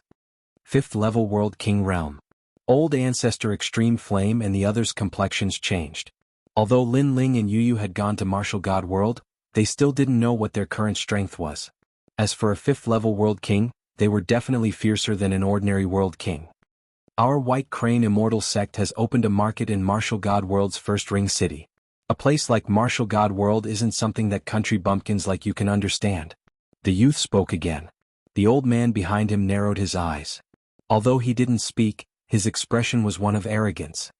5th level World King realm. Old Ancestor Extreme Flame and the others' complexions changed. Although Lin Ling and Yu Yu had gone to Martial God World, they still didn't know what their current strength was. As for a 5th level World King, they were definitely fiercer than an ordinary World King. Our White Crane Immortal sect has opened a market in Martial God World's first ring city. A place like Martial God World isn't something that country bumpkins like you can understand. The youth spoke again. The old man behind him narrowed his eyes. Although he didn't speak, his expression was one of arrogance.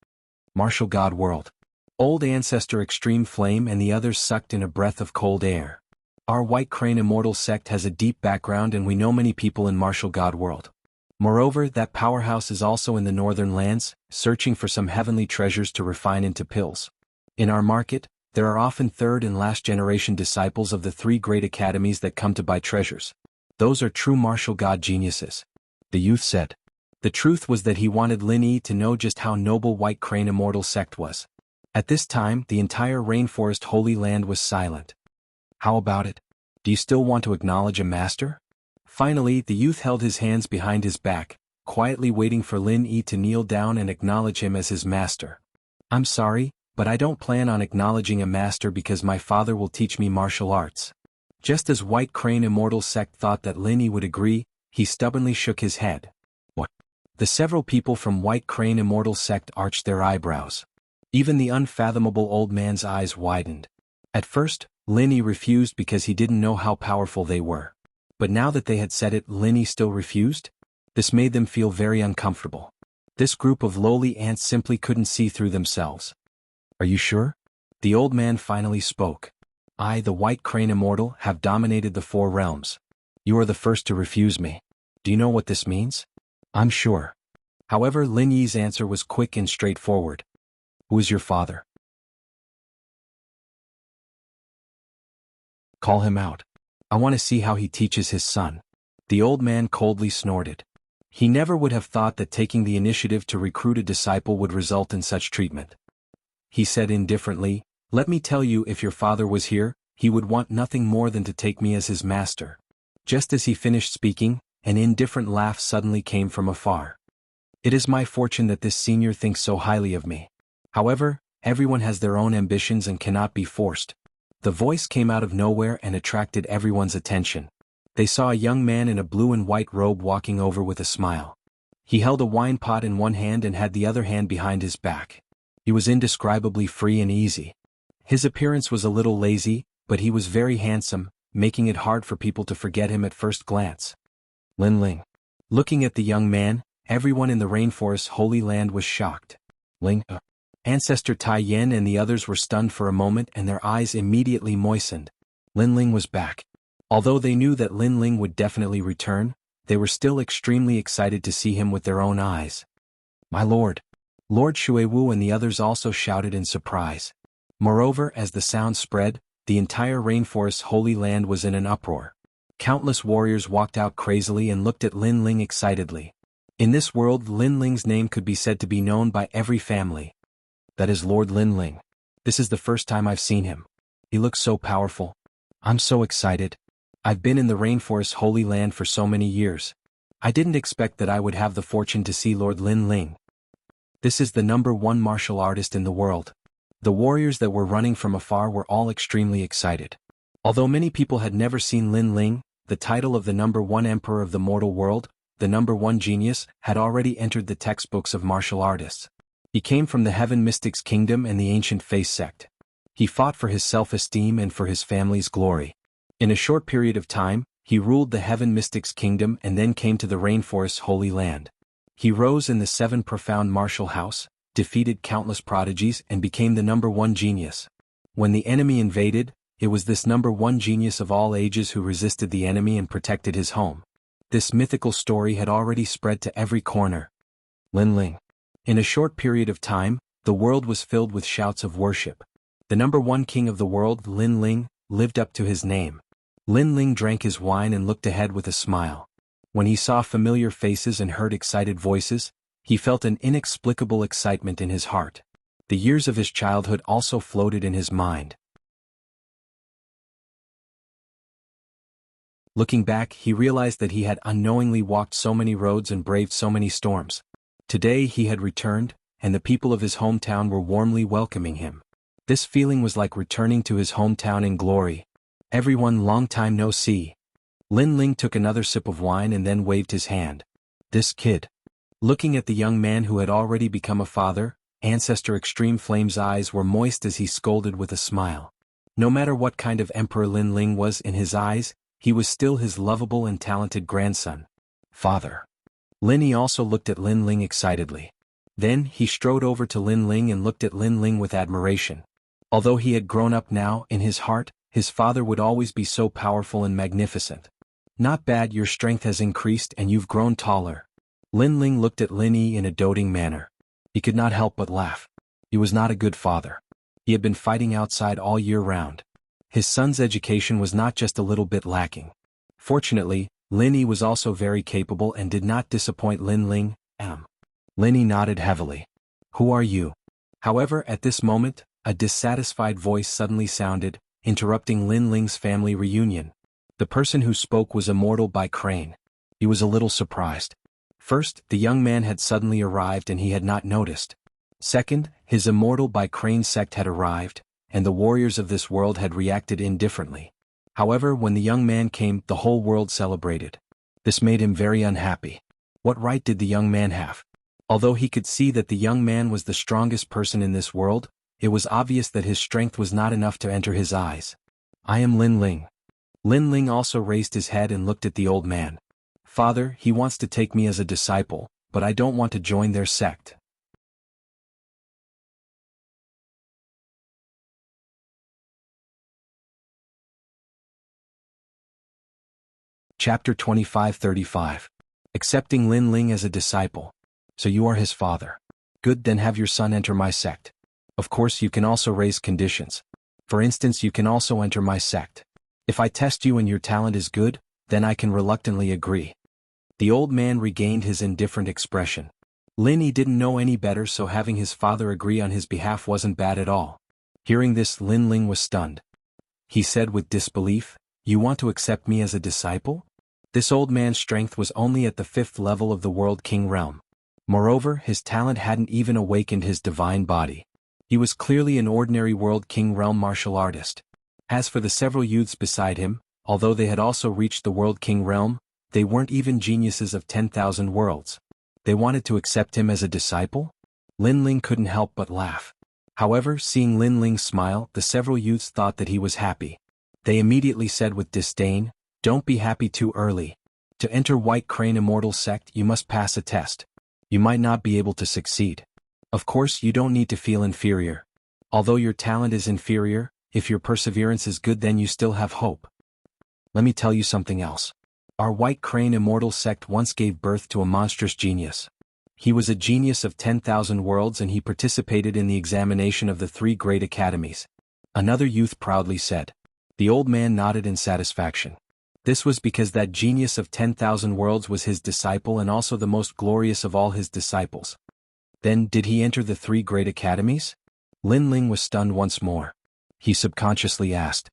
Martial God World. Old Ancestor Extreme Flame and the others sucked in a breath of cold air. Our White Crane Immortal sect has a deep background and we know many people in Martial God World. Moreover, that powerhouse is also in the northern lands, searching for some heavenly treasures to refine into pills. In our market, there are often third and last generation disciples of the 3 great academies that come to buy treasures. Those are true martial god geniuses. The youth said. The truth was that he wanted Lin Yi to know just how noble White Crane Immortal sect was. At this time, the entire rainforest Holy Land was silent. How about it? Do you still want to acknowledge a master? Finally, the youth held his hands behind his back, quietly waiting for Lin Yi to kneel down and acknowledge him as his master. I'm sorry, but I don't plan on acknowledging a master because my father will teach me martial arts. Just as White Crane Immortal sect thought that Lin Yi would agree, he stubbornly shook his head. What? The several people from White Crane Immortal sect arched their eyebrows. Even the unfathomable old man's eyes widened. At first, Lin Yi refused because he didn't know how powerful they were. But now that they had said it, Lin Yi still refused? This made them feel very uncomfortable. This group of lowly ants simply couldn't see through themselves. Are you sure? The old man finally spoke. I, the White Crane Immortal, have dominated the 4 realms. You are the first to refuse me. Do you know what this means? I'm sure. However, Lin Yi's answer was quick and straightforward. Who is your father? Call him out. I want to see how he teaches his son. The old man coldly snorted. He never would have thought that taking the initiative to recruit a disciple would result in such treatment. He said indifferently, let me tell you, if your father was here, he would want nothing more than to take me as his master. Just as he finished speaking, an indifferent laugh suddenly came from afar. It is my fortune that this senior thinks so highly of me. However, everyone has their own ambitions and cannot be forced. The voice came out of nowhere and attracted everyone's attention. They saw a young man in a blue and white robe walking over with a smile. He held a wine pot in one hand and had the other hand behind his back. He was indescribably free and easy. His appearance was a little lazy, but he was very handsome, making it hard for people to forget him at first glance. Lin Ling. Looking at the young man, everyone in the rainforest Holy Land was shocked. Ling, Ancestor Tai Yen and the others were stunned for a moment and their eyes immediately moistened. Lin Ling was back. Although they knew that Lin Ling would definitely return, they were still extremely excited to see him with their own eyes. My lord! Lord Xuewu and the others also shouted in surprise. Moreover, as the sound spread, the entire rainforest Holy Land was in an uproar. Countless warriors walked out crazily and looked at Lin Ling excitedly. In this world, Lin Ling's name could be said to be known by every family. That is Lord Lin Ling. This is the first time I've seen him. He looks so powerful. I'm so excited. I've been in the rainforest Holy Land for so many years. I didn't expect that I would have the fortune to see Lord Lin Ling. This is the #1 martial artist in the world. The warriors that were running from afar were all extremely excited. Although many people had never seen Lin Ling, the title of the #1 emperor of the mortal world, the #1 genius, had already entered the textbooks of martial artists. He came from the Heaven Mystics Kingdom and the Ancient Face sect. He fought for his self-esteem and for his family's glory. In a short period of time, he ruled the Heaven Mystics Kingdom and then came to the Rainforest's Holy Land. He rose in the 7 profound martial house, defeated countless prodigies and became the #1 genius. When the enemy invaded, it was this #1 genius of all ages who resisted the enemy and protected his home. This mythical story had already spread to every corner. Lin Ling. In a short period of time, the world was filled with shouts of worship. The number one king of the world, Lin Ling, lived up to his name. Lin Ling drank his wine and looked ahead with a smile. When he saw familiar faces and heard excited voices, he felt an inexplicable excitement in his heart. The years of his childhood also floated in his mind. Looking back, he realized that he had unknowingly walked so many roads and braved so many storms. Today he had returned, and the people of his hometown were warmly welcoming him. This feeling was like returning to his hometown in glory. Everyone, long time no see. Lin Ling took another sip of wine and then waved his hand. This kid. Looking at the young man who had already become a father, Ancestor Extreme Flame's eyes were moist as he scolded with a smile. No matter what kind of emperor Lin Ling was in his eyes, he was still his lovable and talented grandson. Father. Lin also looked at Lin Ling excitedly. Then he strode over to Lin Ling and looked at Lin Ling with admiration. Although he had grown up now, in his heart, his father would always be so powerful and magnificent. Not bad, your strength has increased and you've grown taller. Lin Ling looked at Lin Yi in a doting manner. He could not help but laugh. He was not a good father. He had been fighting outside all year round. His son's education was not just a little bit lacking. Fortunately, Lin Yi was also very capable and did not disappoint Lin Ling. Lin Yi nodded heavily. Who are you? However, at this moment, a dissatisfied voice suddenly sounded, interrupting Lin Ling's family reunion. The person who spoke was Immortal by Crane. He was a little surprised. First, the young man had suddenly arrived and he had not noticed. Second, his Immortal by Crane sect had arrived, and the warriors of this world had reacted indifferently. However, when the young man came, the whole world celebrated. This made him very unhappy. What right did the young man have? Although he could see that the young man was the strongest person in this world, it was obvious that his strength was not enough to enter his eyes. I am Lin Ling. Lin Ling also raised his head and looked at the old man. Father, he wants to take me as a disciple, but I don't want to join their sect. Chapter 25-35. Accepting Lin Ling as a disciple. So you are his father. Good, then have your son enter my sect. Of course, you can also raise conditions. For instance, you can also enter my sect. If I test you and your talent is good, then I can reluctantly agree. The old man regained his indifferent expression. Lin Yi didn't know any better, so having his father agree on his behalf wasn't bad at all. Hearing this, Lin Ling was stunned. He said with disbelief, "You want to accept me as a disciple?" This old man's strength was only at the 5th level of the World King realm. Moreover, his talent hadn't even awakened his divine body. He was clearly an ordinary World King realm martial artist. As for the several youths beside him, although they had also reached the World King realm, they weren't even geniuses of 10,000 worlds. They wanted to accept him as a disciple? Lin Ling couldn't help but laugh. However, seeing Lin Ling smile, the several youths thought that he was happy. They immediately said with disdain, "Don't be happy too early. To enter White Crane Immortal Sect, you must pass a test. You might not be able to succeed. Of course, you don't need to feel inferior. Although your talent is inferior, if your perseverance is good, then you still have hope. Let me tell you something else. Our White Crane Immortal Sect once gave birth to a monstrous genius. He was a genius of 10,000 worlds and he participated in the examination of the 3 great academies." Another youth proudly said. The old man nodded in satisfaction. This was because that genius of 10,000 worlds was his disciple and also the most glorious of all his disciples. Then, did he enter the 3 great academies? Lin Ling was stunned once more. He subconsciously asked.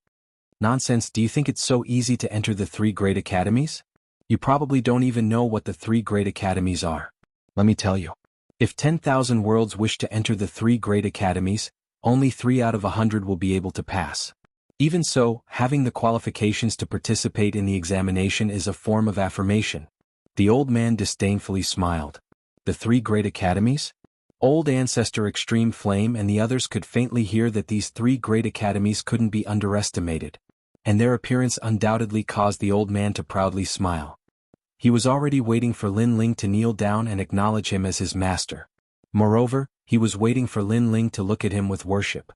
Nonsense, do you think it's so easy to enter the 3 great academies? You probably don't even know what the 3 great academies are. Let me tell you. If 10,000 worlds wish to enter the 3 great academies, only 3 out of 100 will be able to pass. Even so, having the qualifications to participate in the examination is a form of affirmation. The old man disdainfully smiled. The 3 great academies? Old Ancestor Extreme Flame and the others could faintly hear that these 3 great academies couldn't be underestimated. And their appearance undoubtedly caused the old man to proudly smile. He was already waiting for Lin Ling to kneel down and acknowledge him as his master. Moreover, he was waiting for Lin Ling to look at him with worship.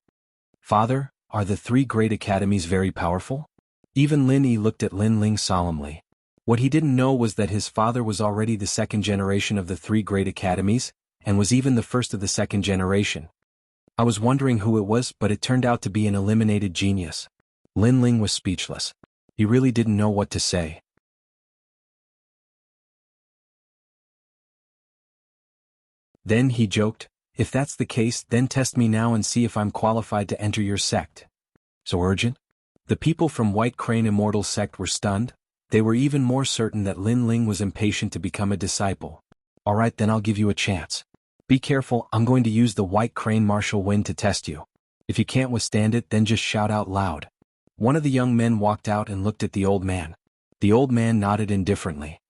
Father, are the 3 great academies very powerful? Even Lin Yi looked at Lin Ling solemnly. What he didn't know was that his father was already the 2nd generation of the 3 great academies, and was even the first of the second generation. I was wondering who it was, but it turned out to be an eliminated genius. Lin Ling was speechless. He really didn't know what to say. Then he joked, "If that's the case, then test me now and see if I'm qualified to enter your sect." So urgent? The people from White Crane Immortal sect were stunned. They were even more certain that Lin Ling was impatient to become a disciple. "All right, then I'll give you a chance. Be careful, I'm going to use the White Crane martial wind to test you. If you can't withstand it, then just shout out loud." One of the young men walked out and looked at the old man. The old man nodded indifferently.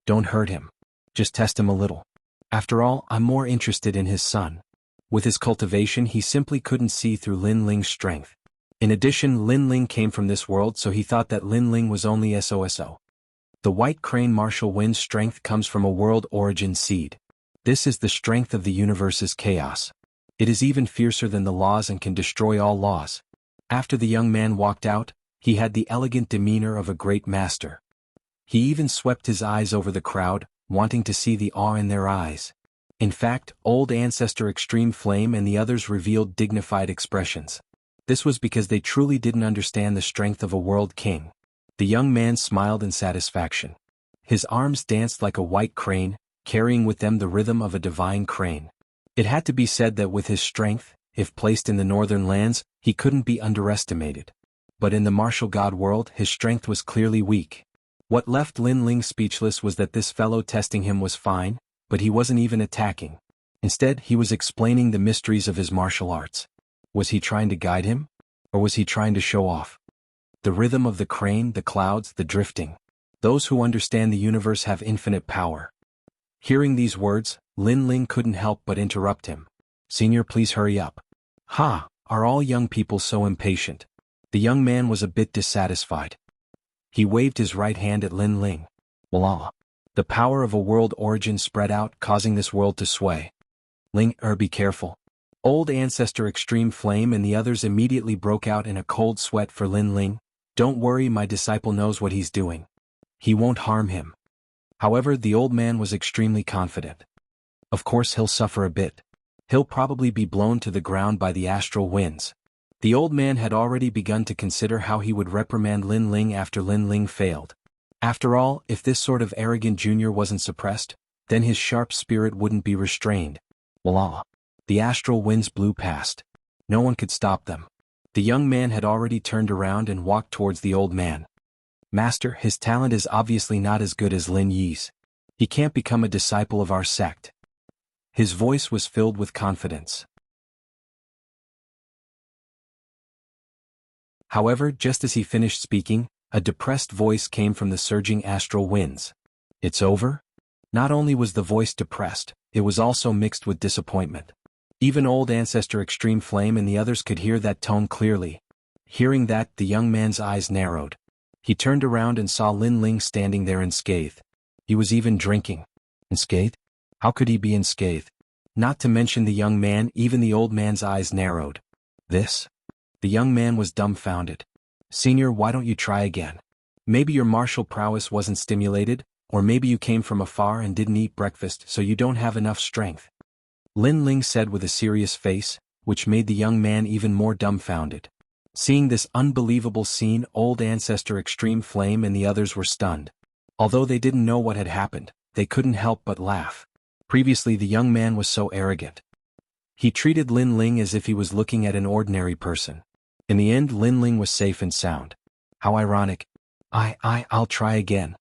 "Don't hurt him. Just test him a little. After all, I'm more interested in his son." With his cultivation, he simply couldn't see through Lin Ling's strength. In addition, Lin Ling came from this world, so he thought that Lin Ling was only SOSO. The White Crane martial wind's strength comes from a world origin seed. This is the strength of the universe's chaos. It is even fiercer than the laws and can destroy all laws. After the young man walked out, he had the elegant demeanor of a great master. He even swept his eyes over the crowd, wanting to see the awe in their eyes. In fact, old ancestor Extreme Flame and the others revealed dignified expressions. This was because they truly didn't understand the strength of a world king. The young man smiled in satisfaction. His arms danced like a white crane, carrying with them the rhythm of a divine crane. It had to be said that with his strength, if placed in the northern lands, he couldn't be underestimated. But in the martial god world, his strength was clearly weak. What left Lin Ling speechless was that this fellow testing him was fine, but he wasn't even attacking. Instead, he was explaining the mysteries of his martial arts. Was he trying to guide him? Or was he trying to show off? The rhythm of the crane, the clouds, the drifting. Those who understand the universe have infinite power. Hearing these words, Lin Ling couldn't help but interrupt him. "Senior, please hurry up." "Ha, are all young people so impatient?" The young man was a bit dissatisfied. He waved his right hand at Lin Ling. Voila! The power of a world origin spread out, causing this world to sway. "Ling, be careful." Old ancestor Extreme Flame and the others immediately broke out in a cold sweat for Lin Ling. "Don't worry, my disciple knows what he's doing. He won't harm him." However, the old man was extremely confident. "Of course he'll suffer a bit. He'll probably be blown to the ground by the astral winds." The old man had already begun to consider how he would reprimand Lin Ling after Lin Ling failed. After all, if this sort of arrogant junior wasn't suppressed, then his sharp spirit wouldn't be restrained. Voila! The astral winds blew past. No one could stop them. The young man had already turned around and walked towards the old man. "Master, his talent is obviously not as good as Lin Yi's. He can't become a disciple of our sect." His voice was filled with confidence. However, just as he finished speaking, a depressed voice came from the surging astral winds. "It's over?" Not only was the voice depressed, it was also mixed with disappointment. Even old ancestor Extreme Flame and the others could hear that tone clearly. Hearing that, the young man's eyes narrowed. He turned around and saw Lin Ling standing there unscathed. He was even drinking. Unscathed? How could he be unscathed? Not to mention the young man, even the old man's eyes narrowed. "This?" The young man was dumbfounded. "Senior, why don't you try again? Maybe your martial prowess wasn't stimulated, or maybe you came from afar and didn't eat breakfast, so you don't have enough strength." Lin Ling said with a serious face, which made the young man even more dumbfounded. Seeing this unbelievable scene, old ancestor Extreme Flame and the others were stunned. Although they didn't know what had happened, they couldn't help but laugh. Previously, the young man was so arrogant. He treated Lin Ling as if he was looking at an ordinary person. In the end, Lin Ling was safe and sound. How ironic. I'll try again."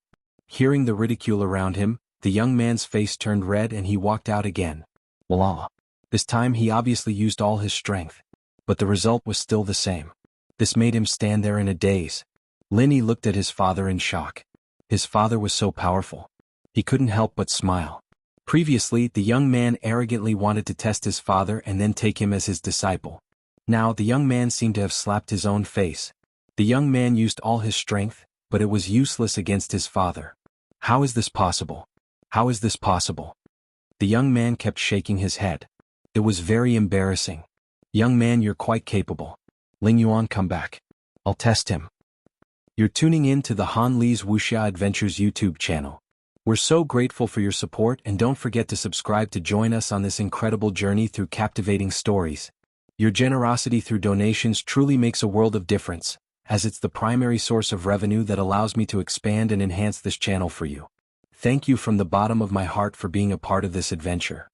Hearing the ridicule around him, the young man's face turned red and he walked out again. Voila! This time he obviously used all his strength. But the result was still the same. This made him stand there in a daze. Linny looked at his father in shock. His father was so powerful. He couldn't help but smile. Previously, the young man arrogantly wanted to test his father and then take him as his disciple. Now, the young man seemed to have slapped his own face. The young man used all his strength, but it was useless against his father. How is this possible? How is this possible? The young man kept shaking his head. It was very embarrassing. "Young man, you're quite capable. Ling Yuan, come back. I'll test him." You're tuning in to the Han Li's Wuxia Adventures YouTube channel. We're so grateful for your support, and don't forget to subscribe to join us on this incredible journey through captivating stories. Your generosity through donations truly makes a world of difference, as it's the primary source of revenue that allows me to expand and enhance this channel for you. Thank you from the bottom of my heart for being a part of this adventure.